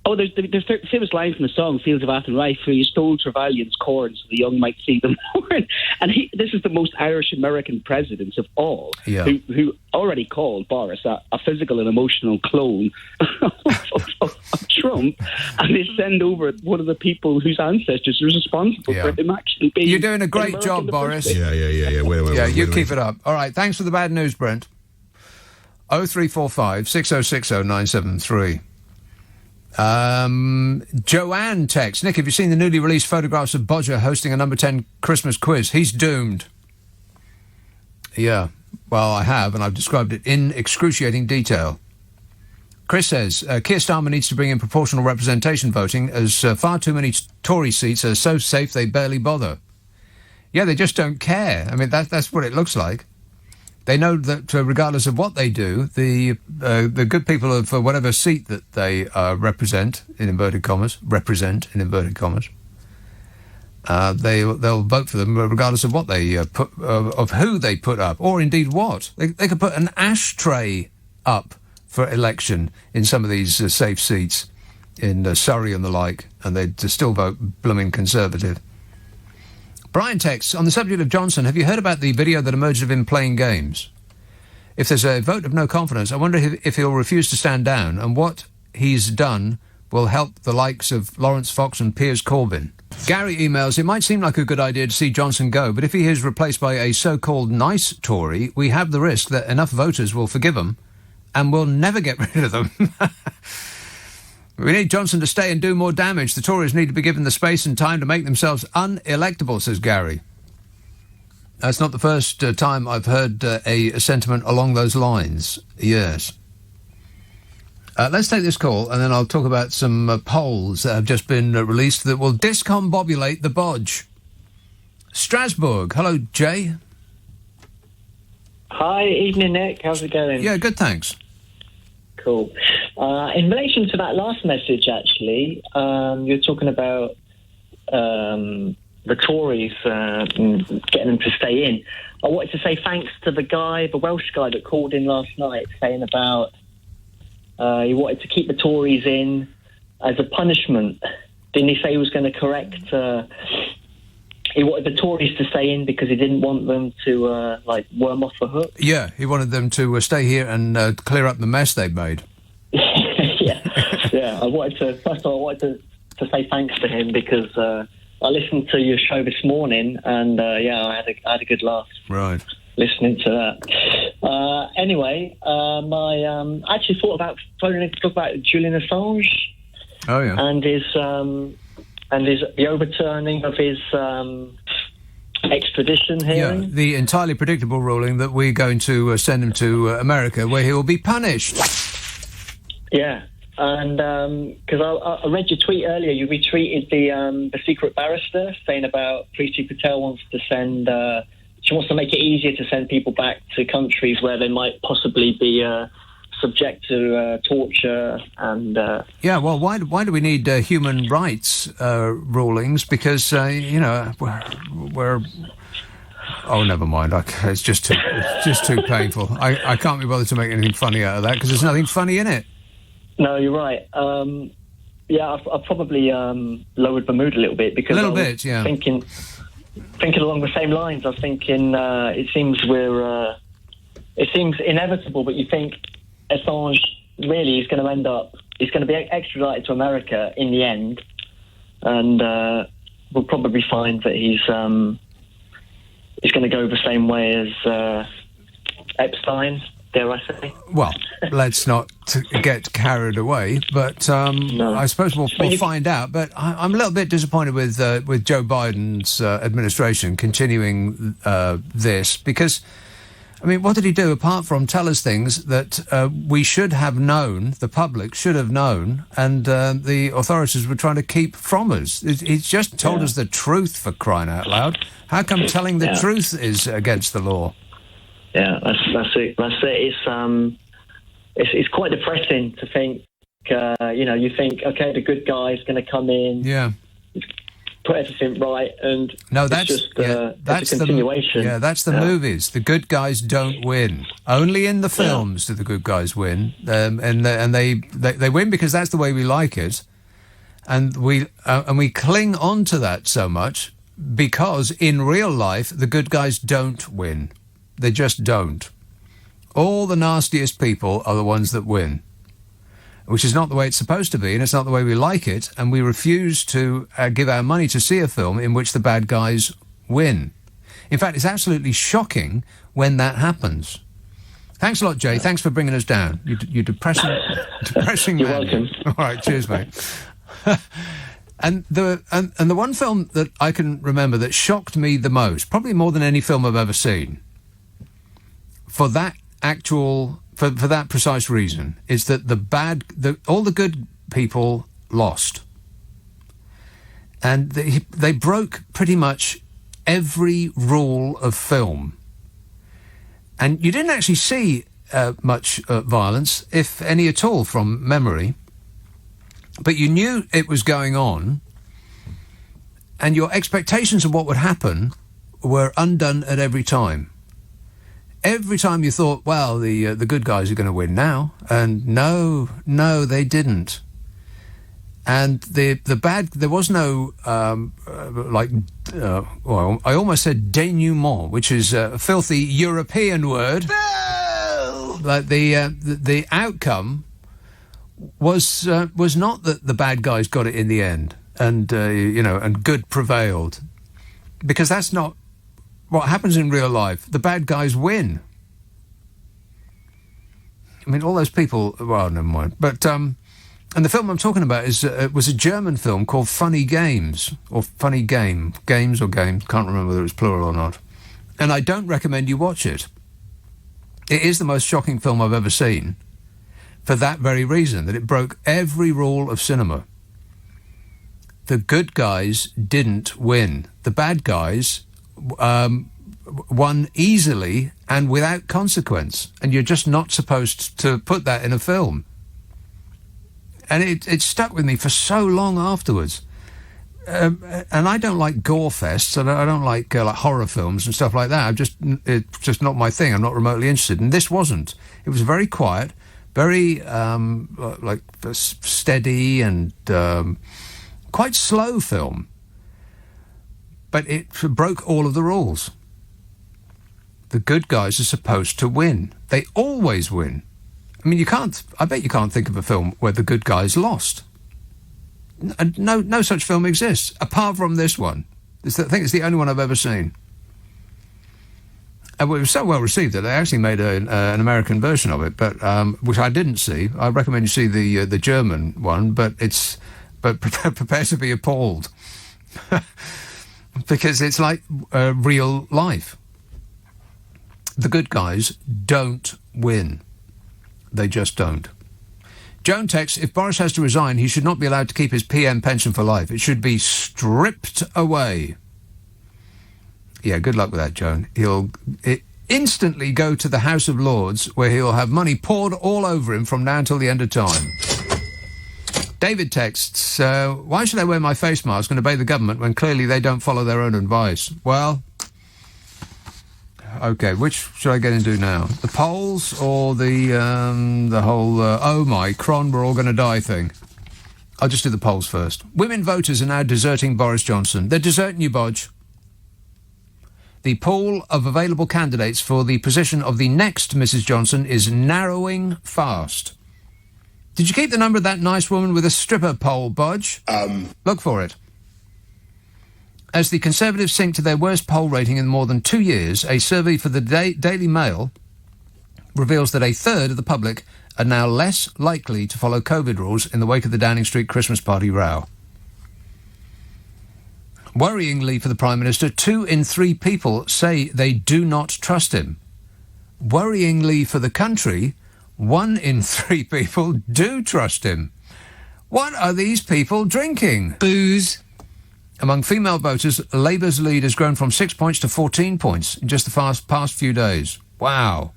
Oh, there's the famous line from the song "Fields of Athenry," where you stole Trevelyan's corn so the young might see them born. And this is the most Irish American president of all, who already called Boris a physical and emotional clone of Trump, and they send over one of the people whose ancestors are responsible for him actually being. You're doing a great job, Boris. Yeah. Wait, you keep it up. All right, thanks for the bad news, Brent. 0345 6060 973. Joanne texts, Nick, have you seen the newly released photographs of Bodger hosting a number 10 Christmas quiz? He's doomed. Yeah, well, I have, and I've described it in excruciating detail. Chris says, Keir Starmer needs to bring in proportional representation voting, as far too many Tory seats are so safe they barely bother. Yeah, they just don't care. I mean, that's what it looks like. They know that regardless of what they do, the good people of whatever seat that they represent, in inverted commas, they'll vote for them regardless of what they of who they put up, or indeed what. They could put an ashtray up for election in some of these safe seats in Surrey and the like, and they'd still vote blooming Conservative. Brian texts, on the subject of Johnson, have you heard about the video that emerged of him playing games? If there's a vote of no confidence, I wonder if he'll refuse to stand down, and what he's done will help the likes of Lawrence Fox and Piers Corbyn. Gary emails, it might seem like a good idea to see Johnson go, but if he is replaced by a so-called nice Tory, we have the risk that enough voters will forgive him and we'll never get rid of them. We need Johnson to stay and do more damage. The Tories need to be given the space and time to make themselves unelectable, says Gary. That's not the first time I've heard a sentiment along those lines. Yes. Let's take this call, and then I'll talk about some polls that have just been released that will discombobulate the bodge. Strasbourg. Hello, Jay. Hi, evening, Nick. How's it going? Yeah, good, thanks. Cool. In relation to that last message, actually, you're talking about the Tories getting them to stay in. I wanted to say thanks to the Welsh guy that called in last night saying about he wanted to keep the Tories in as a punishment. Didn't he say he was going to correct... he wanted the Tories to stay in because he didn't want them to, worm off the hook? Yeah, he wanted them to stay here and clear up the mess they've made. Yeah. I wanted to say thanks to him because I listened to your show this morning and, I had a good laugh. Right. Listening to that. Anyway, I actually thought about phoning to talk about Julian Assange. Oh, yeah. And the overturning of his extradition hearing. Yeah, the entirely predictable ruling that we're going to send him to America, where he will be punished. Yeah, and because I read your tweet earlier, you retweeted the secret barrister saying about Priti Patel wants to send. She wants to make it easier to send people back to countries where they might possibly be subject to torture and... Yeah, well, why do we need human rights rulings? Because, we're... Oh, never mind. It's just too painful. I can't be bothered to make anything funny out of that because there's nothing funny in it. No, you're right. I've probably lowered the mood a little bit because thinking along the same lines. I was thinking it seems inevitable, but you think Assange really is going to be extradited to America in the end, and we'll probably find that he's going to go the same way as Epstein, dare I say. Well, let's not get carried away, but I suppose we'll find out. But I'm a little bit disappointed with Joe Biden's administration continuing this because, I mean, what did he do apart from tell us things that we should have known, the public should have known, and the authorities were trying to keep from us? He's just told us the truth, for crying out loud. How come telling the truth is against the law? Yeah, that's it. It's quite depressing to think. You think, okay, the good guy's going to come in, put everything right, and that's a continuation. That's the movies. The good guys don't win. Only in the films do the good guys win, and they win because that's the way we like it, and we cling on to that so much because in real life the good guys don't win. They just don't. All the nastiest people are the ones that win, which is not the way it's supposed to be, and it's not the way we like it, and we refuse to give our money to see a film in which the bad guys win. In fact, it's absolutely shocking when that happens. Thanks a lot, Jay. Thanks for bringing us down. You're depressing You're man. welcome. All right, cheers, mate. And the one film that I can remember that shocked me the most, probably more than any film I've ever seen, for that actual for that precise reason, is that all the good people lost. And they broke pretty much every rule of film. And you didn't actually see much violence, if any at all, from memory. But you knew it was going on, and your expectations of what would happen were undone at every time. Every time you thought, well, the good guys are going to win now, and no, they didn't. And the bad, there was no well, I almost said denouement, which is a filthy European word. No! Like the outcome was not that the bad guys got it in the end, and and good prevailed, because that's not what happens in real life. The bad guys win. I mean, all those people. Well, never mind. But and the film I'm talking about was a German film called Funny Games, or Funny Games, can't remember whether it's plural or not. And I don't recommend you watch it. It is the most shocking film I've ever seen, for that very reason, that it broke every rule of cinema. The good guys didn't win. The bad guys won easily and without consequence. And you're just not supposed to put that in a film. And it stuck with me for so long afterwards. And I don't like gore fests, and I don't like horror films and stuff like that. It's just not my thing. I'm not remotely interested. And this wasn't. It was very quiet, very steady and quite slow film. But it broke all of the rules. The good guys are supposed to win. They always win. I mean, I bet you can't think of a film where the good guys lost. No such film exists, apart from this one. I think it's the only one I've ever seen. And it was so well received that they actually made an American version of it, but which I didn't see. I recommend you see the German one, but prepare to be appalled. Because it's like real life. The good guys don't win. They just don't. Joan texts, if Boris has to resign, he should not be allowed to keep his PM pension for life. It should be stripped away. Yeah, good luck with that, Joan. He'll instantly go to the House of Lords, where he'll have money poured all over him from now until the end of time. David texts, why should I wear my face mask and obey the government when clearly they don't follow their own advice? Well, okay, which should I get into now? The polls or the whole, oh my, Cron, we're all going to die thing? I'll just do the polls first. Women voters are now deserting Boris Johnson. They're deserting you, Bodge. The pool of available candidates for the position of the next Mrs. Johnson is narrowing fast. Did you keep the number of that nice woman with a stripper pole, Bodge? Look for it. As the Conservatives sink to their worst poll rating in more than 2 years, a survey for the Daily Mail reveals that a third of the public are now less likely to follow COVID rules in the wake of the Downing Street Christmas party row. Worryingly for the Prime Minister, 2 in 3 people say they do not trust him. Worryingly for the country, 1 in 3 people do trust him. What are these people drinking? Booze. Among female voters, Labour's lead has grown from 6 points to 14 points in just the past few days. Wow.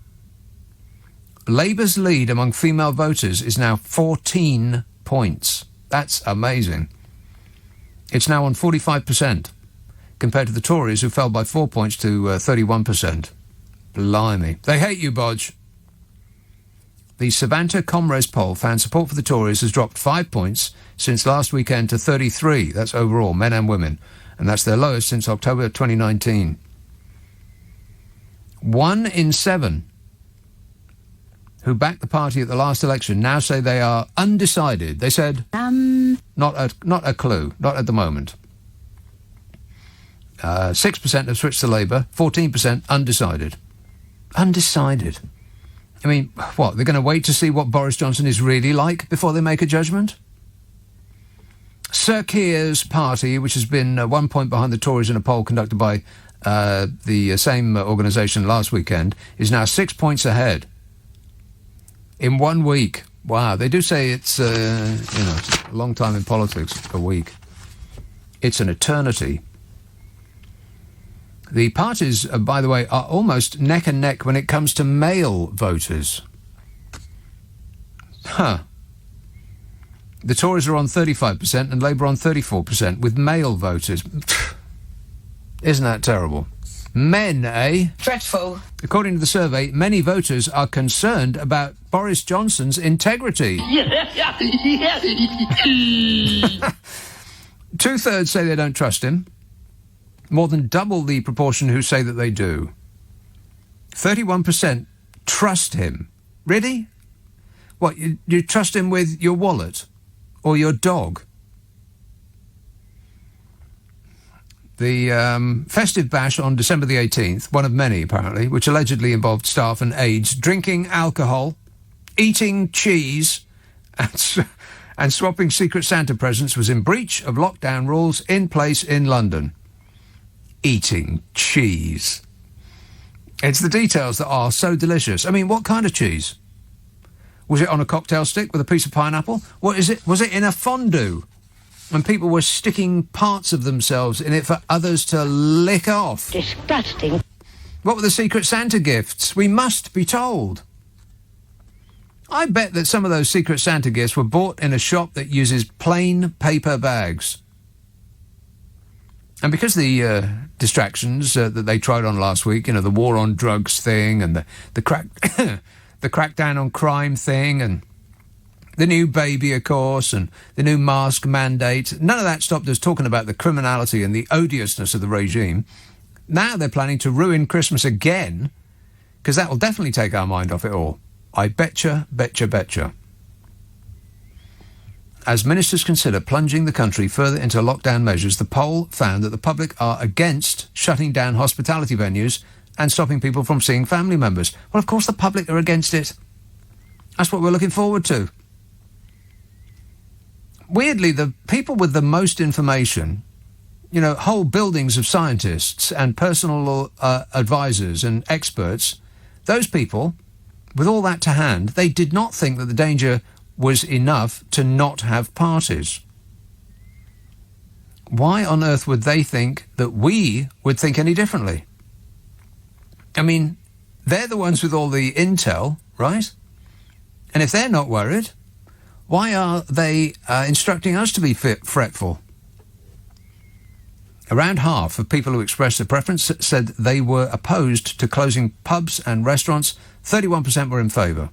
Labour's lead among female voters is now 14 points. That's amazing. It's now on 45%, compared to the Tories, who fell by 4 points to 31%. Blimey. They hate you, Bodge. The Savanta Comres poll found support for the Tories has dropped 5 points since last weekend to 33. That's overall, men and women. And that's their lowest since October 2019. 1 in 7 who backed the party at the last election now say they are undecided. They said, not a clue, not at the moment. 6% have switched to Labour, 14% undecided. Undecided. I mean, what, they're going to wait to see what Boris Johnson is really like before they make a judgment? Sir Keir's party, which has been 1 point behind the Tories in a poll conducted by the same organisation last weekend, is now 6 points ahead. In 1 week. Wow, they do say it's, a long time in politics, a week. It's an eternity. The parties, by the way, are almost neck and neck when it comes to male voters. Huh. The Tories are on 35% and Labour on 34% with male voters. Isn't that terrible? Men, eh? Dreadful. According to the survey, many voters are concerned about Boris Johnson's integrity. 2/3 say they don't trust him. More than double the proportion who say that they do. 31% trust him. Really? What, you trust him with your wallet? Or your dog? The festive bash on December the 18th, one of many apparently, which allegedly involved staff and aides drinking alcohol, eating cheese, and swapping Secret Santa presents, was in breach of lockdown rules in place in London. Eating cheese. It's the details that are so delicious. I mean, what kind of cheese? Was it on a cocktail stick with a piece of pineapple? What is it? Was it in a fondue? And people were sticking parts of themselves in it for others to lick off. Disgusting. What were the Secret Santa gifts? We must be told. I bet that some of those Secret Santa gifts were bought in a shop that uses plain paper bags. And because the distractions that they tried on last week, the war on drugs thing and the crackdown on crime thing and the new baby, of course, and the new mask mandate, none of that stopped us talking about the criminality and the odiousness of the regime. Now they're planning to ruin Christmas again, because that will definitely take our mind off it all. I betcha, betcha, betcha. As ministers consider plunging the country further into lockdown measures, the poll found that the public are against shutting down hospitality venues and stopping people from seeing family members. Well, of course the public are against it. That's what we're looking forward to. Weirdly, the people with the most information, whole buildings of scientists and personal advisors and experts, those people, with all that to hand, they did not think that the danger was enough to not have parties. Why on earth would they think that we would think any differently? I mean, they're the ones with all the intel, right? And if they're not worried, why are they instructing us to be fretful? Around half of people who expressed a preference said they were opposed to closing pubs and restaurants. 31% were in favour.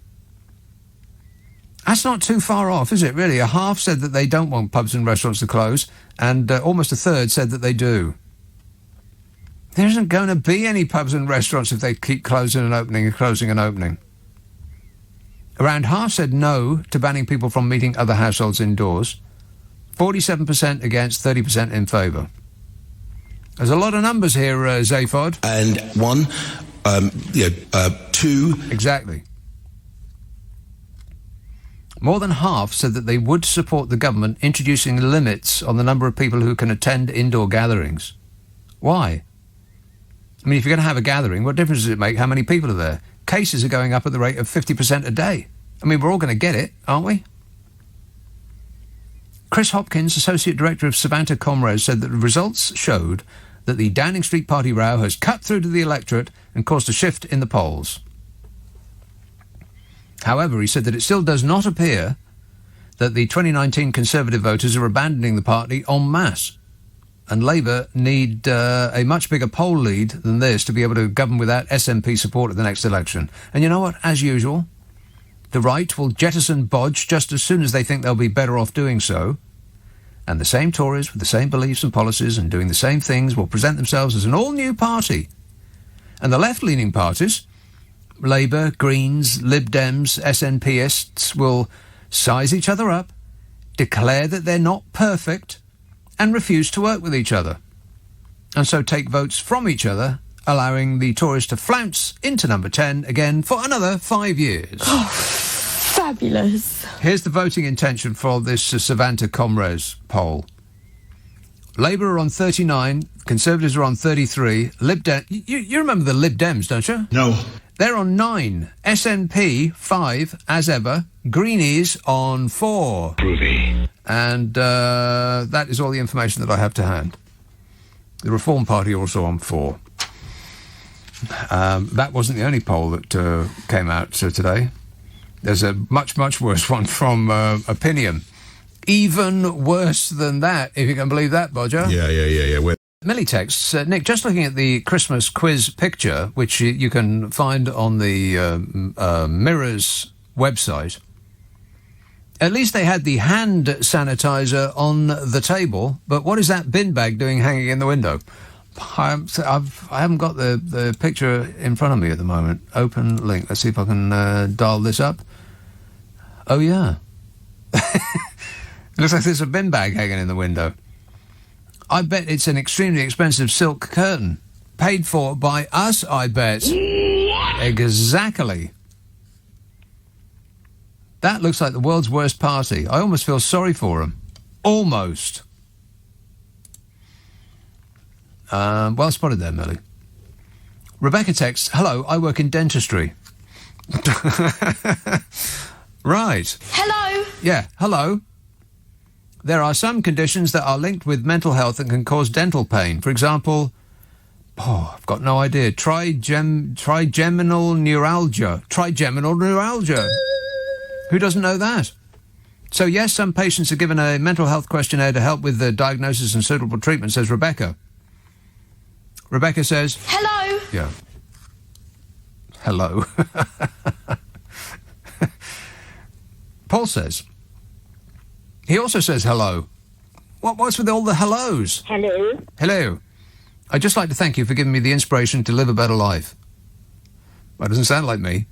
That's not too far off, is it, really? A half said that they don't want pubs and restaurants to close, and almost a third said that they do. There isn't going to be any pubs and restaurants if they keep closing and opening and closing and opening. Around half said no to banning people from meeting other households indoors. 47% against, 30% in favour. There's a lot of numbers here, Zaphod. And one, two... Exactly. More than half said that they would support the government introducing limits on the number of people who can attend indoor gatherings. Why? I mean, if you're going to have a gathering, what difference does it make how many people are there? Cases are going up at the rate of 50% a day. I mean, we're all going to get it, aren't we? Chris Hopkins, Associate Director of Savanta Comres, said that the results showed that the Downing Street party row has cut through to the electorate and caused a shift in the polls. However, he said that it still does not appear that the 2019 Conservative voters are abandoning the party en masse. And Labour need a much bigger poll lead than this to be able to govern without SNP support at the next election. And you know what? As usual, the right will jettison Bodge just as soon as they think they'll be better off doing so. And the same Tories with the same beliefs and policies and doing the same things will present themselves as an all-new party. And the left-leaning parties, Labour, Greens, Lib Dems, SNPists, will size each other up, declare that they're not perfect, and refuse to work with each other, and so take votes from each other, allowing the Tories to flounce into number 10 again for another 5 years. Oh, fabulous. Here's the voting intention for this Savanta Comres poll. Labour are on 39, Conservatives are on 33, Lib Dems... You remember the Lib Dems, don't you? No. They're on 9. SNP 5, as ever. Greenies on 4. Groovy. And that is all the information that I have to hand. The Reform Party also on 4. That wasn't the only poll that came out today. There's a much, much worse one from Opinion. Even worse than that, if you can believe that, Bodger. Yeah. Millie texts, Nick, just looking at the Christmas quiz picture, which you can find on the Mirror's website, at least they had the hand sanitizer on the table, but what is that bin bag doing hanging in the window? I haven't got the picture in front of me at the moment. Open link. Let's see if I can dial this up. Oh, yeah. Looks like there's a bin bag hanging in the window. I bet it's an extremely expensive silk curtain. Paid for by us, I bet. What? Exactly. That looks like the world's worst party. I almost feel sorry for them. Almost. Well spotted there, Millie. Rebecca texts, hello, I work in dentistry. Right. Hello. Yeah, hello. There are some conditions that are linked with mental health and can cause dental pain. For example, I've got no idea. Trigeminal neuralgia. Trigeminal neuralgia. Who doesn't know that? So, yes, some patients are given a mental health questionnaire to help with the diagnosis and suitable treatment, says Rebecca. Rebecca says... Hello. Yeah. Hello. Paul says... He also says hello. What's with all the hellos? Hello. Hello. I'd just like to thank you for giving me the inspiration to live a better life. That doesn't sound like me.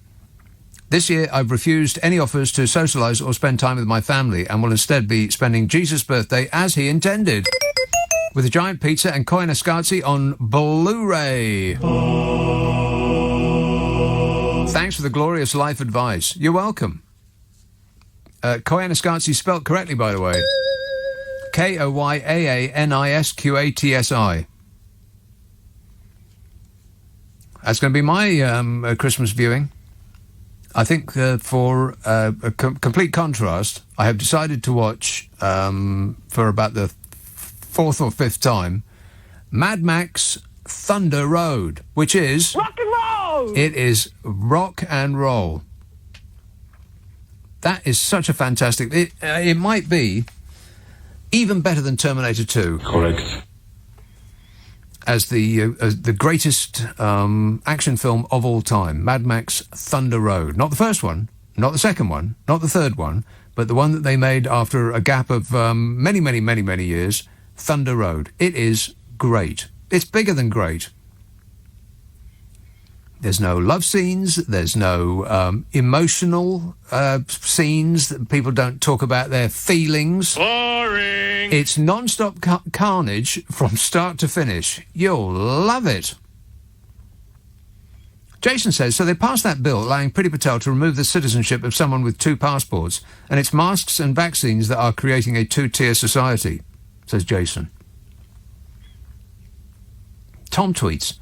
This year, I've refused any offers to socialise or spend time with my family and will instead be spending Jesus' birthday as he intended, with a giant pizza and Koyaanisqatsi on Blu-ray. Thanks for the glorious life advice. You're welcome. Koyaanisqatsi spelt correctly, by the way. Koyaanisqatsi. That's going to be my Christmas viewing. I think for a complete contrast, I have decided to watch, for about the 4th or 5th time, Mad Max Thunder Road, which is... Rock and roll! It is rock and roll. That is such a fantastic... It might be even better than Terminator 2. Correct. As the greatest action film of all time, Mad Max Thunder Road. Not the first one, not the second one, not the third one, but the one that they made after a gap of many, many, many, many years, Thunder Road. It is great. It's bigger than great. There's no love scenes. There's no emotional scenes. People don't talk about their feelings. Boring. It's non-stop carnage from start to finish. You'll love it. Jason says, so they passed that bill allowing Priti Patel to remove the citizenship of someone with 2 passports, and it's masks and vaccines that are creating a 2-tier society, says Jason. Tom tweets,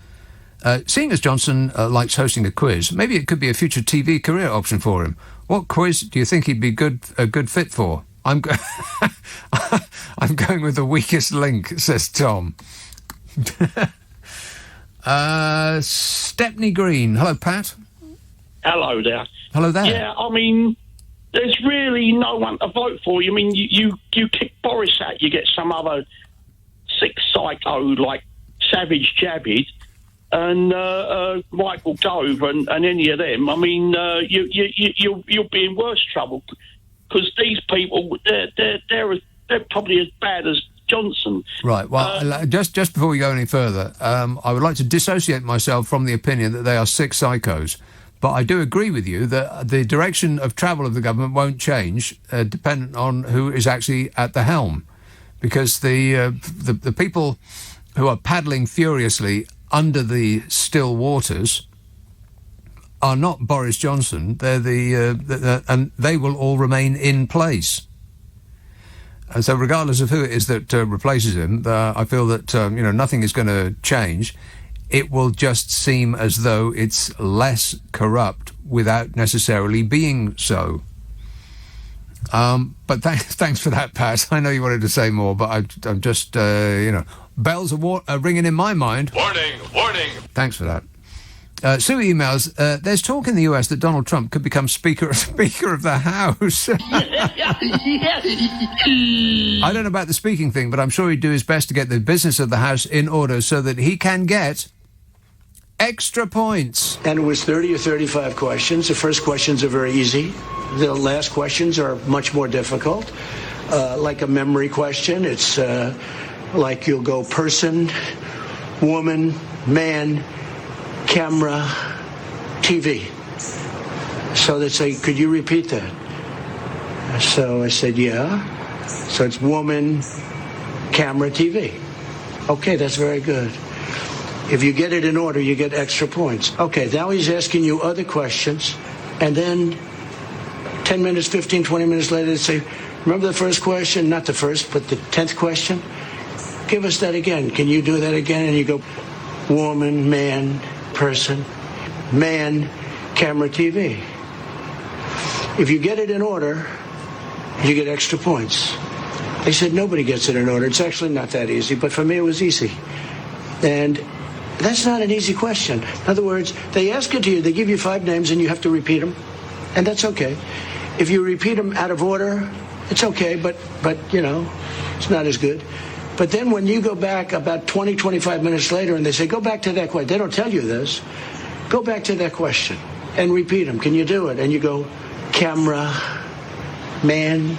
seeing as Johnson likes hosting a quiz, maybe it could be a future TV career option for him. What quiz do you think he'd be a good fit for? I'm going with the weakest link, says Tom. Stepney Green. Hello, Pat. Hello there. Hello there. Yeah, I mean, there's really no one to vote for. I mean, you kick Boris out, you get some other sick psycho like Savage Javid and Michael Gove and any of them. I mean, you'll be in worse trouble because these people, they're probably as bad as Johnson. Right. Well, just before we go any further, I would like to dissociate myself from the opinion that they are sick psychos. But I do agree with you that the direction of travel of the government won't change, dependent on who is actually at the helm, because the people who are paddling furiously under the still waters are not Boris Johnson. They're and they will all remain in place. And so regardless of who it is that replaces him, I feel that nothing is going to change. it will just seem as though it's less corrupt without necessarily being so. But thanks for that, Pat. I know you wanted to say more, but I'm just, bells are ringing in my mind. Warning, warning. Thanks for that. Sue emails, there's talk in the US that Donald Trump could become Speaker of the House. I don't know about the speaking thing, but I'm sure he'd do his best to get the business of the House in order so that he can get extra points. And it was 30 or 35 questions. The first questions are very easy. The last questions are much more difficult. Like a memory question, it's like you'll go person, woman, man, camera, TV. So they say, could you repeat that? So I said, yeah. So it's woman, camera, TV. Okay, that's very good. If you get it in order, you get extra points. Okay, now he's asking you other questions, and then 10 minutes, 15, 20 minutes later, they say, remember the first question? Not the first, but the 10th question? Give us that again. Can you do that again? And you go, woman, man, person, man, camera, TV. If you get it in order, you get extra points. They said nobody gets it in order. It's actually not that easy, but for me it was easy. And that's not an easy question. In other words, they ask it to you, they give you 5 names and you have to repeat them, and that's okay. If you repeat them out of order, it's okay, but it's not as good. But then when you go back about 20, 25 minutes later and they say, go back to that question. They don't tell you this. Go back to that question and repeat them. Can you do it? And you go, camera, man,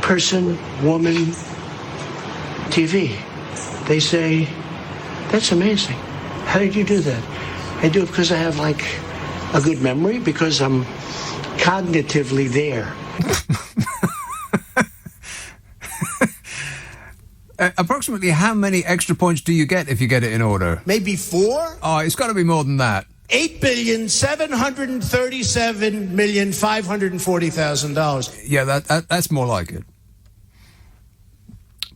person, woman, TV. They say, that's amazing. How did you do that? I do it because I have a good memory, because I'm cognitively there. Approximately how many extra points do you get if you get it in order? Maybe 4? Oh, it's got to be more than that. $8,737,540,000. Yeah, that's more like it.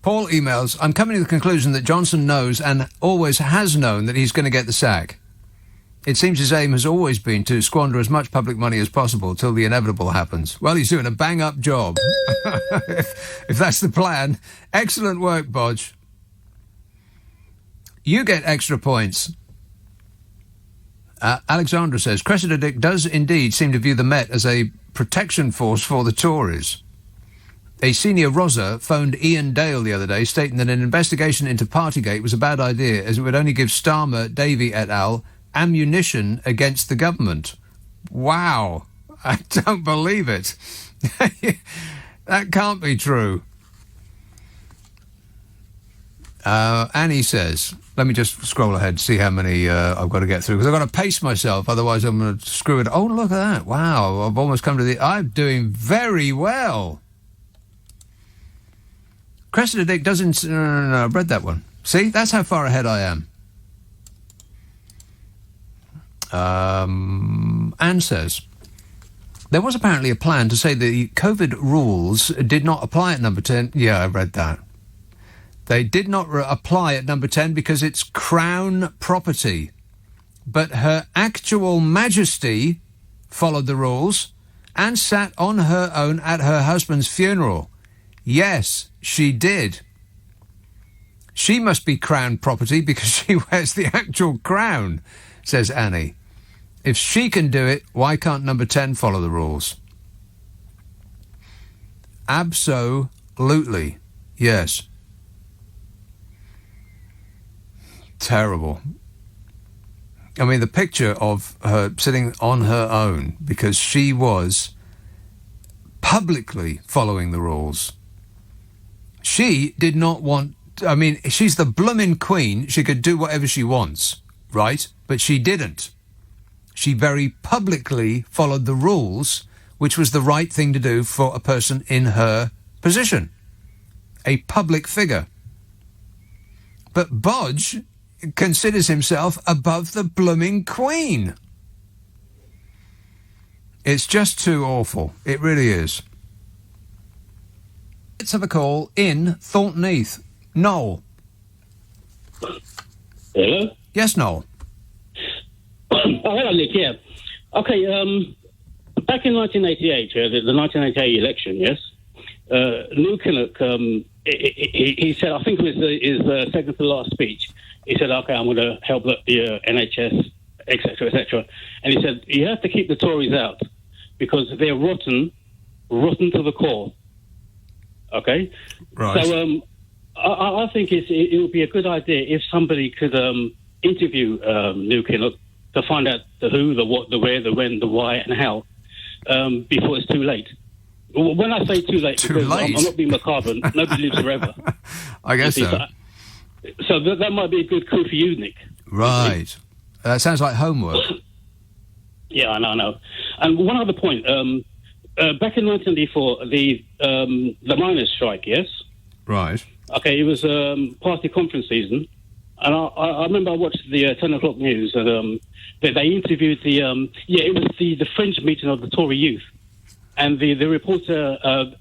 Paul emails, I'm coming to the conclusion that Johnson knows and always has known that he's going to get the sack. It seems his aim has always been to squander as much public money as possible till the inevitable happens. Well, he's doing a bang-up job. if that's the plan. Excellent work, Bodge. You get extra points. Alexandra says, Cressida Dick does indeed seem to view the Met as a protection force for the Tories. A senior Rosa phoned Ian Dale the other day, stating that an investigation into Partygate was a bad idea, as it would only give Starmer, Davey et al. Ammunition against the government. Wow. I don't believe it. That can't be true. Annie says, let me just scroll ahead to see how many I've got to get through, because I've got to pace myself, otherwise I'm going to screw it. Oh, look at that. Wow, I've almost come to the... I'm doing very well. Cressida Dick doesn't... No, I've read that one. See, that's how far ahead I am. Anne says, there was apparently a plan to say the COVID rules did not apply at number 10. Yeah, I read that. They did not apply at number 10 because it's Crown property. But Her Actual Majesty followed the rules and sat on her own at her husband's funeral. Yes, she did. She must be Crown property because she wears the actual crown, says Annie. If she can do it, why can't number 10 follow the rules? Absolutely. Yes. Terrible. I mean, the picture of her sitting on her own because she was publicly following the rules. She did not want... I mean, she's the bloomin' queen. She could do whatever she wants, right? But she didn't. She very publicly followed the rules, which was the right thing to do for a person in her position. A public figure. But Bodge considers himself above the blooming Queen. It's just too awful. It really is. Let's have a call in Thornton Heath. Noel. Hello? Yes, Noel. Oh, hello, Nick, yeah. Okay, back in 1988, the 1988 election, yes, Lou Kinnock, he said, I think it was his second to last speech, he said, okay, I'm going to help the NHS, etc., etc. And he said, you have to keep the Tories out because they're rotten to the core. Okay? Right. So I think it would be a good idea if somebody could interview Lou Kinnock to find out the who, the what, the where, the when, the why, and how before it's too late. When I say too late, because I'm not being macabre, nobody lives forever. I guess so. So that might be a good clue for you, Nick. Right. That sounds like homework. Yeah, I know. And one other point. Back in 1994, the miners' strike, yes? Right. Okay, it was party conference season. And I remember I watched the 10 o'clock news, and they interviewed it was the fringe meeting of the Tory youth. And the reporter,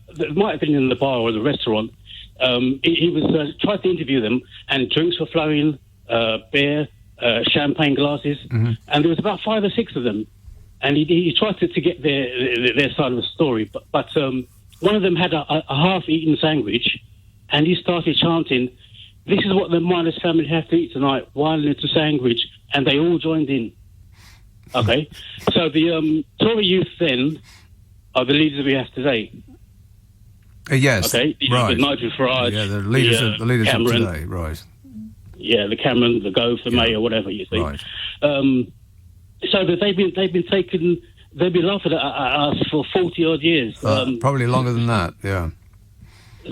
it might have been in the bar or the restaurant, he was trying to interview them, and drinks were flowing, beer, champagne glasses, and there was about 5 or 6 of them. And he tried to get their side of the story, but one of them had a half-eaten sandwich, and he started chanting, "This is what the miners' family have to eat tonight," while it's a sandwich, and they all joined in. Okay, so the Tory youth then are the leaders we have today. Yes. Okay. Right. The Nigel Farage. Yeah, the leaders of Cameron, today. Right. Yeah, the Cameron, the Gove, the May, or whatever you see. Right. So that they've been laughing at us for 40 odd years. Probably longer than that. Yeah.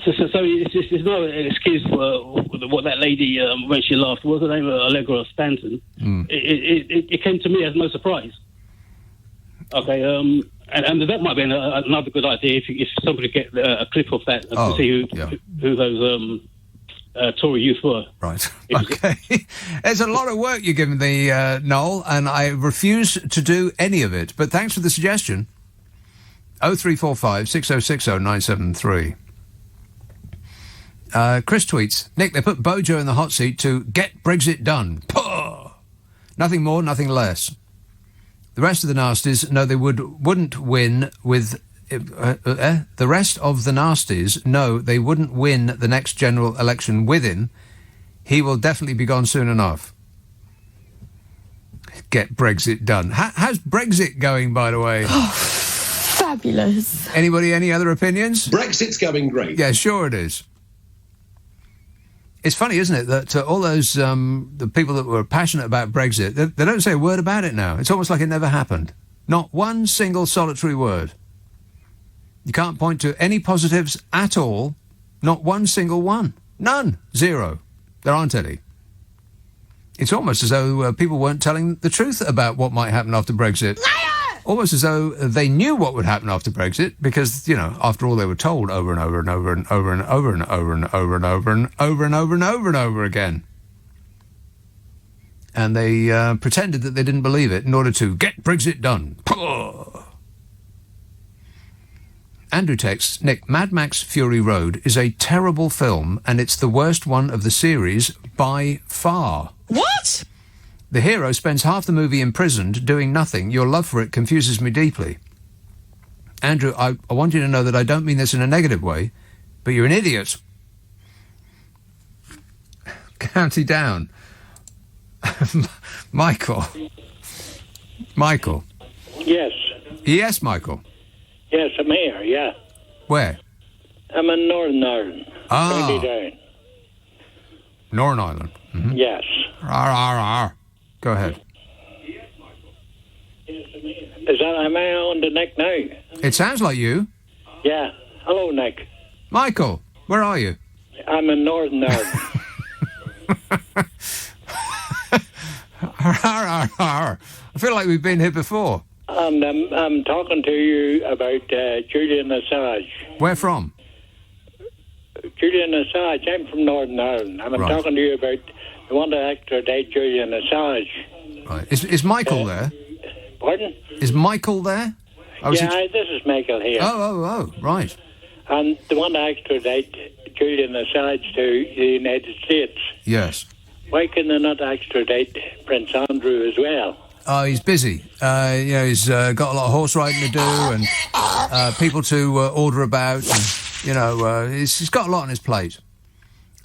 So there's no excuse for what that lady when she laughed. What was her name? Allegra Stanton. It came to me as no surprise. Okay, and that might be another good idea if somebody get a clip of that to see who those Tory youth were. Right. Okay. There's a lot of work you're giving me, Noel, and I refuse to do any of it. But thanks for the suggestion. 0345 6060 973. Chris tweets, Nick, they put Bojo in the hot seat to get Brexit done. Puh! Nothing more, nothing less. The rest of the nasties know they wouldn't win with... the rest of the nasties know they wouldn't win the next general election with him. He will definitely be gone soon enough. Get Brexit done. How's Brexit going, by the way? Fabulous. Anybody, any other opinions? Brexit's going great. Yeah, sure it is. It's funny, isn't it, that all those the people that were passionate about Brexit, they don't say a word about it now. It's almost like it never happened. Not one single solitary word. You can't point to any positives at all. Not one single one. None. Zero. There aren't any. It's almost as though people weren't telling the truth about what might happen after Brexit. Almost as though they knew what would happen after Brexit because, after all, they were told over and over and over and over and over and over and over and over and over and over and over and over again. And they pretended that they didn't believe it in order to get Brexit done. Andrew texts, Nick, Mad Max Fury Road is a terrible film and it's the worst one of the series by far. What? The hero spends half the movie imprisoned, doing nothing. Your love for it confuses me deeply. Andrew, I want you to know that I don't mean this in a negative way, but you're an idiot. County Down. Michael. Yes. Yes, Michael. Yes, I'm here, yeah. Where? I'm in Northern Ireland. County Down. Northern Ireland. Mm-hmm. Yes. Go ahead. Is that, am I on the Nick now? It sounds like you. Yeah. Hello, Nick. Michael, where are you? I'm in Northern Ireland. I feel like we've been here before. And I'm talking to you about Julian Assange. Where from? Julian Assange. I'm from Northern Ireland. And I'm talking to you about the one that extradite Julian Assange. Right. Is Michael there? Pardon? Is Michael there? This is Michael here. Oh, right. And the one that extradite Julian Assange to the United States. Yes. Why can they not extradite Prince Andrew as well? Oh, he's busy. He's got a lot of horse riding to do and people to order about. And, he's got a lot on his plate.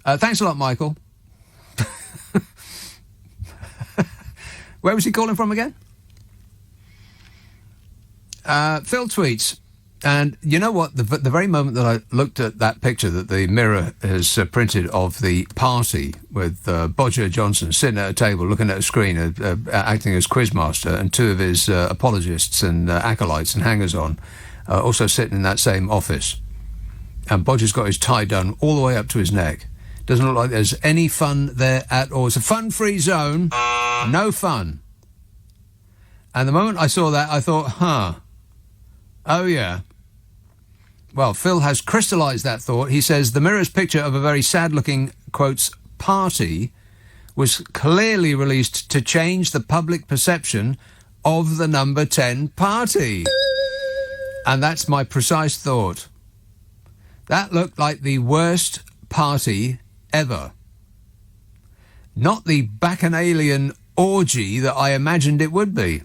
Thanks a lot, Michael. Where was he calling from again? Phil tweets, and you know what? The very moment that I looked at that picture that the Mirror has printed of the party with Bodger Johnson sitting at a table looking at a screen, acting as quizmaster, and two of his apologists and acolytes and hangers-on also sitting in that same office. And Bodger's got his tie done all the way up to his neck. Doesn't look like there's any fun there at all. It's a fun-free zone. No fun. And the moment I saw that, I thought, oh, yeah. Well, Phil has crystallised that thought. He says the Mirror's picture of a very sad-looking, quotes, party was clearly released to change the public perception of the number 10 party. And that's my precise thought. That looked like the worst party ever. Not the bacchanalian orgy that I imagined it would be.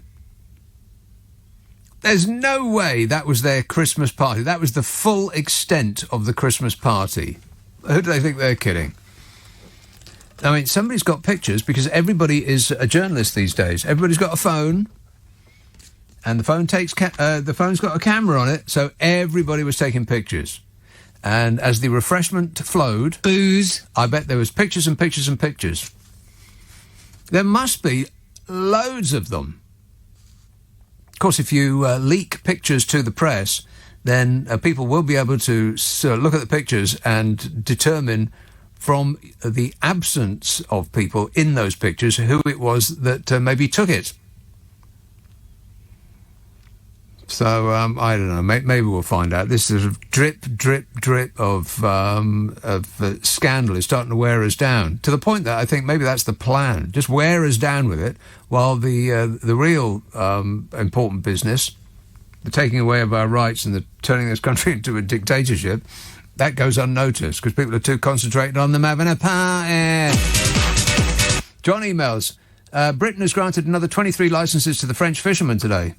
There's no way that was their Christmas party. That was the full extent of the Christmas party. Who do they think they're kidding? I mean, somebody's got pictures because everybody is a journalist these days. Everybody's got a phone, and the phone the phone's got a camera on it, so everybody was taking pictures. And as the refreshment flowed, booze, I bet there was pictures and pictures and pictures. There must be loads of them. Of course, if you leak pictures to the press, then people will be able to look at the pictures and determine from the absence of people in those pictures who it was that maybe took it. So, I don't know, maybe we'll find out. This is a drip, drip, drip of scandal is starting to wear us down, to the point that I think maybe that's the plan. Just wear us down with it, while the real important business, the taking away of our rights and the turning this country into a dictatorship, that goes unnoticed, because people are too concentrated on them having a party. John emails, Britain has granted another 23 licences to the French fishermen today.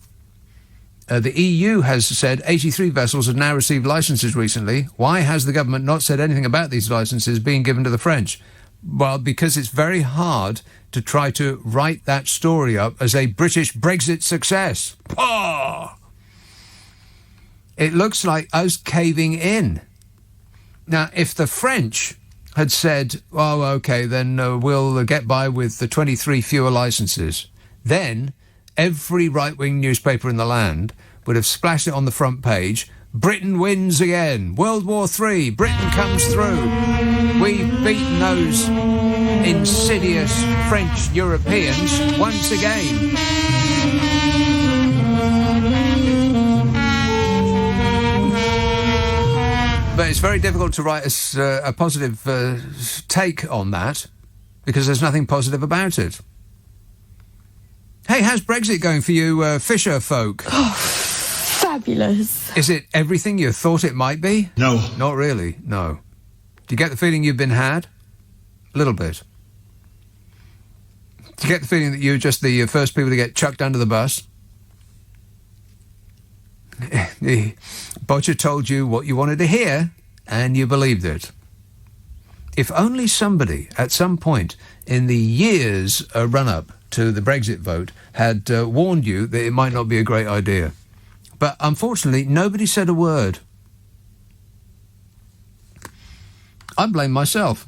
The EU has said 83 vessels have now received licences recently. Why has the government not said anything about these licences being given to the French? Well, because it's very hard to try to write that story up as a British Brexit success. Oh! It looks like us caving in. Now, if the French had said, oh, OK, then we'll get by with the 23 fewer licences, then every right-wing newspaper in the land would have splashed it on the front page. Britain wins again. World War III. Britain comes through. We've beaten those insidious French Europeans once again. But it's very difficult to write a positive take on that, because there's nothing positive about it. Hey, how's Brexit going for you fisher folk? Oh, fabulous. Is it everything you thought it might be? No. Not really, no. Do you get the feeling you've been had? A little bit. Do you get the feeling that you're just the first people to get chucked under the bus? Bodger told you what you wanted to hear, and you believed it. If only somebody, at some point in the years run-up to the Brexit vote, had warned you that it might not be a great idea. But unfortunately, nobody said a word. I blame myself.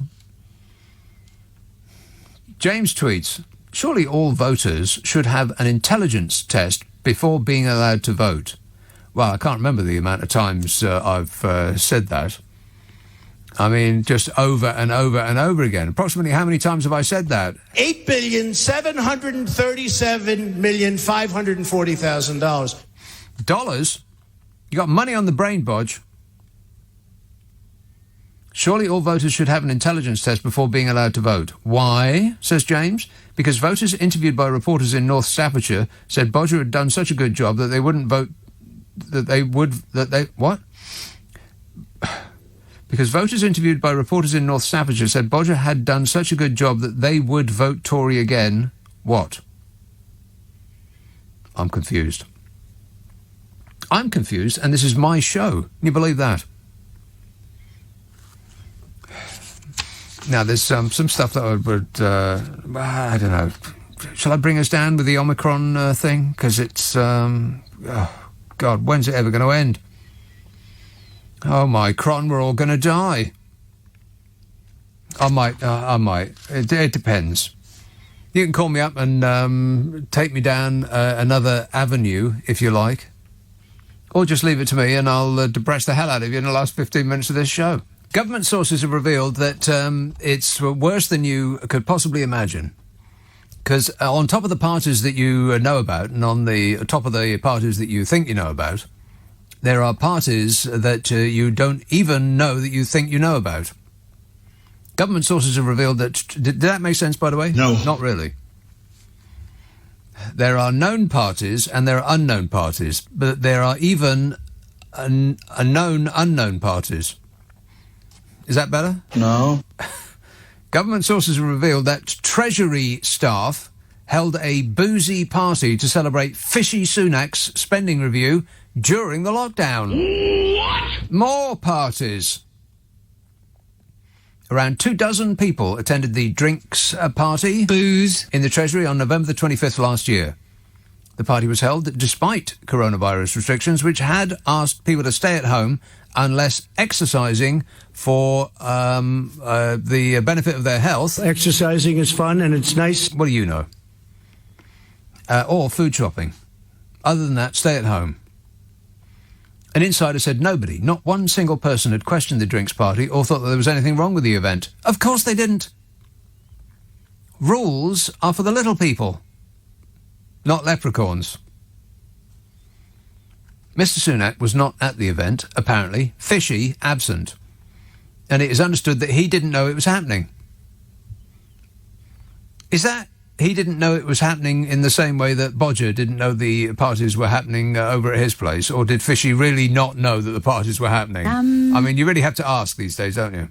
James tweets, surely all voters should have an intelligence test before being allowed to vote. Well, I can't remember the amount of times I've said that. I mean, just over and over and over again. Approximately how many times have I said that? $8,737,540,000. Dollars? You got money on the brain, Bodge. Surely all voters should have an intelligence test before being allowed to vote. Why, says James? Because voters interviewed by reporters in North Staffordshire said Bodger had done such a good job that they wouldn't vote... What? Because voters interviewed by reporters in North Staffordshire said Bodger had done such a good job that they would vote Tory again. What? I'm confused. I'm confused, and this is my show. Can you believe that? Now, there's some stuff that I don't know. Shall I bring us down with the Omicron thing? Because it's, oh, God, when's it ever going to end? Oh, my cron, we're all going to die. I might. It depends. You can call me up and take me down another avenue, if you like. Or just leave it to me and I'll depress the hell out of you in the last 15 minutes of this show. Government sources have revealed that it's worse than you could possibly imagine. Because on top of the parties that you know about, and on the top of the parties that you think you know about, there are parties that you don't even know that you think you know about. Government sources have revealed that... Did that make sense, by the way? No. Not really. There are known parties and there are unknown parties, but there are even known unknown parties. Is that better? No. Government sources have revealed that Treasury staff held a boozy party to celebrate Fishy Sunak's spending review during the lockdown. What? More parties. Around 24 people attended the drinks party booze in the Treasury on November the 25th last year. The party was held despite coronavirus restrictions, which had asked people to stay at home unless exercising for the benefit of their health. Exercising is fun and it's nice. What do you know? Or food shopping. Other than that, stay at home. An insider said nobody, not one single person, had questioned the drinks party or thought that there was anything wrong with the event. Of course they didn't. Rules are for the little people, not leprechauns. Mr. Sunak was not at the event, apparently, fishy, absent. And it is understood that he didn't know it was happening. Is that he didn't know it was happening in the same way that Bodger didn't know the parties were happening over at his place? Or did Fishy really not know that the parties were happening? I mean, you really have to ask these days, don't you?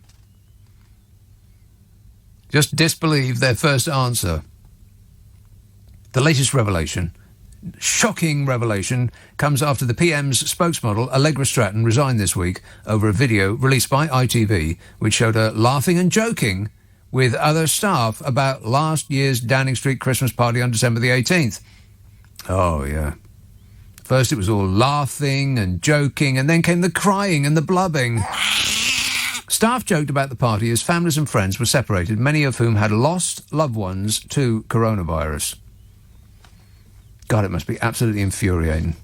Just disbelieve their first answer. The latest revelation, shocking revelation, comes after the PM's spokesmodel, Allegra Stratton, resigned this week over a video released by ITV, which showed her laughing and joking with other staff about last year's Downing Street Christmas party on December the 18th. Oh, yeah. First it was all laughing and joking, and then came the crying and the blubbing. Staff joked about the party as families and friends were separated, many of whom had lost loved ones to coronavirus. God, it must be absolutely infuriating.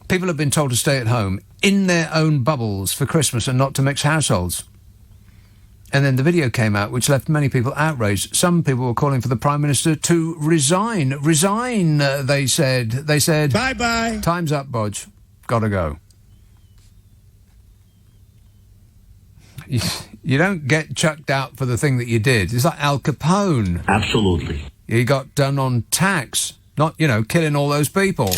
People have been told to stay at home in their own bubbles for Christmas and not to mix households. And then the video came out, which left many people outraged. Some people were calling for the Prime Minister to resign. Resign, they said. They said, bye-bye. Time's up, Bodge. Gotta go. You don't get chucked out for the thing that you did. It's like Al Capone. Absolutely. He got done on tax, not, killing all those people.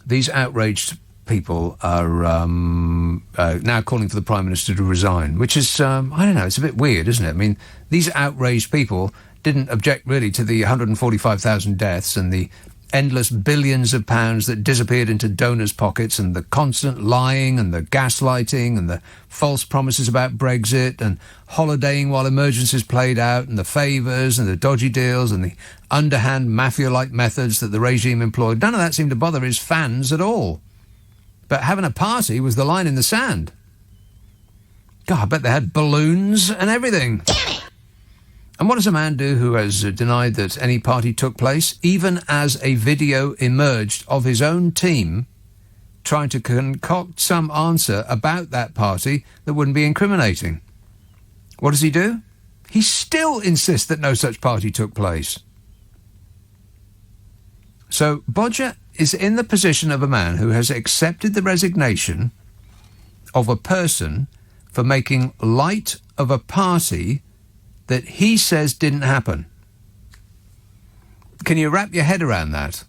These outraged people are now calling for the Prime Minister to resign, which is, I don't know, it's a bit weird, isn't it? I mean, these outraged people didn't object really to the 145,000 deaths and the endless billions of pounds that disappeared into donors' pockets and the constant lying and the gaslighting and the false promises about Brexit and holidaying while emergencies played out and the favours and the dodgy deals and the underhand mafia-like methods that the regime employed. None of that seemed to bother his fans at all. But having a party was the line in the sand. God, I bet they had balloons and everything. And what does a man do who has denied that any party took place, even as a video emerged of his own team trying to concoct some answer about that party that wouldn't be incriminating? What does he do? He still insists that no such party took place. So Bodger is in the position of a man who has accepted the resignation of a person for making light of a party that he says didn't happen. Can you wrap your head around that?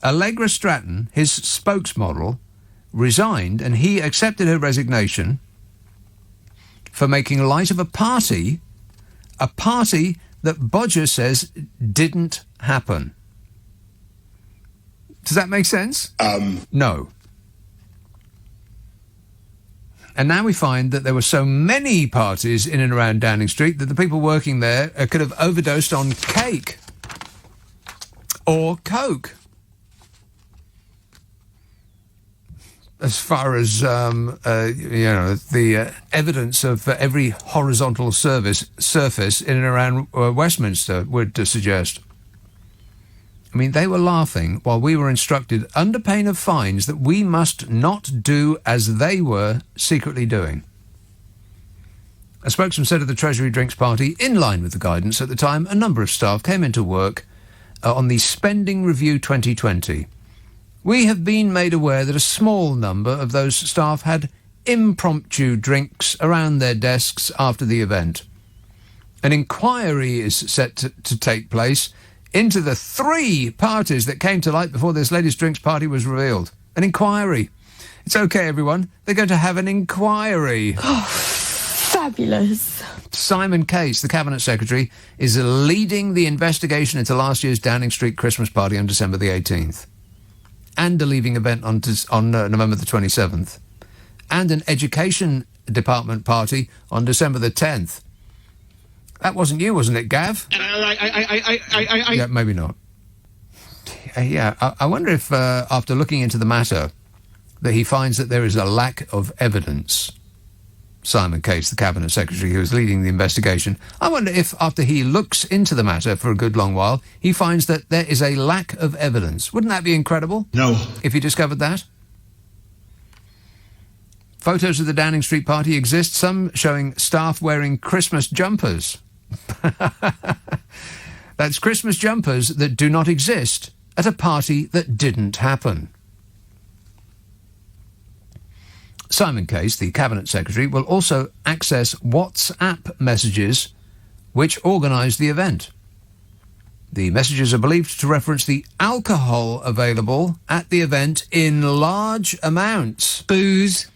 Allegra Stratton, his spokesmodel, resigned, and he accepted her resignation for making light of a party that Bodger says didn't happen. Does that make sense? No. And now we find that there were so many parties in and around Downing Street that the people working there could have overdosed on cake or Coke. As far as, the evidence of every horizontal surface in and around Westminster would suggest. I mean, they were laughing while we were instructed, under pain of fines, that we must not do as they were secretly doing. A spokesman said of the Treasury drinks party, in line with the guidance at the time, a number of staff came into work on the Spending Review 2020. We have been made aware that a small number of those staff had impromptu drinks around their desks after the event. An inquiry is set to take place into the 3 parties that came to light before this latest drinks party was revealed. An inquiry. It's okay, everyone. They're going to have an inquiry. Oh, fabulous. Simon Case, the Cabinet Secretary, is leading the investigation into last year's Downing Street Christmas party on December the 18th. And a leaving event on November the 27th. And an Education Department party on December the 10th. That wasn't you, wasn't it, Gav? Yeah, maybe not. I wonder if, after looking into the matter, that he finds that there is a lack of evidence. Simon Case, the Cabinet Secretary who is leading the investigation, I wonder if, after he looks into the matter for a good long while, he finds that there is a lack of evidence. Wouldn't that be incredible? No. If he discovered that? Photos of the Downing Street party exist, some showing staff wearing Christmas jumpers. That's Christmas jumpers that do not exist at a party that didn't happen. Simon Case, the Cabinet Secretary, will also access WhatsApp messages which organised the event. The messages are believed to reference the alcohol available at the event in large amounts. Booze.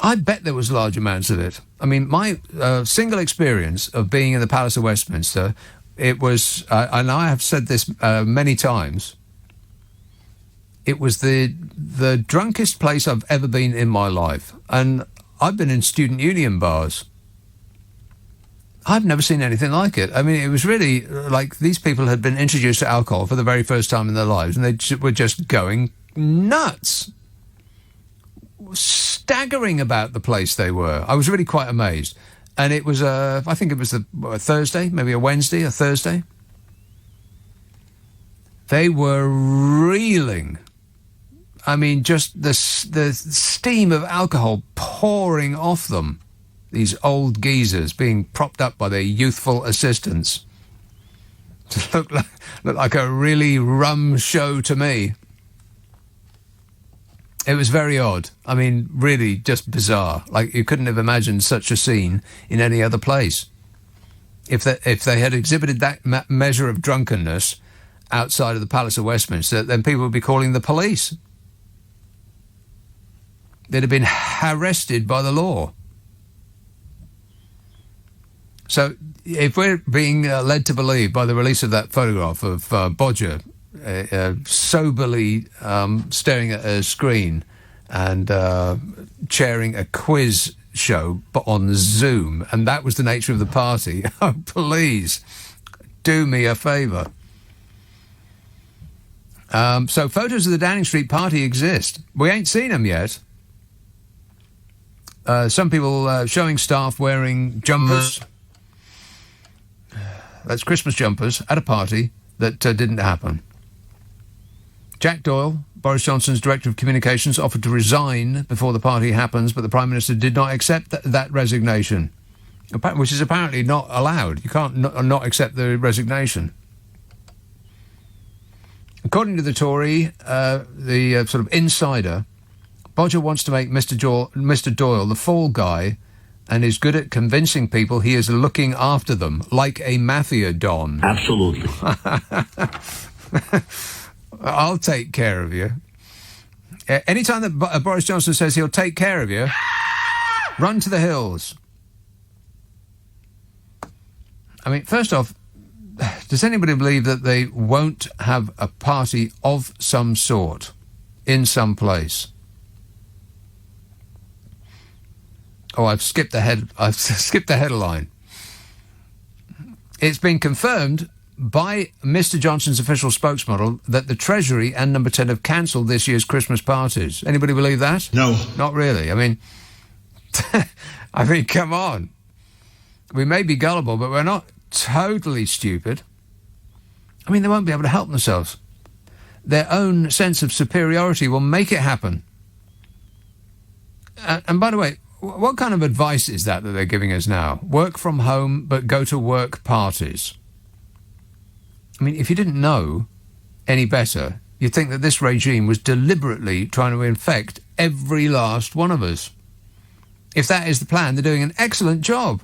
I bet there was large amounts of it. I mean, my single experience of being in the Palace of Westminster, it was, and I have said this many times, it was the drunkest place I've ever been in my life. And I've been in student union bars. I've never seen anything like it. I mean, it was really like these people had been introduced to alcohol for the very first time in their lives, and they were just going nuts. Staggering about the place they were. I was really quite amazed. And it was, I think it was a Thursday, maybe a Wednesday, a Thursday. They were reeling. I mean, just the steam of alcohol pouring off them. These old geezers being propped up by their youthful assistants. Looked like a really rum show to me. It was very odd. I mean, really just bizarre. Like, you couldn't have imagined such a scene in any other place. If they had exhibited that measure of drunkenness outside of the Palace of Westminster, then people would be calling the police. They'd have been arrested by the law. So, if we're being led to believe by the release of that photograph of Bodger soberly staring at a screen and chairing a quiz show but on Zoom, and that was the nature of the party, oh, please, do me a favour. So photos of the Downing Street party exist. We ain't seen them yet. Some people showing staff wearing jumpers. That's Christmas jumpers at a party that didn't happen. Jack Doyle, Boris Johnson's Director of Communications, offered to resign before the party happens, but the Prime Minister did not accept that resignation, which is apparently not allowed. You can't not accept the resignation. According to the Tory, the sort of insider, Bodger wants to make Mr. Doyle the fall guy and is good at convincing people he is looking after them, like a mafia don. Absolutely. I'll take care of you. Anytime that Boris Johnson says he'll take care of you, run to the hills. I mean, first off, does anybody believe that they won't have a party of some sort in some place? Oh, I've skipped the headline. It's been confirmed by Mr. Johnson's official spokesmodel that the Treasury and Number 10 have cancelled this year's Christmas parties. Anybody believe that? No. Not really. I mean, come on. We may be gullible, but we're not totally stupid. I mean, they won't be able to help themselves. Their own sense of superiority will make it happen. And by the way, what kind of advice is that they're giving us now? Work from home, but go to work parties. I mean, if you didn't know any better, you'd think that this regime was deliberately trying to infect every last one of us. If that is the plan, they're doing an excellent job.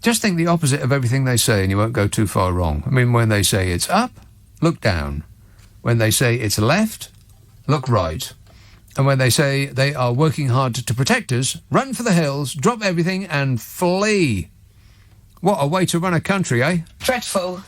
Just think the opposite of everything they say and you won't go too far wrong. I mean, when they say it's up, look down. When they say it's left, look right. And when they say they are working hard to protect us, run for the hills, drop everything and flee. What a way to run a country, eh? Dreadful.